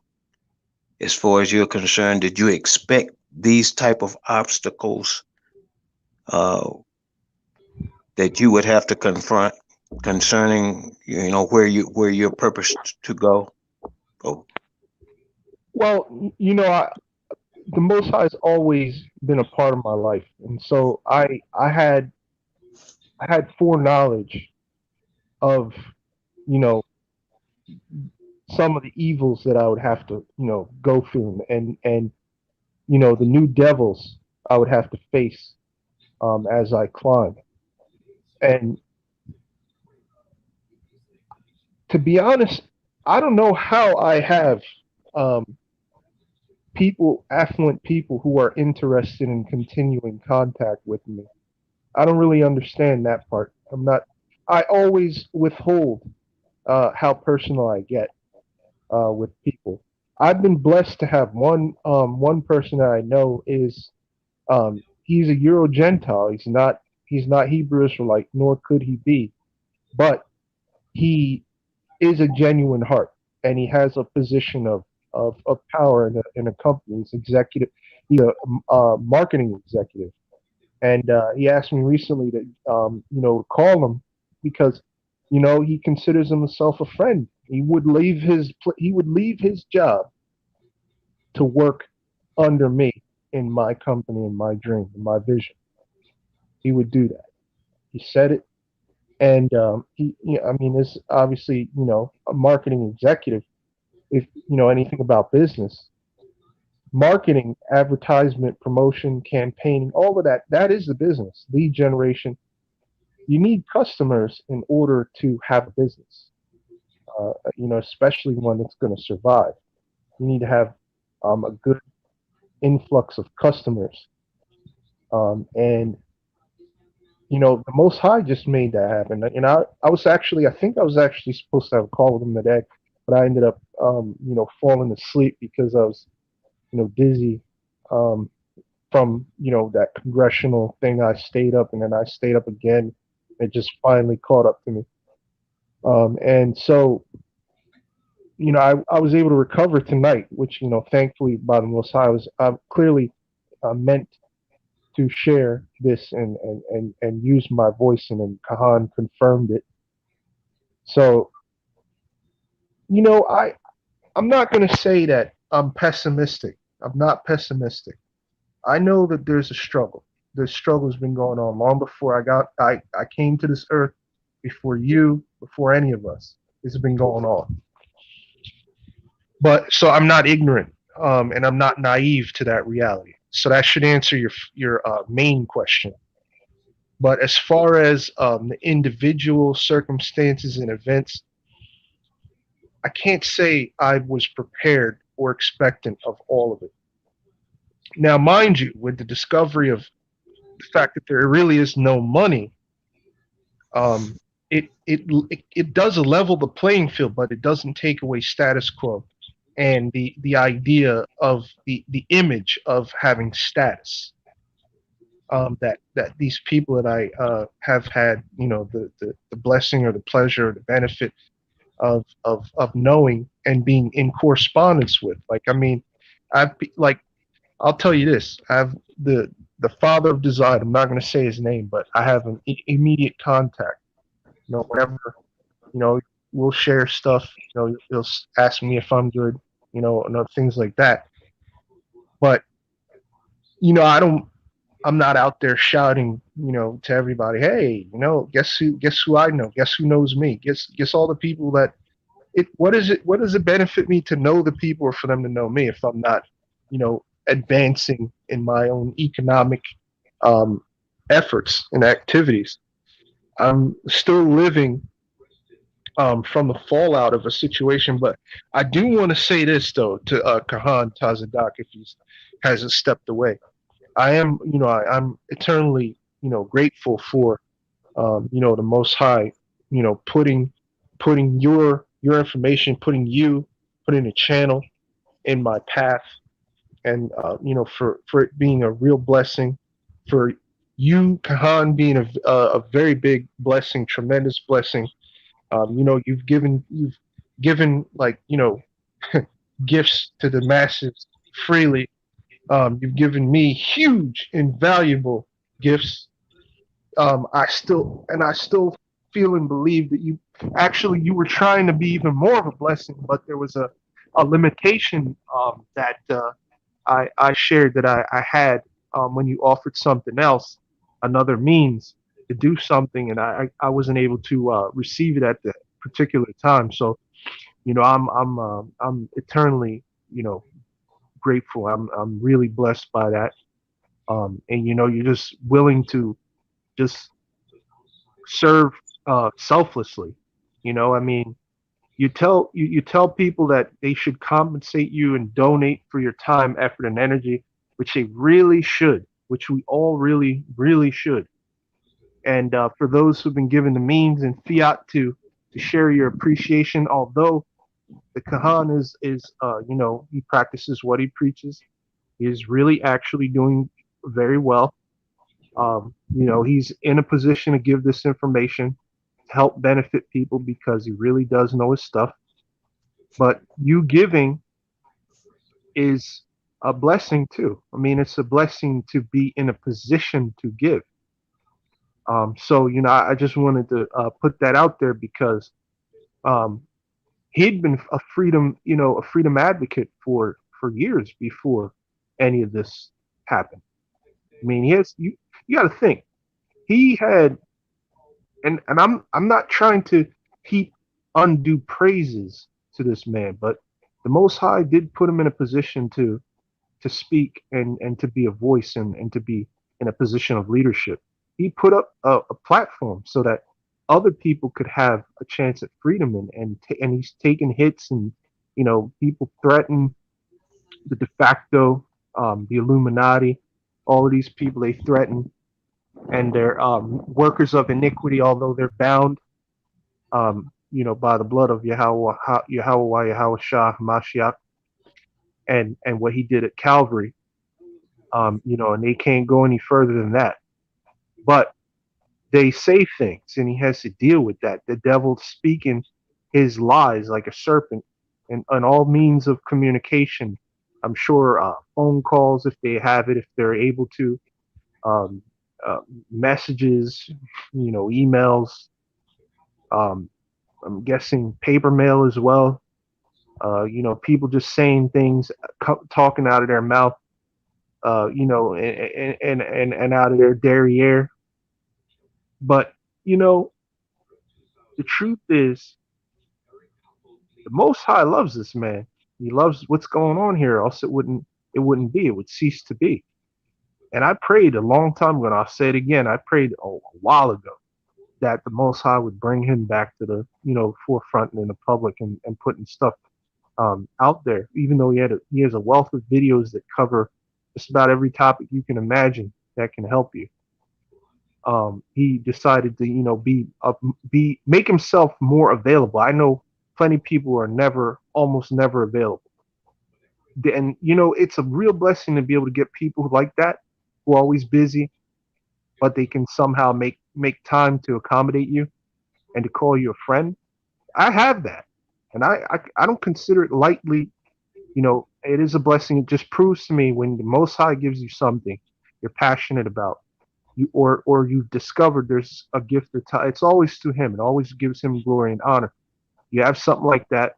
as far as you're concerned? Did you expect these type of obstacles that you would have to confront concerning, where you're purposed to go? Oh. Well, the Most High has always been a part of my life, and so I had foreknowledge of some of the evils that I would have to go through, and the new devils I would have to face as I climb. And to be honest, I don't know how I have affluent people who are interested in continuing contact with me. I don't really understand that part. I always withhold how personal I get with people. I've been blessed to have one person that I know is he's a Euro Gentile. He's not Hebrew Israelite, nor could he be, but he is a genuine heart, and he has a position of power in a company. He's executive, he's a marketing executive, and he asked me recently to call him because he considers himself a friend. He would leave his job to work under me in my company, in my dream, in my vision. He would do that. He said it, and it's obviously a marketing executive. If you know anything about business, marketing, advertisement, promotion, campaigning, all of that is the business. Lead generation. You need customers in order to have a business. Especially one that's going to survive. You need to have a good influx of customers. And the Most High just made that happen. And I think I was actually supposed to have a call with him today, but I ended up, falling asleep because I was, dizzy from, that congressional thing. I stayed up and then I stayed up again. It just finally caught up to me. And so I was able to recover tonight, which thankfully by the Most High was clearly meant to share this and use my voice, and then Kahan confirmed it. So I'm not going to say that I'm pessimistic. I'm not pessimistic. I know that there's a struggle. The struggle's been going on long before I came to this earth, before you, before any of us. It's been going on. But so I'm not ignorant, and I'm not naive to that reality. So that should answer your main question. But as far as the individual circumstances and events, I can't say I was prepared or expectant of all of it. Now, mind you, with the discovery of the fact that there really is no money, um, it does level the playing field, but it doesn't take away status quo and the idea of the image of having status. That these people that I have had, the blessing or the pleasure or the benefit of knowing and being in correspondence with. Like, I mean, I'll tell you this. I have the father of design. I'm not going to say his name, but I have an immediate contact. Whenever, we'll share stuff. He'll ask me if I'm good. And other things like that. But I'm not out there shouting, to everybody, hey, guess who I know? Guess who knows me? Guess all the people that what does it benefit me to know the people or for them to know me if I'm not, advancing in my own economic efforts and activities? I'm still living from the fallout of a situation, but I do want to say this though to Kahan Tazadaq, if he hasn't stepped away. I am, I'm eternally, grateful for, the Most High, putting your information, putting a channel in my path, and for it being a real blessing, for you, Kahan, being a very big blessing, tremendous blessing. You've given like gifts to the masses freely. You've given me huge, invaluable gifts. I still feel and believe that you were trying to be even more of a blessing, but there was a limitation that I shared that I had when you offered something else, another means to do something, and I wasn't able to receive it at the particular time. So I'm eternally grateful. I'm really blessed by that. And you're just willing to just serve selflessly. I mean, you tell people that they should compensate you and donate for your time, effort, and energy, which they really should, which we all really, really should. And for those who've been given the means and fiat to share your appreciation, although the Kahan is he practices what he preaches. He is really actually doing very well. He's in a position to give this information to help benefit people because he really does know his stuff. But you giving is a blessing too. I mean, it's a blessing to be in a position to give. So I just wanted to put that out there because um, he'd been a freedom advocate for years before any of this happened. I mean, you got to think he had, and I'm not trying to heap undue praises to this man, but the Most High did put him in a position to speak and to be a voice and to be in a position of leadership. He put up a platform so that other people could have a chance at freedom, and he's taken hits, and people threaten the de facto, the Illuminati, all of these people they threaten, and they're workers of iniquity, although they're bound, by the blood of Yahweh Shah Mashiach, and what he did at Calvary, and they can't go any further than that. But they say things, and he has to deal with that. The devil speaking his lies like a serpent, and all means of communication. I'm sure phone calls if they have it, if they're able to, um, uh, messages, emails. Um, I'm guessing paper mail as well. People just saying things, talking out of their mouth, and out of their derriere. But you know, the truth is, the Most High loves this man. He loves what's going on here, else it wouldn't be. It would cease to be. And I prayed a long time ago, and I'll say it again. I prayed a while ago that the Most High would bring him back to the forefront and in the public, and putting stuff out there. Even though he has a wealth of videos that cover just about every topic you can imagine that can help you. He decided to make himself more available. I know plenty of people are almost never available, and it's a real blessing to be able to get people like that who are always busy, but they can somehow make time to accommodate you and to call you a friend. I have that, and I don't consider it lightly. It is a blessing. It just proves to me when the Most High gives you something you're passionate about, or you've discovered there's a gift or it's always to Him. It always gives Him glory and honor. You have something like that,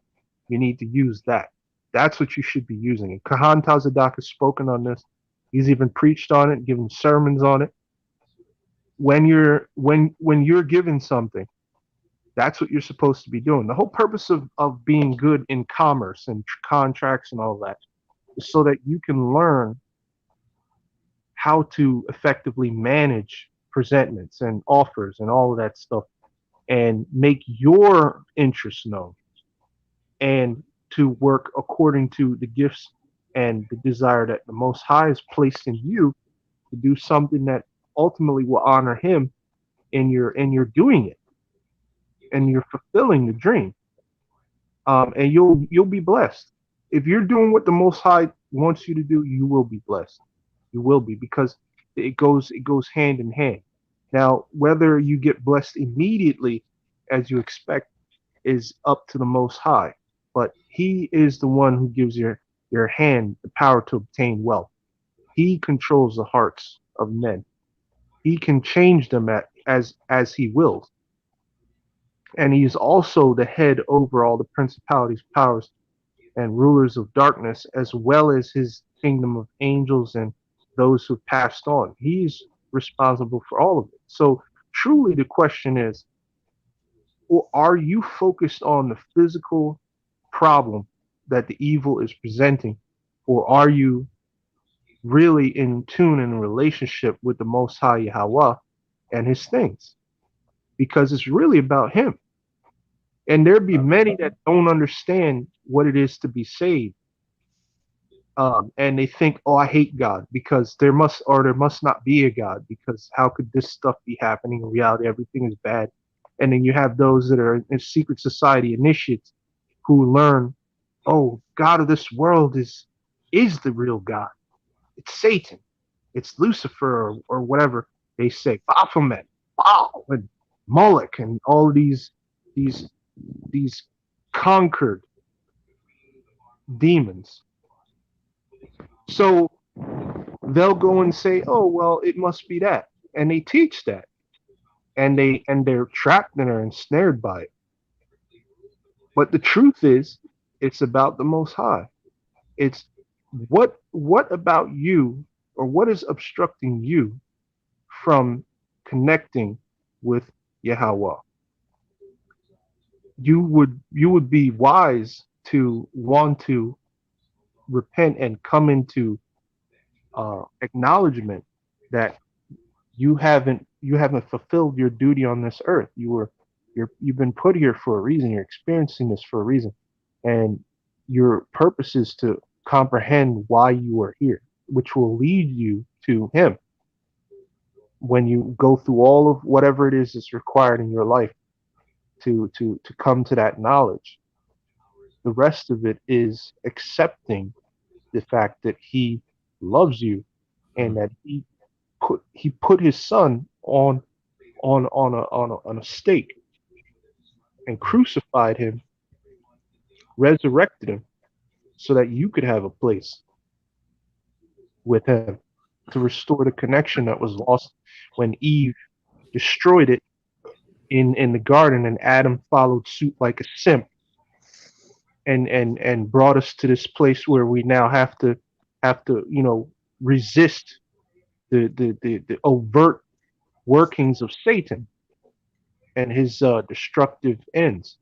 you need to use that. That's what you should be using. And Kahan Tazadaq has spoken on this. He's even preached on it, given sermons on it. When you're given something, that's what you're supposed to be doing. The whole purpose of being good in commerce and contracts and all that is so that you can learn how to effectively manage presentments and offers and all of that stuff, and make your interests known, and to work according to the gifts and the desire that the Most High has placed in you to do something that ultimately will honor Him in your doing it, and you're fulfilling the dream. And you'll be blessed. If you're doing what the Most High wants you to do, you will be blessed. You will be, because it goes hand in hand. Now, whether you get blessed immediately as you expect is up to the Most High, but He is the one who gives your hand the power to obtain wealth. He controls the hearts of men. He can change them as He wills. And He is also the head over all the principalities, powers, and rulers of darkness, as well as His kingdom of angels and those who passed on. He's responsible for all of it. So truly the question is, are you focused on the physical problem that the evil is presenting, or are you really in tune in a relationship with the Most High Yahweh and His things? Because it's really about Him. And there be many that don't understand what it is to be saved. And they think, oh, I hate God because there must not be a God, because how could this stuff be happening? In reality, everything is bad. And then you have those that are in secret society initiates who learn, oh, God of this world is the real God. It's Satan. It's Lucifer, or whatever they say. Baphomet, Baal, and Moloch, and all of these conquered demons. So they'll go and say, oh, well, it must be that. And they teach that. And they're trapped and are ensnared by it. But the truth is, it's about the Most High. It's what about you, or what is obstructing you from connecting with Yahweh? You would be wise to want to repent and come into acknowledgement that you haven't fulfilled your duty on this earth. You've been put here for a reason. You're experiencing this for a reason, and your purpose is to comprehend why you are here, which will lead you to Him when you go through all of whatever it is that's required in your life to come to that knowledge. The rest of it is accepting the fact that He loves you, and that He put His Son on a stake and crucified Him resurrected him so that you could have a place with him, to restore the connection that was lost when Eve destroyed it in the garden, and Adam followed suit like a simp, and brought us to this place where we now have to resist the overt workings of Satan and his destructive ends.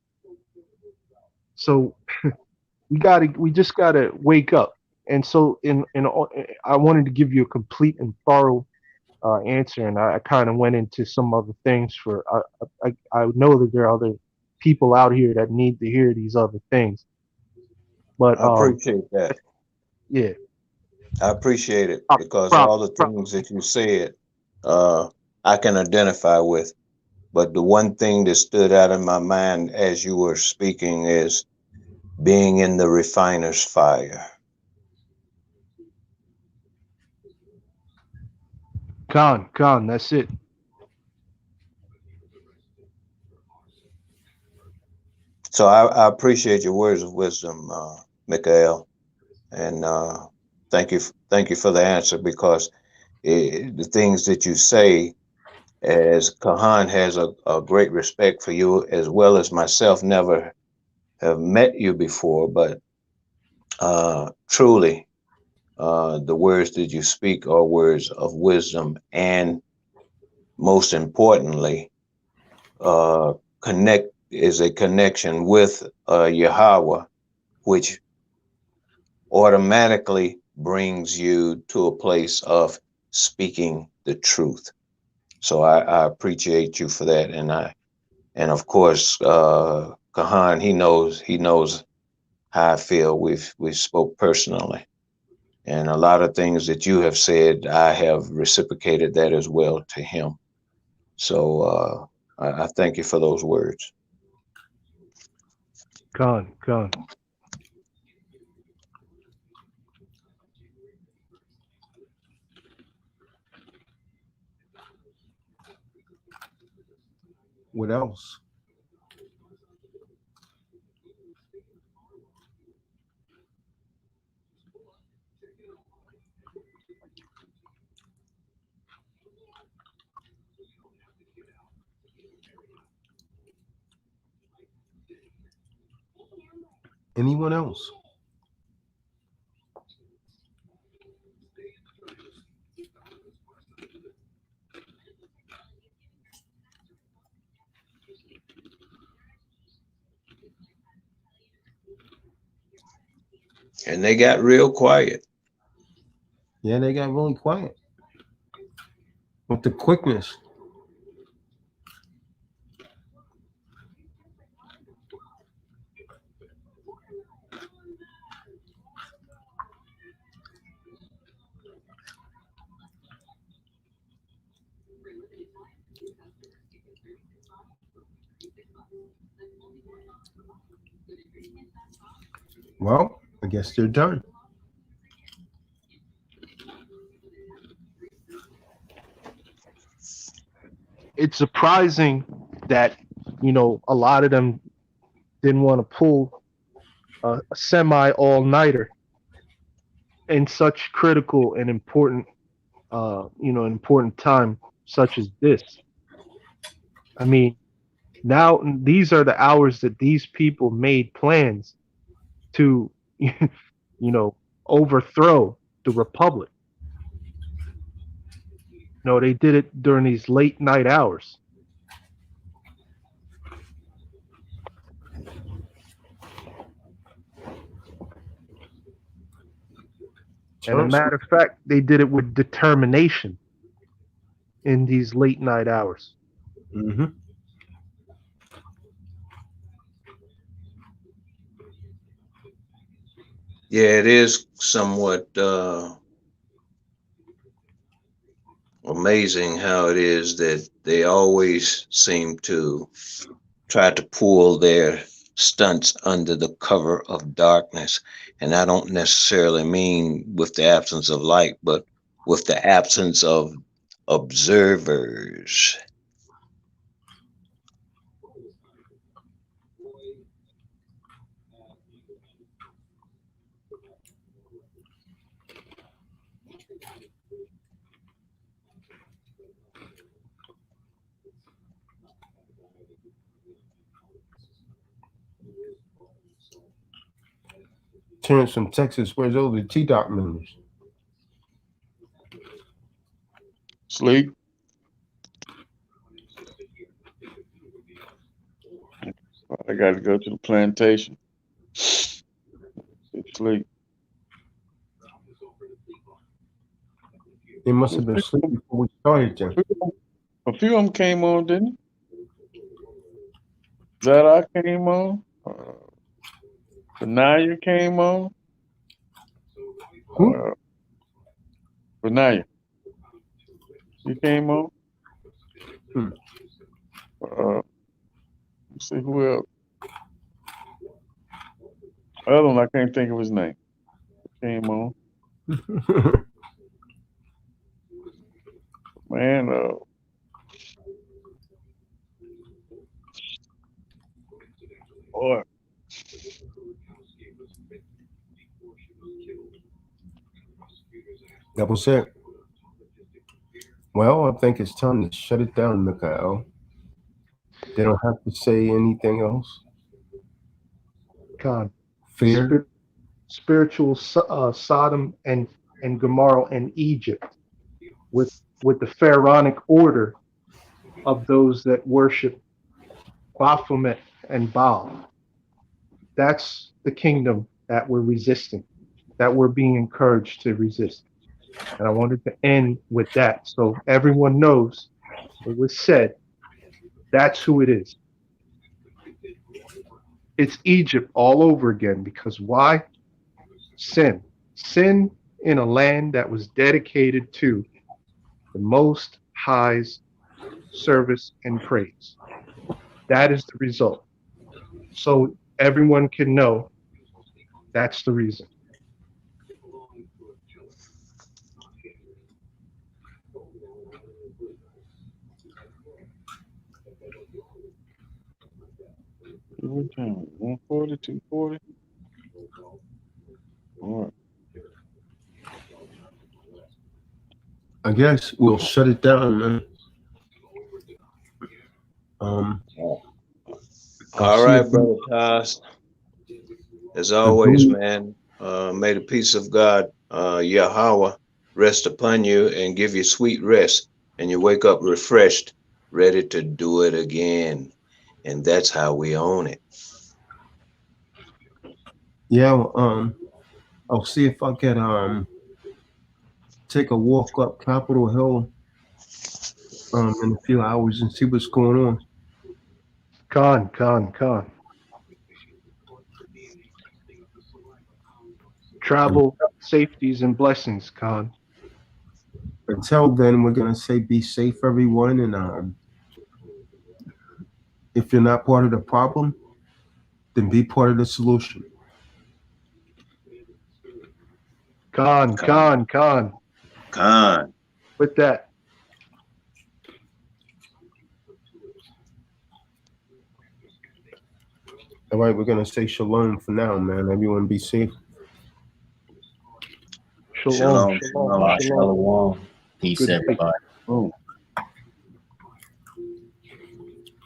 So we just gotta wake up. And so I wanted to give you a complete and thorough answer, and I kind of went into some other things for I know that there are other people out here that need to hear these other things. But I appreciate that. yeah, I appreciate it because Prop, all the things that you said, I can identify with. But the one thing that stood out in my mind as you were speaking is being in the refiner's fire. Con, that's it. So I appreciate your words of wisdom, Mikael, and thank you for the answer, because the things that you say, as Kahan has a great respect for you, as well as myself, never have met you before, but truly, the words that you speak are words of wisdom, and most importantly, connect is a connection with Yahweh, which automatically brings you to a place of speaking the truth. So I appreciate you for that, and of course, Kahan, he knows how I feel. We've spoke personally, and a lot of things that you have said, I have reciprocated that as well to him. So I thank you for those words. Con. What else? Anyone else? And they got real quiet. Yeah, they got really quiet with the quickness. Well, I guess they're done. It's surprising that a lot of them didn't want to pull a semi all-nighter in such critical and important important time such as this. I mean, now these are the hours that these people made plans to overthrow the republic. No, they did it during these late night hours. And a matter of fact, they did it with determination in these late night hours. Mm-hmm. Yeah, it is somewhat amazing how it is that they always seem to try to pull their stunts under the cover of darkness. And I don't necessarily mean with the absence of light, but with the absence of observers. Terrence from Texas. Where's all the T-Dot members? Sleep. I got to go to the plantation. Sleep. They must have been asleep before we started, then. A few of them came on, didn't they? Tazadaq came on. Benaya came on. Benaya. You came on. Let's see who else. Other one, I can't think of his name. Came on. Man, boy. That was it. Well, I think it's time to shut it down, Mikhail. They don't have to say anything else. God, Fear. Spiritual Sodom and Gomorrah and Egypt, with the pharaonic order of those that worship Baphomet and Baal. That's the kingdom that we're resisting, that we're being encouraged to resist. And I wanted to end with that so everyone knows it was said. That's who it is. It's Egypt all over again, because why? Sin. Sin in a land that was dedicated to the Most High's service and praise. That is the result. So everyone can know that's the reason. What time? 140, 240? All right. I guess we'll shut it down, man. All right, brother Taz. As always, man, may the peace of God, Yahweh, rest upon you and give you sweet rest, and you wake up refreshed, ready to do it again. And that's how we own it. Yeah, I'll see if I can take a walk up Capitol Hill in a few hours and see what's going on. Con. Travel safeties and blessings, Con. Until then, we're gonna say be safe, everyone, and if you're not part of the problem, then be part of the solution. Con. With that. All right, we're gonna say shalom for now, man. Everyone be safe. Shalom. Shalom. Peace, everybody.